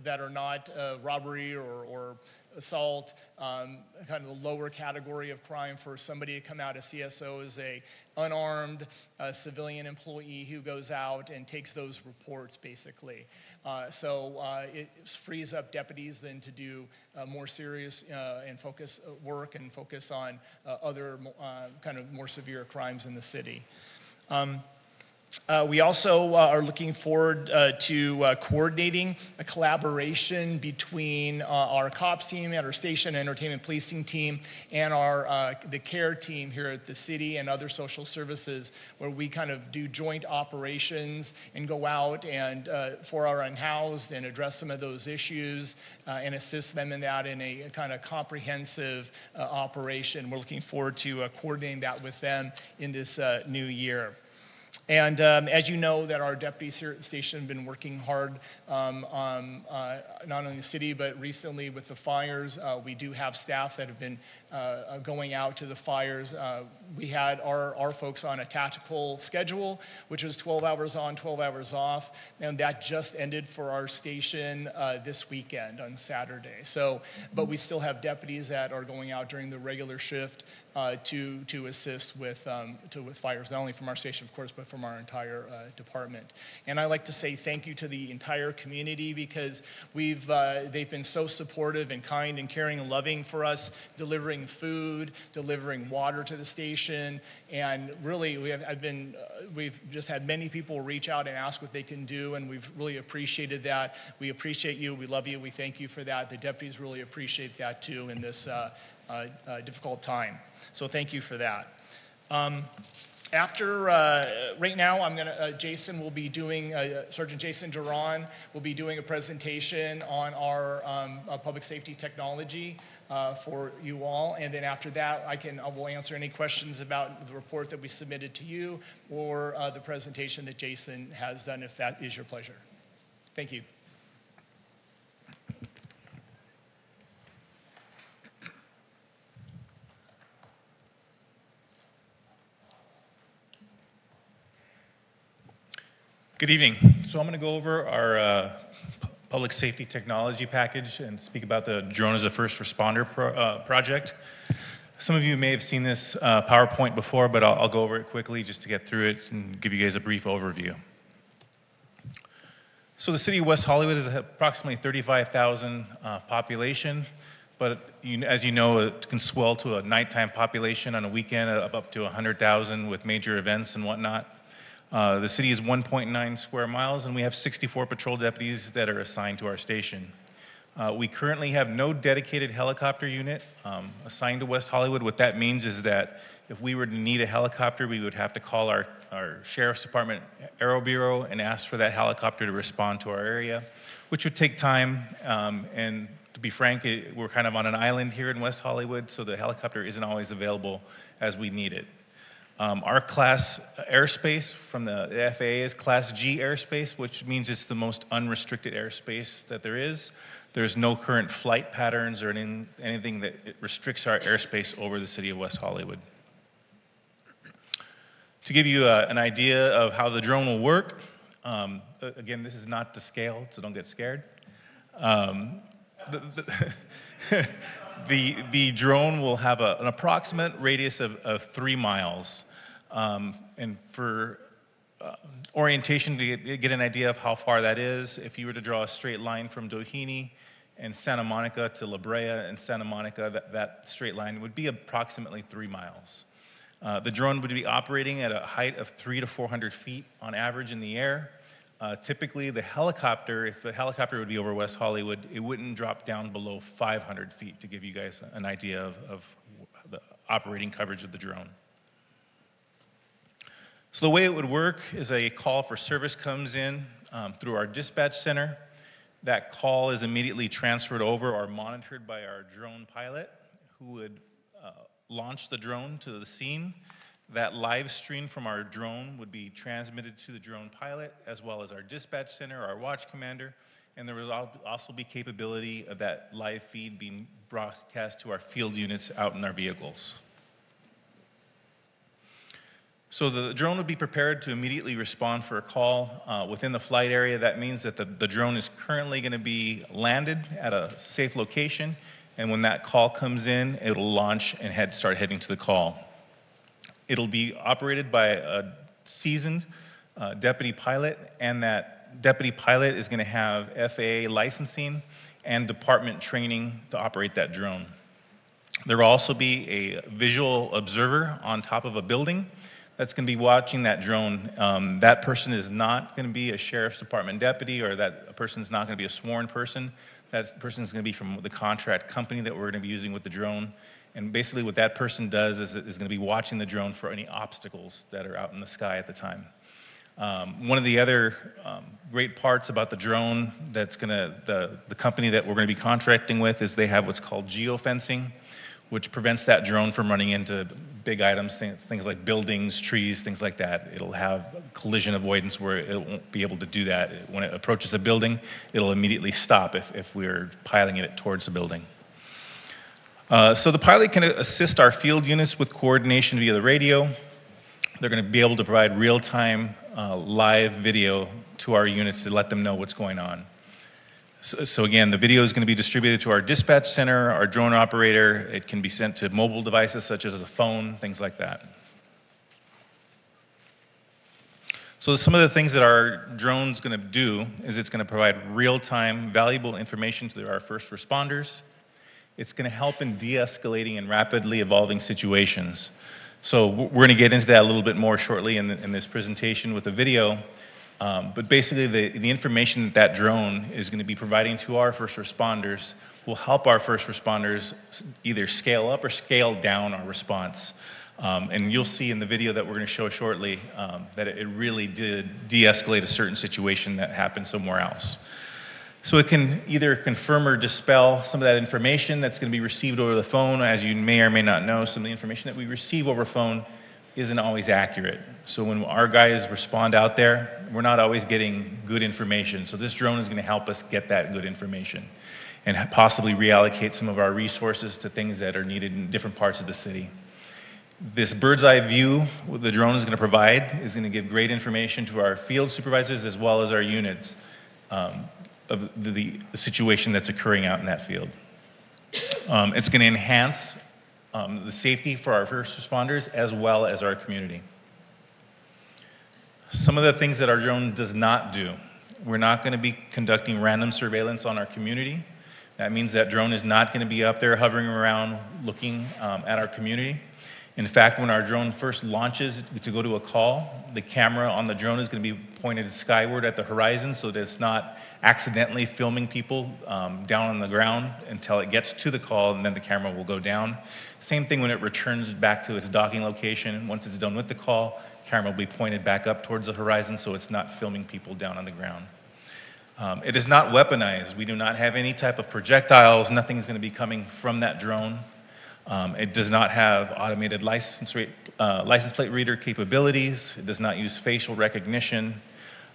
that are not robbery or assault, kind of the lower category of crime for somebody to come out. A CSO is a unarmed civilian employee who goes out and takes those reports, basically. So it frees up deputies then to do more serious and focus work and focus on other kind of more severe crimes in the city. We also are looking forward to coordinating a collaboration between our COPS team at our station, entertainment policing team, and the care team here at the city and other social services, where we kind of do joint operations and go out and for our unhoused and address some of those issues and assist them in that in a kind of comprehensive operation. We're looking forward to coordinating that with them in this new year. And as you know, that our deputies here at the station have been working hard not only in the city, but recently with the fires. We do have staff that have been going out to the fires. We had our folks on a tactical schedule, which was 12 hours on, 12 hours off, and that just ended for our station this weekend on Saturday. So, but we still have deputies that are going out during the regular shift to assist with fires, not only from our station, of course, but from our entire department. And I like to say thank you to the entire community, because they've been so supportive and kind and caring and loving for us, delivering food, delivering water to the station, and really we've just had many people reach out and ask what they can do, and we've really appreciated that. We appreciate you, we love you, we thank you for that. The deputies really appreciate that too in this difficult time. So thank you for that. Right now, Jason will be doing, Sergeant Jason Duran will be doing a presentation on our public safety technology for you all. And then after that, I will answer any questions about the report that we submitted to you or the presentation that Jason has done, if that is your pleasure. Thank you. Good evening. So I'm going to go over our public safety technology package and speak about the Drone as a First Responder project. Some of you may have seen this PowerPoint before, but I'll go over it quickly just to get through it and give you guys a brief overview. So the city of West Hollywood is approximately 35,000 population, but as you know, it can swell to a nighttime population on a weekend of up to 100,000 with major events and whatnot. The city is 1.9 square miles, and we have 64 patrol deputies that are assigned to our station. We currently have no dedicated helicopter unit assigned to West Hollywood. What that means is that if we were to need a helicopter, we would have to call our Sheriff's Department Aero Bureau and ask for that helicopter to respond to our area, which would take time. And to be frank, we're kind of on an island here in West Hollywood, so the helicopter isn't always available as we need it. Our class airspace from the FAA is Class G airspace, which means it's the most unrestricted airspace that there is. There's no current flight patterns or anything that restricts our airspace over the city of West Hollywood. To give you an idea of how the drone will work, again, this is not to scale, so don't get scared. The drone will have an approximate radius of 3 miles. And for orientation, to get an idea of how far that is, if you were to draw a straight line from Doheny and Santa Monica to La Brea and Santa Monica, that straight line would be approximately 3 miles. The drone would be operating at a height of 300 to 400 feet on average in the air. Typically, the helicopter, if the helicopter would be over West Hollywood, it wouldn't drop down below 500 feet, to give you guys an idea of the operating coverage of the drone. So the way it would work is a call for service comes in through our dispatch center. That call is immediately transferred over or monitored by our drone pilot, who would launch the drone to the scene. That live stream from our drone would be transmitted to the drone pilot, as well as our dispatch center, our watch commander, and there would also be capability of that live feed being broadcast to our field units out in our vehicles. So the drone would be prepared to immediately respond for a call within the flight area. That means that the drone is currently going to be landed at a safe location, and when that call comes in, it'll launch and start heading to the call. It'll be operated by a seasoned deputy pilot, and that deputy pilot is going to have FAA licensing and department training to operate that drone. There will also be a visual observer on top of a building that's going to be watching that drone. That person is not going to be a sheriff's department deputy, or that person is not going to be a sworn person. That person is going to be from the contract company that we're going to be using with the drone. And basically what that person does is going to be watching the drone for any obstacles that are out in the sky at the time. One of the other great parts about the drone that's the company that we're going to be contracting with is they have what's called geofencing, which prevents that drone from running into big items, things like buildings, trees, things like that. It'll have collision avoidance where it won't be able to do that. When it approaches a building, it'll immediately stop if we're piloting it towards the building. So the pilot can assist our field units with coordination via the radio. They're going to be able to provide real-time live video to our units to let them know what's going on. So again, the video is going to be distributed to our dispatch center, our drone operator. It can be sent to mobile devices such as a phone, things like that. So some of the things that our drone's going to do is it's going to provide real-time, valuable information to our first responders. It's going to help in de-escalating and rapidly evolving situations. So we're going to get into that a little bit more shortly in this presentation with a video. But basically, the information that drone is going to be providing to our first responders will help our first responders either scale up or scale down our response. And you'll see in the video that we're going to show shortly that it really did de-escalate a certain situation that happened somewhere else. So it can either confirm or dispel some of that information that's going to be received over the phone. As you may or may not know, some of the information that we receive over phone isn't always accurate. So when our guys respond out there, we're not always getting good information. So this drone is going to help us get that good information and possibly reallocate some of our resources to things that are needed in different parts of the city. This bird's eye view the drone is going to provide is going to give great information to our field supervisors as well as our units of the situation that's occurring out in that field. It's going to enhance the safety for our first responders as well as our community. Some of the things that our drone does not do. We're not going to be conducting random surveillance on our community. That means that drone is not going to be up there hovering around looking at our community. In fact, when our drone first launches to go to a call, the camera on the drone is going to be pointed skyward at the horizon so that it's not accidentally filming people down on the ground until it gets to the call, and then the camera will go down. Same thing when it returns back to its docking location. Once it's done with the call, camera will be pointed back up towards the horizon so it's not filming people down on the ground. It is not weaponized. We do not have any type of projectiles. Nothing's going to be coming from that drone. It does not have automated license plate reader capabilities. It does not use facial recognition.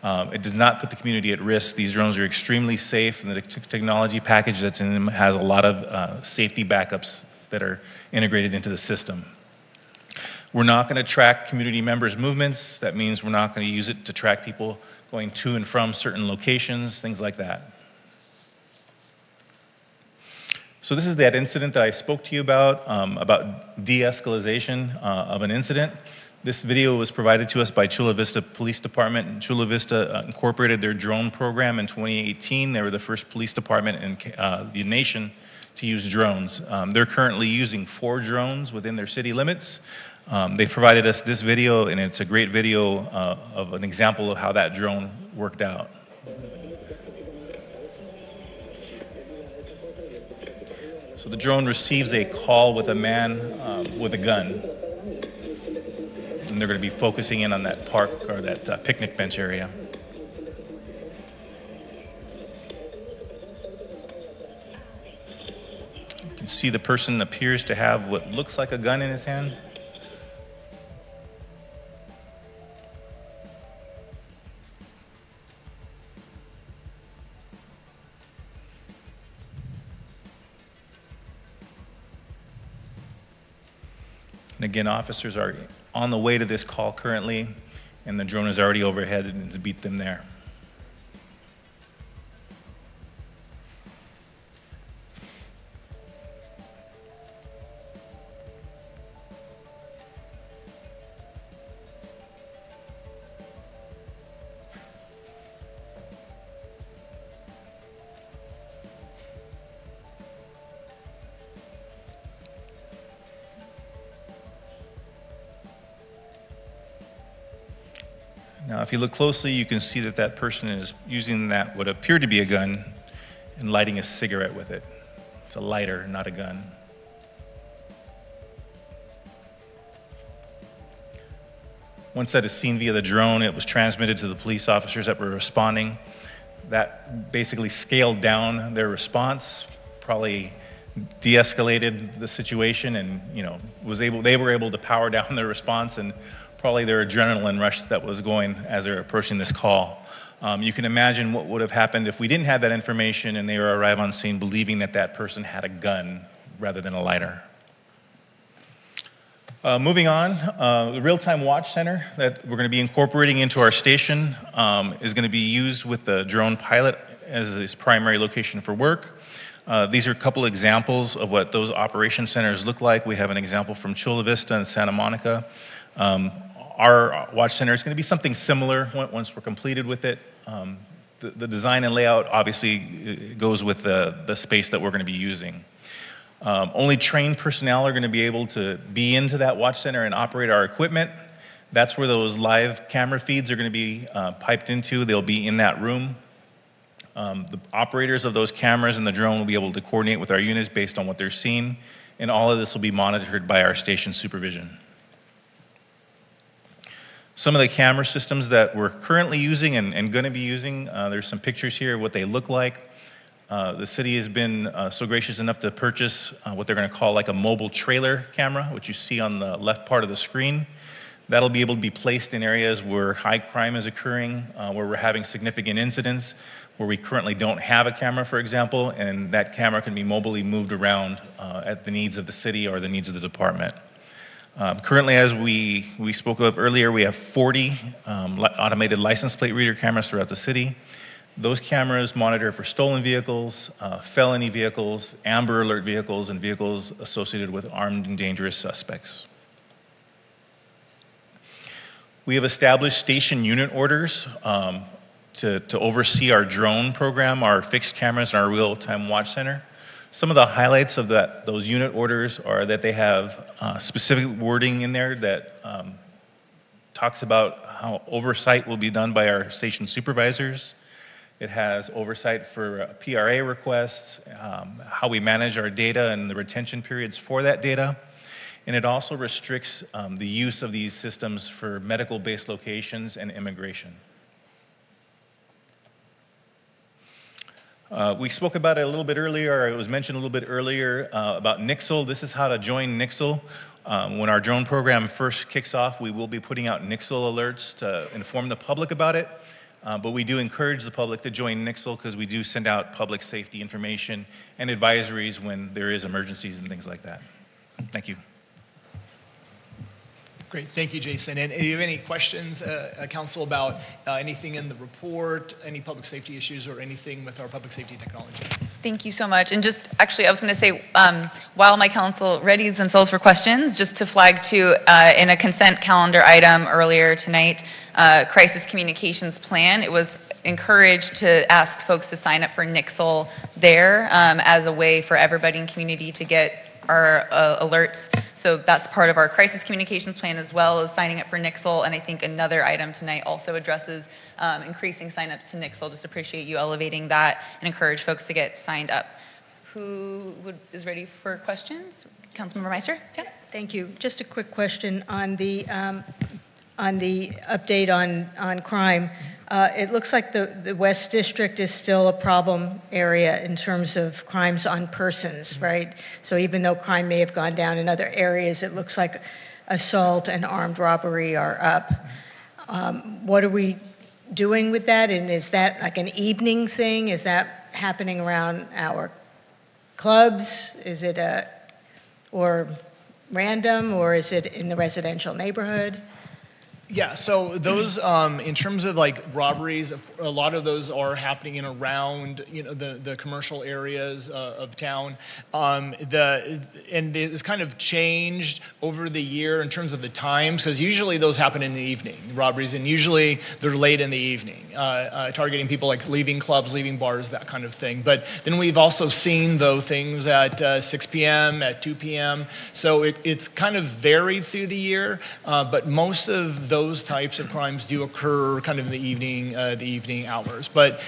It does not put the community at risk. These drones are extremely safe, and the technology package that's in them has a lot of safety backups that are integrated into the system. We're not going to track community members' movements. That means we're not going to use it to track people going to and from certain locations, things like that. So this is that incident that I spoke to you about de-escalation of an incident. This video was provided to us by Chula Vista Police Department. Chula Vista incorporated their drone program in 2018. They were the first police department in the nation to use drones. They're currently using 4 drones within their city limits. They provided us this video, and it's a great video of an example of how that drone worked out. So the drone receives a call with a man with a gun. And they're going to be focusing in on that park or that picnic bench area. You can see the person appears to have what looks like a gun in his hand. And again, officers are on the way to this call currently, and the drone is already overhead and to beat them there. Now, if you look closely, you can see that that person is using that what appeared to be a gun and lighting a cigarette with it. It's a lighter, not a gun. Once that is seen via the drone, it was transmitted to the police officers that were responding. That basically scaled down their response, probably de-escalated the situation, and they were able to power down their response and probably their adrenaline rush that was going as they're approaching this call. You can imagine what would have happened if we didn't have that information and they were arrive on scene believing that that person had a gun rather than a lighter. Moving on, the real-time watch center that we're going to be incorporating into our station is going to be used with the drone pilot as its primary location for work. These are a couple examples of what those operation centers look like. We have an example from Chula Vista and Santa Monica. Our watch center is going to be something similar once we're completed with it. The design and layout obviously goes with the space that we're going to be using. Only trained personnel are going to be able to be into that watch center and operate our equipment. That's where those live camera feeds are going to be piped into. They'll be in that room. The operators of those cameras and the drone will be able to coordinate with our units based on what they're seeing, and all of this will be monitored by our station supervision. Some of the camera systems that we're currently using and going to be using, there's some pictures here of what they look like. The city has been so gracious enough to purchase what they're going to call like a mobile trailer camera, which you see on the left part of the screen. That'll be able to be placed in areas where high crime is occurring, where we're having significant incidents, where we currently don't have a camera, for example, and that camera can be mobilely moved around at the needs of the city or the needs of the department. Currently, as we spoke of earlier, we have 40 automated license plate reader cameras throughout the city. Those cameras monitor for stolen vehicles, felony vehicles, Amber Alert vehicles, and vehicles associated with armed and dangerous suspects. We have established station unit orders to oversee our drone program, our fixed cameras, and our real-time watch center. Some of the highlights of those unit orders are that they have specific wording in there that talks about how oversight will be done by our station supervisors. It has oversight for PRA requests, how we manage our data and the retention periods for that data. And it also restricts the use of these systems for medical-based locations and immigration. We spoke about it a little bit earlier, or it was mentioned a little bit earlier about Nixle. This is how to join Nixle. When our drone program first kicks off, we will be putting out Nixle alerts to inform the public about it. But we do encourage the public to join Nixle because we do send out public safety information and advisories when there is emergencies and things like that. Thank you. Great, thank you, Jason. And do you have any questions, Council, about anything in the report, any public safety issues, or anything with our public safety technology? Thank you so much. And just actually, I was going to say, while my council readies themselves for questions, just to flag too, in a consent calendar item earlier tonight, crisis communications plan, it was encouraged to ask folks to sign up for Nixle there as a way for everybody in community to get our alerts. So that's part of our crisis communications plan, as well as signing up for Nixle. And I think another item tonight also addresses increasing sign up to Nixle. Just appreciate you elevating that and encourage folks to get signed up. Who is ready for questions? Councilmember Meister? Yeah. Thank you. Just a quick question on the update on crime. It looks like the West District is still a problem area in terms of crimes on persons, right? So even though crime may have gone down in other areas, it looks like assault and armed robbery are up. What are we doing with that? And is that like an evening thing? Is that happening around our clubs? Is it or random, or is it in the residential neighborhood? Yeah, so those, in terms of like robberies, a lot of those are happening in around, the commercial areas of town. And it's kind of changed over the year in terms of the times, because usually those happen in the evening, robberies, and usually they're late in the evening, targeting people like leaving clubs, leaving bars, that kind of thing. But then we've also seen, though, things at 6 p.m., at 2 p.m. So it's kind of varied through the year, but most of those types of crimes do occur kind of in the evening hours. But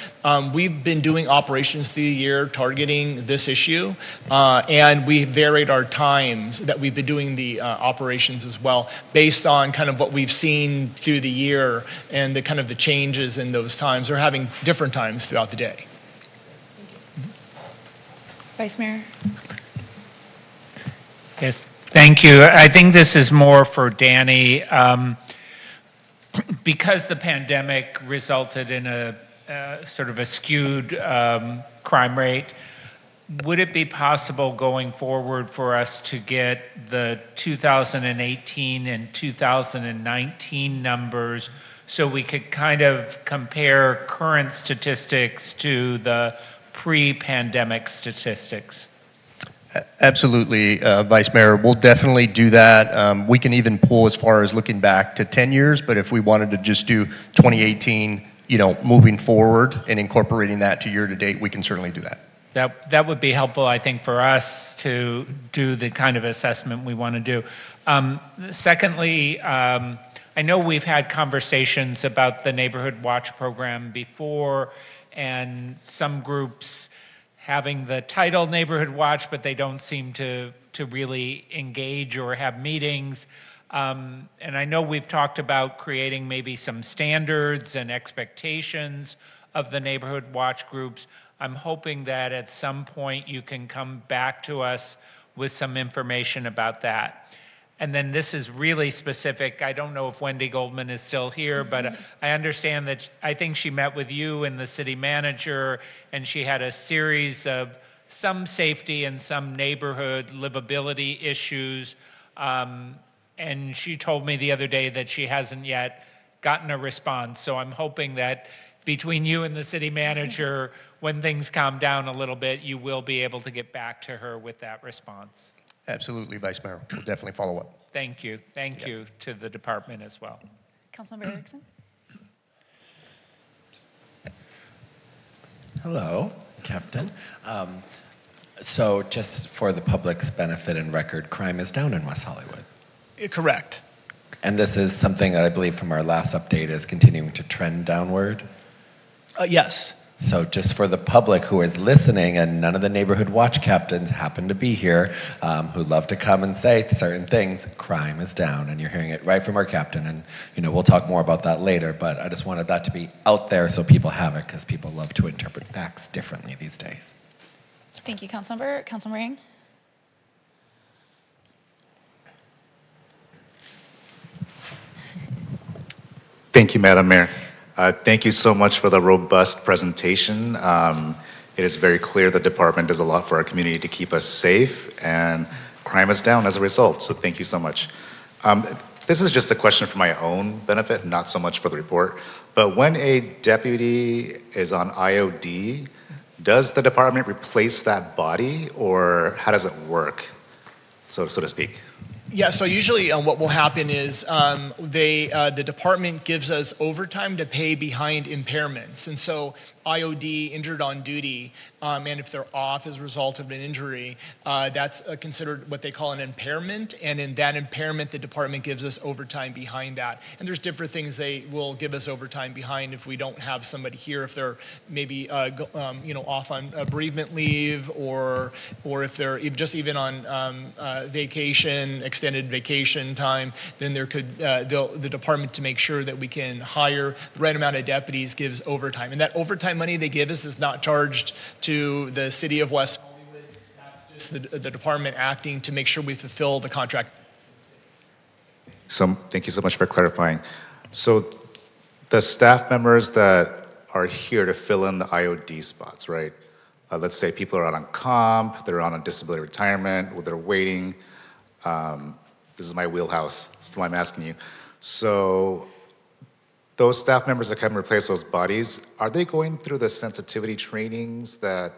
we've been doing operations through the year targeting this issue, and we varied our times that we've been doing the operations as well, based on kind of what we've seen through the year and the kind of the changes in those times. They're having different times throughout the day. Vice Mayor. Yes, thank you. I think this is more for Danny. Because the pandemic resulted in a sort of a skewed crime rate, would it be possible going forward for us to get the 2018 and 2019 numbers so we could kind of compare current statistics to the pre-pandemic statistics? Absolutely, Vice Mayor. We'll definitely do that. We can even pull as far as looking back to 10 years, but if we wanted to just do 2018, moving forward and incorporating that to year to date, we can certainly do that. That would be helpful, I think, for us to do the kind of assessment we want to do. Secondly, I know we've had conversations about the Neighborhood Watch program before, and some groups having the title Neighborhood Watch, but they don't seem to really engage or have meetings. And I know we've talked about creating maybe some standards and expectations of the Neighborhood Watch groups. I'm hoping that at some point you can come back to us with some information about that. And then this is really specific. I don't know if Wendy Goldman is still here, but I understand that I think she met with you and the city manager, and she had a series of some safety and some neighborhood livability issues. And she told me the other day that she hasn't yet gotten a response. So I'm hoping that between you and the city manager, when things calm down a little bit, you will be able to get back to her with that response. Absolutely, Vice Mayor. We'll definitely follow up. Thank you. Thank you to the department as well. Councilmember Erickson. Hello, Captain. So just for the public's benefit and record, crime is down in West Hollywood. Correct. And this is something that I believe from our last update is continuing to trend downward? Yes. So just for the public who is listening, and none of the neighborhood watch captains happen to be here, who love to come and say certain things, crime is down, and you're hearing it right from our captain. And we'll talk more about that later, but I just wanted that to be out there so people have it, because people love to interpret facts differently these days. Thank you, Councilmember. Councilmember Yang. Thank you, Madam Mayor. Thank you so much for the robust presentation. It is very clear the department does a lot for our community to keep us safe, and crime is down as a result, so thank you so much. This is just a question for my own benefit, not so much for the report, but when a deputy is on IOD, does the department replace that body, or how does it work, so to speak? Yeah, so usually what will happen is the department gives us overtime to pay behind impairments. And so IOD, injured on duty, and if they're off as a result of an injury, that's considered what they call an impairment. And in that impairment, the department gives us overtime behind that. And there's different things they will give us overtime behind if we don't have somebody here, if they're maybe off on bereavement leave, or if they're just even on vacation, extended vacation time, then there could the department, to make sure that we can hire the right amount of deputies, gives overtime. And that overtime money they give us is not charged to the city of West Hollywood. That's just the department acting to make sure we fulfill the contract. So thank you so much for clarifying. So the staff members that are here to fill in the IOD spots, right? Let's say people are out on comp, they're on a disability retirement, or they're waiting. This is my wheelhouse, that's why I'm asking you. So those staff members that come and replace those bodies, are they going through the sensitivity trainings that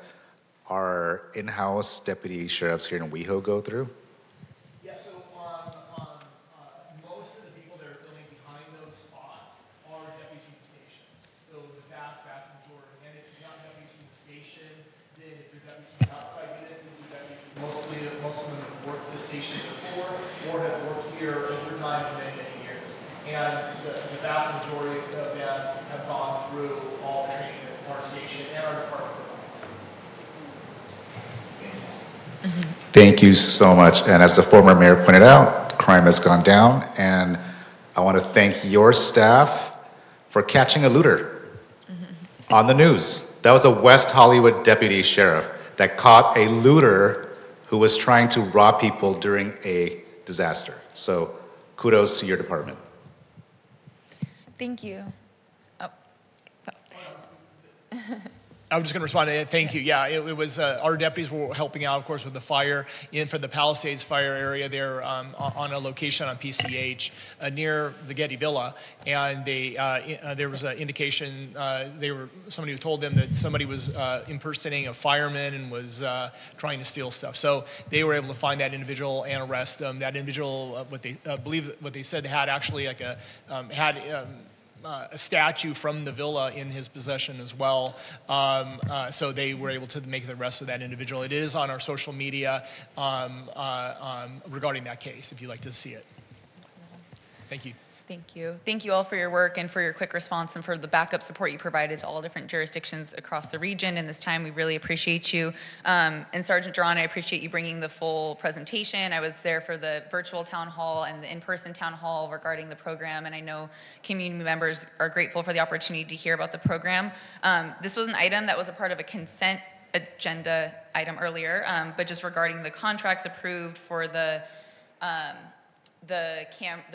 our in-house deputy sheriffs here in WeHo go through? Yeah, so most of the people that are filling behind those spots are deputies from the station. So the vast majority. And if you're not deputies from the station, then if you're deputies from the outside units, these are deputies, most of them have worked the station before or have worked here overtime for many years. And the vast majority of them have gone through all the training that our station and our department provides. Thank you so much. And as the former mayor pointed out, crime has gone down, and I want to thank your staff for catching a looter on the news. That was a West Hollywood deputy sheriff that caught a looter who was trying to rob people during a disaster. So kudos to your department. Thank you. Oh. I was just going to respond to it. Thank you. Yeah, it was our deputies were helping out, of course, with the fire for the Palisades fire area there on a location on PCH near the Getty Villa, and there was an indication somebody who told them that somebody was impersonating a fireman and was trying to steal stuff. So they were able to find that individual and arrest them. That individual, what they said had actually like a statue from the villa in his possession as well. So they were able to make the arrest of that individual. It is on our social media regarding that case, if you'd like to see it. Thank you. Thank you. Thank you all for your work and for your quick response and for the backup support you provided to all different jurisdictions across the region in this time. We really appreciate you. And Sergeant Duran, I appreciate you bringing the full presentation. I was there for the virtual town hall and the in-person town hall regarding the program, and I know community members are grateful for the opportunity to hear about the program. This was an item that was a part of a consent agenda item earlier, but just regarding the contracts approved for the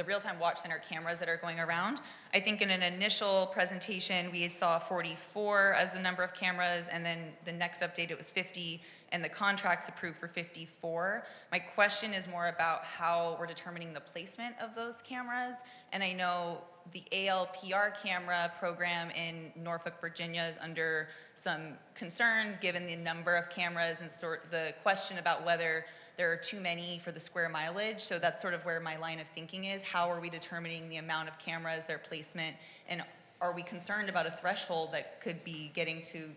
real-time watch center cameras that are going around. I think in an initial presentation, we saw 44 as the number of cameras, and then the next update, it was 50, and the contracts approved for 54. My question is more about how we're determining the placement of those cameras, and I know the ALPR camera program in Norfolk, Virginia is under some concern given the number of cameras and the question about whether there are too many for the square mileage. So that's sort of where my line of thinking is. How are we determining the amount of cameras, their placement, and are we concerned about a threshold that could be getting to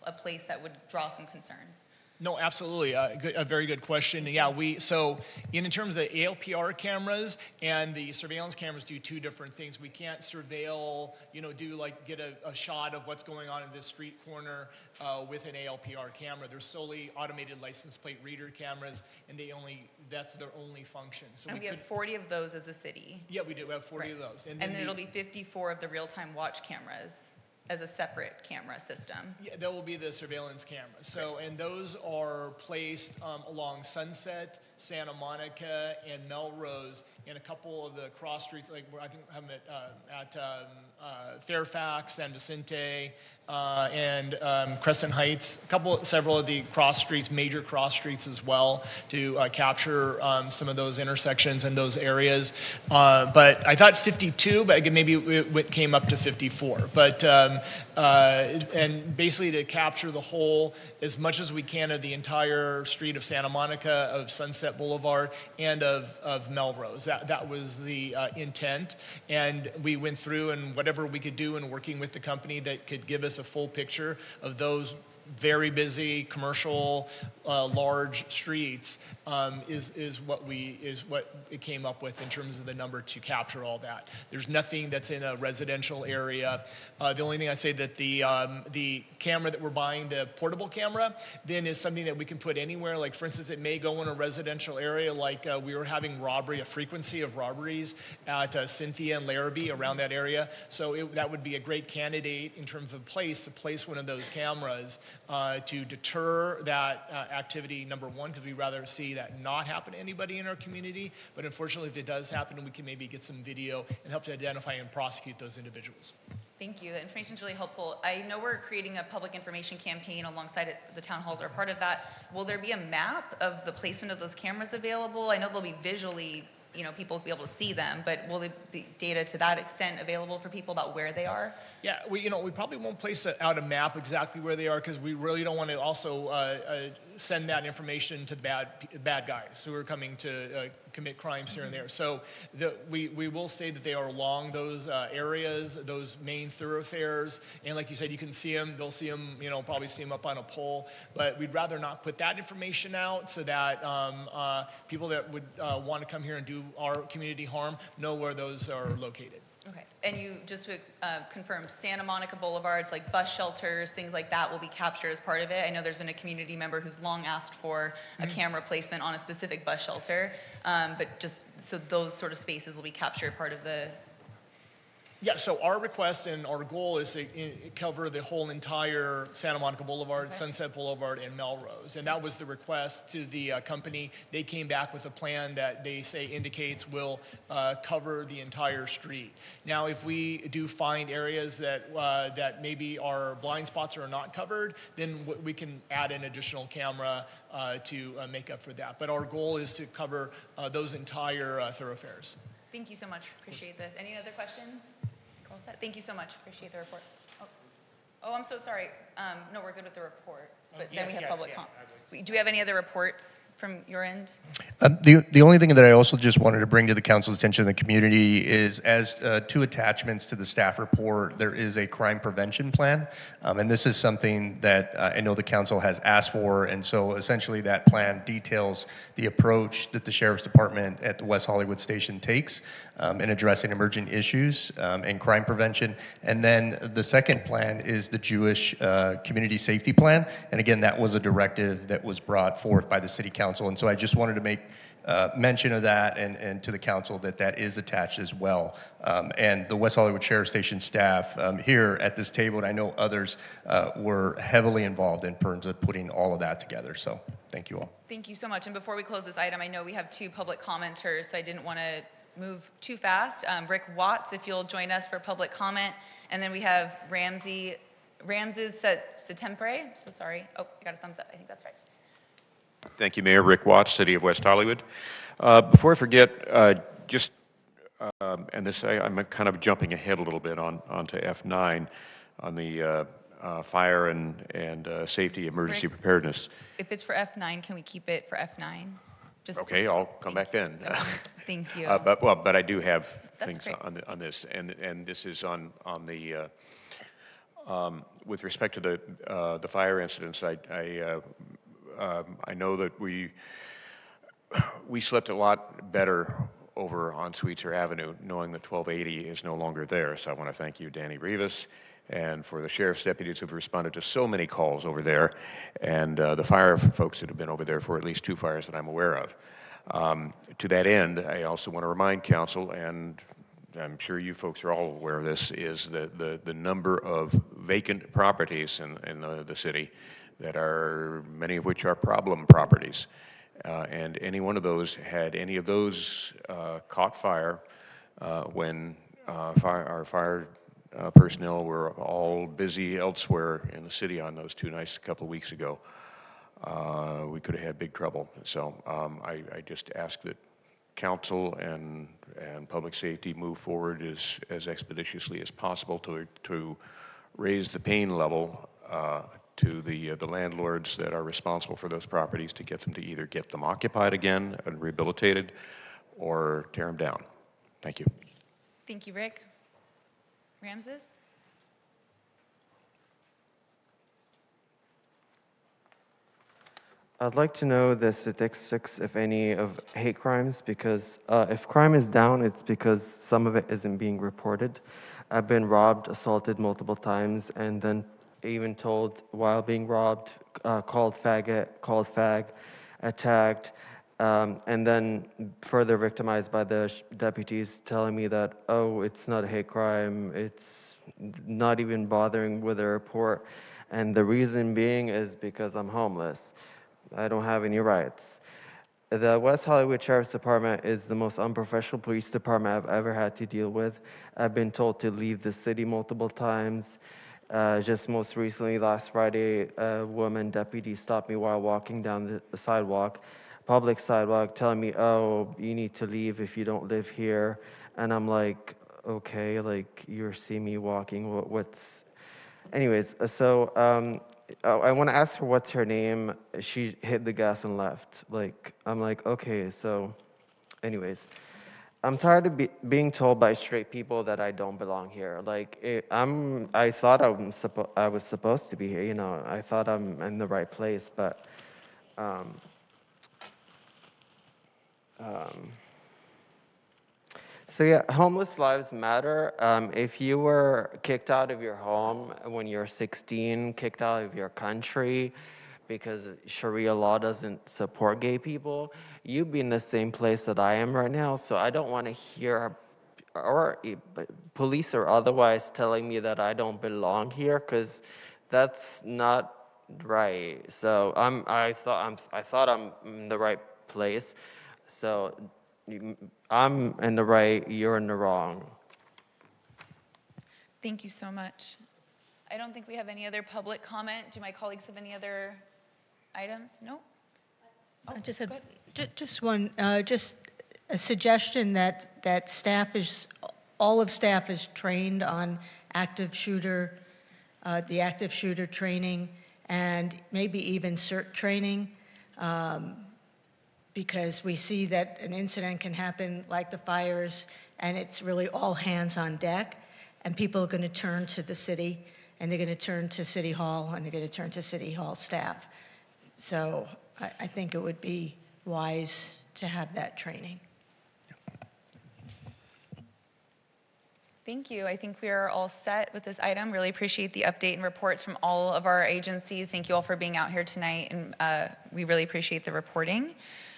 a place that would draw some concerns? No, absolutely. A very good question. Yeah, so in terms of the ALPR cameras and the surveillance cameras do two different things. We can't surveil, get a shot of what's going on in this street corner with an ALPR camera. They're solely automated license plate reader cameras, and that's their only function. So and we have 40 of those as a city. Yeah, we do. We have 40 of those. And then it'll be 54 of the real-time watch cameras as a separate camera system. Yeah, that will be the surveillance cameras. So, and those are placed along Sunset, Santa Monica, and Melrose, and a couple of the cross streets, like I think I'm at Fairfax, San Vicente, and Crescent Heights. Several of the cross streets, major cross streets as well, to capture some of those intersections and those areas. But I thought 52, but again, maybe it came up to 54. But and basically to capture the whole, as much as we can, of the entire street of Santa Monica, of Sunset Boulevard, and of Melrose. That was the intent, and we went through and whatever we could do in working with the company that could give us a full picture of those very busy commercial large streets is what it came up with in terms of the number to capture all that. There's nothing that's in a residential area. The only thing I say that the camera that we're buying, the portable camera, then is something that we can put anywhere. Like for instance, it may go in a residential area, like we were having a frequency of robberies at Cynthia and Larrabee around that area. So that would be a great candidate in terms of place to place one of those cameras to deter that activity, number one, because we'd rather see that not happen to anybody in our community. But unfortunately, if it does happen, we can maybe get some video and help to identify and prosecute those individuals. Thank you. The information is really helpful. I know we're creating a public information campaign alongside it. The town halls are part of that. Will there be a map of the placement of those cameras available? I know they'll be visually, people will be able to see them, but will the data to that extent available for people about where they are? Yeah, we probably won't place out a map exactly where they are because we really don't want to also send that information to bad guys who are coming to commit crimes here and there. So we will say that they are along those areas, those main thoroughfares, and like you said, you can see them. They'll see them, probably see them up on a pole. But we'd rather not put that information out so that people that would want to come here and do our community harm know where those are located. Okay, and you, just to confirm, Santa Monica Boulevards, like bus shelters, things like that will be captured as part of it. I know there's been a community member who's long asked for a camera placement on a specific bus shelter, but just so those sort of spaces will be captured part of the... Yeah, so our request and our goal is to cover the whole entire Santa Monica Boulevard, Sunset Boulevard, and Melrose. And that was the request to the company. They came back with a plan that they say indicates will cover the entire street. Now, if we do find areas that that maybe are blind spots or are not covered, then we can add an additional camera to make up for that. But our goal is to cover those entire thoroughfares. Thank you so much. Appreciate this. Any other questions? All set. Thank you so much. Appreciate the report. Oh, I'm so sorry. No, we're good with the reports, but then we have public comment. Do we have any other reports from your end? The only thing that I also just wanted to bring to the council's attention in the community is, as two attachments to the staff report, there is a crime prevention plan. And this is something that I know the council has asked for. And so essentially that plan details the approach that the Sheriff's Department at the West Hollywood Station takes in addressing emergent issues and crime prevention. And then the second plan is the Jewish Community Safety Plan. And again, that was a directive that was brought forth by the City Council. And so I just wanted to make mention of that and to the council that that is attached as well. And the West Hollywood Sheriff Station staff here at this table, and I know others were heavily involved in terms of putting all of that together. So thank you all. Thank you so much. And before we close this item, I know we have two public commenters, so I didn't want to move too fast. Rick Watts, if you'll join us for public comment. And then we have Ramses Setempre. So sorry. Oh, I got a thumbs up. I think that's right. Thank you, Mayor. Rick Watts, City of West Hollywood. Before I forget, and this, I'm kind of jumping ahead a little bit onto F9 on the fire and safety emergency Rick, preparedness. If it's for F9, can we keep it for F9? Okay, I'll come back then. Okay. Thank you. But I do have That's things on this, and this is on the with respect to the fire incidents. I know that we slept a lot better over on Sweetser Avenue, knowing that 1280 is no longer there. So I want to thank you, Danny Rivas, and for the sheriff's deputies who've responded to so many calls over there, and the fire folks that have been over there for at least 2 fires that I'm aware of. To that end, I also want to remind council, and I'm sure you folks are all aware of this, is the number of vacant properties in the city that are, many of which are problem properties. And any one of those, had any of those caught fire when our fire personnel were all busy elsewhere in the city on those 2 nights a couple of weeks ago, we could have had big trouble. So I just ask that council and public safety move forward as expeditiously as possible to raise the pain level to the landlords that are responsible for those properties, to get them to either get them occupied again and rehabilitated or tear them down. Thank you. Thank you, Rick. Ramses? I'd like to know the statistics, if any, of hate crimes, because if crime is down, it's because some of it isn't being reported. I've been robbed, assaulted multiple times, and then even told while being robbed, called faggot, called fag, attacked, and then further victimized by the deputies telling me that, oh, it's not a hate crime, it's not even bothering with a report. And the reason being is because I'm homeless. I don't have any rights. The West Hollywood Sheriff's Department is the most unprofessional police department I've ever had to deal with. I've been told to leave the city multiple times. Just most recently, last Friday, a woman deputy stopped me while walking down the sidewalk, public sidewalk, telling me, "Oh, you need to leave if you don't live here." And I'm like, "Okay, like you see me walking. What's?" Anyways, I want to ask her what's her name. She hit the gas and left. Like, I'm like, okay, so, anyways. I'm tired of being told by straight people that I don't belong here. Like, I thought I was supposed to be here, you know. I thought I'm in the right place, but, so yeah, homeless lives matter. If you were kicked out of your home when you're 16, kicked out of your country because Sharia law doesn't support gay people, you'd be in the same place that I am right now. So I don't want to hear police or otherwise telling me that I don't belong here, because that's not right. So I thought I'm in the right place. So I'm in the right, you're in the wrong. Thank you so much. I don't think we have any other public comment. Do my colleagues have any other items? No? I just have just one, just a suggestion that all of staff is trained on active shooter, the active shooter training, and maybe even CERT training, because we see that an incident can happen like the fires, and it's really all hands on deck, and people are going to turn to the city, and they're going to turn to City Hall, and they're going to turn to City Hall staff. So I think it would be wise to have that training. Thank you. I think we are all set with this item. Really appreciate the update and reports from all of our agencies. Thank you all for being out here tonight, and we really appreciate the reporting.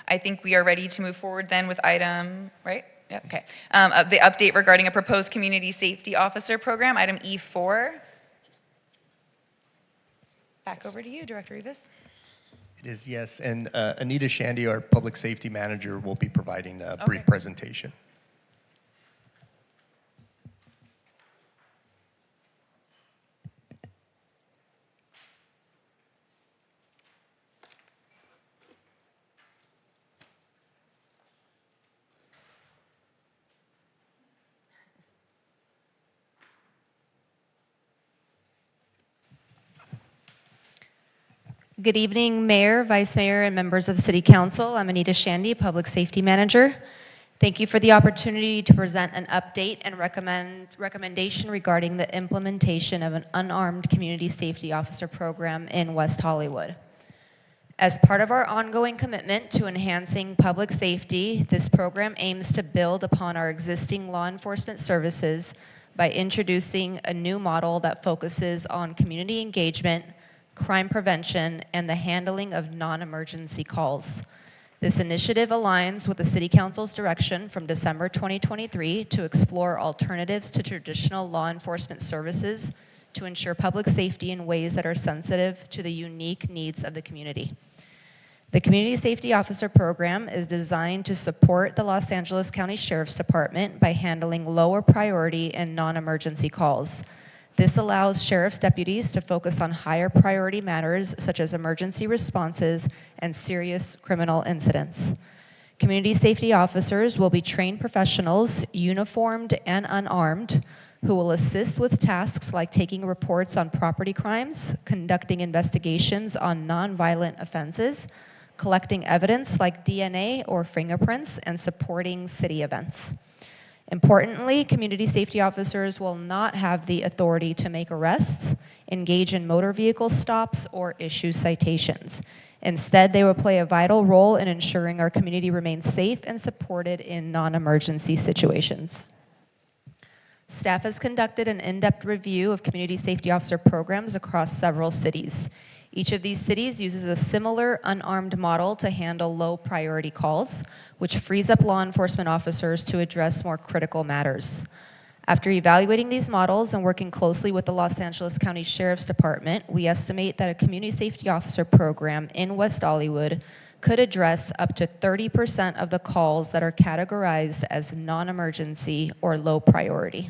I think we are ready to move forward then with item, right? Yeah, okay. The update regarding a proposed community safety officer program, item E4. Back over to you, Director Rivas. It is, yes. And Anita Shandy, our public safety manager, will be providing a brief presentation. Good evening, Mayor, Vice Mayor, and members of the City Council. I'm Anita Shandy, Public Safety Manager. Thank you for the opportunity to present an update and recommendation regarding the implementation of an unarmed community safety officer program in West Hollywood. As part of our ongoing commitment to enhancing public safety, this program aims to build upon our existing law enforcement services by introducing a new model that focuses on community engagement, crime prevention, and the handling of non-emergency calls. This initiative aligns with the City Council's direction from December 2023 to explore alternatives to traditional law enforcement services to ensure public safety in ways that are sensitive to the unique needs of the community. The Community Safety Officer Program is designed to support the Los Angeles County Sheriff's Department by handling lower priority and non-emergency calls. This allows sheriff's deputies to focus on higher priority matters such as emergency responses and serious criminal incidents. Community safety officers will be trained professionals, uniformed and unarmed, who will assist with tasks like taking reports on property crimes, conducting investigations on nonviolent offenses, collecting evidence like DNA or fingerprints, and supporting city events. Importantly, community safety officers will not have the authority to make arrests, engage in motor vehicle stops, or issue citations. Instead, they will play a vital role in ensuring our community remains safe and supported in non-emergency situations. Staff has conducted an in-depth review of community safety officer programs across several cities. Each of these cities uses a similar unarmed model to handle low priority calls, which frees up law enforcement officers to address more critical matters. After evaluating these models and working closely with the Los Angeles County Sheriff's Department, we estimate that a community safety officer program in West Hollywood could address up to 30% of the calls that are categorized as non-emergency or low priority.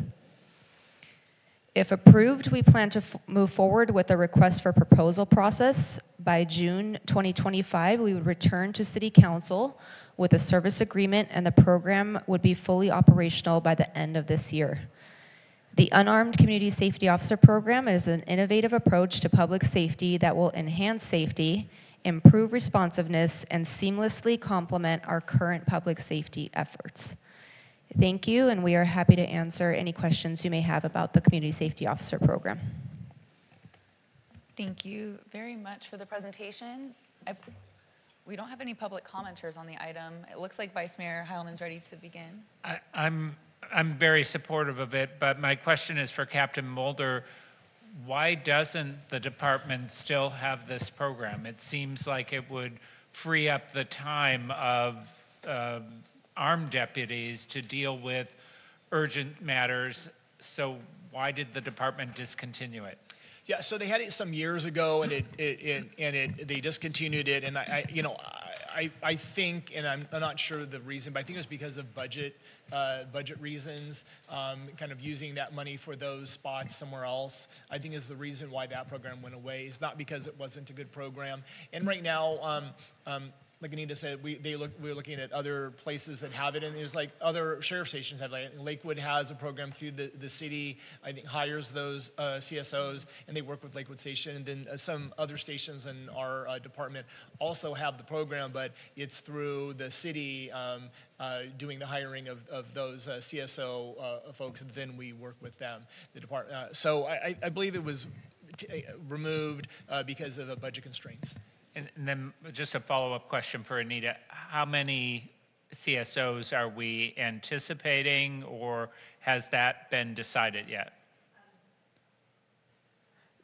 If approved, we plan to move forward with a request for proposal process. By June 2025, we would return to City Council with a service agreement, and the program would be fully operational by the end of this year. The Unarmed Community Safety Officer Program is an innovative approach to public safety that will enhance safety, improve responsiveness, and seamlessly complement our current public safety efforts. Thank you, and we are happy to answer any questions you may have about the Community Safety Officer Program. Thank you very much for the presentation. We don't have any public commenters on the item. It looks like Vice Mayor Heilman's ready to begin. I'm very supportive of it, but my question is for Captain Mulder. Why doesn't the department still have this program? It seems like it would free up the time of armed deputies to deal with urgent matters. So why did the department discontinue it? Yeah, so they had it some years ago, and they discontinued it. And I think, and I'm not sure the reason, but I think it was because of budget reasons, kind of using that money for those spots somewhere else. I think is the reason why that program went away. It's not because it wasn't a good program. And right now, like Anita said, we're looking at other places that have it, and there's like other sheriff stations have it. Lakewood has a program through the city, I think hires those CSOs, and they work with Lakewood Station. And then some other stations in our department also have the program, but it's through the city doing the hiring of those CSO folks, and then we work with them, the department. So I believe it was removed because of budget constraints. And then just a follow-up question for Anita. How many CSOs are we anticipating, or has that been decided yet?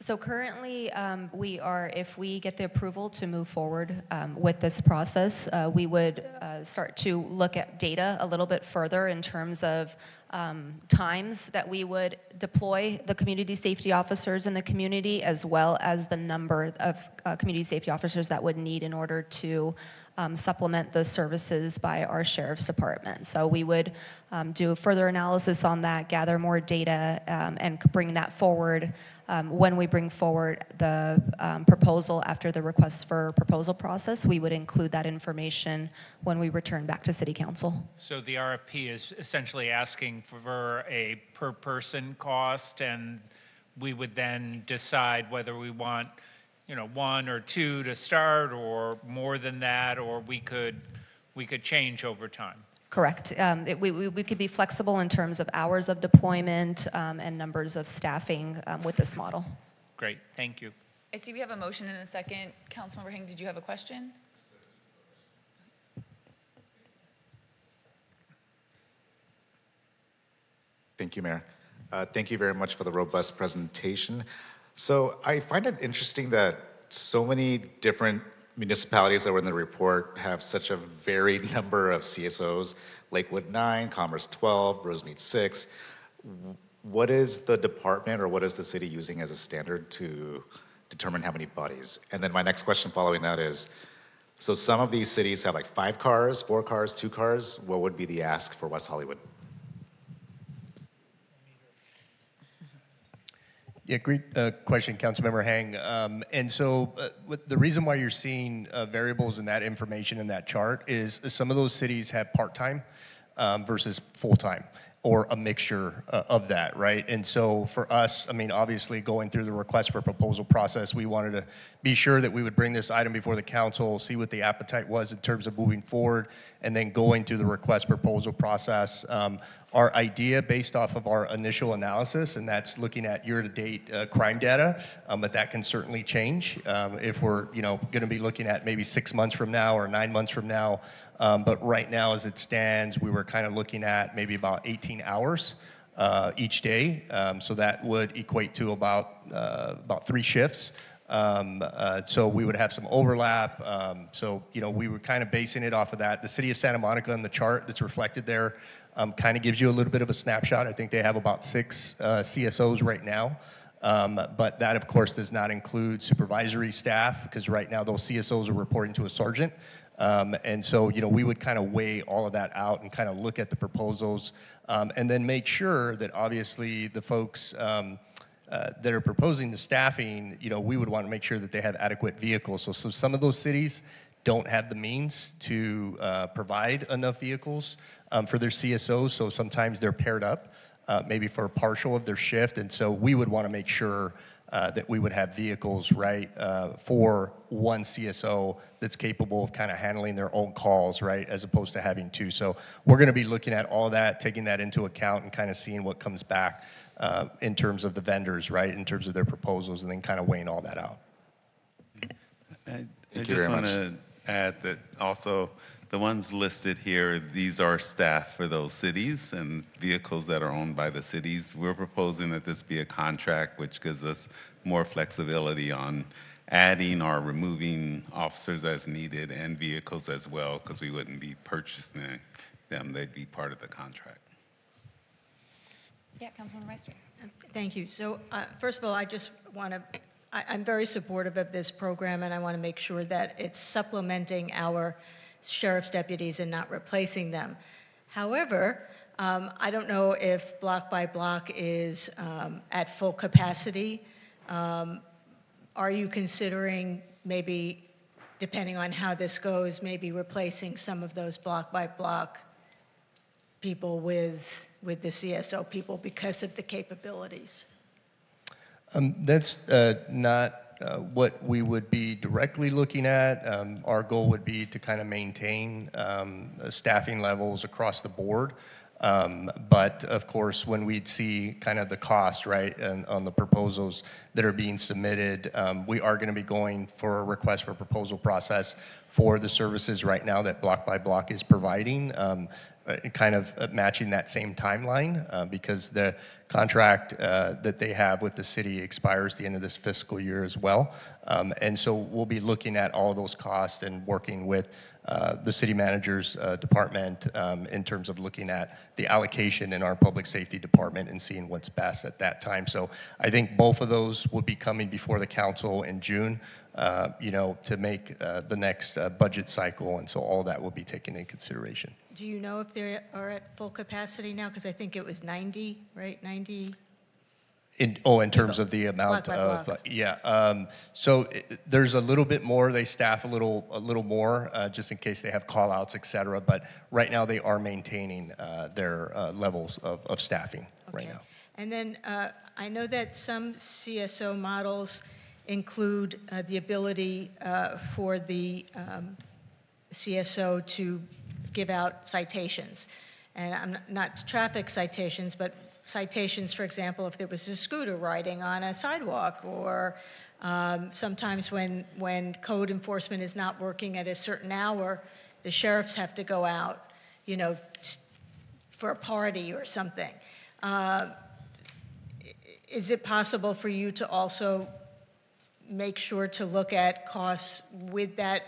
So currently, we are, if we get the approval to move forward with this process, we would start to look at data a little bit further in terms of times that we would deploy the community safety officers in the community, as well as the number of community safety officers that would need in order to supplement the services by our sheriff's department. So we would do further analysis on that, gather more data, and bring that forward when we bring forward the proposal after the request for proposal process. We would include that information when we return back to City Council. So the RFP is essentially asking for a per person cost, and we would then decide whether we want, one or two to start, or more than that, or we could change over time. Correct. We could be flexible in terms of hours of deployment and numbers of staffing with this model. Great, thank you. I see we have a motion in a second. Councilmember Heng, did you have a question? Thank you, Mayor. Thank you very much for the robust presentation. So I find it interesting that so many different municipalities that were in the report have such a varied number of CSOs, Lakewood 9, Commerce 12, Rosemead 6. What is the department or what is the city using as a standard to determine how many bodies? And then my next question following that is, so some of these cities have like 5 cars, 4 cars, 2 cars. What would be the ask for West Hollywood? Yeah, great question, Councilmember Heng. And so the reason why you're seeing variables in that information in that chart is some of those cities have part-time versus full-time, or a mixture of that, right? And so for us, I mean, obviously going through the request for proposal process, we wanted to be sure that we would bring this item before the council, see what the appetite was in terms of moving forward, and then going through the request proposal process. Our idea based off of our initial analysis, and that's looking at year-to-date crime data, but that can certainly change if we're going to be looking at maybe 6 months from now or 9 months from now. But right now, as it stands, we were kind of looking at maybe about 18 hours each day. So that would equate to about 3 shifts So we would have some overlap. So, we were kind of basing it off of that. The city of Santa Monica on the chart that's reflected there kind of gives you a little bit of a snapshot. I think they have about 6 CSOs right now. But that, of course, does not include supervisory staff, because right now those CSOs are reporting to a sergeant. And so, we would kind of weigh all of that out and kind of look at the proposals, and then make sure that obviously the folks that are proposing the staffing, we would want to make sure that they have adequate vehicles. So some of those cities don't have the means to provide enough vehicles for their CSOs, so sometimes they're paired up, maybe for a partial of their shift. And so we would want to make sure that we would have vehicles, right, for one CSO that's capable of kind of handling their own calls, right, as opposed to having 2. So we're going to be looking at all that, taking that into account, and kind of seeing what comes back in terms of the vendors, right, in terms of their proposals, and then kind of weighing all that out. I just want to add that also the ones listed here, these are staff for those cities and vehicles that are owned by the cities. We're proposing that this be a contract, which gives us more flexibility on adding or removing officers as needed and vehicles as well, because we wouldn't be purchasing them. They'd be part of the contract. Yeah, Councilwoman Meister. Thank you. So first of all, I just want to, I'm very supportive of this program, and I want to make sure that it's supplementing our sheriff's deputies and not replacing them. However, I don't know if block by block is at full capacity. Are you considering maybe, depending on how this goes, maybe replacing some of those block by block people with the CSO people because of the capabilities? That's not what we would be directly looking at. Our goal would be to kind of maintain staffing levels across the board. But of course, when we'd see kind of the cost, right, and on the proposals that are being submitted, we are going to be going for a request for proposal process for the services right now that Block by Block is providing, kind of matching that same timeline, because the contract that they have with the city expires the end of this fiscal year as well. And so we'll be looking at all those costs and working with the city manager's department in terms of looking at the allocation in our public safety department and seeing what's best at that time. So I think both of those will be coming before the council in June, to make the next budget cycle. And so all that will be taken into consideration. Do you know if they are at full capacity now? Because I think it was 90, right? 90? In terms of the amount Block by of, block. yeah. So there's a little bit more. They staff a little more, just in case they have call outs, et cetera. But right now they are maintaining their levels of staffing right now. And then I know that some CSO models include the ability for the CSO to give out citations. And I'm not traffic citations, but citations, for example, if there was a scooter riding on a sidewalk, or sometimes when code enforcement is not working at a certain hour, the sheriffs have to go out, for a party or something. Is it possible for you to also make sure to look at costs with that?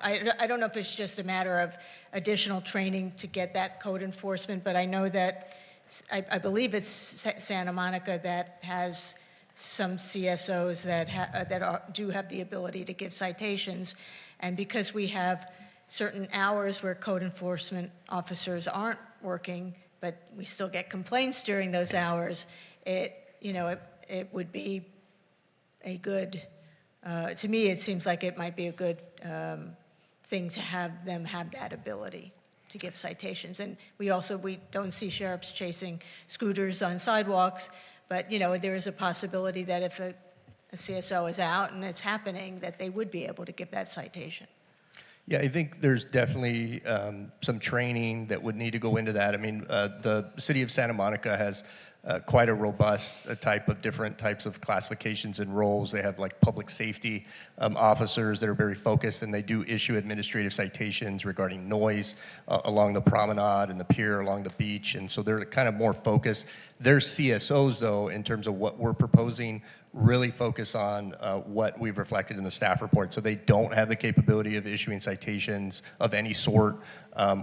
I don't know if it's just a matter of additional training to get that code enforcement, but I know that I believe it's Santa Monica that has some CSOs that do have the ability to give citations, and because we have certain hours where code enforcement officers aren't working, but we still get complaints during those hours, it would be a good. To me, it seems like it might be a good thing to have them have that ability to give citations. And we don't see sheriffs chasing scooters on sidewalks, but there is a possibility that if a CSO is out and it's happening, that they would be able to give that citation. Yeah, I think there's definitely some training that would need to go into that. I mean, the city of Santa Monica has quite a robust different types of classifications and roles. They have like public safety officers that are very focused, and they do issue administrative citations regarding noise along the promenade and the pier along the beach. And so they're kind of more focused. Their CSOs, though, in terms of what we're proposing really focus on what we've reflected in the staff report. So they don't have the capability of issuing citations of any sort,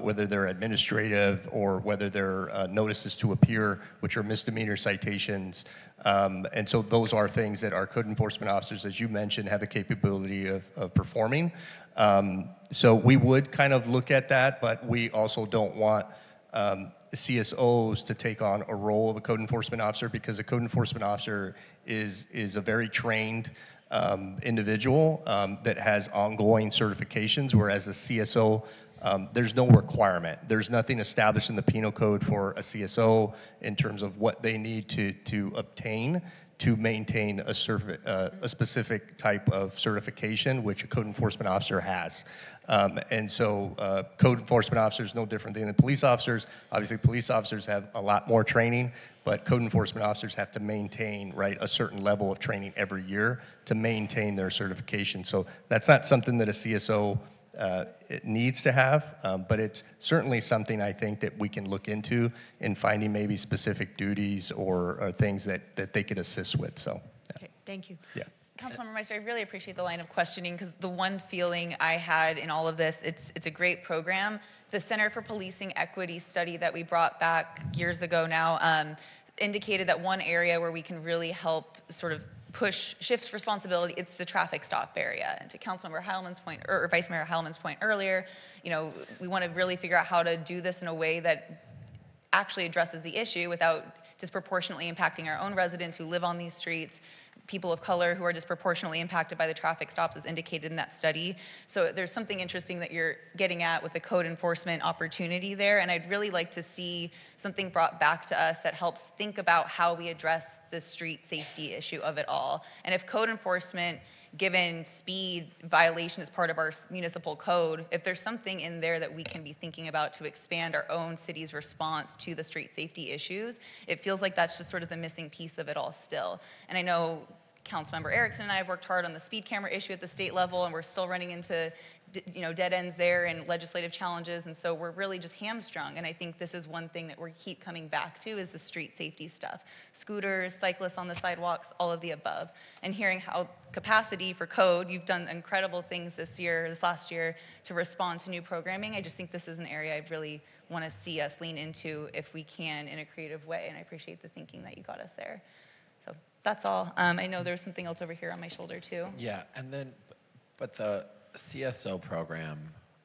whether they're administrative or whether they're notices to appear, which are misdemeanor citations. And so those are things that our code enforcement officers, as you mentioned, have the capability of performing. So we would kind of look at that, but we also don't want CSOs to take on a role of a code enforcement officer, because a code enforcement officer is a very trained individual that has ongoing certifications, whereas a CSO, there's no requirement. There's nothing established in the penal code for a CSO in terms of what they need to obtain to maintain a specific type of certification, which a code enforcement officer has. And so code enforcement officers no different than the police officers. Obviously, police officers have a lot more training, but code enforcement officers have to maintain, right, a certain level of training every year to maintain their certification. So that's not something that a CSO it needs to have, but it's certainly something I think that we can look into in finding maybe specific duties or things that they could assist with. So, yeah. Okay, thank you. Yeah. Councilmember Meister, I really appreciate the line of questioning, because the one feeling I had in all of this, it's a great program. The Center for Policing Equity study that we brought back years ago now indicated that one area where we can really help sort of shifts responsibility, it's the traffic stop area. And to Councilmember Heilman's point, or Vice Mayor Heilman's point earlier, you know, we want to really figure out how to do this in a way that actually addresses the issue without disproportionately impacting our own residents who live on these streets, people of color who are disproportionately impacted by the traffic stops as indicated in that study. So there's something interesting that you're getting at with the code enforcement opportunity there, and I'd really like to see something brought back to us that helps think about how we address the street safety issue of it all. And if code enforcement, given speed violation is part of our municipal code, if there's something in there that we can be thinking about to expand our own city's response to the street safety issues, it feels like that's just sort of the missing piece of it all still. And I know Councilmember Erickson and I have worked hard on the speed camera issue at the state level, and we're still running into dead ends there and legislative challenges, and so we're really just hamstrung. And I think this is one thing that we keep coming back to is the street safety stuff. Scooters, cyclists on the sidewalks, all of the above. And hearing how capacity for code, you've done incredible things this last year to respond to new programming. I just think this is an area I really want to see us lean into if we can in a creative way, and I appreciate the thinking that you got us there. So that's all. I know there's something else over here on my shoulder too. Yeah, and then, but the CSO program,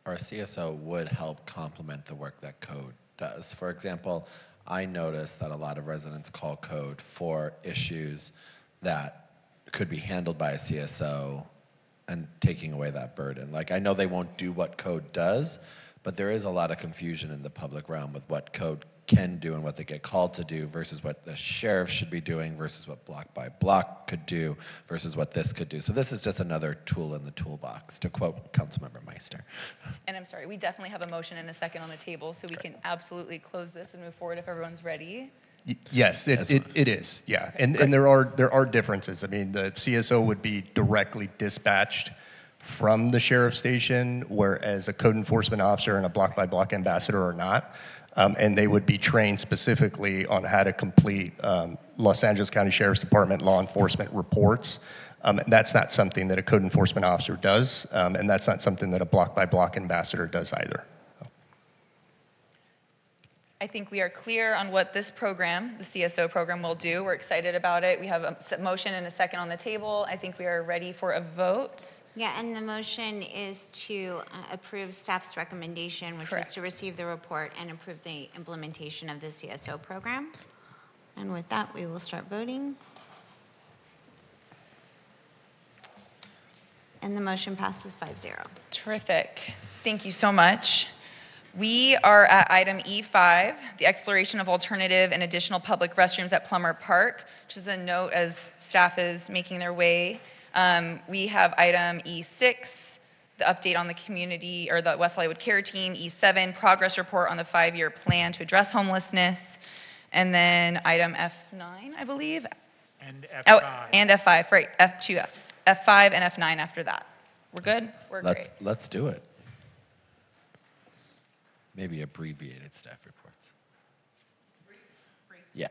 or a CSO would help complement the work that code does. For example, I noticed that a lot of residents call code for issues that could be handled by a CSO and taking away that burden. Like, I know they won't do what code does, but there is a lot of confusion in the public realm with what code can do and what they get called to do versus what the sheriff should be doing versus what block by block could do versus what this could do. So this is just another tool in the toolbox, to quote Councilmember Meister. And I'm sorry, we definitely have a motion and a second on the table, so we can absolutely close this and move forward if everyone's ready. Yes, it is. Yeah, and there are differences. I mean, the CSO would be directly dispatched from the sheriff's station, whereas a code enforcement officer and a block by block ambassador are not. And they would be trained specifically on how to complete Los Angeles County Sheriff's Department law enforcement reports. That's not something that a code enforcement officer does, and that's not something that a block by block ambassador does either. I think we are clear on what this program, the CSO program, will do. We're excited about it. We have a motion and a second on the table. I think we are ready for a vote. Yeah, and the motion is to approve staff's recommendation, which was to receive the report and approve the implementation of the CSO program. And with that, we will start voting. And the motion passes 5-0. Terrific. Thank you so much. We are at item E5, the exploration of alternative and additional public restrooms at Plummer Park, which is a note as staff is making their way. We have item E6, the update on the community or the West Hollywood Care Team. E7, progress report on the 5-year plan to address homelessness. And then item F9, I believe. And F5. Oh, and F5, right, F2 Fs. F5 and F9 after that. We're good? We're great. Let's do it. Maybe abbreviated staff reports. Yeah.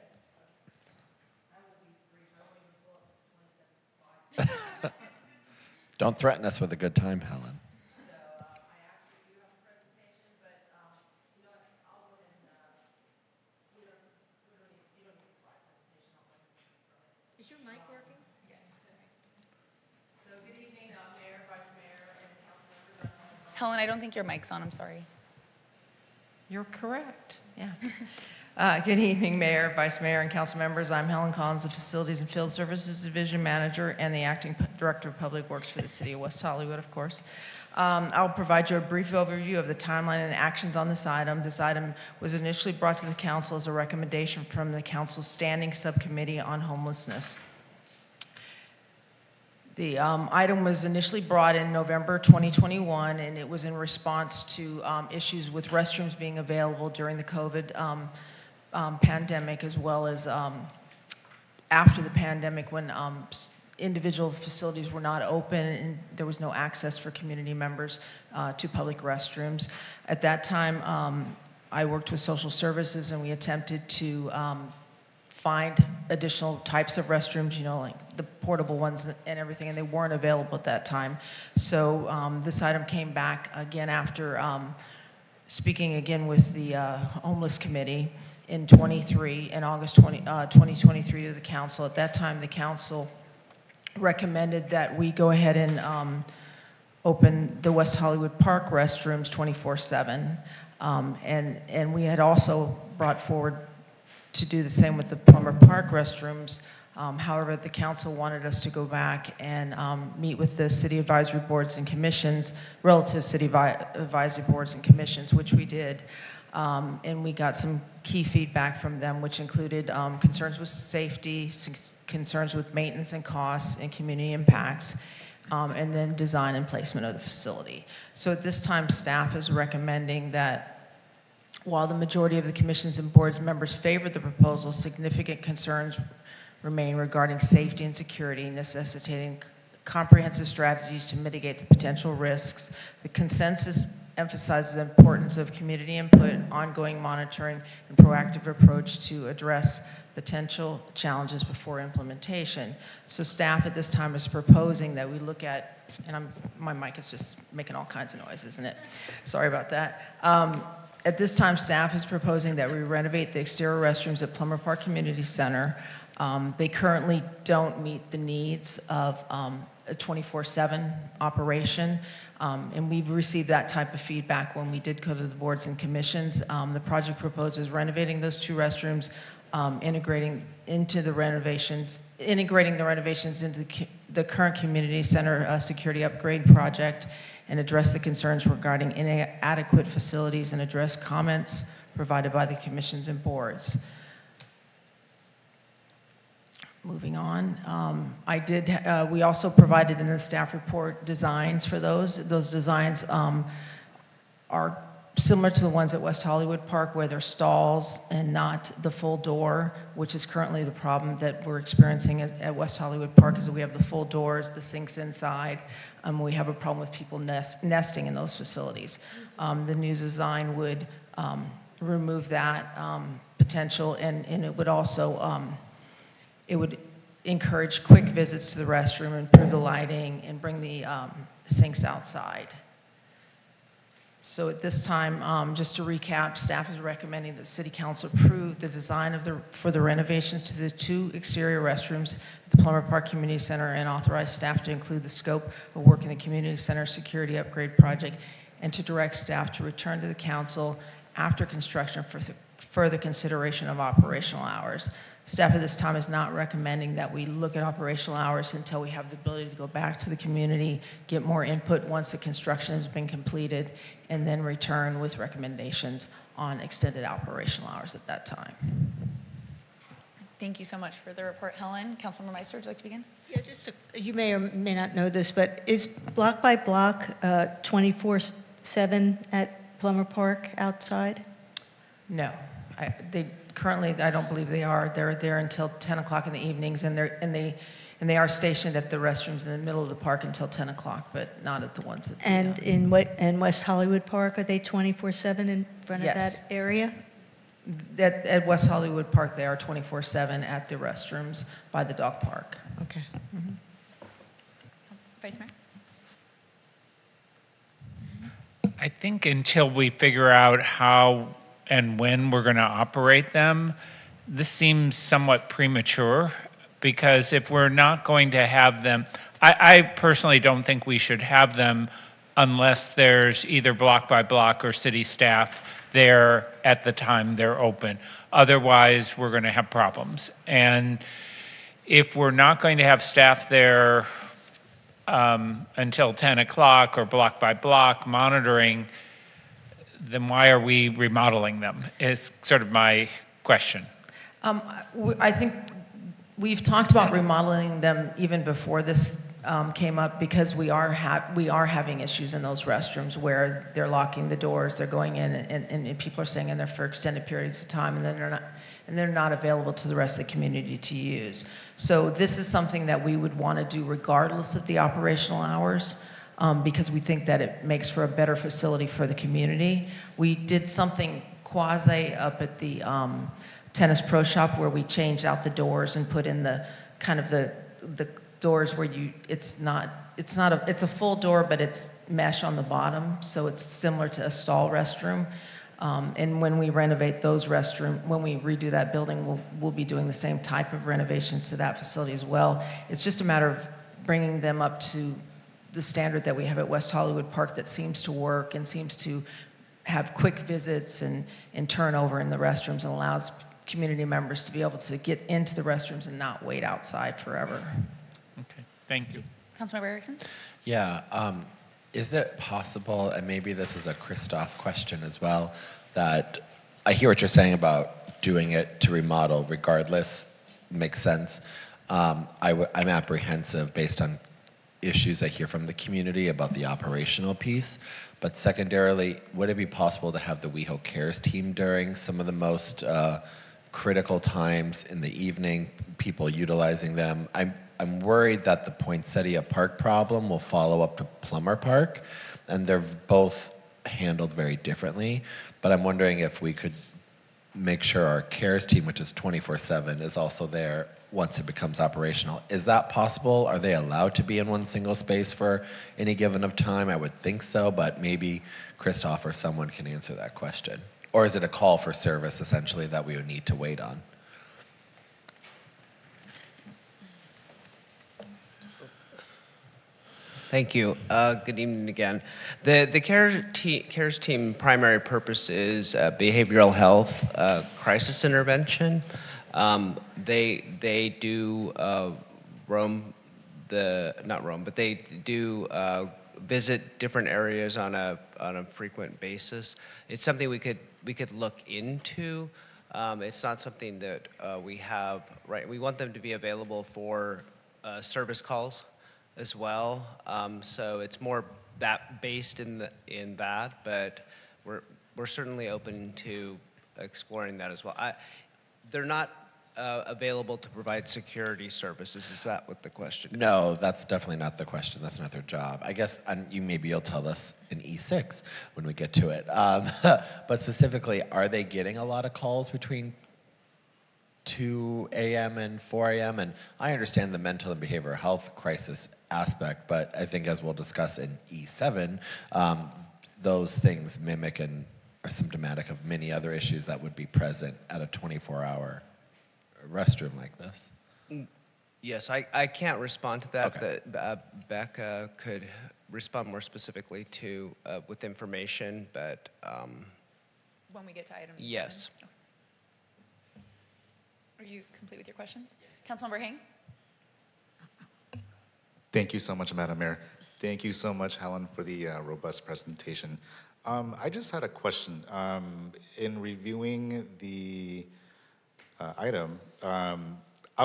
Don't threaten us with a good time, Helen. Is your mic working? So good evening, Mayor, Vice Mayor, and council members. Helen, I don't think your mic's on, I'm sorry. You're correct, yeah. Good evening, Mayor, Vice Mayor, and council members. I'm Helen Collins, the Facilities and Field Services Division Manager and the Acting Director of Public Works for the City of West Hollywood, of course. I'll provide you a brief overview of the timeline and actions on this item. This item was initially brought to the council as a recommendation from the council's Standing Subcommittee on Homelessness. The item was initially brought in November 2021, and it was in response to issues with restrooms being available during the COVID pandemic, as well as after the pandemic when individual facilities were not open and there was no access for community members to public restrooms. At that time, I worked with social services, and we attempted to find additional types of restrooms, you know, like the portable ones and everything, and they weren't available at that time. So this item came back again after speaking again with the Homeless Committee in August 2023 to the council. At that time, the council recommended that we go ahead and open the West Hollywood Park restrooms 24/7. And we had also brought forward to do the same with the Plummer Park restrooms. However, the council wanted us to go back and meet with the city advisory boards and commissions, relative city advisory boards and commissions, which we did. And we got some key feedback from them, which included concerns with safety, concerns with maintenance and costs and community impacts, and then design and placement of the facility. So at this time, staff is recommending that while the majority of the commissions and boards members favored the proposal, significant concerns remain regarding safety and security, necessitating comprehensive strategies to mitigate the potential risks. The consensus emphasizes the importance of community input, ongoing monitoring, and proactive approach to address potential challenges before implementation. So staff at this time is proposing that we look at, and my mic is just making all kinds of noise, isn't it? Sorry about that. At this time, staff is proposing that we renovate the exterior restrooms at Plummer Park Community Center. They currently don't meet the needs of a 24/7 operation, and we've received that type of feedback when we did go to the boards and commissions. The project proposes renovating those two restrooms, integrating the renovations into the current community center security upgrade project, and address the concerns regarding inadequate facilities and address comments provided by the commissions and boards. Moving on, we also provided in the staff report designs for those. Those designs are similar to the ones at West Hollywood Park, where they're stalls and not the full door, which is currently the problem that we're experiencing at West Hollywood Park, is that we have the full doors, the sinks inside. We have a problem with people nesting in those facilities. The new design would remove that potential, and it would also it would encourage quick visits to the restroom, improve the lighting, and bring the sinks outside. So at this time, just to recap, staff is recommending that City Council approve the design for the renovations to the two exterior restrooms at the Plummer Park Community Center, and authorize staff to include the scope of work in the Community Center Security Upgrade Project, and to direct staff to return to the council after construction for further consideration of operational hours. Staff at this time is not recommending that we look at operational hours until we have the ability to go back to the community, get more input once the construction has been completed, and then return with recommendations on extended operational hours at that time. Thank you so much for the report, Helen. Councilmember Meister, would you like to begin? Yeah, you may or may not know this, but is block by block 24/7 at Plummer Park outside? No. Currently, I don't believe they are. They're there until 10 o'clock in the evenings, and they are stationed at the restrooms in the middle of the park until 10 o'clock, but not at the ones at the... And in West Hollywood Park, are they 24/7 in front of that area? At West Hollywood Park, they are 24/7 at the restrooms by the dog park. Okay. Vice Mayor? I think until we figure out how and when we're going to operate them, this seems somewhat premature, because if we're not going to have them, I personally don't think we should have them unless there's either block by block or city staff there at the time they're open. Otherwise, we're going to have problems. And if we're not going to have staff there until 10 o'clock or block by block monitoring, then why are we remodeling them? Is sort of my question. I think we've talked about remodeling them even before this came up, because we are having issues in those restrooms where they're locking the doors, they're going in, and people are staying in there for extended periods of time, and then they're not available to the rest of the community to use. So this is something that we would want to do regardless of the operational hours, because we think that it makes for a better facility for the community. We did something quasi up at the Tennis Pro Shop where we changed out the doors and put in the kind of the doors where it's a full door, but it's mesh on the bottom, so it's similar to a stall restroom. And when we renovate those restrooms, when we redo that building, we'll be doing the same type of renovations to that facility as well. It's just a matter of bringing them up to the standard that we have at West Hollywood Park that seems to work and seems to have quick visits and turnover in the restrooms, and allows community members to be able to get into the restrooms and not wait outside forever. Okay, thank you. Councilmember Erickson? Yeah, is it possible, and maybe this is a Christoph question as well, that I hear what you're saying about doing it to remodel regardless, makes sense. I'm apprehensive based on issues I hear from the community about the operational piece, but secondarily, would it be possible to have the WeHo Cares team during some of the most critical times in the evening, people utilizing them? I'm worried that the Poinsettia Park problem will follow up to Plummer Park, and they're both handled very differently, but I'm wondering if we could make sure our cares team, which is 24/7, is also there once it becomes operational. Is that possible? Are they allowed to be in one single space for any given of time? I would think so, but maybe Christoph or someone can answer that question. Or is it a call for service, essentially, that we would need to wait on? Thank you. Good evening again. The CARES team primary purpose is behavioral health crisis intervention. They do they do visit different areas on a frequent basis. It's something we could look into. It's not something that we have, right? We want them to be available for service calls as well. So it's more that based in that, but we're certainly open to exploring that as well. They're not available to provide security services. Is that what the question is? No, that's definitely not the question. That's not their job. I guess maybe you'll tell us in E6 when we get to it. But specifically, are they getting a lot of calls between 2 a.m. and 4 a.m.? And I understand the mental and behavioral health crisis aspect, but I think as we'll discuss in E7, those things mimic and are symptomatic of many other issues that would be present at a 24-hour restroom like this. Yes, I can't respond to that. Okay. Becca could respond more specifically to with information, but When we get to item yes. 7. Are you complete with your questions? Councilmember Heng? Thank you so much, Madam Mayor. Thank you so much, Helen, for the robust presentation. I just had a question. In reviewing the item, I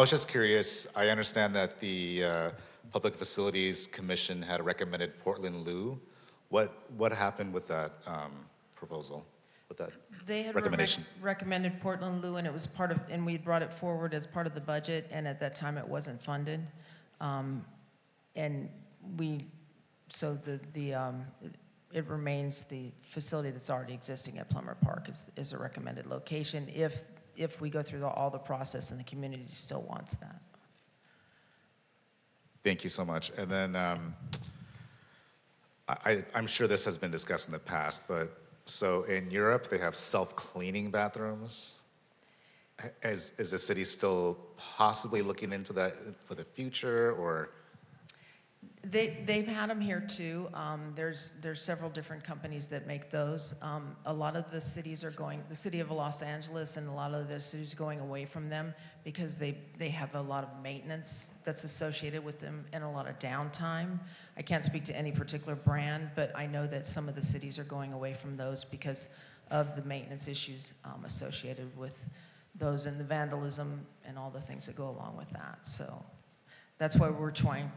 was just curious. I understand that the Public Facilities Commission had recommended Portland Loo. What happened with that proposal, with that They had recommendation? recommended Portland Loo, and it was and we brought it forward as part of the budget, and at that time it wasn't funded. And it remains the facility that's already existing at Plummer Park is a recommended location if we go through all the process and the community still wants that. Thank you so much. And then I'm sure this has been discussed in the past, but so in Europe, they have self-cleaning bathrooms. Is the city still possibly looking into that for the future, or? They've had them here too. There's several different companies that make those. A lot of the cities are going, the city of Los Angeles and a lot of the cities are going away from them because they have a lot of maintenance that's associated with them and a lot of downtime. I can't speak to any particular brand, but I know that some of the cities are going away from those because of the maintenance issues associated with those and the vandalism and all the things that go along with that. So that's why we're trying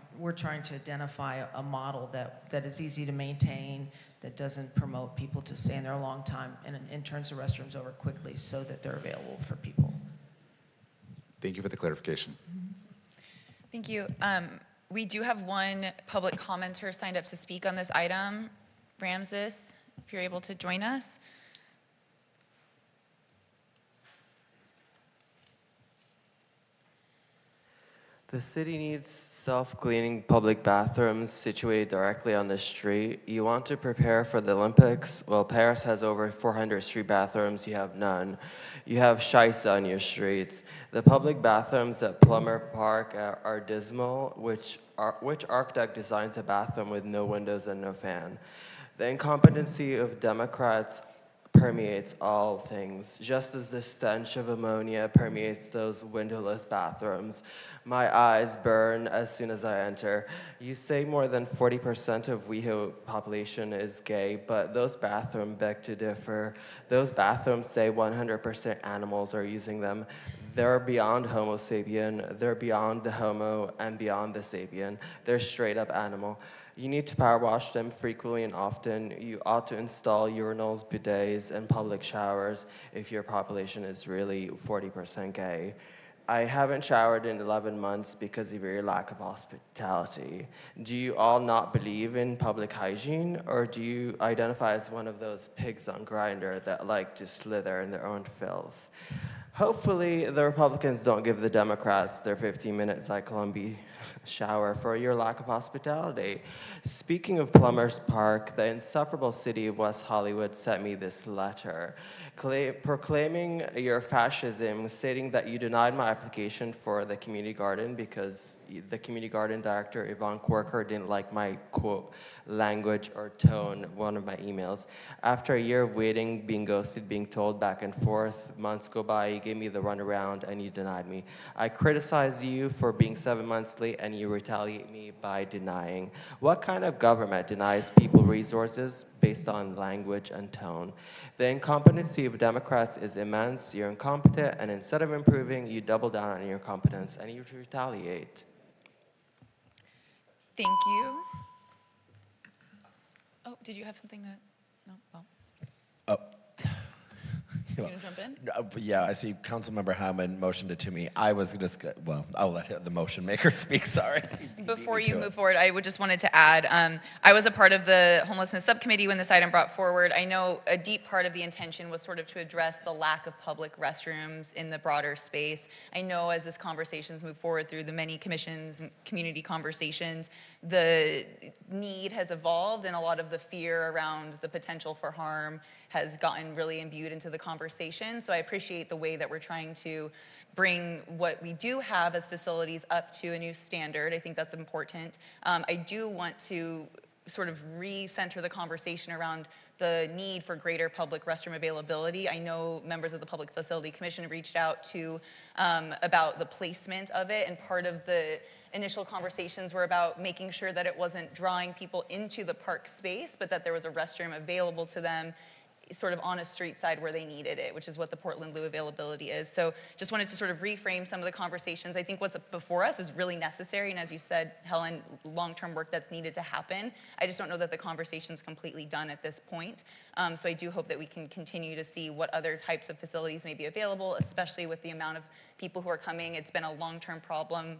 to identify a model that is easy to maintain, that doesn't promote people to stay in there a long time, and turns the restrooms over quickly so that they're available for people. Thank you for the clarification. Thank you. We do have one public commenter signed up to speak on this item. Ramses, if you're able to join us. The city needs self-cleaning public bathrooms situated directly on the street. You want to prepare for the Olympics? Well, Paris has over 400 street bathrooms. You have none. You have shice on your streets. The public bathrooms at Plummer Park are dismal. Which architect designs a bathroom with no windows and no fan? The incompetency of Democrats permeates all things, just as the stench of ammonia permeates those windowless bathrooms. My eyes burn as soon as I enter. You say more than 40% of WeHo population is gay, but those bathrooms beg to differ. Those bathrooms say 100% animals are using them. They're beyond Homo sapien, they're beyond the Homo and beyond the sapien. They're straight up animal. You need to power wash them frequently and often. You ought to install urinals, bidets, and public showers if your population is really 40% gay. I haven't showered in 11 months because of your lack of hospitality. Do you all not believe in public hygiene, or do you identify as one of those pigs on Grindr that like to slither in their own filth? Hopefully, the Republicans don't give the Democrats their 15-minute Zyklon B shower for your lack of hospitality. Speaking of Plumbers Park, the insufferable city of West Hollywood sent me this letter proclaiming your fascism, stating that you denied my application for the community garden because the community garden director, Yvonne Corker, didn't like my, quote, language or tone, one of my emails. After a year of waiting, being ghosted, being told back and forth, months go by, you gave me the runaround and you denied me. I criticize you for being 7 months late and you retaliate me by denying. What kind of government denies people resources based on language and tone? The incompetency of Democrats is immense. You're incompetent, and instead of improving, you double down on your competence and you retaliate. Thank you. Oh, did you have something to? No. Well. Oh. You want to jump in? Yeah, I see Councilmember Hammond motioned it to me. I was just, well, I'll let the motion maker speak, sorry. Before you move forward, I would just wanted to add, I was a part of the homelessness subcommittee when this item brought forward. I know a deep part of the intention was sort of to address the lack of public restrooms in the broader space. I know as this conversations move forward through the many commissions and community conversations, the need has evolved and a lot of the fear around the potential for harm has gotten really imbued into the conversation. So I appreciate the way that we're trying to bring what we do have as facilities up to a new standard. I think that's important. I do want to sort of recenter the conversation around the need for greater public restroom availability. I know members of the Public Facility Commission reached out to about the placement of it, and part of the initial conversations were about making sure that it wasn't drawing people into the park space, but that there was a restroom available to them sort of on a street side where they needed it, which is what the Portland Loo availability is. So just wanted to sort of reframe some of the conversations. I think what's before us is really necessary, and as you said, Helen, long-term work that's needed to happen. I just don't know that the conversation's completely done at this point. So I do hope that we can continue to see what other types of facilities may be available, especially with the amount of people who are coming. It's been a long-term problem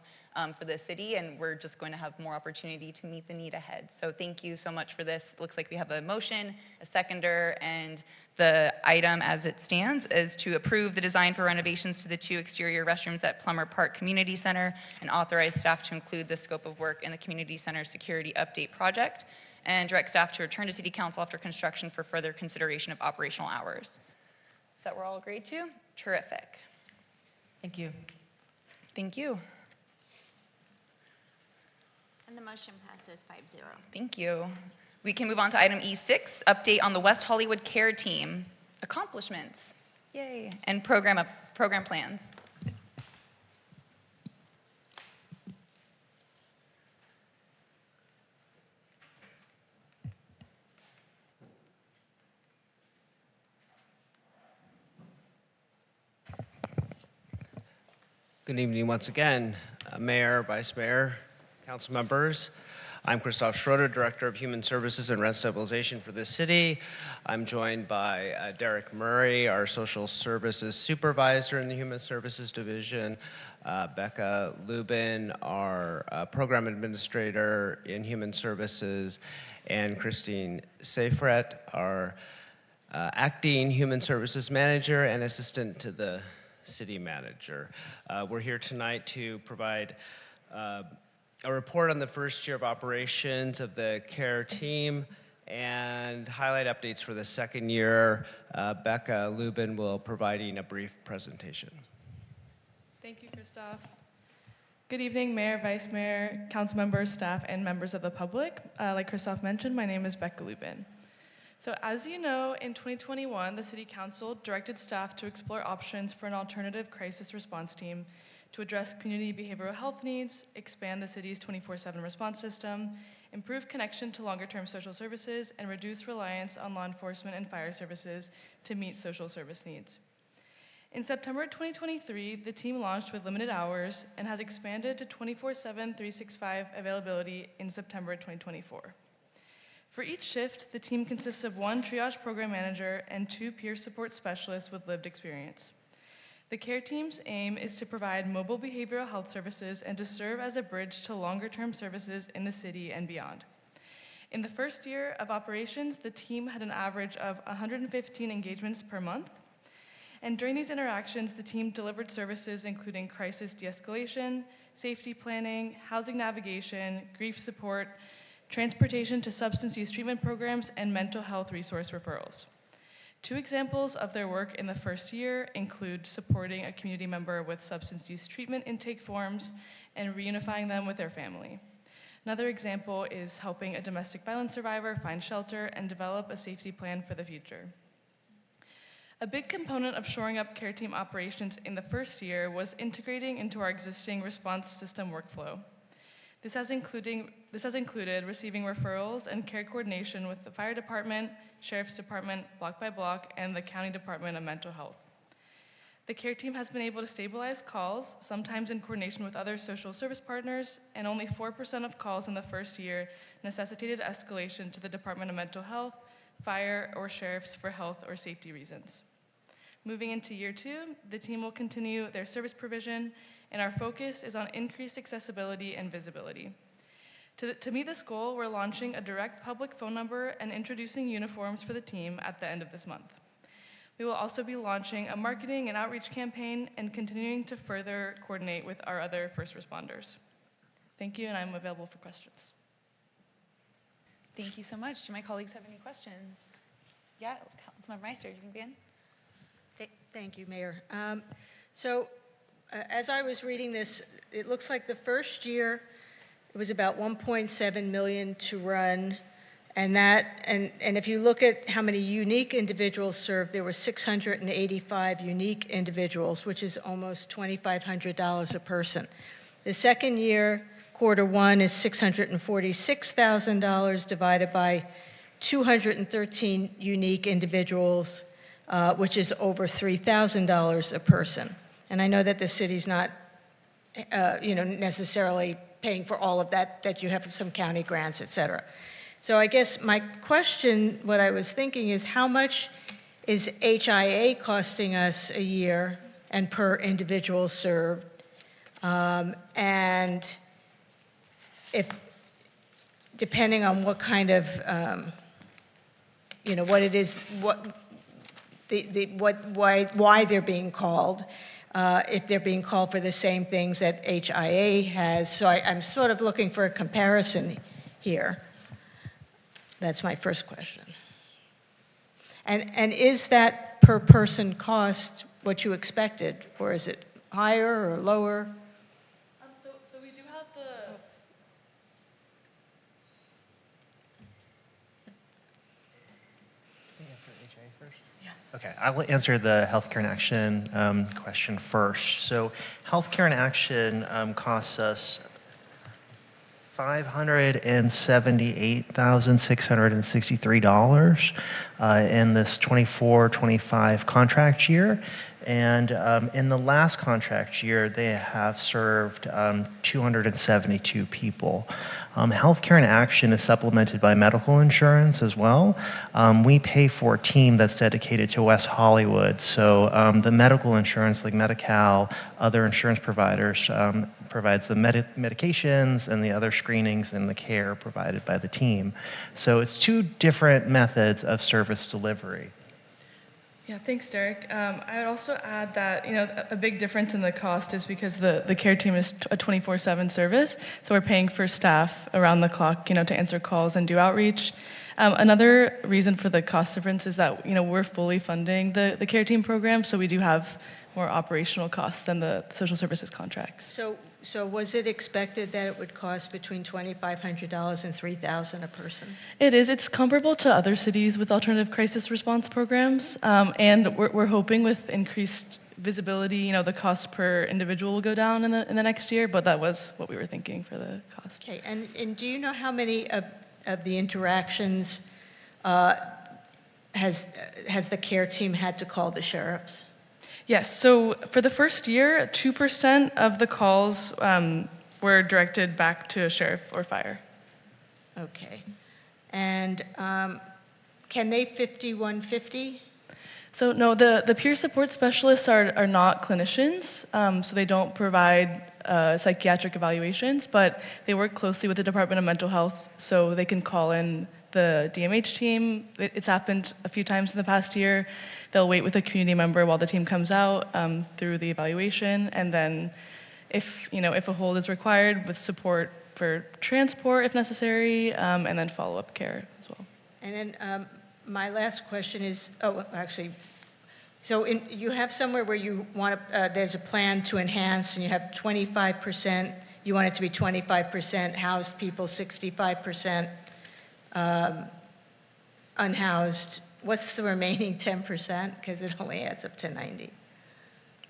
for the city, and we're just going to have more opportunity to meet the need ahead. So thank you so much for this. It looks like we have a motion, a seconder, and the item as it stands is to approve the design for renovations to the 2 exterior restrooms at Plummer Park Community Center and authorize staff to include the scope of work in the Community Center Security Update Project, and direct staff to return to City Council after construction for further consideration of operational hours. Is that we're all agreed to? Terrific. Thank you. Thank you. And the motion passes 5-0. Thank you. We can move on to item E6, update on the West Hollywood Care Team. Accomplishments. Yay. And program plans. Good evening once again, Mayor, Vice Mayor, council members. I'm Christoph Schroeder, Director of Human Services and Rent Stabilization for this city. I'm joined by Derek Murray, our Social Services Supervisor in the Human Services Division, Becca Lubin, our Program Administrator in Human Services, and Christine Seyfret, our Acting Human Services Manager and Assistant to the City Manager. We're here tonight to provide a report on the first year of operations of the CARE team and highlight updates for the second year. Becca Lubin will providing a brief presentation. Thank you, Christoph. Good evening, Mayor, Vice Mayor, council members, staff, and members of the public. Like Christoph mentioned, my name is Becca Lubin. So as you know, in 2021, the City Council directed staff to explore options for an alternative crisis response team to address community behavioral health needs, expand the city's 24/7 response system, improve connection to longer-term social services, and reduce reliance on law enforcement and fire services to meet social service needs. In September 2023, the team launched with limited hours and has expanded to 24/7, 365 availability in September 2024. For each shift, the team consists of 1 triage program manager and 2 peer support specialists with lived experience. The CARE team's aim is to provide mobile behavioral health services and to serve as a bridge to longer-term services in the city and beyond. In the first year of operations, the team had an average of 115 engagements per month. And during these interactions, the team delivered services including crisis de-escalation, safety planning, housing navigation, grief support, transportation to substance use treatment programs, and mental health resource referrals. 2 examples of their work in the first year include supporting a community member with substance use treatment intake forms and reunifying them with their family. Another example is helping a domestic violence survivor find shelter and develop a safety plan for the future. A big component of shoring up CARE team operations in the first year was integrating into our existing response system workflow. This has included receiving referrals and care coordination with the fire department, sheriff's department, block by block, and the county department of mental health. The CARE team has been able to stabilize calls, sometimes in coordination with other social service partners, and only 4% of calls in the first year necessitated escalation to the Department of Mental Health, fire, or sheriffs for health or safety reasons. Moving into year 2, the team will continue their service provision, and our focus is on increased accessibility and visibility. To meet this goal, we're launching a direct public phone number and introducing uniforms for the team at the end of this month. We will also be launching a marketing and outreach campaign and continuing to further coordinate with our other first responders. Thank you, and I'm available for questions. Thank you so much. Do my colleagues have any questions? Yeah, Councilmember Meister, do you can begin? Thank you, Mayor. As I was reading this, it looks like the first year it was about 1.7 million to run, and if you look at how many unique individuals served, there were 685 unique individuals, which is almost $2,500 a person. The second year, quarter 1, is $646,000 divided by 213 unique individuals, which is over $3,000 a person. And I know that the city's not, necessarily paying for all of that you have some county grants, et cetera. So I guess my question, what I was thinking is, how much is HIA costing us a year and per individual served And if, depending on what kind of, what it is, why they're being called, if they're being called for the same things that HIA has. So I'm sort of looking for a comparison here. That's my first question. And is that per person cost what you expected, or is it higher or lower? So we do have the. Okay, I will answer the Healthcare in Action question first. So Healthcare in Action costs us $578,663 in this 24-25 contract year. And in the last contract year, they have served 272 people. Healthcare in Action is supplemented by medical insurance as well. We pay for a team that's dedicated to West Hollywood. So the medical insurance, like Medi-Cal, other insurance providers, provides the medications and the other screenings and the care provided by the team. So it's two different methods of service delivery. Yeah, thanks, Derek. I would also add that a big difference in the cost is because the care team is a 24/7 service, so we're paying for staff around the clock, to answer calls and do outreach. Another reason for the cost difference is that we're fully funding the care team program, so we do have more operational costs than the social services contracts. So was it expected that it would cost between $2,500 and $3,000 a person? It is. It's comparable to other cities with alternative crisis response programs, and we're hoping with increased visibility, the cost per individual will go down in the next year. But that was what we were thinking for the cost. Okay. And do you know how many of the interactions has the care team had to call the sheriffs? Yes, so for the first year, 2% of the calls were directed back to sheriff or fire. Okay. And can they 5150? So no, the peer support specialists are not clinicians, so they don't provide psychiatric evaluations, but they work closely with the Department of Mental Health, so they can call in the DMH team. It's happened a few times in the past year. They'll wait with a community member while the team comes out through the evaluation, and then if a hold is required, with support for transport if necessary, and then follow-up care as well. And then my last question is, so you have somewhere where you want to, there's a plan to enhance, and you have 25%, you want it to be 25% housed people, 65% unhoused. What's the remaining 10%? Because it only adds up to 90,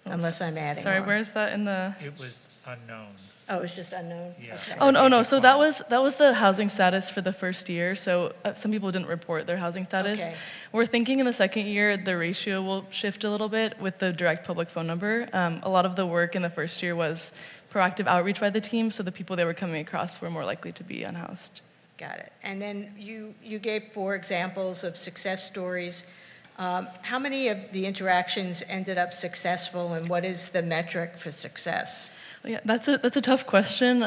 unless I'm adding Sorry, more. where's that in the? It was unknown. Oh, it's just unknown? Yeah. Okay. Oh, no. So that was the housing status for the first year. So some people didn't report their housing status. Okay. We're thinking in the second year, the ratio will shift a little bit with the direct public phone number. A lot of the work in the first year was proactive outreach by the team, so the people they were coming across were more likely to be unhoused. Got it. And then you gave 4 examples of success stories. How many of the interactions ended up successful, and what is the metric for success? Yeah, that's a tough question.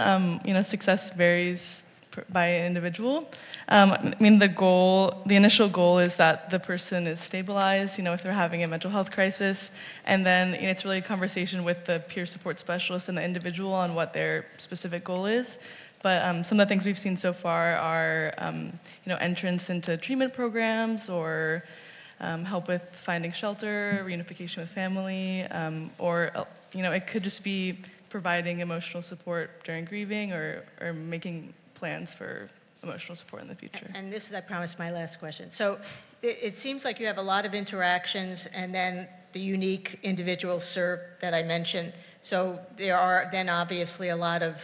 Success varies by individual. The initial goal is that the person is stabilized, if they're having a mental health crisis, and then it's really a conversation with the peer support specialist and the individual on what their specific goal is. But some of the things we've seen so far are, entrance into treatment programs, or help with finding shelter, reunification with family, or it could just be providing emotional support during grieving, or making plans for emotional support in the future. And this is, I promise, my last question. So it seems like you have a lot of interactions, and then the unique individuals served that I mentioned. So there are then obviously a lot of,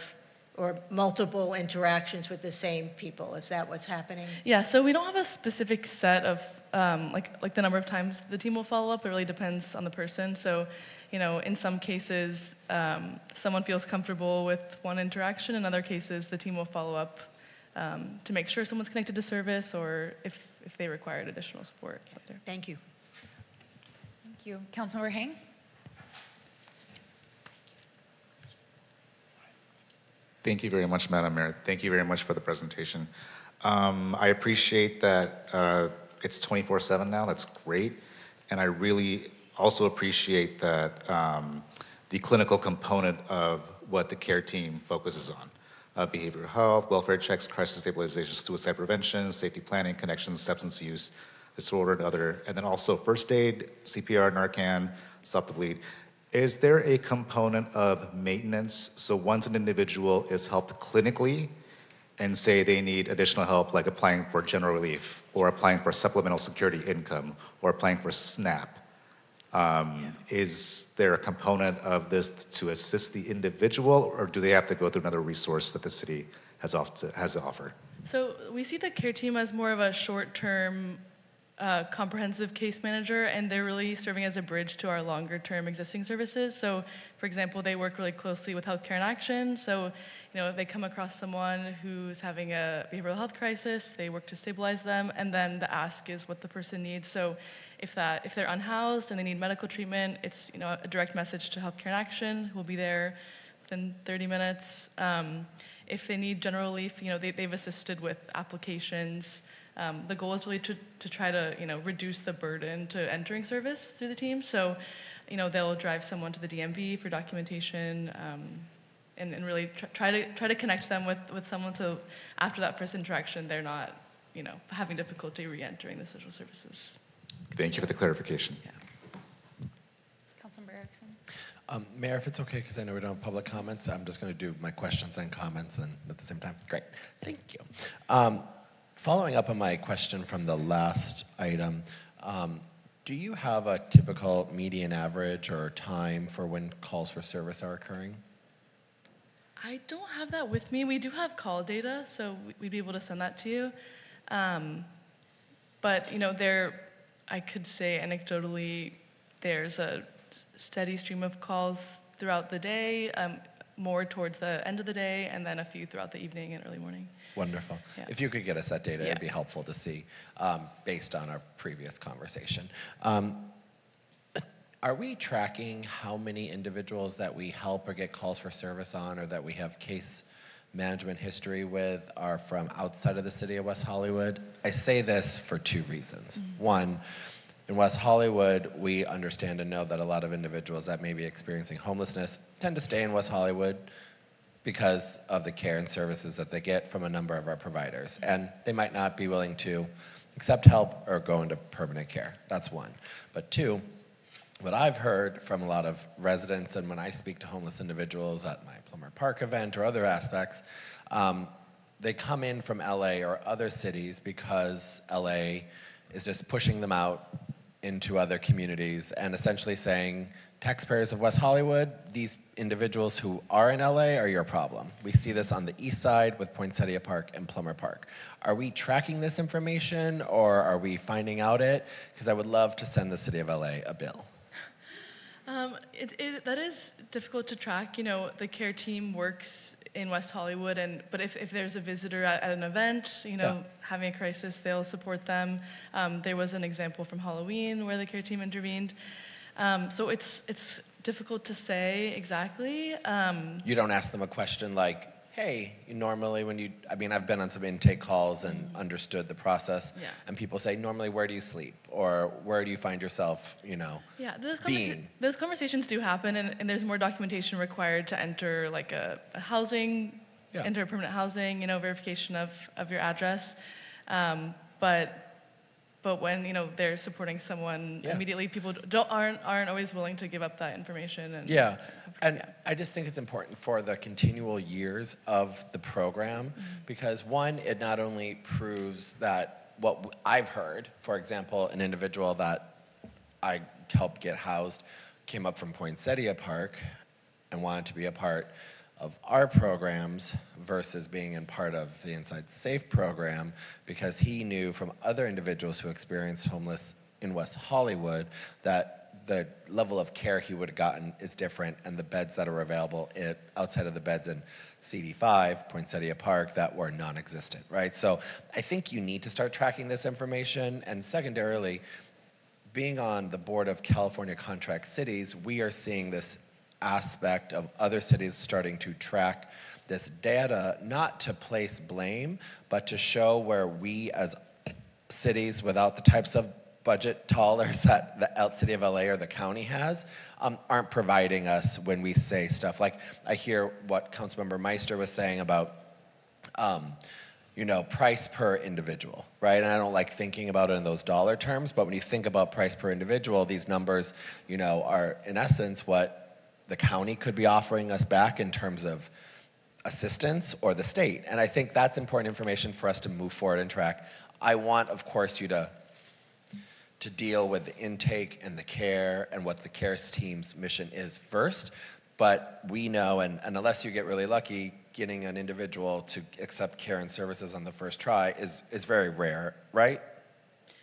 or multiple interactions with the same people. Is that what's happening? Yeah, so we don't have a specific set of like the number of times the team will follow up. It really depends on the person. So, in some cases, someone feels comfortable with one interaction. In other cases, the team will follow up to make sure someone's connected to service, or if they required additional support. Okay. Thank you. Thank you. Councilmember Hang? Thank you very much, Madam Mayor. Thank you very much for the presentation. I appreciate that it's 24/7 now. That's great. And I really also appreciate that the clinical component of what the care team focuses on. Behavioral health, welfare checks, crisis stabilization, suicide prevention, safety planning, connections, substance use disorder, and then also first aid, CPR, Narcan, stop the bleed. Is there a component of maintenance? So once an individual is helped clinically and say they need additional help, like applying for general relief or applying for supplemental security income or applying for SNAP, is there a component of this to assist the individual, or do they have to go through another resource that the city has to offer? So we see the care team as more of a short-term comprehensive case manager, and they're really serving as a bridge to our longer-term existing services. So, for example, they work really closely with Healthcare in Action. So, if they come across someone who's having a behavioral health crisis, they work to stabilize them, and then the ask is what the person needs. So, if they're unhoused and they need medical treatment, it's a direct message to Healthcare in Action, who will be there within 30 minutes. If they need general relief, they've assisted with applications. The goal is really to try to reduce the burden to entering service through the team. So, they'll drive someone to the DMV for documentation, and really try to connect them with someone, so after that first interaction, they're not having difficulty re-entering the social services. Thank you for the clarification. Councilmember Erickson. Mayor, if it's okay, because I know we don't have public comments, I'm just going to do my questions and comments and at the same time. Great, thank you. Following up on my question from the last item, do you have a typical median average or time for when calls for service are occurring? I don't have that with me. We do have call data, so we'd be able to send that to you. But I could say anecdotally, there's a steady stream of calls throughout the day, more towards the end of the day, and then a few throughout the evening and early morning. Wonderful. Yeah. If you could get us that data, Yeah. it'd be helpful to see based on our previous conversation. Are we tracking how many individuals that we help or get calls for service on, or that we have case management history with are from outside of the city of West Hollywood? I say this for two reasons. One, in West Hollywood, we understand and know that a lot of individuals that may be experiencing homelessness tend to stay in West Hollywood because of the care and services that they get from a number of our providers. And they might not be willing to accept help or go into permanent care. That's one. But two, what I've heard from a lot of residents, and when I speak to homeless individuals at my Plummer Park event or other aspects, they come in from LA or other cities because LA is just pushing them out into other communities and essentially saying, taxpayers of West Hollywood, these individuals who are in LA are your problem. We see this on the east side with Poinsettia Park and Plummer Park. Are we tracking this information, or are we finding out it? Because I would love to send the city of LA a bill. That is difficult to track. The care team works in West Hollywood, but if there's a visitor at an event, having a crisis, they'll support them. There was an example from Halloween where the care team intervened. So it's difficult to say exactly. You don't ask them a question like, hey, normally when I've been on some intake calls and understood the process, and people say, normally where do you sleep? Or where do you find yourself, Yeah, being? those conversations do happen, and there's more documentation required to enter like a housing, enter permanent housing, verification of your address. But when they're supporting someone immediately, people aren't always willing to give up that information. And I just think it's important for the continual years of the program, because one, it not only proves that what I've heard, for example, an individual that I helped get housed came up from Poinsettia Park and wanted to be a part of our programs versus being in part of the Inside Safe program, because he knew from other individuals who experienced homeless in West Hollywood that the level of care he would have gotten is different, and the beds that are available outside of the beds in CD5, Poinsettia Park, that were non-existent, right? So I think you need to start tracking this information, and secondarily, being on the board of California Contract Cities, we are seeing this aspect of other cities starting to track this data, not to place blame, but to show where we as cities without the types of budget dollars that the city of LA or the county has aren't providing us when we say stuff like, I hear what Councilmember Meister was saying about price per individual, right? And I don't like thinking about it in those dollar terms, but when you think about price per individual, these numbers, are in essence what the county could be offering us back in terms of assistance or the state. And I think that's important information for us to move forward and track. I want, of course, you to deal with the intake and the care and what the care team's mission is first. But we know, and unless you get really lucky, getting an individual to accept care and services on the first try is very rare, right?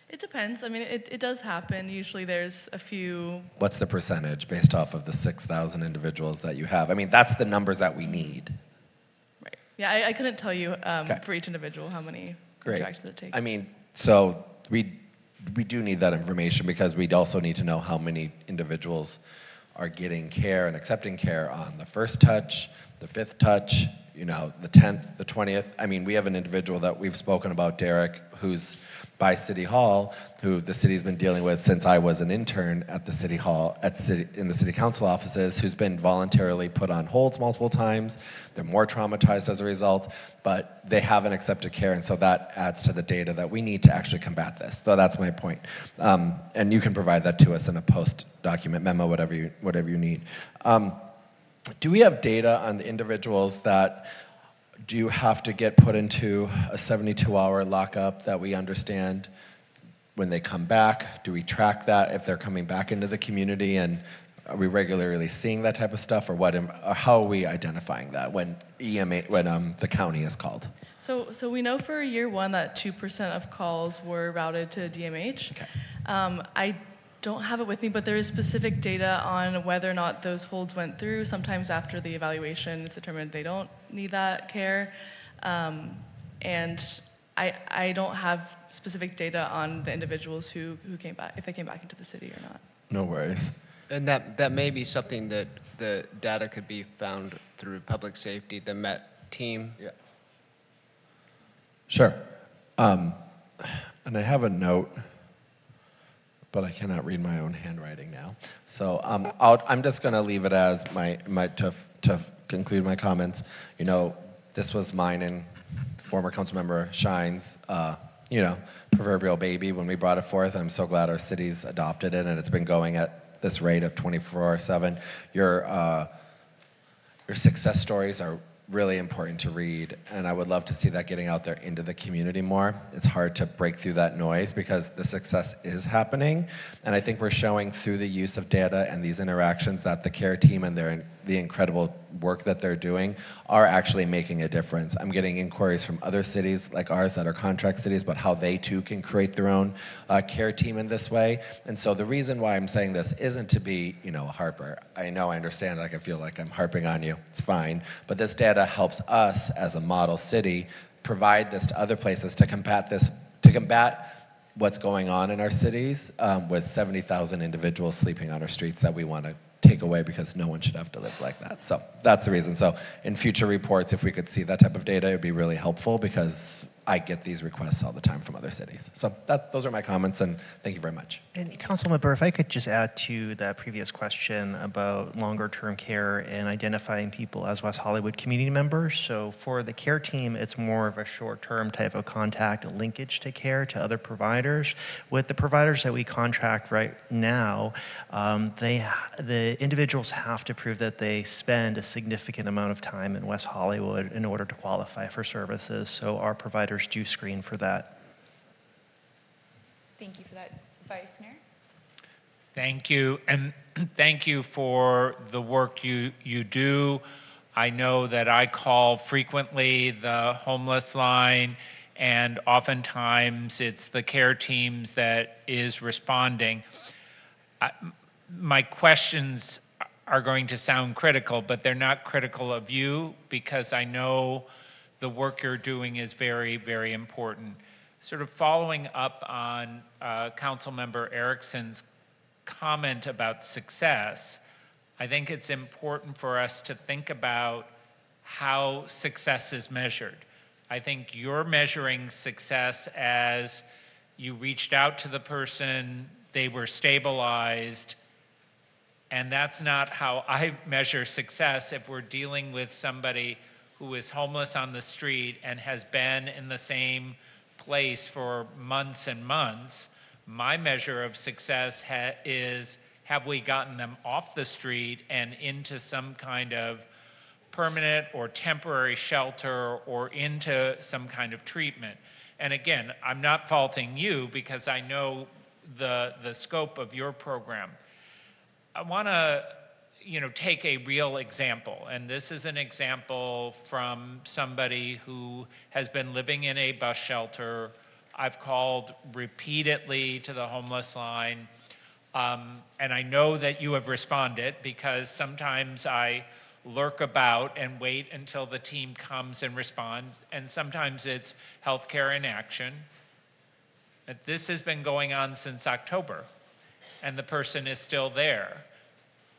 It depends. I mean, it does happen. Usually there's a few. What's the percentage based off of the 6,000 individuals that you have? I mean, that's the numbers that we need. Right. Yeah, I couldn't tell you for each individual how many interactions it takes. I mean, so we do need that information because we'd also need to know how many individuals are getting care and accepting care on the first touch, the fifth touch, the 10th, the 20th. I mean, we have an individual that we've spoken about, Derek, who's by City Hall, who the city's been dealing with since I was an intern at the City Hall, in the City Council offices, who's been voluntarily put on holds multiple times. They're more traumatized as a result, but they haven't accepted care, and so that adds to the data that we need to actually combat this. So that's my point. And you can provide that to us in a post-document memo, whatever you need. Do we have data on the individuals that do have to get put into a 72-hour lockup that we understand when they come back? Do we track that if they're coming back into the community? And are we regularly seeing that type of stuff, or what? Or how are we identifying that when the county is called? So we know for year one that 2% of calls were routed to DMH. Okay. I don't have it with me, but there is specific data on whether or not those holds went through. Sometimes after the evaluation, it's determined they don't need that care. And I don't have specific data on the individuals who came back, if they came back into the city or not. No worries. And that may be something that the data could be found through public safety, the MET team. Yeah. Sure. And I have a note, but I cannot read my own handwriting now. So I'm just going to leave it as to conclude my comments. This was mine and former Councilmember Shine's, proverbial baby when we brought it forth, and I'm so glad our city's adopted it, and it's been going at this rate of 24/7. Your success stories are really important to read, and I would love to see that getting out there into the community more. It's hard to break through that noise because the success is happening, and I think we're showing through the use of data and these interactions that the care team and the incredible work that they're doing are actually making a difference. I'm getting inquiries from other cities like ours that are contract cities about how they too can create their own care team in this way. And so the reason why I'm saying this isn't to be, a harper. I understand, I feel like I'm harping on you. It's fine. But this data helps us as a model city provide this to other places to combat what's going on in our cities with 70,000 individuals sleeping on our streets that we want to take away because no one should have to live like that. So that's the reason. So in future reports, if we could see that type of data, it would be really helpful because I get these requests all the time from other cities. So those are my comments, and thank you very much. And Councilmember, if I could just add to that previous question about longer-term care and identifying people as West Hollywood community members. So for the care team, it's more of a short-term type of contact linkage to care to other providers. With the providers that we contract right now, the individuals have to prove that they spend a significant amount of time in West Hollywood in order to qualify for services. So our providers do screen for that. Thank you for that, Vice Mayor. Thank you, and thank you for the work you do. I know that I call frequently the homeless line, and oftentimes it's the care teams that is responding. My questions are going to sound critical, but they're not critical of you because I know the work you're doing is very, very important. Sort of following up on Councilmember Erickson's comment about success, I think it's important for us to think about how success is measured. I think you're measuring success as you reached out to the person, they were stabilized, and that's not how I measure success if we're dealing with somebody who is homeless on the street and has been in the same place for months and months. My measure of success is, have we gotten them off the street and into some kind of permanent or temporary shelter or into some kind of treatment? And again, I'm not faulting you because I know the scope of your program. I want to, take a real example, and this is an example from somebody who has been living in a bus shelter. I've called repeatedly to the homeless line, and I know that you have responded because sometimes I lurk about and wait until the team comes and responds, and sometimes it's healthcare in action. But this has been going on since October, and the person is still there.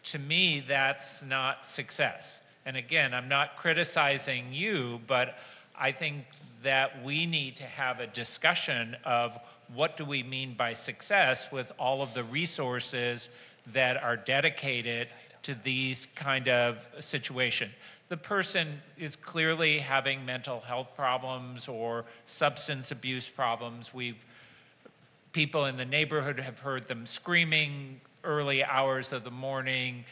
To me, that's not success. And again, I'm not criticizing you, but I think that we need to have a discussion of what do we mean by success with all of the resources that are dedicated to these kind of situation. The person is clearly having mental health problems or substance abuse problems. People in the neighborhood have heard them screaming early hours of the morning.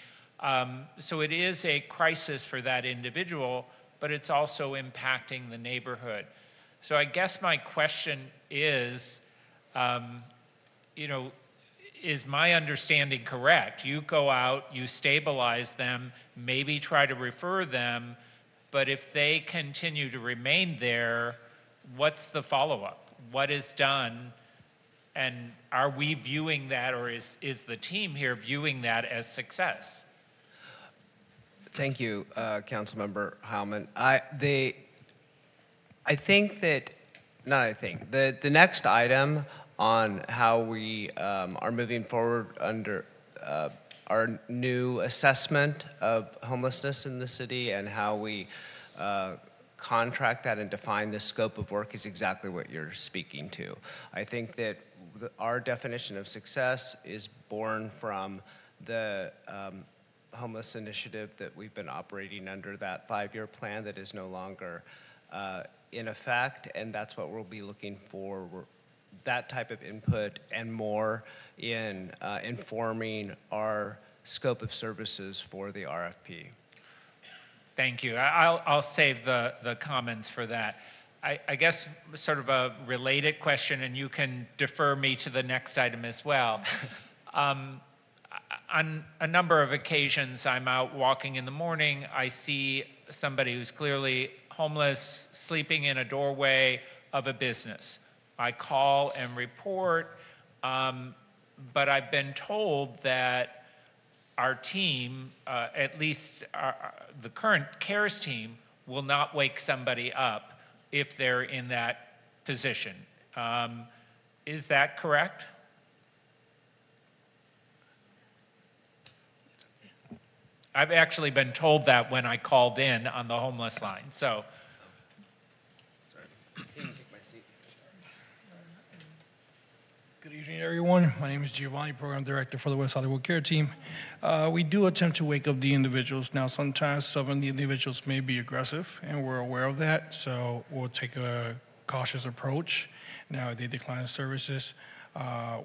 So it is a crisis for that individual, but it's also impacting the neighborhood. So I guess my question is, is my understanding correct? You go out, you stabilize them, maybe try to refer them, but if they continue to remain there, what's the follow-up? What is done? And are we viewing that, or is the team here viewing that as success? Thank you, Councilmember Heilman. The next item on how we are moving forward under our new assessment of homelessness in the city and how we contract that and define the scope of work is exactly what you're speaking to. I think that our definition of success is born from the homeless initiative that we've been operating under, that 5-year plan that is no longer in effect, and that's what we'll be looking for, that type of input and more in informing our scope of services for the RFP. Thank you. I'll save the comments for that. I guess sort of a related question, and you can defer me to the next item as well. On a number of occasions, I'm out walking in the morning, I see somebody who's clearly homeless, sleeping in a doorway of a business. I call and report, but I've been told that our team, at least the current CARES team, will not wake somebody up if they're in that position. Is that correct? I've actually been told that when I called in on the homeless line, so. Good evening, everyone. My name is Giovanni, Program Director for the West Hollywood Care Team. We do attempt to wake up the individuals. Now, sometimes some of the individuals may be aggressive, and we're aware of that, so we'll take a cautious approach. Now, if they decline services,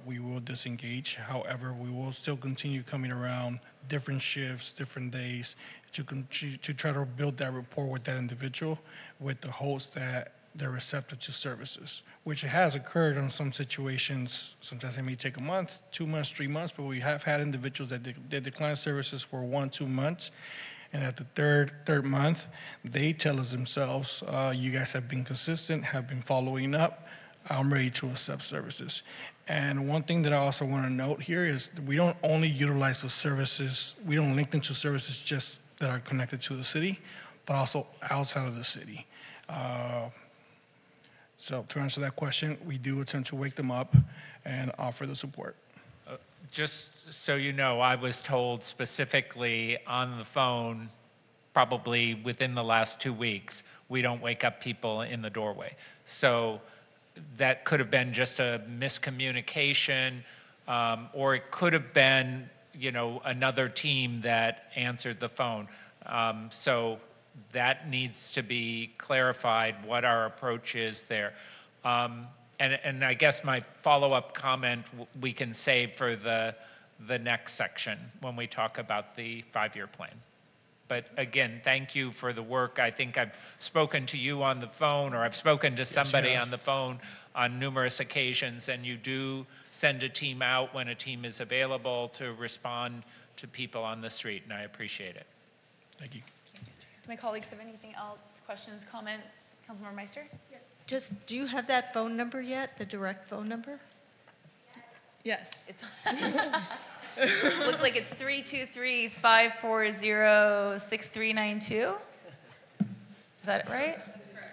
we will disengage. However, we will still continue coming around different shifts, different days, to try to build that rapport with that individual with the hopes that they're receptive to services, which has occurred in some situations. Sometimes it may take a month, 2 months, 3 months, but we have had individuals that decline services for 1, 2 months. And at the third month, they tell us themselves, you guys have been consistent, have been following up. I'm ready to accept services. And one thing that I also want to note here is we don't only utilize the services, we don't link them to services just that are connected to the city, but also outside of the city. So to answer that question, we do attempt to wake them up and offer the support. Just so you know, I was told specifically on the phone probably within the last 2 weeks, we don't wake up people in the doorway. So that could have been just a miscommunication, or it could have been, another team that answered the phone. So that needs to be clarified, what our approach is there. And I guess my follow-up comment we can save for the next section when we talk about the 5-year plan. But again, thank you for the work. I think I've spoken to you on the phone, or I've spoken to somebody on the phone on numerous occasions, and you do send a team out when a team is available to respond to people on the street, and I appreciate it. Thank you. Do my colleagues have anything else? Questions, comments? Councilmember Meister? Just, do you have that phone number yet, the direct phone number? Yes. It's looks like it's 323-540-6392. Is that right?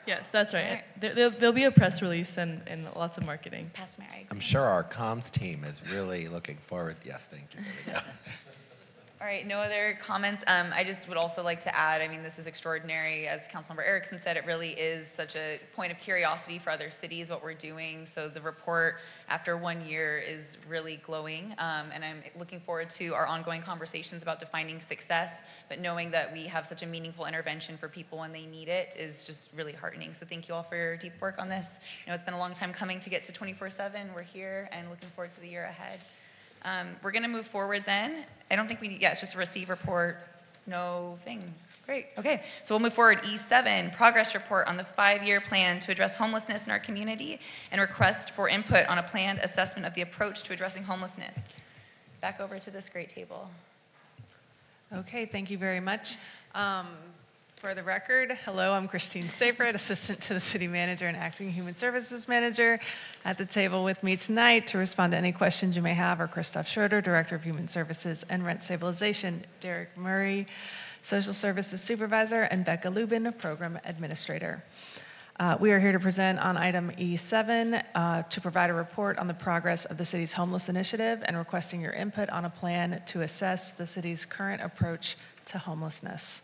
Yes, that's right. There'll be a press release and lots of marketing. Pass my eggs. I'm sure our comms team is really looking forward. Yes, thank you. There we go. All right, no other comments. I just would also like to add, this is extraordinary. As Councilmember Erickson said, it really is such a point of curiosity for other cities, what we're doing. So the report after 1 year is really glowing. And I'm looking forward to our ongoing conversations about defining success, but knowing that we have such a meaningful intervention for people when they need it is just really heartening. So thank you all for your deep work on this. It's been a long time coming to get to 24/7. We're here and looking forward to the year ahead. We're going to move forward then. I don't think we need, it's just a receive report, no thing. Great, okay. So we'll move forward. E7, progress report on the 5-year plan to address homelessness in our community and request for input on a planned assessment of the approach to addressing homelessness. Back over to this great table. Okay, thank you very much. For the record, hello, I'm Christine Safrit, Assistant to the City Manager and Acting Human Services Manager. At the table with me tonight to respond to any questions you may have are Christoph Schroeder, Director of Human Services and Rent Stabilization, Derek Murray, Social Services Supervisor, and Becca Lubin, Program Administrator. We are here to present on item E7 to provide a report on the progress of the city's homeless initiative and requesting your input on a plan to assess the city's current approach to homelessness.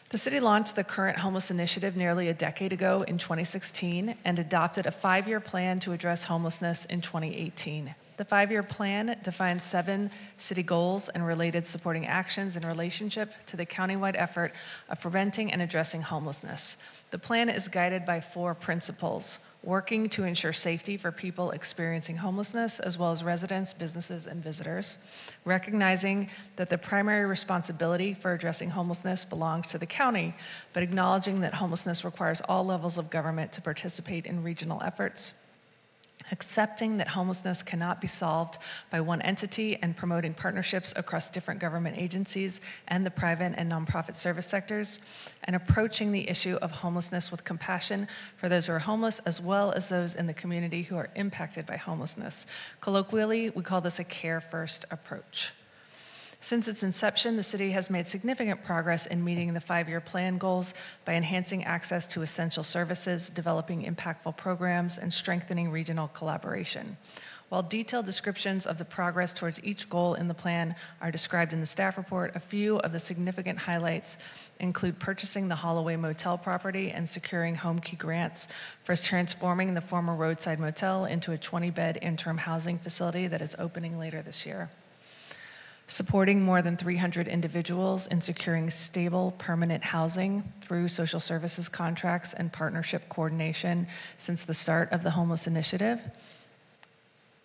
The city launched the current homeless initiative nearly a decade ago in 2016 and adopted a 5-year plan to address homelessness in 2018. The 5-year plan defines 7 city goals and related supporting actions in relationship to the countywide effort of preventing and addressing homelessness. The plan is guided by 4 principles: working to ensure safety for people experiencing homelessness, as well as residents, businesses, and visitors; recognizing that the primary responsibility for addressing homelessness belongs to the county, but acknowledging that homelessness requires all levels of government to participate in regional efforts; accepting that homelessness cannot be solved by one entity, and promoting partnerships across different government agencies and the private and nonprofit service sectors; and approaching the issue of homelessness with compassion for those who are homeless, as well as those in the community who are impacted by homelessness. Colloquially, we call this a care-first approach. Since its inception, the city has made significant progress in meeting the 5-year plan goals by enhancing access to essential services, developing impactful programs, and strengthening regional collaboration. While detailed descriptions of the progress towards each goal in the plan are described in the staff report, a few of the significant highlights include purchasing the Holloway Motel property and securing home key grants for transforming the former roadside motel into a 20-bed interim housing facility that is opening later this year; supporting more than 300 individuals in securing stable, permanent housing through social services contracts and partnership coordination since the start of the homeless initiative;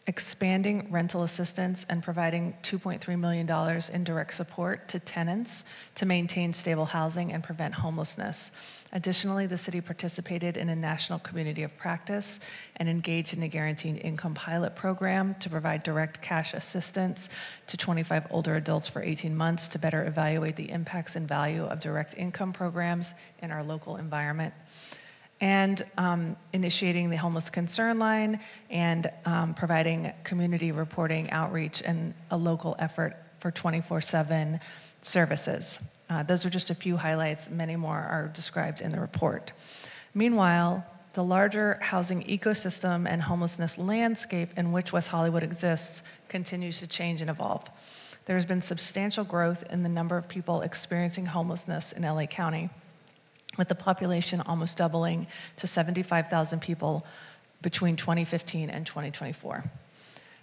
expanding rental assistance and providing $2.3 million in direct support to tenants to maintain stable housing and prevent homelessness. Additionally, the city participated in a national community of practice and engaged in a guaranteed income pilot program to provide direct cash assistance to 25 older adults for 18 months to better evaluate the impacts and value of direct income programs in our local environment; and initiating the Homeless Concern Line and providing community reporting, outreach, and a local effort for 24/7 services. Those are just a few highlights. Many more are described in the report. Meanwhile, the larger housing ecosystem and homelessness landscape in which West Hollywood exists continues to change and evolve. There has been substantial growth in the number of people experiencing homelessness in LA County, with the population almost doubling to 75,000 people between 2015 and 2024.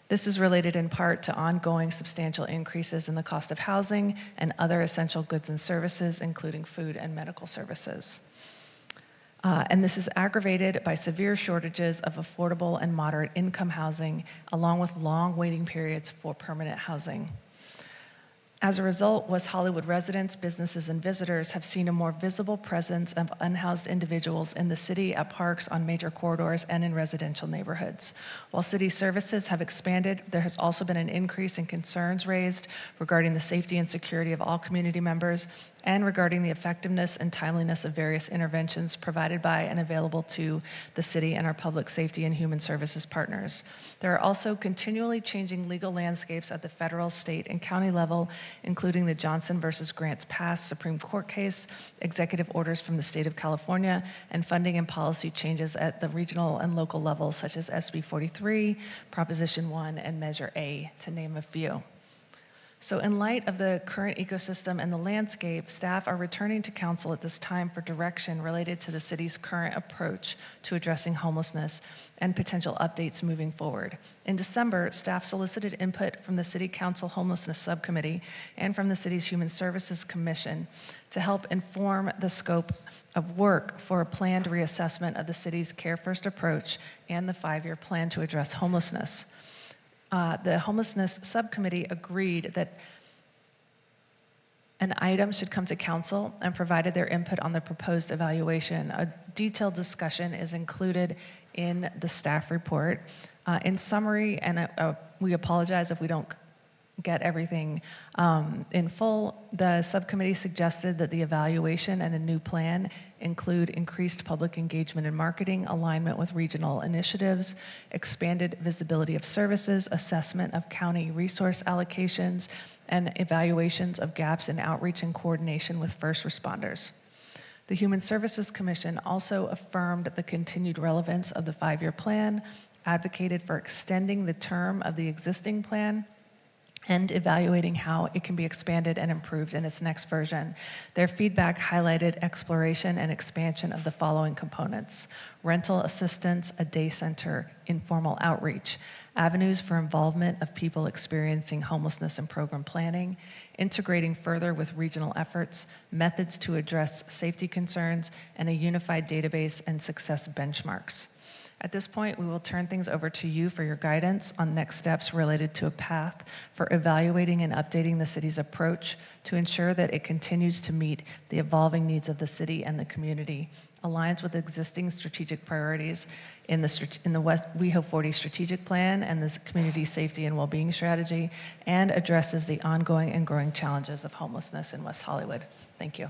This is related in part to ongoing substantial increases in the cost of housing and other essential goods and services, including food and medical services. And this is aggravated by severe shortages of affordable and moderate income housing, along with long waiting periods for permanent housing. As a result, West Hollywood residents, businesses, and visitors have seen a more visible presence of unhoused individuals in the city, at parks, on major corridors, and in residential neighborhoods. While city services have expanded, there has also been an increase in concerns raised regarding the safety and security of all community members and regarding the effectiveness and timeliness of various interventions provided by and available to the city and our public safety and human services partners. There are also continually changing legal landscapes at the federal, state, and county level, including the Johnson versus Grants Pass Supreme Court case, executive orders from the state of California, and funding and policy changes at the regional and local levels, such as SB 43, Proposition 1, and Measure A, to name a few. So in light of the current ecosystem and the landscape, staff are returning to council at this time for direction related to the city's current approach to addressing homelessness and potential updates moving forward. In December, staff solicited input from the City Council Homelessness Subcommittee and from the city's Human Services Commission to help inform the scope of work for a planned reassessment of the city's Care First approach and the 5-year plan to address homelessness. The Homelessness Subcommittee agreed that an item should come to council and provided their input on the proposed evaluation. A detailed discussion is included in the staff report. In summary, and we apologize if we don't get everything in full, the subcommittee suggested that the evaluation and a new plan include increased public engagement and marketing, alignment with regional initiatives, expanded visibility of services, assessment of county resource allocations, and evaluations of gaps in outreach and coordination with first responders. The Human Services Commission also affirmed the continued relevance of the 5-year plan, advocated for extending the term of the existing plan, and evaluating how it can be expanded and improved in its next version. Their feedback highlighted exploration and expansion of the following components: rental assistance, a day center, informal outreach, avenues for involvement of people experiencing homelessness and program planning, integrating further with regional efforts, methods to address safety concerns, and a unified database and success benchmarks. At this point, we will turn things over to you for your guidance on next steps related to a path for evaluating and updating the city's approach to ensure that it continues to meet the evolving needs of the city and the community, aligns with existing strategic priorities in the WeHo 40 strategic plan and the community safety and well-being strategy, and addresses the ongoing and growing challenges of homelessness in West Hollywood. Thank you.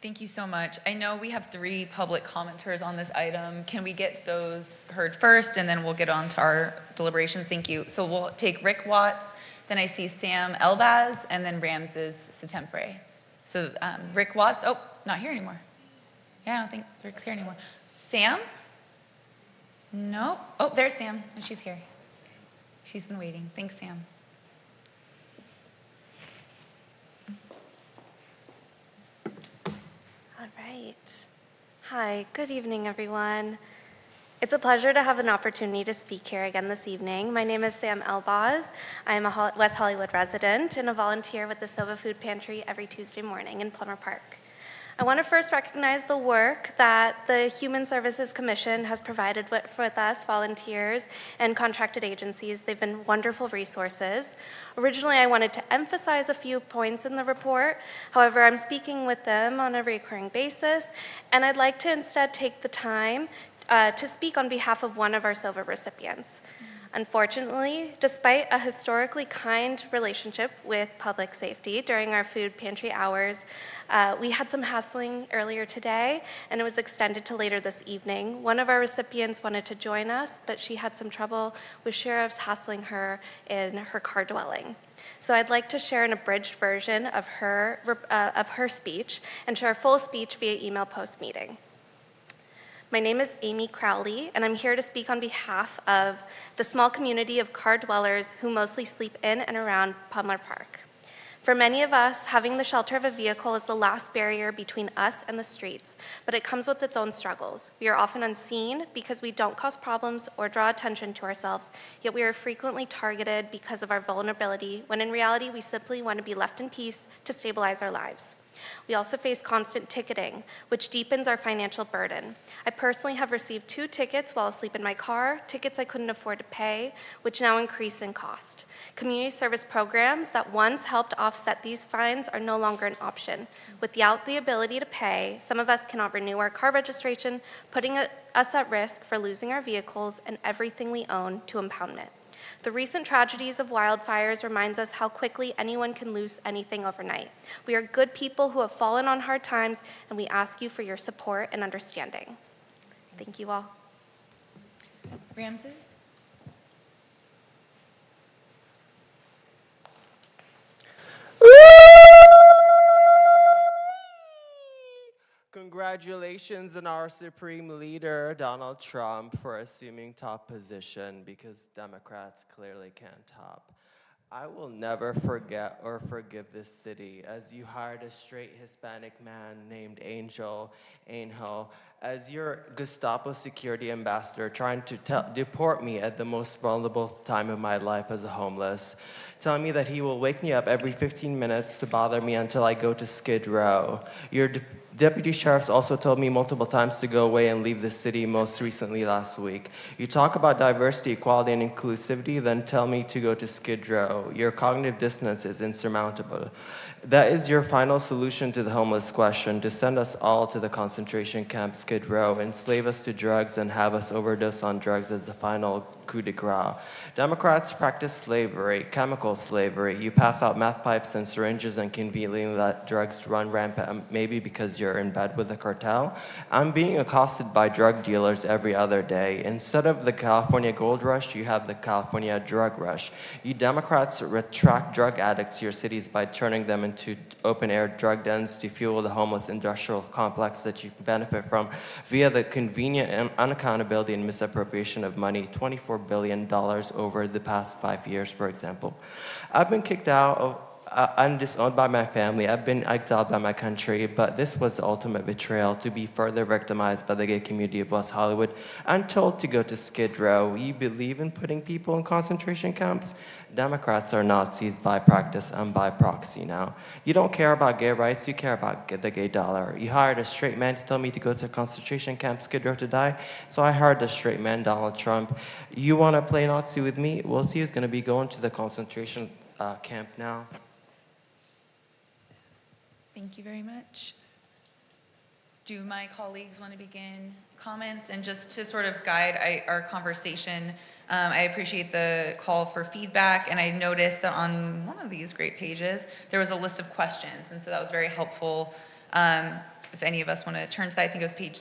Thank you so much. I know we have 3 public commenters on this item. Can we get those heard first, and then we'll get on to our deliberations? Thank you. So we'll take Rick Watts, then I see Sam Elbaz, and then Ramses Setempre. So Rick Watts, oh, not here anymore. Yeah, I don't think Rick's here anymore. Sam? No. Oh, there's Sam, and she's here. She's been waiting. Thanks, Sam. All right. Hi, good evening, everyone. It's a pleasure to have an opportunity to speak here again this evening. My name is Sam Elbaz. I am a West Hollywood resident and a volunteer with the Sova Food Pantry every Tuesday morning in Plummer Park. I want to first recognize the work that the Human Services Commission has provided with us, volunteers and contracted agencies. They've been wonderful resources. Originally, I wanted to emphasize a few points in the report. However, I'm speaking with them on a recurring basis, and I'd like to instead take the time to speak on behalf of one of our SOVA recipients. Unfortunately, despite a historically kind relationship with public safety during our food pantry hours, we had some hassling earlier today, and it was extended to later this evening. One of our recipients wanted to join us, but she had some trouble with sheriffs hassling her in her car dwelling. So I'd like to share an abridged version of her speech and share a full speech via email post-meeting. My name is Amy Crowley, and I'm here to speak on behalf of the small community of car dwellers who mostly sleep in and around Plummer Park. For many of us, having the shelter of a vehicle is the last barrier between us and the streets, but it comes with its own struggles. We are often unseen because we don't cause problems or draw attention to ourselves, yet we are frequently targeted because of our vulnerability, when in reality, we simply want to be left in peace to stabilize our lives. We also face constant ticketing, which deepens our financial burden. I personally have received 2 tickets while asleep in my car, tickets I couldn't afford to pay, which now increase in cost. Community service programs that once helped offset these fines are no longer an option. Without the ability to pay, some of us cannot renew our car registration, putting us at risk for losing our vehicles and everything we own to impoundment. The recent tragedies of wildfires reminds us how quickly anyone can lose anything overnight. We are good people who have fallen on hard times, and we ask you for your support and understanding. Thank you all. Ramses? Congratulations on our Supreme Leader, Donald Trump, for assuming top position because Democrats clearly can't top. I will never forget or forgive this city as you hired a straight Hispanic man named Angel as your Gestapo security ambassador trying to deport me at the most vulnerable time of my life as a homeless, telling me that he will wake me up every 15 minutes to bother me until I go to Skid Row. Your deputy sheriffs also told me multiple times to go away and leave the city, most recently last week. You talk about diversity, equality, and inclusivity, then tell me to go to Skid Row. Your cognitive dissonance is insurmountable. That is your final solution to the homeless question, to send us all to the concentration camp Skid Row, enslave us to drugs, and have us overdose on drugs as the final coup de grace. Democrats practice slavery, chemical slavery. You pass out meth pipes and syringes and conveniently let drugs run rampant, maybe because you're in bed with a cartel. I'm being accosted by drug dealers every other day. Instead of the California gold rush, you have the California drug rush. You Democrats attract drug addicts to your cities by turning them into open-air drug dens to fuel the homeless industrial complex that you benefit from via the convenient unaccountability and misappropriation of money, $24 billion over the past 5 years, for example. I've been kicked out of I'm disowned by my family. I've been exiled by my country, but this was the ultimate betrayal, to be further victimized by the gay community of West Hollywood and told to go to Skid Row. You believe in putting people in concentration camps? Democrats are Nazis by practice and by proxy now. You don't care about gay rights, you care about the gay dollar. You hired a straight man to tell me to go to concentration camp Skid Row to die, so I hired the straight man, Donald Trump. You want to play Nazi with me? We'll see who's going to be going to the concentration camp now. Thank you very much. Do my colleagues want to begin comments? And just to sort of guide our conversation, I appreciate the call for feedback, and I noticed that on one of these great pages, there was a list of questions, and so that was very helpful. If any of us want to turn to that, I think it was page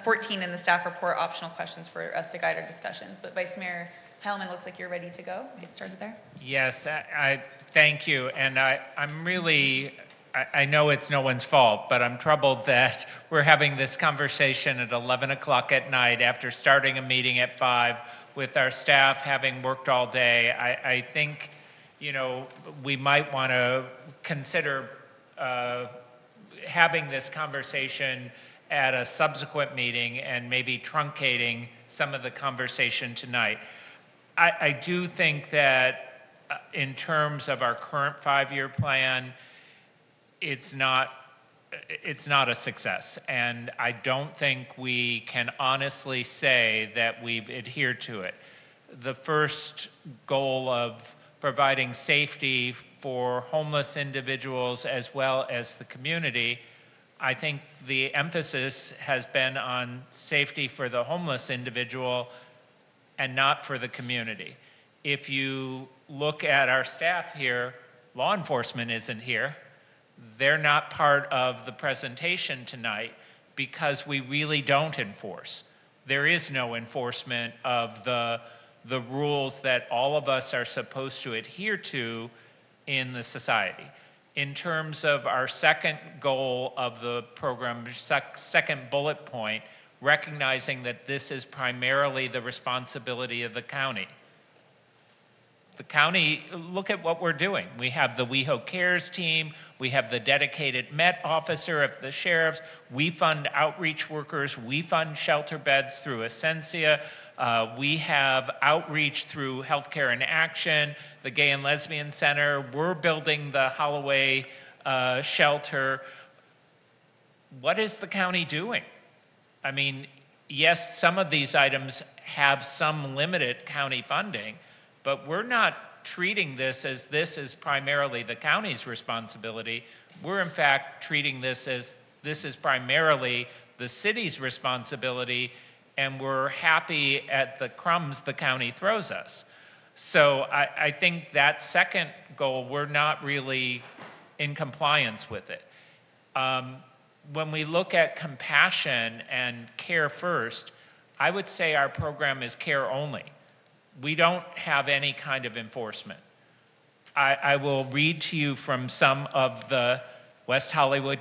14 in the staff report, optional questions for us to guide our discussions. But Vice Mayor Heilman, looks like you're ready to go. Get started there. Yes, I thank you. And I'm really, I know it's no one's fault, but I'm troubled that we're having this conversation at 11 o'clock at night after starting a meeting at 5 with our staff having worked all day. I think, you know, we might want to consider having this conversation at a subsequent meeting and maybe truncating some of the conversation tonight. I do think that in terms of our current 5-year plan, it's not a success. And I don't think we can honestly say that we've adhered to it. The first goal of providing safety for homeless individuals as well as the community, I think the emphasis has been on safety for the homeless individual and not for the community. If you look at our staff here, law enforcement isn't here. They're not part of the presentation tonight because we really don't enforce. There is no enforcement of the rules that all of us are supposed to adhere to in the society. In terms of our second goal of the program, second bullet point, recognizing that this is primarily the responsibility of the county. The county, look at what we're doing. We have the WeHo Cares team, we have the dedicated Met officer of the sheriffs, we fund outreach workers, we fund shelter beds through Essentia, we have outreach through Healthcare in Action, the Gay and Lesbian Center, we're building the Holloway shelter. What is the county doing? I mean, yes, some of these items have some limited county funding, but we're not treating this is primarily the county's responsibility. We're in fact treating this as this is primarily the city's responsibility, and we're happy at the crumbs the county throws us. So I think that second goal, we're not really in compliance with it. When we look at compassion and care first, I would say our program is care only. We don't have any kind of enforcement. I will read to you from some of the West Hollywood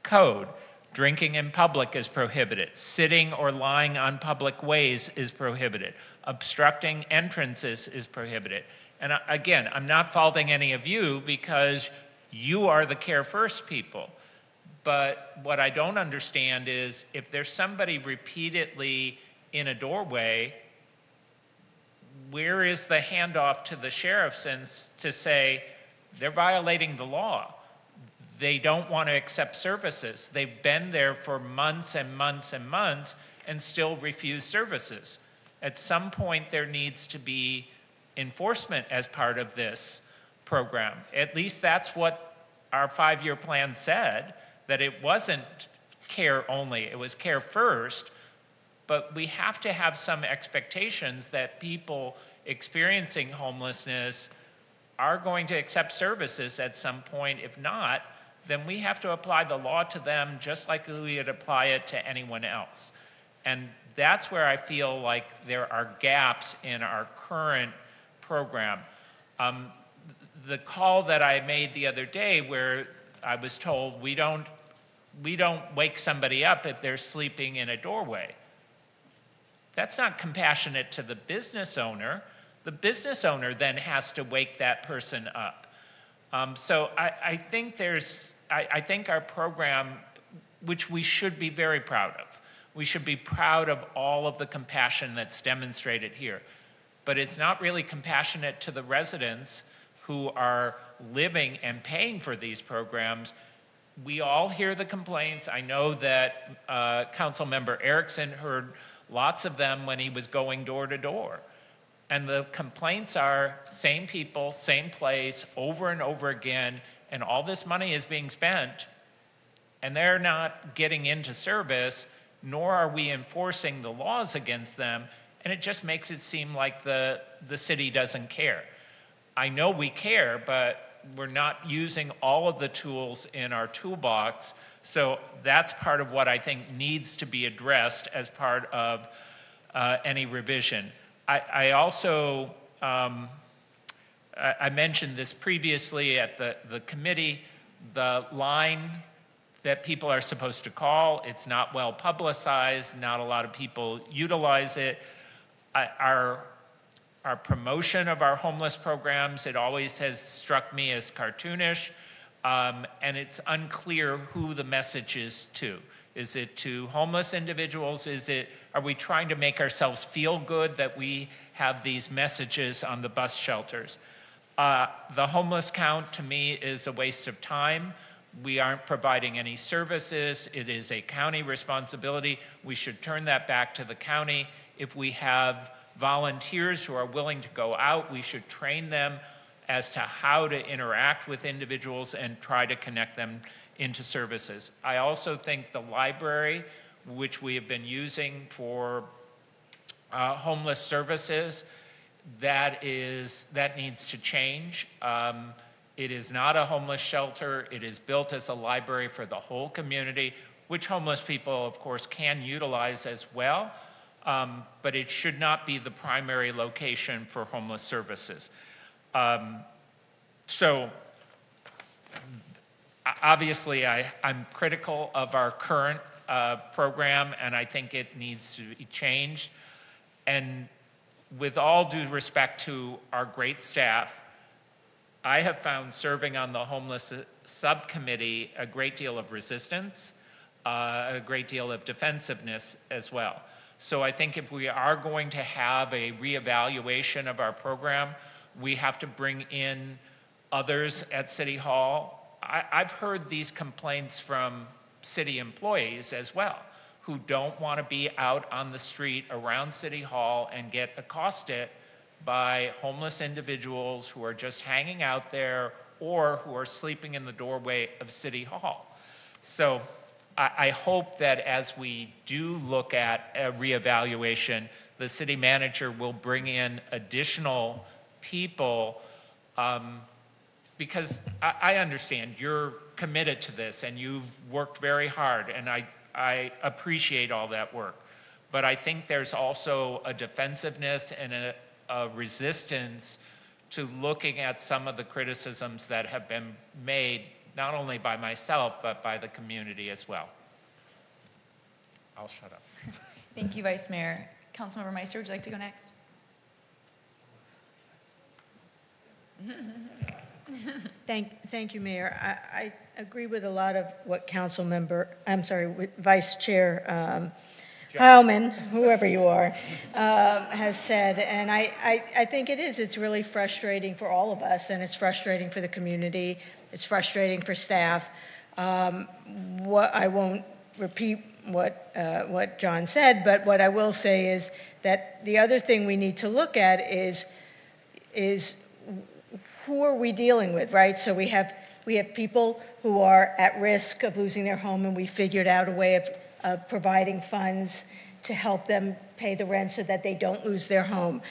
Code. Drinking in public is prohibited. Sitting or lying on public ways is prohibited. Obstructing entrances is prohibited. And again, I'm not faulting any of you because you are the care first people. But what I don't understand is if there's somebody repeatedly in a doorway, where is the handoff to the sheriffs and to say they're violating the law? They don't want to accept services. They've been there for months and months and months and still refuse services. At some point, there needs to be enforcement as part of this program. At least that's what our 5-year plan said, that it wasn't care only, it was care first. But we have to have some expectations that people experiencing homelessness are going to accept services at some point. If not, then we have to apply the law to them just like we would apply it to anyone else. And that's where I feel like there are gaps in our current program. The call that I made the other day where I was told we don't wake somebody up if they're sleeping in a doorway. That's not compassionate to the business owner. The business owner then has to wake that person up. So I think I think our program, which we should be very proud of, we should be proud of all of the compassion that's demonstrated here. But it's not really compassionate to the residents who are living and paying for these programs. We all hear the complaints. I know that Councilmember Erickson heard lots of them when he was going door to door. And the complaints are same people, same place, over and over again, and all this money is being spent, and they're not getting into service, nor are we enforcing the laws against them, and it just makes it seem like the city doesn't care. I know we care, but we're not using all of the tools in our toolbox. So that's part of what I think needs to be addressed as part of any revision. I also, I mentioned this previously at the committee, the line that people are supposed to call, it's not well publicized, not a lot of people utilize it. Our promotion of our homeless programs, it always has struck me as cartoonish, and it's unclear who the message is to. Is it to homeless individuals? Are we trying to make ourselves feel good that we have these messages on the bus shelters? The homeless count to me is a waste of time. We aren't providing any services. It is a county responsibility. We should turn that back to the county. If we have volunteers who are willing to go out, we should train them as to how to interact with individuals and try to connect them into services. I also think the library, which we have been using for homeless services, that needs to change. It is not a homeless shelter. It is built as a library for the whole community, which homeless people, of course, can utilize as well. But it should not be the primary location for homeless services. So obviously I'm critical of our current program, and I think it needs to be changed. And with all due respect to our great staff, I have found serving on the homeless subcommittee a great deal of resistance, a great deal of defensiveness as well. So I think if we are going to have a reevaluation of our program, we have to bring in others at City Hall. I've heard these complaints from city employees as well, who don't want to be out on the street around City Hall and get accosted by homeless individuals who are just hanging out there or who are sleeping in the doorway of City Hall. So I hope that as we do look at a reevaluation, the city manager will bring in additional people, because I understand you're committed to this and you've worked very hard, and I appreciate all that work. But I think there's also a defensiveness and a resistance to looking at some of the criticisms that have been made, not only by myself, but by the community as well. I'll shut up. Thank you, Vice Mayor. Councilmember Meister, would you like to go next? Thank you, Mayor. I agree with a lot of what with Vice Chair Heilman, whoever you are, has said. And I think it's really frustrating for all of us, and it's frustrating for the community. It's frustrating for staff. I won't repeat what John said, but what I will say is that the other thing we need to look at is who are we dealing with, right? So we have people who are at risk of losing their home, and we figured out a way of providing funds to help them pay the rent so that they don't lose their home.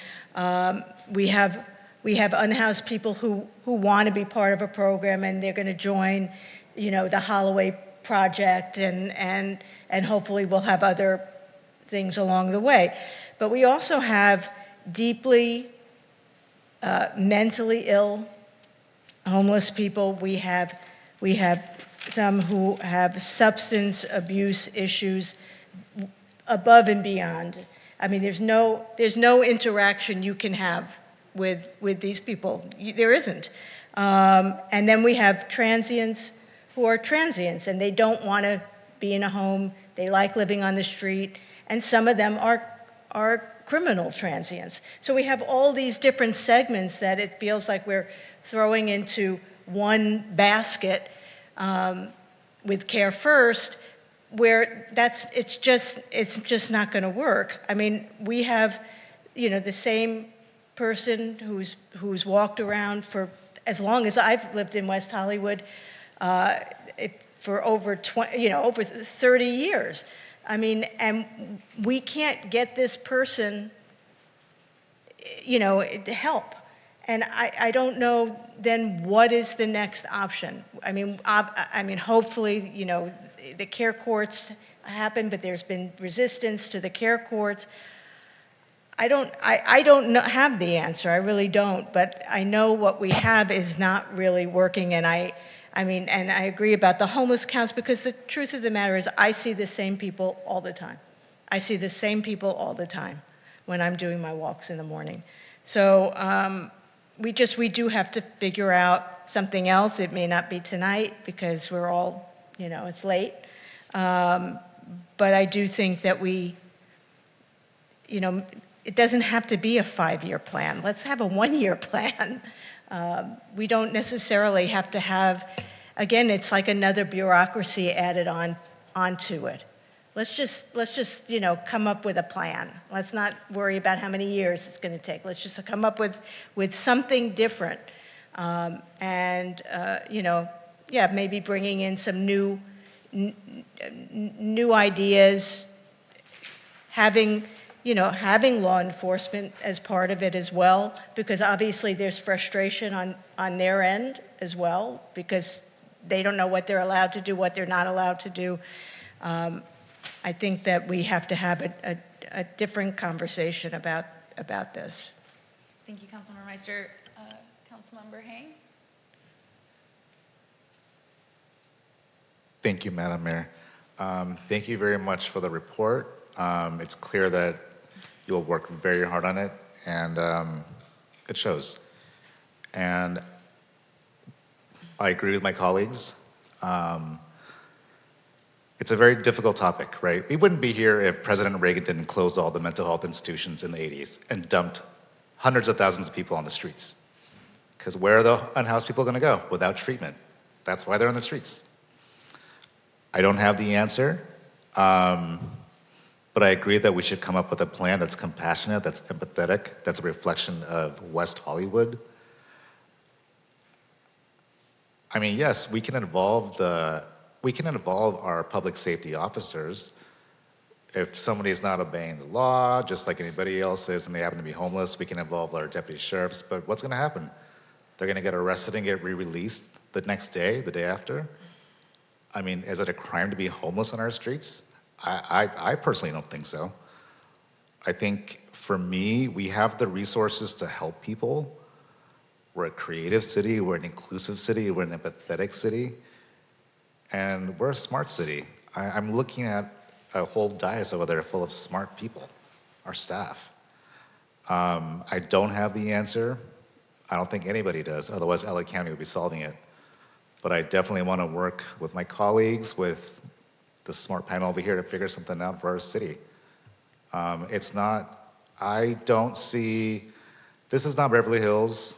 We have unhoused people who want to be part of a program, and they're going to join, the Holloway project, and hopefully we'll have other things along the way. But we also have deeply mentally ill homeless people. We have some who have substance abuse issues above and beyond. I mean, there's no interaction you can have with these people. There isn't. And then we have transients who are transients, and they don't want to be in a home. They like living on the street, and some of them are criminal transients. So we have all these different segments that it feels like we're throwing into one basket with Care First, where it's just not going to work. I mean, we have, the same person who's walked around for as long as I've lived in West Hollywood, for over 30 years. I mean, and we can't get this person, to help. And I don't know then what is the next option. I mean, hopefully, the care courts happen, but there's been resistance to the care courts. I don't have the answer. I really don't. But I know what we have is not really working. And I agree about the homeless counts, because the truth of the matter is I see the same people all the time. I see the same people all the time when I'm doing my walks in the morning. So we do have to figure out something else. It may not be tonight because we're all, it's late. But I do think that it doesn't have to be a 5-year plan. Let's have a 1-year plan. We don't necessarily have to have, again, it's like another bureaucracy added onto it. Let's just come up with a plan. Let's not worry about how many years it's going to take. Let's just come up with something different. Maybe bringing in some new ideas, having law enforcement as part of it as well, because obviously there's frustration on their end as well, because they don't know what they're allowed to do, what they're not allowed to do. I think that we have to have a different conversation about this. Thank you, Councilmember Meister. Councilmember Hang? Thank you, Madam Mayor. Thank you very much for the report. It's clear that you'll work very hard on it, and it shows. And I agree with my colleagues. It's a very difficult topic, right? We wouldn't be here if President Reagan didn't close all the mental health institutions in the 80s and dumped hundreds of thousands of people on the streets. Because where are the unhoused people going to go without treatment? That's why they're on the streets. I don't have the answer, but I agree that we should come up with a plan that's compassionate, that's empathetic, that's a reflection of West Hollywood. I mean, yes, we can involve our public safety officers. If somebody is not obeying the law, just like anybody else is, and they happen to be homeless, we can involve our deputy sheriffs. But what's going to happen? They're going to get arrested and get re-released the next day, the day after? I mean, is it a crime to be homeless on our streets? I personally don't think so. I think for me, we have the resources to help people. We're a creative city, we're an inclusive city, we're an empathetic city, and we're a smart city. I'm looking at a whole dais over there full of smart people, our staff. I don't have the answer. I don't think anybody does, otherwise LA County would be solving it. But I definitely want to work with my colleagues, with the smart panel over here to figure something out for our city. I don't see, this is not Beverly Hills.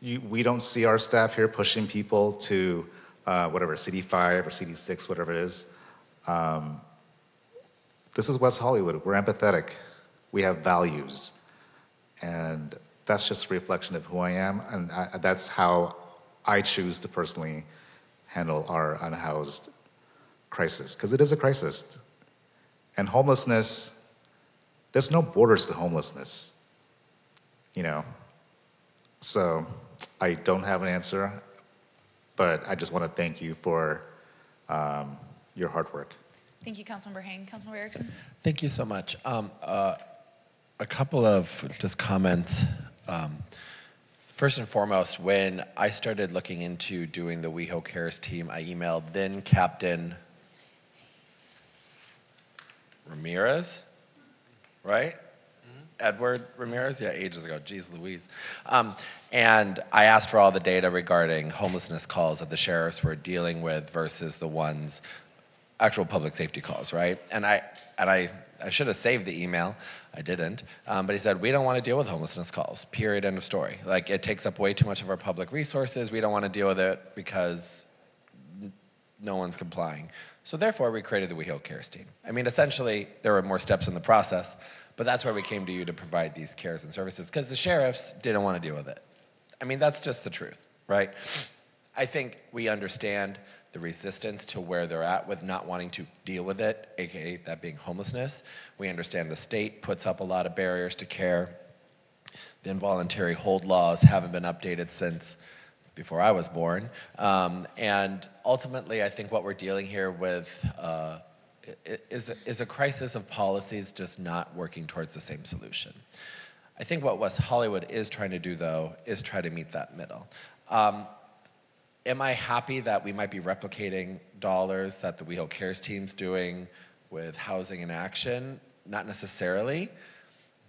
We don't see our staff here pushing people to whatever, CD5 or CD6, whatever it is. This is West Hollywood. We're empathetic. We have values. And that's just a reflection of who I am. And that's how I choose to personally handle our unhoused crisis, because it is a crisis. And homelessness, there's no borders to homelessness, you know? So I don't have an answer, but I just want to thank you for your hard work. Thank you, Councilmember Hang. Councilmember Erickson? Thank you so much. A couple of just comments. First and foremost, when I started looking into doing the WeHo Cares team, I emailed then Captain Ramirez, right? Edward Ramirez? Yeah, ages ago. Geez Louise. And I asked for all the data regarding homelessness calls that the sheriffs were dealing with versus the ones, actual public safety calls, right? And I should have saved the email. I didn't. But he said, we don't want to deal with homelessness calls, period, end of story. Like, it takes up way too much of our public resources. We don't want to deal with it because no one's complying. So therefore, we created the WeHo Cares team. I mean, essentially, there were more steps in the process, but that's where we came to you to provide these cares and services, because the sheriffs didn't want to deal with it. I mean, that's just the truth, right? I think we understand the resistance to where they're at with not wanting to deal with it, aka that being homelessness. We understand the state puts up a lot of barriers to care. The involuntary hold laws haven't been updated since before I was born. And ultimately, I think what we're dealing here with is a crisis of policies just not working towards the same solution. I think what West Hollywood is trying to do, though, is try to meet that middle. Am I happy that we might be replicating dollars that the WeHo Cares team's doing with Housing in Action? Not necessarily,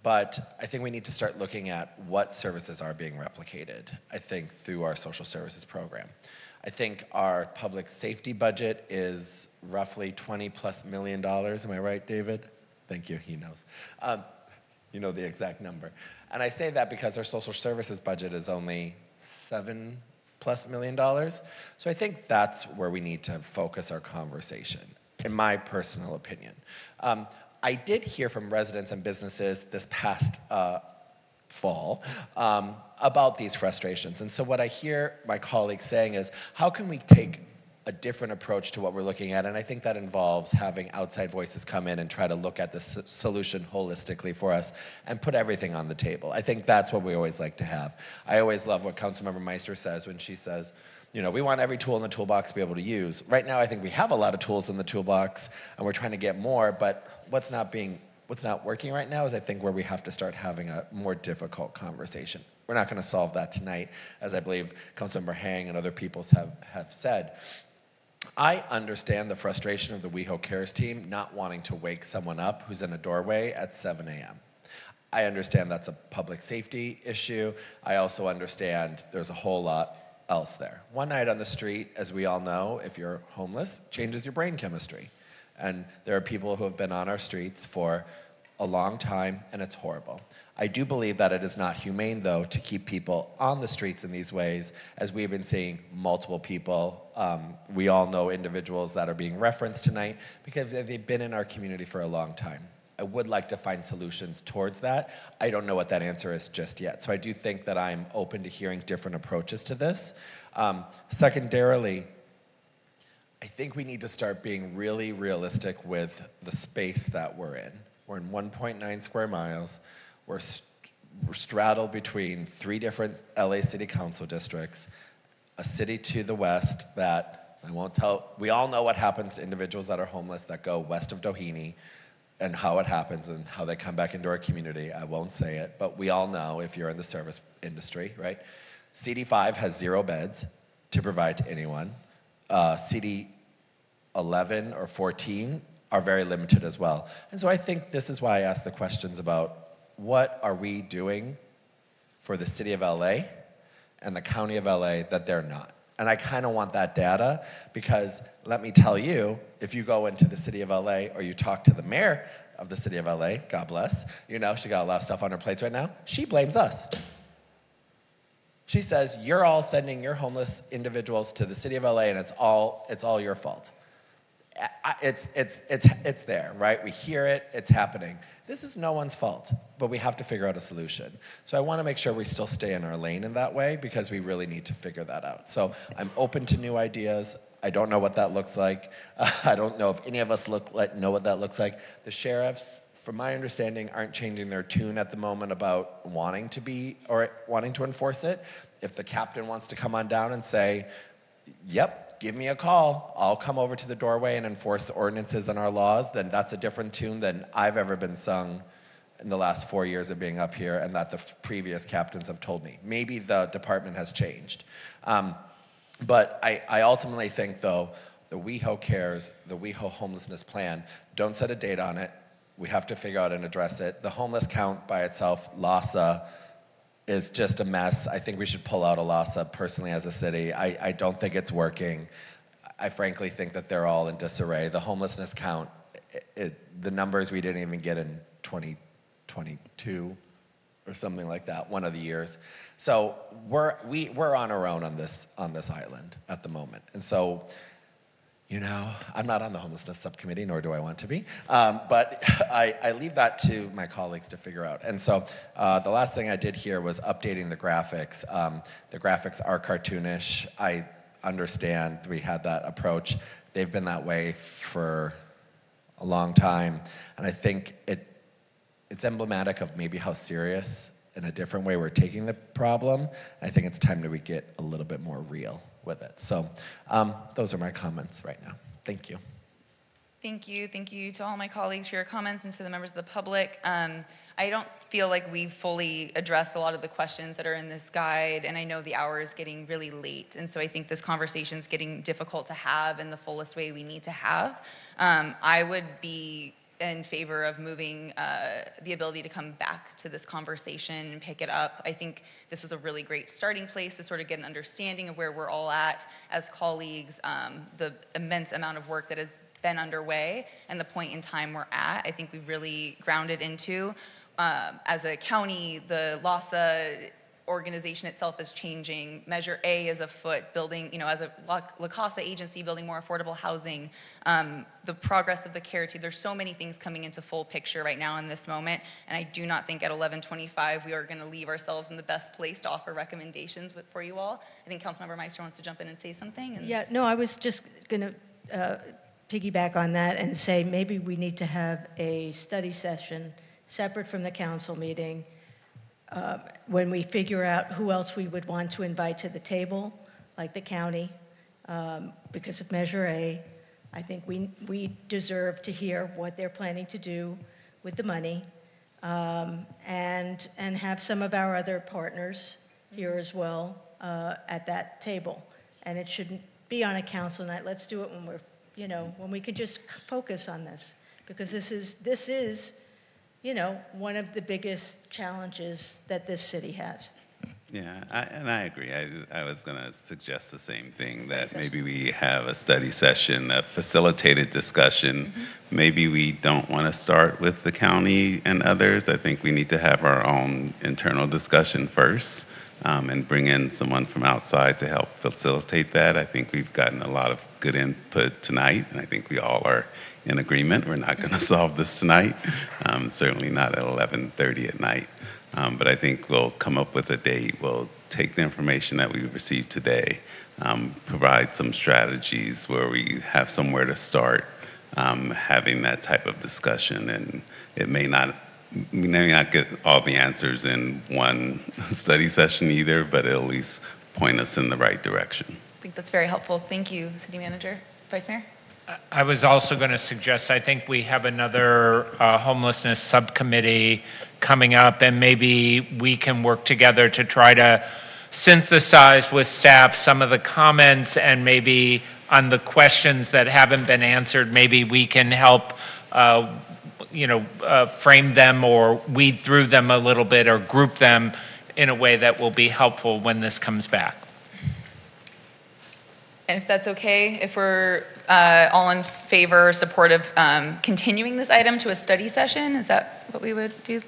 but I think we need to start looking at what services are being replicated, I think, through our social services program. I think our public safety budget is roughly $20+ million. Am I right, David? Thank you, he knows. You know the exact number. And I say that because our social services budget is only $7+ million. So I think that's where we need to focus our conversation, in my personal opinion. I did hear from residents and businesses this past fall about these frustrations. And so what I hear my colleagues saying is, how can we take a different approach to what we're looking at? And I think that involves having outside voices come in and try to look at the solution holistically for us and put everything on the table. I think that's what we always like to have. I always love what Councilmember Meister says when she says, you know, we want every tool in the toolbox to be able to use. Right now, I think we have a lot of tools in the toolbox and we're trying to get more, but what's not working right now is, I think, where we have to start having a more difficult conversation. We're not going to solve that tonight, as I believe Councilmember Hang and other people have said. I understand the frustration of the WeHo Cares team not wanting to wake someone up who's in a doorway at 7 a.m. I understand that's a public safety issue. I also understand there's a whole lot else there. One night on the street, as we all know, if you're homeless, changes your brain chemistry. And there are people who have been on our streets for a long time, and it's horrible. I do believe that it is not humane, though, to keep people on the streets in these ways, as we've been seeing multiple people. We all know individuals that are being referenced tonight because they've been in our community for a long time. I would like to find solutions towards that. I don't know what that answer is just yet. So I do think that I'm open to hearing different approaches to this. Secondarily, I think we need to start being really realistic with the space that we're in. We're in 1.9 square miles. We're straddled between 3 different LA City Council districts, a city to the west that I won't tell. We all know what happens to individuals that are homeless that go west of Doheny, and how it happens and how they come back into our community. I won't say it, but we all know if you're in the service industry, right? CD5 has 0 beds to provide to anyone. CD 11 or 14 are very limited as well. And so I think this is why I asked the questions about what are we doing for the city of LA and the county of LA that they're not. And I kind of want that data because let me tell you, if you go into the city of LA or you talk to the mayor of the city of LA, God bless, you know, she got a lot of stuff on her plates right now, she blames us. She says, you're all sending your homeless individuals to the city of LA and it's all your fault. It's there, right? We hear it, it's happening. This is no one's fault, but we have to figure out a solution. So I want to make sure we still stay in our lane in that way because we really need to figure that out. So I'm open to new ideas. I don't know what that looks like. I don't know if any of us know what that looks like. The sheriffs, from my understanding, aren't changing their tune at the moment about wanting to enforce it. If the captain wants to come on down and say, yep, give me a call, I'll come over to the doorway and enforce the ordinances and our laws, then that's a different tune than I've ever been sung in the last 4 years of being up here and that the previous captains have told me. Maybe the department has changed. But I ultimately think, though, the WeHo Cares, the WeHo Homelessness Plan, don't set a date on it. We have to figure out and address it. The homeless count by itself, LAHSA, is just a mess. I think we should pull out a LAHSA personally as a city. I don't think it's working. I frankly think that they're all in disarray. The homelessness count, the numbers we didn't even get in 2022 or something like that, one of the years. So we're on our own on this island at the moment. And so, you know, I'm not on the homelessness subcommittee, nor do I want to be, but I leave that to my colleagues to figure out. And so the last thing I did here was updating the graphics. The graphics are cartoonish. I understand we had that approach. They've been that way for a long time, and I think it's emblematic of maybe how serious in a different way we're taking the problem. I think it's time that we get a little bit more real with it. So those are my comments right now. Thank you. Thank you. Thank you to all my colleagues for your comments and to the members of the public. I don't feel like we've fully addressed a lot of the questions that are in this guide, and I know the hour is getting really late, and so I think this conversation is getting difficult to have in the fullest way we need to have. I would be in favor of moving the ability to come back to this conversation and pick it up. I think this was a really great starting place to sort of get an understanding of where we're all at as colleagues, the immense amount of work that has been underway and the point in time we're at. I think we've really grounded into, as a county, the LAHSA organization itself is changing. Measure A is afoot, building, you know, as a La Casa agency, building more affordable housing, the progress of the care team. There's so many things coming into full picture right now in this moment, and I do not think at 11:25 we are going to leave ourselves in the best place to offer recommendations for you all. I think Councilmember Meister wants to jump in and say something. Yeah, no, I was just going to piggyback on that and say maybe we need to have a study session separate from the council meeting when we figure out who else we would want to invite to the table, like the county, because of Measure A. I think we deserve to hear what they're planning to do with the money, and have some of our other partners here as well at that table. And it shouldn't be on a council night. Let's do it when we're, when we can just focus on this, because this is, one of the biggest challenges that this city has. Yeah, I agree. I was going to suggest the same thing, that maybe we have a study session, a facilitated discussion. Maybe we don't want to start with the county and others. I think we need to have our own internal discussion first, and bring in someone from outside to help facilitate that. I think we've gotten a lot of good input tonight, and I think we all are in agreement. We're not going to solve this tonight, certainly not at 11:30 at night. But I think we'll come up with a date. We'll take the information that we've received today, provide some strategies where we have somewhere to start having that type of discussion. And we may not get all the answers in one study session either, but it'll at least point us in the right direction. I think that's very helpful. Thank you, City Manager. Vice Mayor? I was also going to suggest, I think we have another homelessness subcommittee coming up, and maybe we can work together to try to synthesize with staff some of the comments, and maybe on the questions that haven't been answered, maybe we can help frame them or weed through them a little bit, or group them in a way that will be helpful when this comes back. And if that's okay, if we're all in favor, support of continuing this item to a study session, is that what we would do?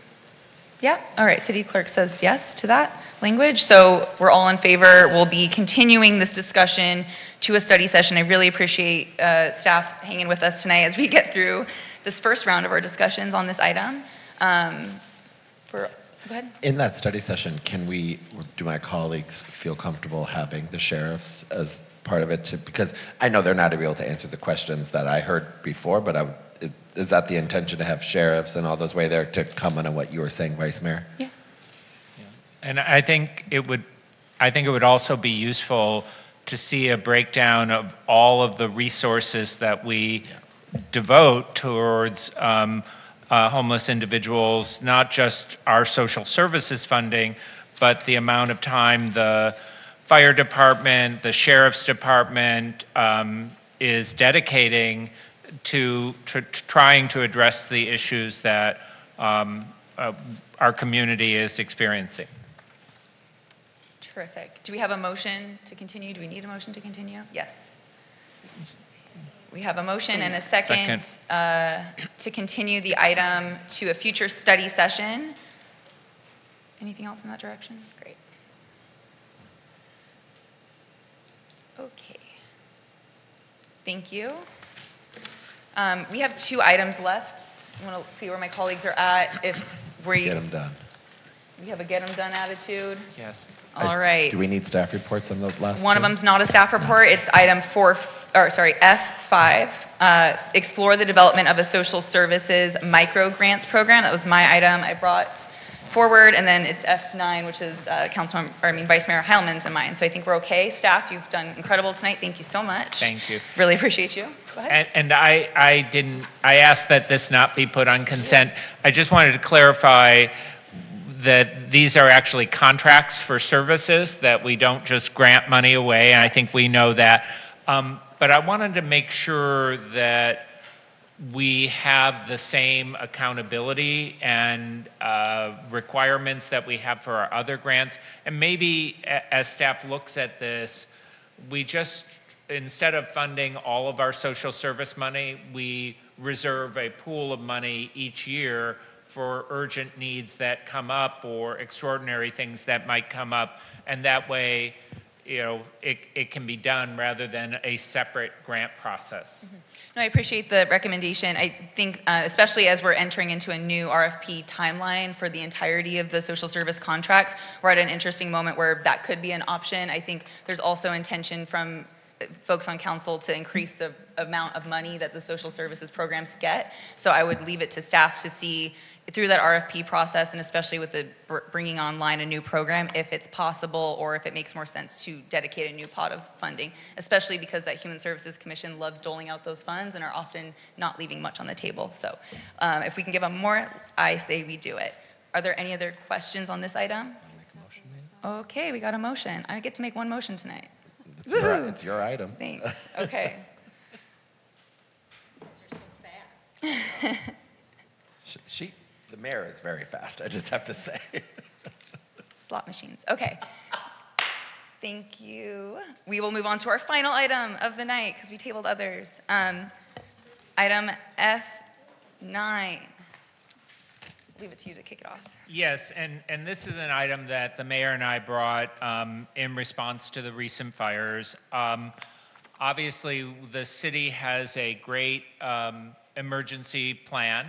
Yeah? All right, City Clerk says yes to that language. So we're all in favor. We'll be continuing this discussion to a study session. I really appreciate staff hanging with us tonight as we get through this first round of our discussions on this item. Go ahead. In that study session, do my colleagues feel comfortable having the sheriffs as part of it? Because I know they're not able to answer the questions that I heard before, but is that the intention, to have sheriffs and all those way there to comment on what you were saying, Vice Mayor? Yeah. And I think it would also be useful to see a breakdown of all of the resources that we devote towards homeless individuals, not just our social services funding, but the amount of time the fire department, the sheriff's department is dedicating to trying to address the issues that our community is experiencing. Terrific. Do we have a motion to continue? Do we need a motion to continue? Yes. We have a motion and a second. To continue the item to a future study session. Anything else in that direction? Great. Okay. Thank you. We have 2 items left. I want to see where my colleagues are at. If Let's get them done. we have a get them done attitude. Yes. All right. Do we need staff reports on the last One of them's not a staff report. It's item F5. Explore the development of a social services micro grants program. That was my item I brought forward, and then it's F9, which is Vice Mayor Heilman's and mine. So I think we're okay. Staff, you've done incredible tonight. Thank you so much. Thank you. Really appreciate you. Go ahead. And I asked that this not be put on consent. I just wanted to clarify that these are actually contracts for services, that we don't just grant money away, and I think we know that. But I wanted to make sure that we have the same accountability and requirements that we have for our other grants. And maybe as staff looks at this, we just, instead of funding all of our social service money, we reserve a pool of money each year for urgent needs that come up or extraordinary things that might come up. And that way, it can be done rather than a separate grant process. Mm-hmm. No, I appreciate the recommendation. I think, especially as we're entering into a new RFP timeline for the entirety of the social service contracts, we're at an interesting moment where that could be an option. I think there's also intention from folks on council to increase the amount of money that the social services programs get. So I would leave it to staff to see through that RFP process, and especially with the bringing online a new program, if it's possible or if it makes more sense to dedicate a new pot of funding, especially because that Human Services Commission loves doling out those funds and are often not leaving much on the table. So if we can give them more, I say we do it. Are there any other questions on this item? Okay, we got a motion. I get to make one motion tonight. It's your item. Thanks. Okay. She The mayor is very fast, I just have to say. Slot machines. Okay. Thank you. We will move on to our final item of the night because we tabled others. Item F9. Leave it to you to kick it off. Yes, and this is an item that the mayor and I brought in response to the recent fires. Obviously, the city has a great emergency plan.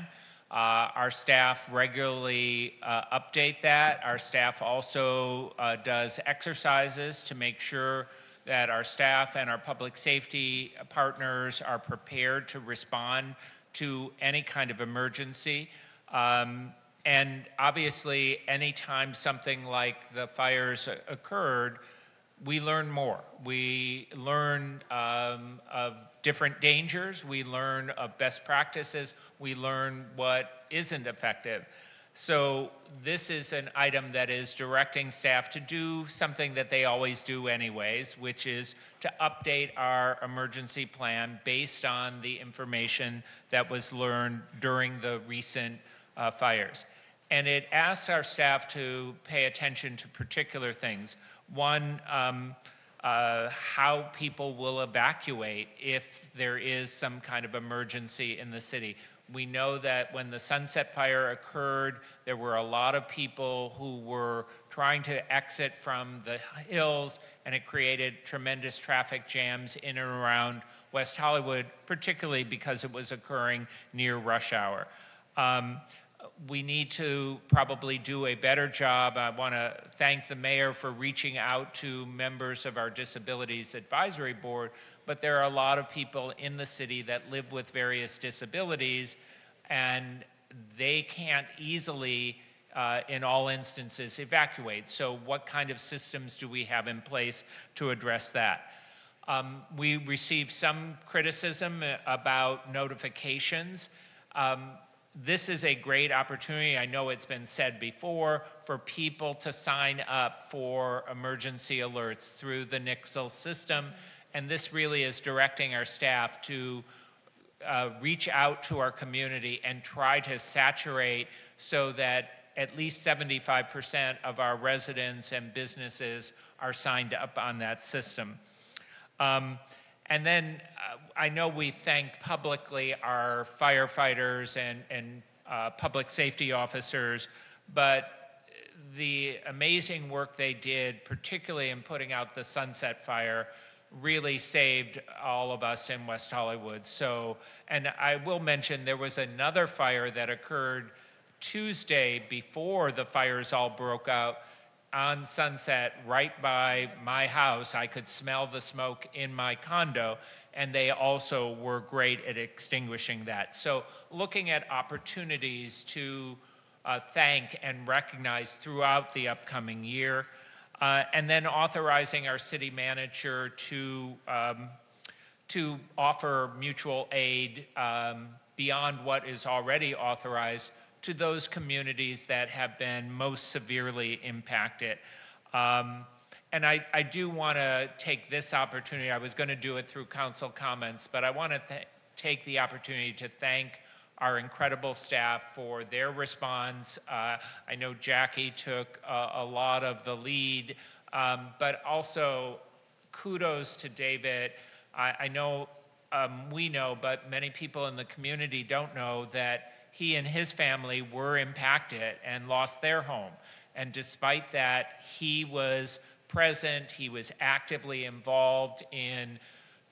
Our staff regularly update that. Our staff also does exercises to make sure that our staff and our public safety partners are prepared to respond to any kind of emergency. And obviously, anytime something like the fires occurred, we learn more. We learn of different dangers. We learn of best practices. We learn what isn't effective. So this is an item that is directing staff to do something that they always do anyways, which is to update our emergency plan based on the information that was learned during the recent fires. And it asks our staff to pay attention to particular things. One, how people will evacuate if there is some kind of emergency in the city. We know that when the Sunset Fire occurred, there were a lot of people who were trying to exit from the hills, and it created tremendous traffic jams in and around West Hollywood, particularly because it was occurring near rush hour. We need to probably do a better job. I want to thank the mayor for reaching out to members of our Disabilities Advisory Board, but there are a lot of people in the city that live with various disabilities, and they can't easily, in all instances, evacuate. So what kind of systems do we have in place to address that? We received some criticism about notifications. This is a great opportunity, I know it's been said before, for people to sign up for emergency alerts through the Nixle system. And this really is directing our staff to reach out to our community and try to saturate so that at least 75% of our residents and businesses are signed up on that system. And then I know we've thanked publicly our firefighters and public safety officers, but the amazing work they did, particularly in putting out the Sunset Fire, really saved all of us in West Hollywood. So, and I will mention there was another fire that occurred Tuesday before the fires all broke out on Sunset right by my house. I could smell the smoke in my condo, and they also were great at extinguishing that. So looking at opportunities to thank and recognize throughout the upcoming year, and then authorizing our city manager to offer mutual aid beyond what is already authorized to those communities that have been most severely impacted. And I do want to take this opportunity. I was going to do it through council comments, but I want to take the opportunity to thank our incredible staff for their response. I know Jackie took a lot of the lead, but also kudos to David. I know we know, but many people in the community don't know that he and his family were impacted and lost their home. And despite that, he was present, he was actively involved in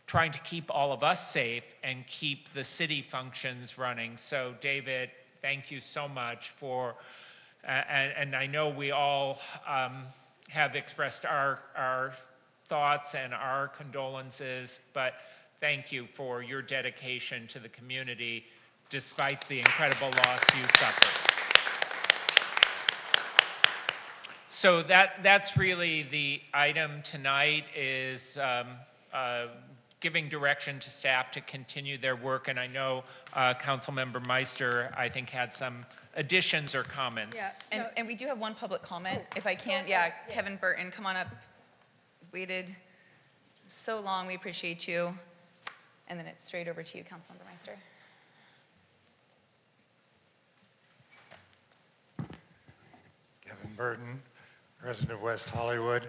trying to keep all of us safe and keep the city functions running. So David, thank you so much for, and I know we all have expressed our thoughts and our condolences, but thank you for your dedication to the community despite the incredible loss you suffered. So that's really the item tonight, is giving direction to staff to continue their work. And I know Councilmember Meister, I think, had some additions or comments. Yeah, and we do have one public comment, if I can. Yeah, Kevin Burton, come on up. Waited so long, we appreciate you. And then it's straight over to you, Councilmember Meister. Burton, resident of West Hollywood.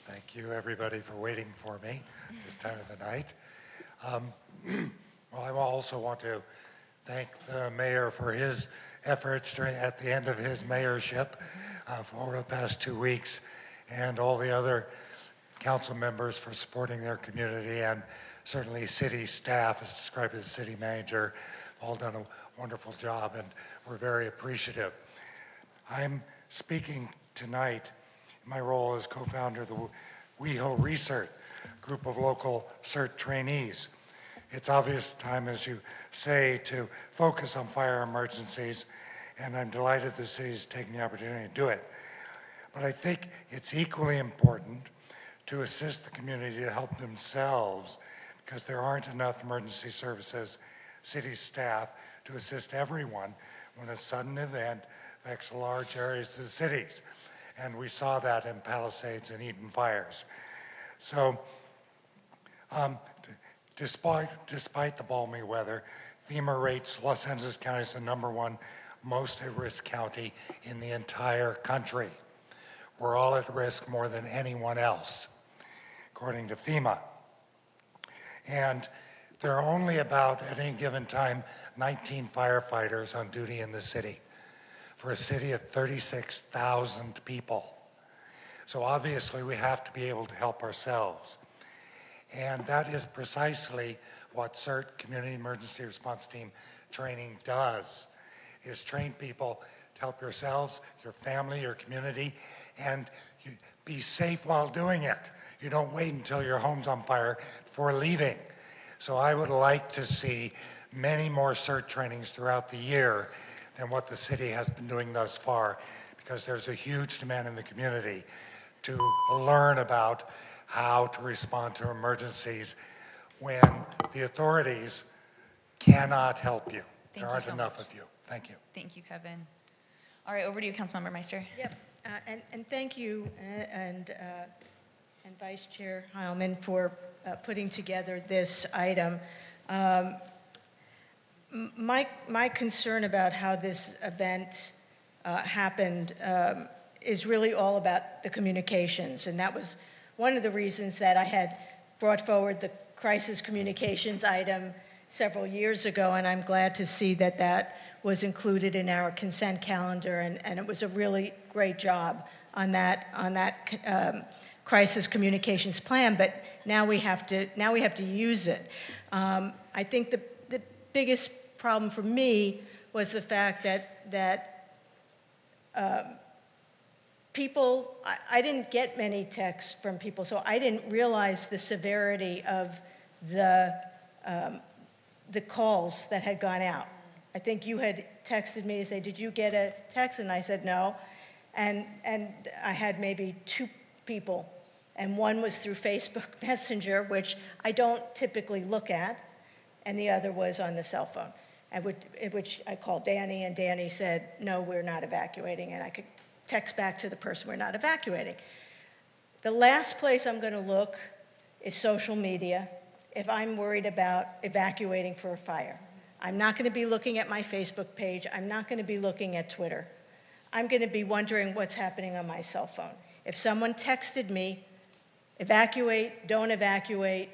Thank you, everybody, for waiting for me this time of the night. Well, I also want to thank the mayor for his efforts at the end of his mayorship for the past 2 weeks, and all the other council members for supporting their community, and certainly city staff, as described as city manager, all done a wonderful job, and we're very appreciative. I'm speaking tonight in my role as co-founder of the WeHo Research group of local CERT trainees. It's obvious time, as you say, to focus on fire emergencies, and I'm delighted the city is taking the opportunity to do it. But I think it's equally important to assist the community to help themselves, because there aren't enough emergency services, city staff, to assist everyone when a sudden event affects large areas of the cities. And we saw that in Palisades and Eaton fires. So despite the balmy weather, FEMA rates Los Angeles County as the #1 most at-risk county in the entire country. We're all at risk more than anyone else, according to FEMA. And there are only about, at any given time, 19 firefighters on duty in the city for a city of 36,000 people. So obviously we have to be able to help ourselves. And that is precisely what CERT, Community Emergency Response Team training does, is train people to help yourselves, your family, your community, and be safe while doing it. You don't wait until your home's on fire before leaving. So I would like to see many more CERT trainings throughout the year than what the city has been doing thus far, because there's a huge demand in the community to learn about how to respond to emergencies when the authorities cannot help you. There aren't enough of you. Thank you. Thank you, Kevin. All right, over to you, Councilmember Meister. Yep, and thank you and Vice Chair Heilman for putting together this item. My concern about how this event happened is really all about the communications, and that was one of the reasons that I had brought forward the crisis communications item several years ago, and I'm glad to see that that was included in our consent calendar, and it was a really great job on that crisis communications plan. But now we have to use it. I think the biggest problem for me was the fact that people, I didn't get many texts from people, so I didn't realize the severity of the calls that had gone out. I think you had texted me to say, did you get a text? And I said no. And I had maybe 2 people, and one was through Facebook Messenger, which I don't typically look at, and the other was on the cell phone, at which I called Danny, and Danny said, no, we're not evacuating, and I could text back to the person, we're not evacuating. The last place I'm going to look is social media if I'm worried about evacuating for a fire. I'm not going to be looking at my Facebook page. I'm not going to be looking at Twitter. I'm going to be wondering what's happening on my cell phone. If someone texted me, evacuate, don't evacuate,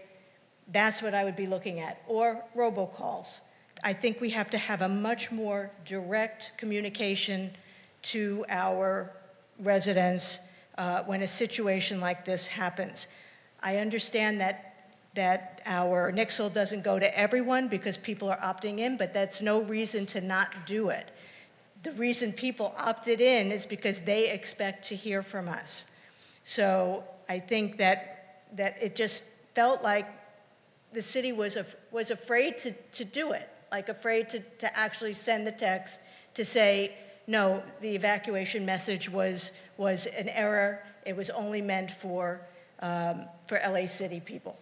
that's what I would be looking at, or robocalls. I think we have to have a much more direct communication to our residents when a situation like this happens. I understand that our Nixle doesn't go to everyone because people are opting in, but that's no reason to not do it. The reason people opted in is because they expect to hear from us. So I think that it just felt like the city was afraid to do it, like afraid to actually send the text to say, no, the evacuation message was an error. It was only meant for LA City people.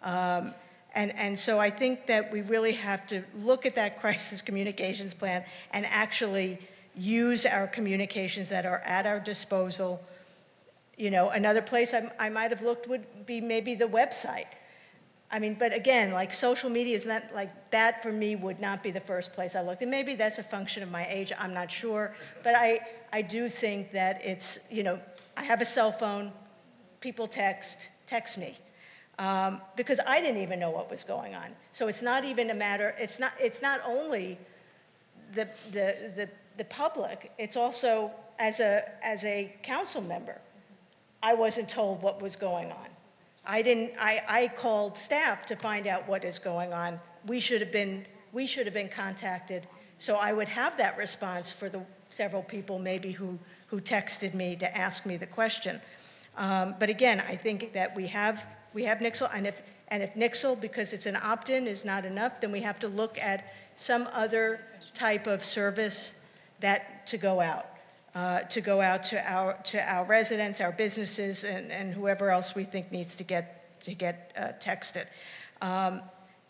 And so I think that we really have to look at that crisis communications plan and actually use our communications that are at our disposal. You know, another place I might have looked would be maybe the website. I mean, but again, like social media is not like that for me would not be the first place I look. And maybe that's a function of my age, I'm not sure. But I do think that it's, you know, I have a cell phone, people text me. Because I didn't even know what was going on. So it's not even a matter, it's not only the public, it's also as a council member, I wasn't told what was going on. I called staff to find out what is going on. We should have been contacted, so I would have that response for the several people maybe who texted me to ask me the question. But again, I think that we have Nixle, and if Nixle, because it's an opt-in, is not enough, then we have to look at some other type of service that to go out to our residents, our businesses, and whoever else we think needs to get texted.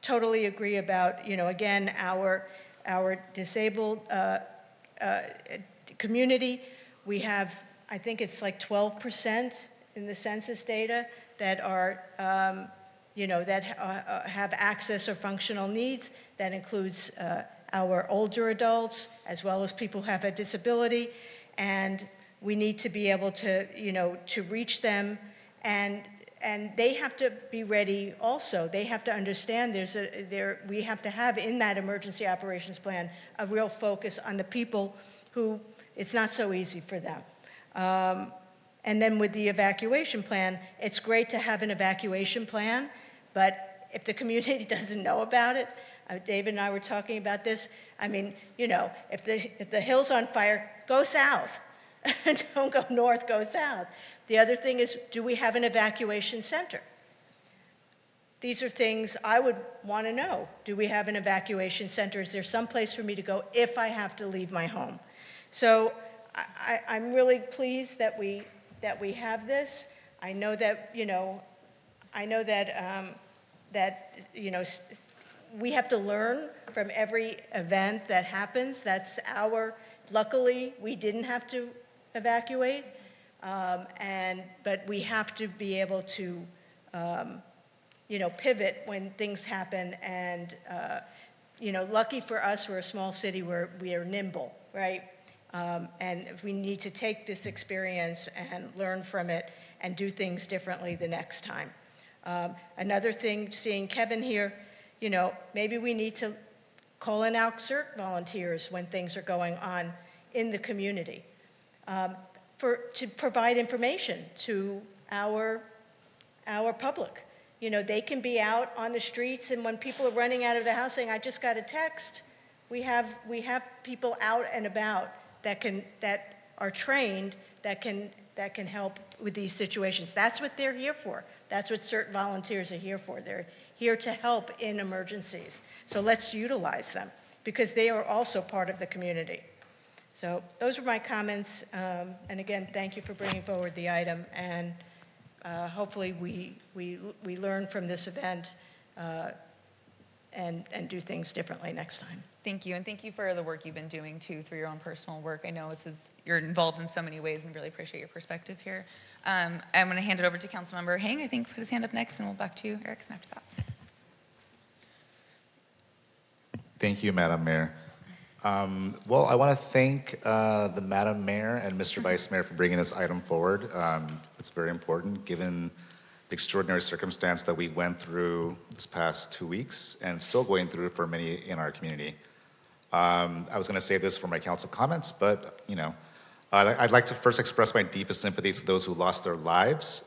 Totally agree about, you know, again, our disabled community. We have, I think it's like 12% in the census data that are, you know, that have access or functional needs. That includes our older adults as well as people who have a disability. And we need to be able to, you know, to reach them, and they have to be ready also. They have to understand we have to have in that emergency operations plan a real focus on the people who it's not so easy for them. And then with the evacuation plan, it's great to have an evacuation plan, but if the community doesn't know about it, David and I were talking about this. I mean, you know, if the hill's on fire, go south. Don't go north, go south. The other thing is, do we have an evacuation center? These are things I would want to know. Do we have an evacuation center? Is there some place for me to go if I have to leave my home? So I'm really pleased that we have this. I know that, you know, we have to learn from every event that happens. Luckily, we didn't have to evacuate, but we have to be able to, you know, pivot when things happen. And, you know, lucky for us, we're a small city where we are nimble, right? And we need to take this experience and learn from it and do things differently the next time. Another thing, seeing Kevin here, you know, maybe we need to call in our CERT volunteers when things are going on in the community to provide information to our public. You know, they can be out on the streets, and when people are running out of the house saying, "I just got a text," we have people out and about that are trained that can help with these situations. That's what they're here for. That's what CERT volunteers are here for. They're here to help in emergencies. So let's utilize them because they are also part of the community. So those are my comments. And again, thank you for bringing forward the item. And hopefully we learn from this event and do things differently next time. Thank you, and thank you for the work you've been doing too through your own personal work. I know you're involved in so many ways, and really appreciate your perspective here. I'm going to hand it over to Councilmember Hang, I think, put his hand up next, and we'll back to you, Erickson, after that. Thank you, Madam Mayor. Well, I want to thank the Madam Mayor and Mr. Vice Mayor for bringing this item forward. It's very important given the extraordinary circumstance that we went through this past 2 weeks and still going through for many in our community. I was going to save this for my council comments, but you know, I'd like to first express my deepest sympathies to those who lost their lives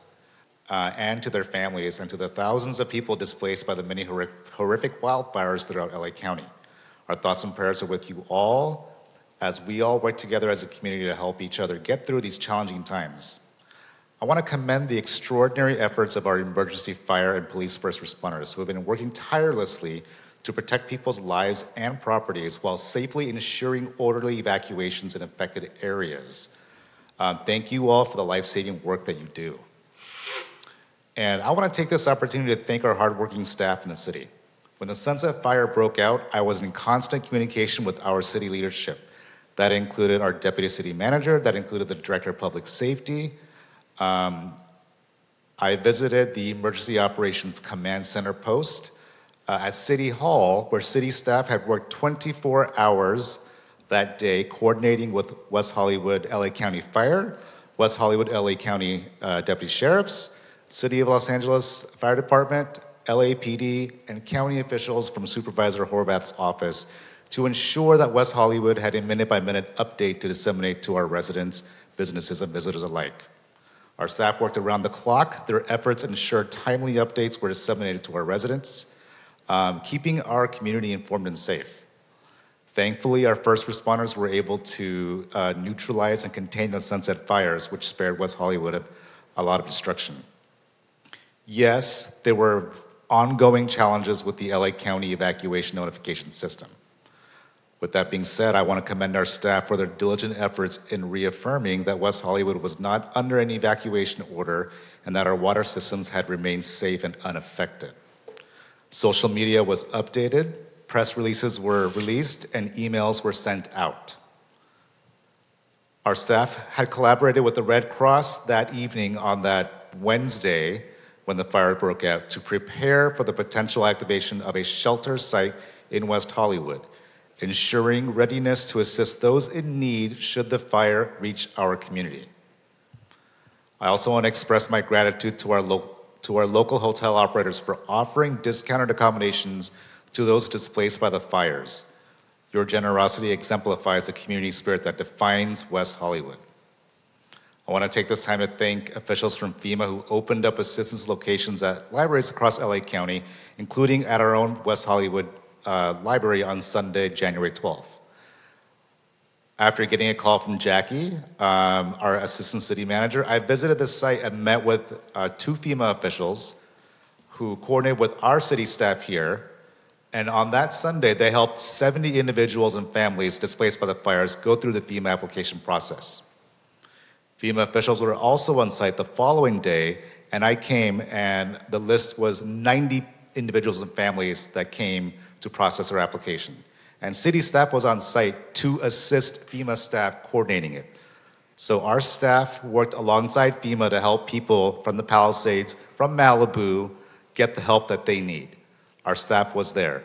and to their families and to the thousands of people displaced by the many horrific wildfires throughout LA County. Our thoughts and prayers are with you all as we all work together as a community to help each other get through these challenging times. I want to commend the extraordinary efforts of our emergency fire and police first responders who have been working tirelessly to protect people's lives and properties while safely ensuring orderly evacuations in affected areas. Thank you all for the life-saving work that you do. And I want to take this opportunity to thank our hardworking staff in the city. When the Sunset Fire broke out, I was in constant communication with our city leadership. That included our deputy city manager, that included the director of public safety, I visited the Emergency Operations Command Center post at City Hall, where city staff had worked 24 hours that day coordinating with West Hollywood LA County Fire, West Hollywood LA County Deputy Sheriffs, City of Los Angeles Fire Department, LAPD, and county officials from Supervisor Horvath's office to ensure that West Hollywood had a minute-by-minute update to disseminate to our residents, businesses, and visitors alike. Our staff worked around the clock. Their efforts ensured timely updates were disseminated to our residents, keeping our community informed and safe. Thankfully, our first responders were able to neutralize and contain the Sunset fires, which spared West Hollywood of a lot of destruction. Yes, there were ongoing challenges with the LA County evacuation notification system. With that being said, I want to commend our staff for their diligent efforts in reaffirming that West Hollywood was not under an evacuation order and that our water systems had remained safe and unaffected. Social media was updated, press releases were released, and emails were sent out. Our staff had collaborated with the Red Cross that evening on that Wednesday when the fire broke out to prepare for the potential activation of a shelter site in West Hollywood, ensuring readiness to assist those in need should the fire reach our community. I also want to express my gratitude to our local hotel operators for offering discounted accommodations to those displaced by the fires. Your generosity exemplifies the community spirit that defines West Hollywood. I want to take this time to thank officials from FEMA who opened up assistance locations at libraries across LA County, including at our own West Hollywood library on Sunday, January 12th. After getting a call from Jackie, our assistant city manager, I visited the site and met with 2 FEMA officials who coordinated with our city staff here. And on that Sunday, they helped 70 individuals and families displaced by the fires go through the FEMA application process. FEMA officials were also on site the following day, and I came, and the list was 90 individuals and families that came to process our application. And city staff was on site to assist FEMA staff coordinating it. So our staff worked alongside FEMA to help people from the Palisades, from Malibu, get the help that they need. Our staff was there.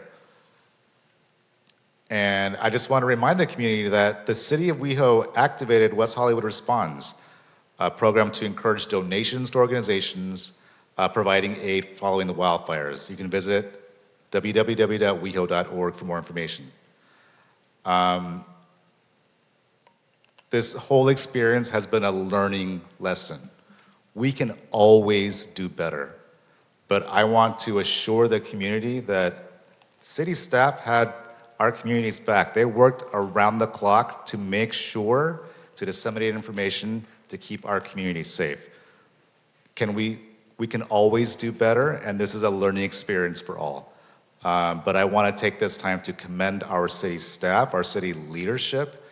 And I just want to remind the community that the city of WeHo activated West Hollywood Responds, a program to encourage donations to organizations providing aid following the wildfires. You can visit www.weho.org for more information. This whole experience has been a learning lesson. We can always do better, but I want to assure the community that city staff had our community's back. They worked around the clock to make sure to disseminate information to keep our community safe. We can always do better, and this is a learning experience for all. But I want to take this time to commend our city staff, our city leadership,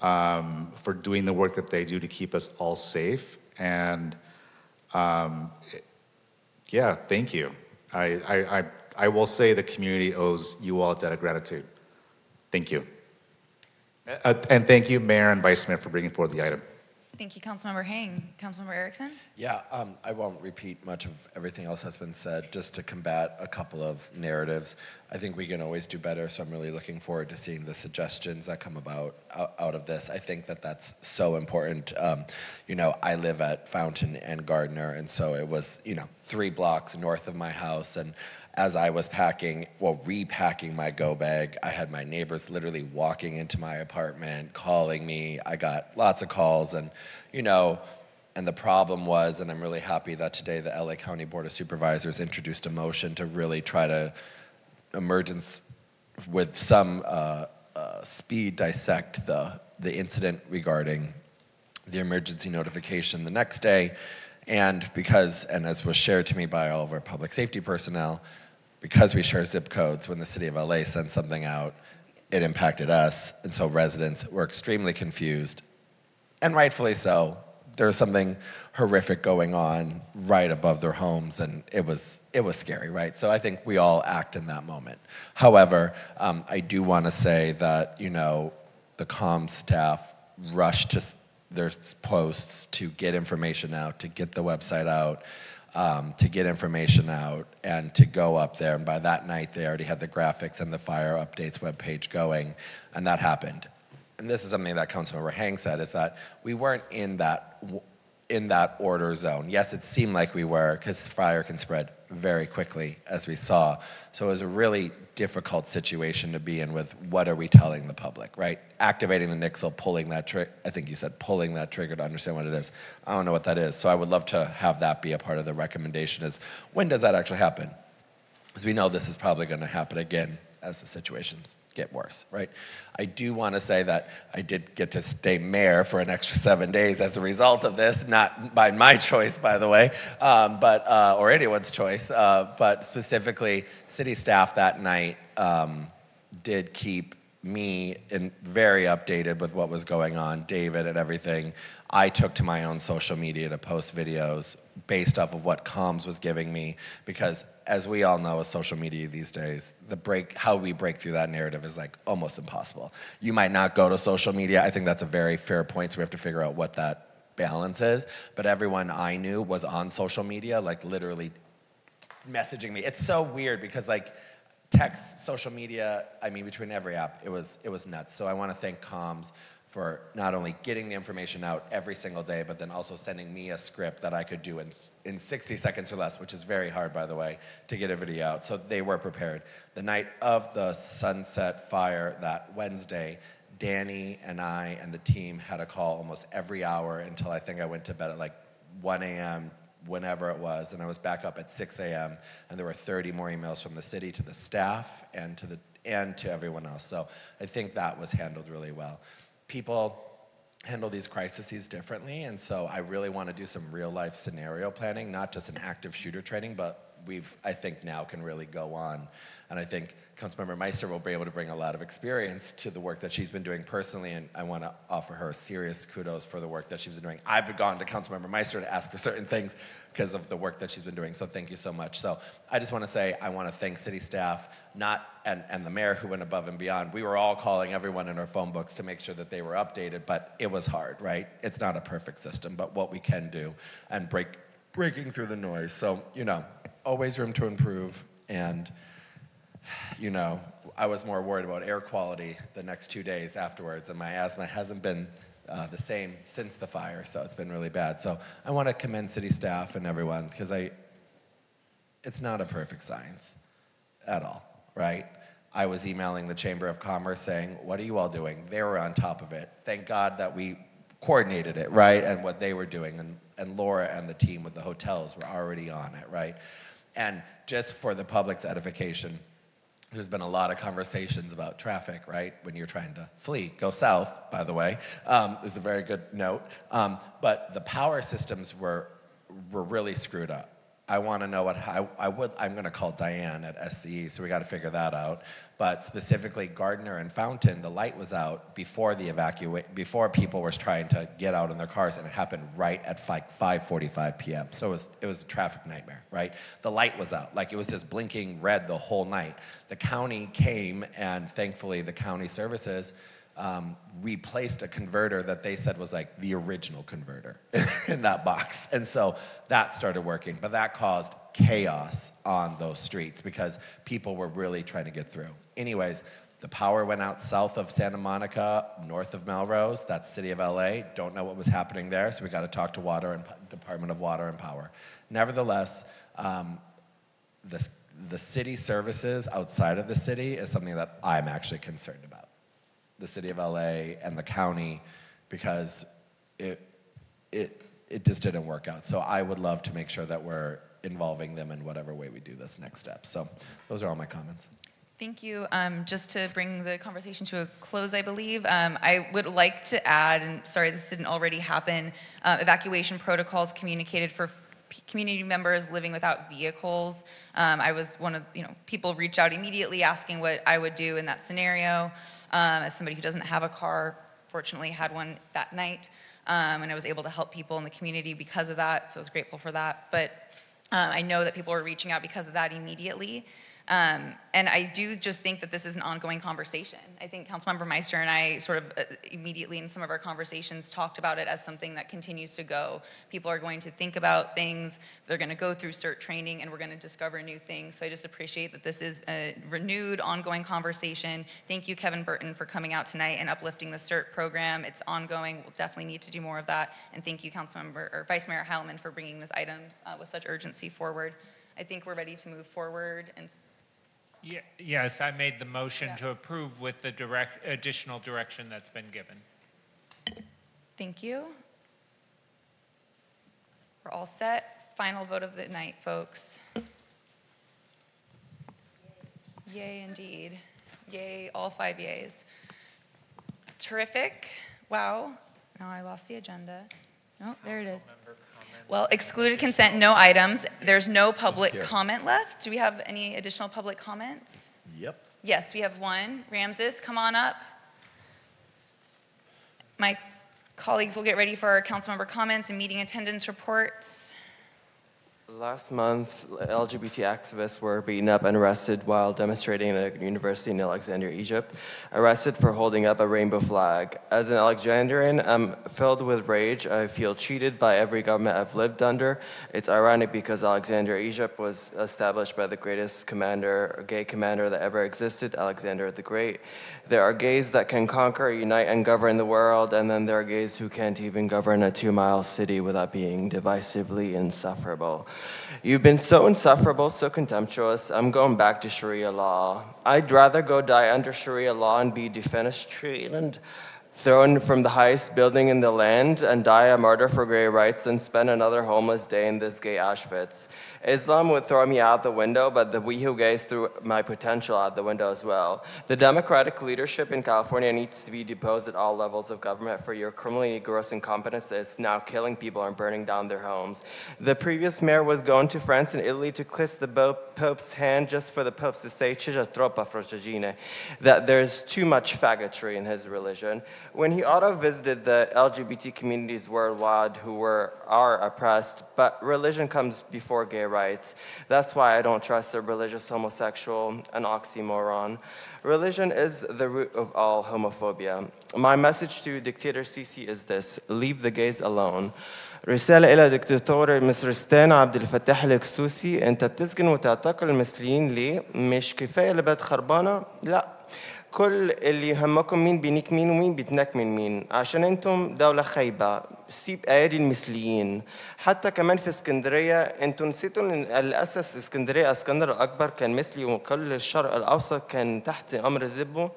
for doing the work that they do to keep us all safe. And yeah, thank you. I will say the community owes you all a debt of gratitude. Thank you. And thank you, Mayor and Vice Mayor, for bringing forward the item. Thank you, Councilmember Hang. Councilmember Erickson? Yeah, I won't repeat much of everything else that's been said, just to combat a couple of narratives. I think we can always do better, so I'm really looking forward to seeing the suggestions that come about out of this. I think that that's so important. You know, I live at Fountain and Gardner, and so it was, 3 blocks north of my house, and as I was repacking my go bag, I had my neighbors literally walking into my apartment, calling me. I got lots of calls, and and the problem was, and I'm really happy that today the LA County Board of Supervisors introduced a motion to really try to with some speed dissect the incident regarding the emergency notification the next day. And as was shared to me by all of our public safety personnel, because we share zip codes, when the city of LA sent something out, it impacted us. And so residents were extremely confused, and rightfully so. There was something horrific going on right above their homes, and it was scary, right? So I think we all act in that moment. However, I do want to say that, the comms staff rushed to their posts to get information out, to get the website out. to get information out and to go up there. And by that night, they already had the graphics and the fire updates webpage going, and that happened. And this is something that Councilmember Hang said, is that we weren't in that order zone. Yes, it seemed like we were, because fire can spread very quickly, as we saw. So it was a really difficult situation to be in with what are we telling the public, right? Activating the nixle, pulling that trigger, I think you said pulling that trigger to understand what it is. I don't know what that is. So I would love to have that be a part of the recommendation is when does that actually happen? Because we know this is probably going to happen again as the situations get worse, right? I do want to say that I did get to stay mayor for an extra 7 days as a result of this, not by my choice, by the way, or anyone's choice, but specifically city staff that night did keep me very updated with what was going on, David and everything. I took to my own social media to post videos based off of what comms was giving me, because as we all know with social media these days, how we break through that narrative is like almost impossible. You might not go to social media. I think that's a very fair point, so we have to figure out what that balance is. But everyone I knew was on social media, like literally messaging me. It's so weird because like text, social media, I mean, between every app, it was nuts. So I want to thank comms for not only getting the information out every single day, but then also sending me a script that I could do in 60 seconds or less, which is very hard, by the way, to get a video out. So they were prepared. The night of the Sunset Fire that Wednesday, Danny and I and the team had a call almost every hour until I think I went to bed at like 1 a.m., whenever it was, and I was back up at 6 a.m., and there were 30 more emails from the city to the staff and to everyone else. So I think that was handled really well. People handle these crises differently, and so I really want to do some real-life scenario planning, not just an active shooter training, but I think now can really go on. And I think Councilmember Meister will be able to bring a lot of experience to the work that she's been doing personally, and I want to offer her serious kudos for the work that she's been doing. I've gone to Councilmember Meister to ask for certain things because of the work that she's been doing, so thank you so much. So I just want to say I want to thank city staff, and the mayor who went above and beyond. We were all calling everyone in our phone books to make sure that they were updated, but it was hard, right? It's not a perfect system, but what we can do and breaking through the noise. So, always room to improve, and I was more worried about air quality the next 2 days afterwards, and my asthma hasn't been the same since the fire, so it's been really bad. So I want to commend city staff and everyone, because it's not a perfect science at all, right? I was emailing the Chamber of Commerce saying, what are you all doing? They were on top of it. Thank God that we coordinated it, right? And what they were doing, and Laura and the team with the hotels were already on it, right? And just for the public's edification, there's been a lot of conversations about traffic, right? When you're trying to flee, go south, by the way, is a very good note. But the power systems were really screwed up. I want to know I'm going to call Diane at SCE, so we got to figure that out. But specifically, Gardner and Fountain, the light was out before before people were trying to get out in their cars, and it happened right at 5:45 p.m. So it was a traffic nightmare, right? The light was out, like it was just blinking red the whole night. The county came, and thankfully the county services replaced a converter that they said was like the original converter in that box. And so that started working, but that caused chaos on those streets because people were really trying to get through. Anyways, the power went out south of Santa Monica, north of Melrose. That's city of LA. Don't know what was happening there, so we got to talk to Department of Water and Power. Nevertheless, the city services outside of the city is something that I'm actually concerned about. The city of LA and the county, because it just didn't work out. So I would love to make sure that we're involving them in whatever way we do this next step. So those are all my comments. Thank you. Just to bring the conversation to a close, I believe, I would like to add, and sorry this didn't already happen, evacuation protocols communicated for community members living without vehicles. I was one of, people reached out immediately asking what I would do in that scenario. As somebody who doesn't have a car, fortunately had one that night, and I was able to help people in the community because of that, so I was grateful for that. But I know that people were reaching out because of that immediately. And I do just think that this is an ongoing conversation. I think Councilmember Meister and I sort of immediately in some of our conversations talked about it as something that continues to go. People are going to think about things, they're going to go through CERT training, and we're going to discover new things. So I just appreciate that this is a renewed, ongoing conversation. Thank you, Kevin Burton, for coming out tonight and uplifting the CERT program. It's ongoing. We'll definitely need to do more of that. And thank you, Councilmember or Vice Mayor Heilman, for bringing this item with such urgency forward. I think we're ready to move forward and Yes, I made the motion to approve with the additional direction that's been given. thank you. We're all set. Final vote of the night, folks. Yay, indeed. Yay, all 5 yays. Terrific. Wow. Now I lost the agenda. Oh, there it is. Well, excluded consent, no items. There's no public comment left. Do we have any additional public comments? Yep. Yes, we have one. Ramses, come on up. My colleagues will get ready for our council member comments and meeting attendance reports. Last month, LGBT activists were beaten up and arrested while demonstrating at a university in Alexandria, Egypt, arrested for holding up a rainbow flag. As an Alexandrian, I'm filled with rage. I feel cheated by every government I've lived under. It's ironic because Alexandria, Egypt was established by the greatest gay commander that ever existed, Alexander the Great. There are gays that can conquer, unite, and govern the world, and then there are gays who can't even govern a 2-mile city without being divisively insufferable. You've been so insufferable, so contemptuous, I'm going back to Sharia law. I'd rather go die under Sharia law and be defenestrated and thrown from the highest building in the land and die a martyr for gay rights than spend another homeless day in this gay Auschwitz. Islam would throw me out the window, but the WeHo gays threw my potential out the window as well. The Democratic leadership in California needs to be deposed at all levels of government for your criminally gross incompetence that is now killing people and burning down their homes. The previous mayor was going to France and Italy to kiss the Pope's hand just for the Pope to say that there's too much faggotry in his religion. When he auto-visited the LGBT communities worldwide who are oppressed, but religion comes before gay rights. That's why I don't trust a religious homosexual, an oxymoron. Religion is the root of all homophobia. My message to dictator Sisi is this: leave the gays alone. رسالة إلى دكتاتور مصرستان عبد الفتاح الكسوسي، أنت بتسجن وتعتقل المثليين ليه؟ مش كفاية البلد خربانة؟ لا. كل اللي يهمكم مين بينيك مين ومين بيتنك من مين، عشان انتم دولة خايبة. سيب ايادي المثليين. حتى كمان في اسكندرية انتم نسيتوا ان الاسس اسكندرية اسكندر الاكبر كان مثلي وكل الشرق الاوسط كان تحت امر زبه.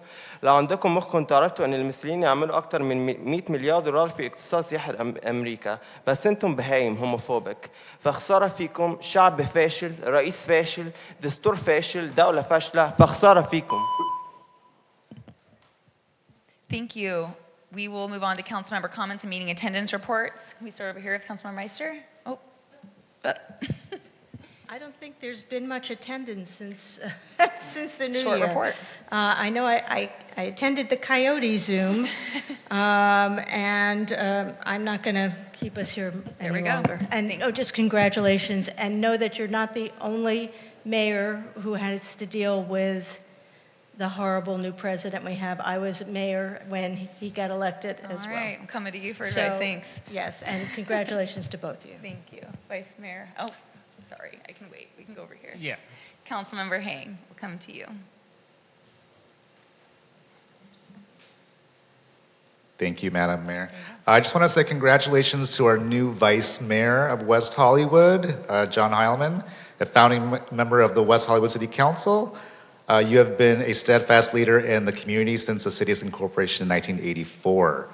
لو عندكم مخ كنتوا عرفتوا ان المثليين يعملوا اكتر من 100 مليار دولار في اقتصاد سياحي امريكا، بس انتم بهايم هوموفوبك. فخسارة فيكم، شعب فاشل، رئيس فاشل، دستور فاشل، دولة فاشلة، فخسارة فيكم. Thank you. We will move on to council member comments and meeting attendance reports. Can we start over here with Councilmember Meister? Oh. I don't think there's been much attendance since the new Short year. report. I know I attended the Coyote Zoom, and I'm not going to keep us here any longer. And just congratulations, and know that you're not the only mayor who has to deal with the horrible new president we have. I was mayor when he got elected as well. All right, I'm coming to you for advice. Thanks. Yes, and congratulations to both of you. Thank you. Vice Mayor. Oh, sorry, I can wait. We can go over here. Yeah. Councilmember Hang, we'll come to you. Thank you, Madam Mayor. I just want to say congratulations to our new Vice Mayor of West Hollywood, John Heilman, a founding member of the West Hollywood City Council. You have been a steadfast leader in the community since the city's incorporation in 1984.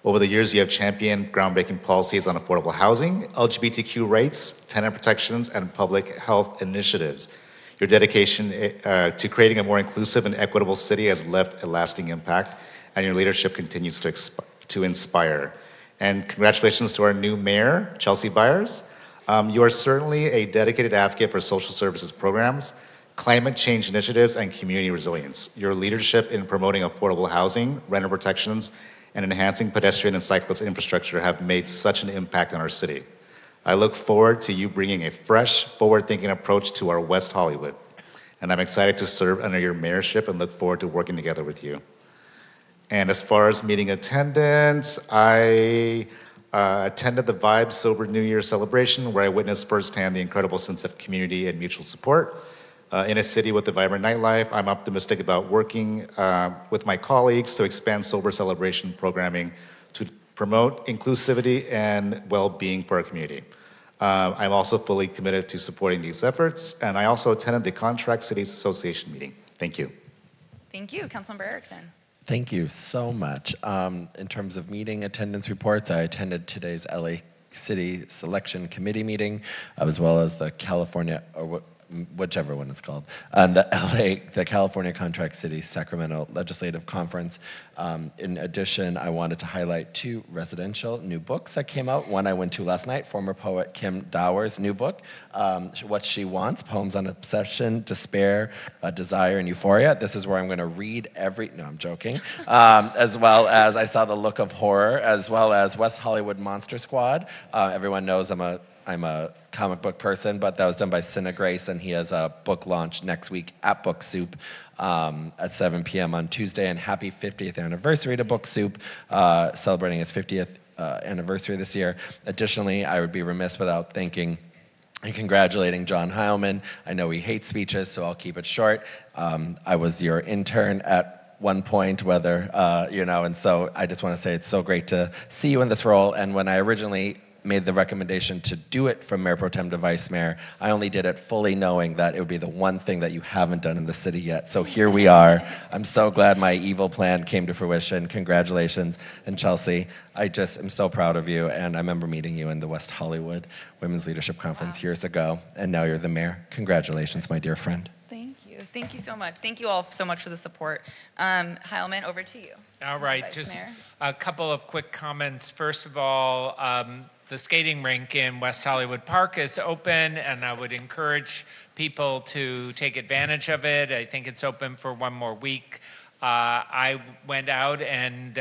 Over the years, you have championed groundbreaking policies on affordable housing, LGBTQ rights, tenant protections, and public health initiatives. Your dedication to creating a more inclusive and equitable city has left a lasting impact, and your leadership continues to inspire. And congratulations to our new mayor, Chelsea Byers. You are certainly a dedicated advocate for social services programs, climate change initiatives, and community resilience. Your leadership in promoting affordable housing, renter protections, and enhancing pedestrian and cyclist infrastructure have made such an impact on our city. I look forward to you bringing a fresh, forward-thinking approach to our West Hollywood. and I'm excited to serve under your mayorship and look forward to working together with you. And as far as meeting attendance, I attended the Vibe Sober New Year celebration where I witnessed firsthand the incredible sense of community and mutual support. In a city with a vibrant nightlife, I'm optimistic about working with my colleagues to expand sober celebration programming to promote inclusivity and well-being for our community. I'm also fully committed to supporting these efforts, and I also attended the Contract Cities Association meeting. Thank you. Thank you, Councilmember Erickson. Thank you so much. In terms of meeting attendance reports, I attended today's LA City Selection Committee meeting, as well as the California, or whichever one it's called, the California Contract City Sacramento Legislative Conference. In addition, I wanted to highlight 2 residential new books that came out. One I went to last night, former poet Kim Dower's new book, What She Wants, Poems on Obsession, Despair, Desire, and Euphoria. This is where I'm going to read no, I'm joking. As well as I saw The Look of Horror, as well as West Hollywood Monster Squad. Everyone knows I'm a comic book person, but that was done by Cinna Grace, and he has a book launch next week at Book Soup at 7 p.m. on Tuesday. And happy 50th anniversary to Book Soup, celebrating its 50th anniversary this year. Additionally, I would be remiss without thanking and congratulating John Heilman. I know he hates speeches, so I'll keep it short. I was your intern at one point, and so I just want to say it's so great to see you in this role. And when I originally made the recommendation to do it from Mayor Pro Tem to Vice Mayor, I only did it fully knowing that it would be the one thing that you haven't done in the city yet. So here we are. I'm so glad my evil plan came to fruition. Congratulations. And Chelsea, I just am so proud of you. And I remember meeting you in the West Hollywood Women's Leadership Conference years ago. And now you're the mayor. Congratulations, my dear friend. Thank you. Thank you so much. Thank you all so much for the support. Heilman, over to you. All right, Vice just Mayor. a couple of quick comments. First of all, the skating rink in West Hollywood Park is open, and I would encourage people to take advantage of it. I think it's open for one more week. I went out and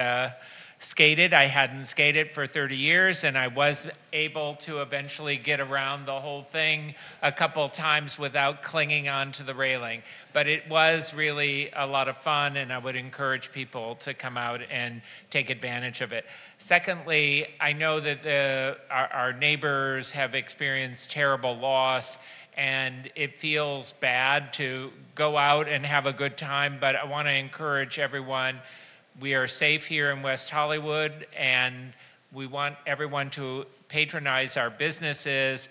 skated. I hadn't skated for 30 years, and I was able to eventually get around the whole thing a couple times without clinging onto the railing. But it was really a lot of fun, and I would encourage people to come out and take advantage of it. Secondly, I know that our neighbors have experienced terrible loss, and it feels bad to go out and have a good time, but I want to encourage everyone. We are safe here in West Hollywood, and we want everyone to patronize our businesses.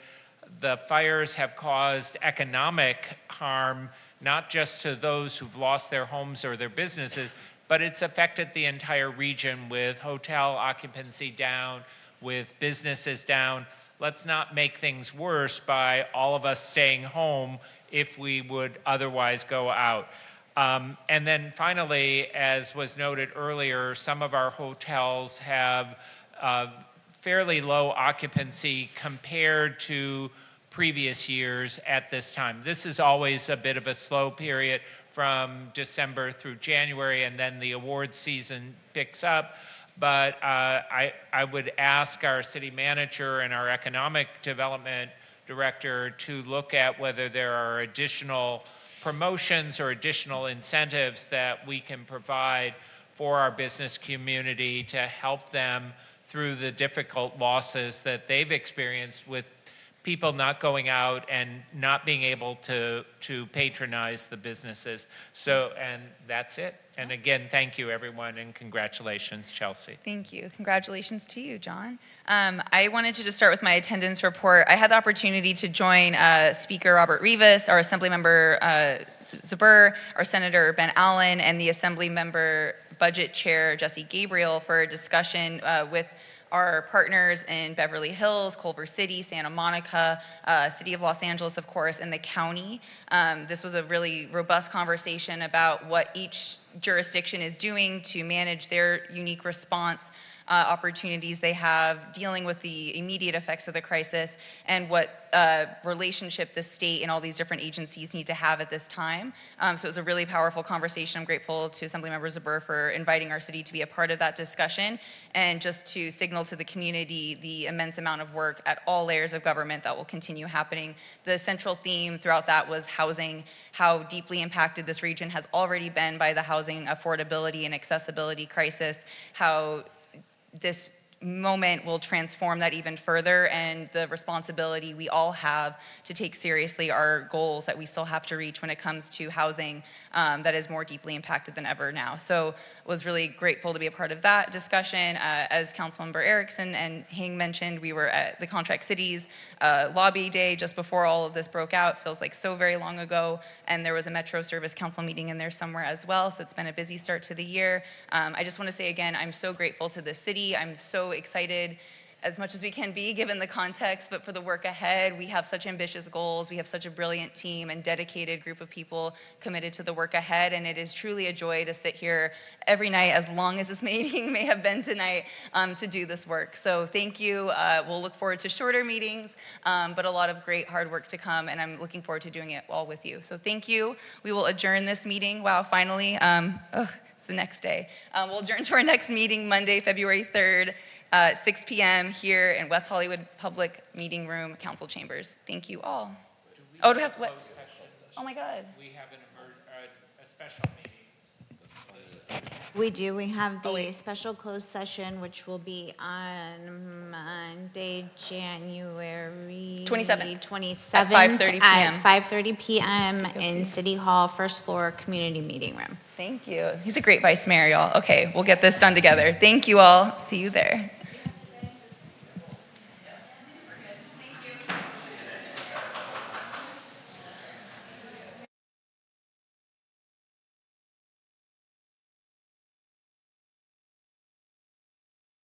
The fires have caused economic harm, not just to those who've lost their homes or their businesses, but it's affected the entire region with hotel occupancy down, with businesses down. Let's not make things worse by all of us staying home if we would otherwise go out. And then finally, as was noted earlier, some of our hotels have fairly low occupancy compared to previous years at this time. This is always a bit of a slow period from December through January, and then the awards season picks up. But I would ask our city manager and our economic development director to look at whether there are additional promotions or additional incentives that we can provide for our business community to help them through the difficult losses that they've experienced with people not going out and not being able to patronize the businesses. So, and that's it. And again, thank you everyone, and congratulations, Chelsea. Thank you. Congratulations to you, John. I wanted to just start with my attendance report. I had the opportunity to join Speaker Robert Rivas, our Assembly Member Zuber, our Senator Ben Allen, and the Assembly Member Budget Chair Jesse Gabriel for a discussion with our partners in Beverly Hills, Culver City, Santa Monica, City of Los Angeles, of course, and the county. This was a really robust conversation about what each jurisdiction is doing to manage their unique response opportunities they have, dealing with the immediate effects of the crisis, and what relationship the state and all these different agencies need to have at this time. So it was a really powerful conversation. I'm grateful to Assemblymember Zabur for inviting our city to be a part of that discussion, and just to signal to the community the immense amount of work at all layers of government that will continue happening. The central theme throughout that was housing, how deeply impacted this region has already been by the housing affordability and accessibility crisis, how this moment will transform that even further, and the responsibility we all have to take seriously our goals that we still have to reach when it comes to housing that is more deeply impacted than ever now. So was really grateful to be a part of that discussion. As Councilmember Erickson and Hing mentioned, we were at the Contract Cities lobby day just before all of this broke out. Feels like so very long ago, and there was a Metro Service Council meeting in there somewhere as well, so it's been a busy start to the year. I just want to say again, I'm so grateful to the city. I'm so excited as much as we can be given the context, but for the work ahead. We have such ambitious goals. We have such a brilliant team and dedicated group of people committed to the work ahead, and it is truly a joy to sit here every night, as long as this meeting may have been tonight, to do this work. So thank you. We'll look forward to shorter meetings, but a lot of great hard work to come, and I'm looking forward to doing it all with you. So thank you. We will adjourn this meeting. Wow, finally. It's the next day. We'll adjourn to our next meeting Monday, February 3rd, 6 p.m. here in West Hollywood Public Meeting Room, Council Chambers. Thank you all. Oh, do we have what? Oh my God. We have a special meeting. We do. We have the special closed session, which will be on Monday, January 27th. At 5:30 p.m. At 5:30 p.m. in City Hall, first floor, community meeting room. Thank you. He's a great vice mayor, y'all. Okay, we'll get this done together. Thank you all. See you there.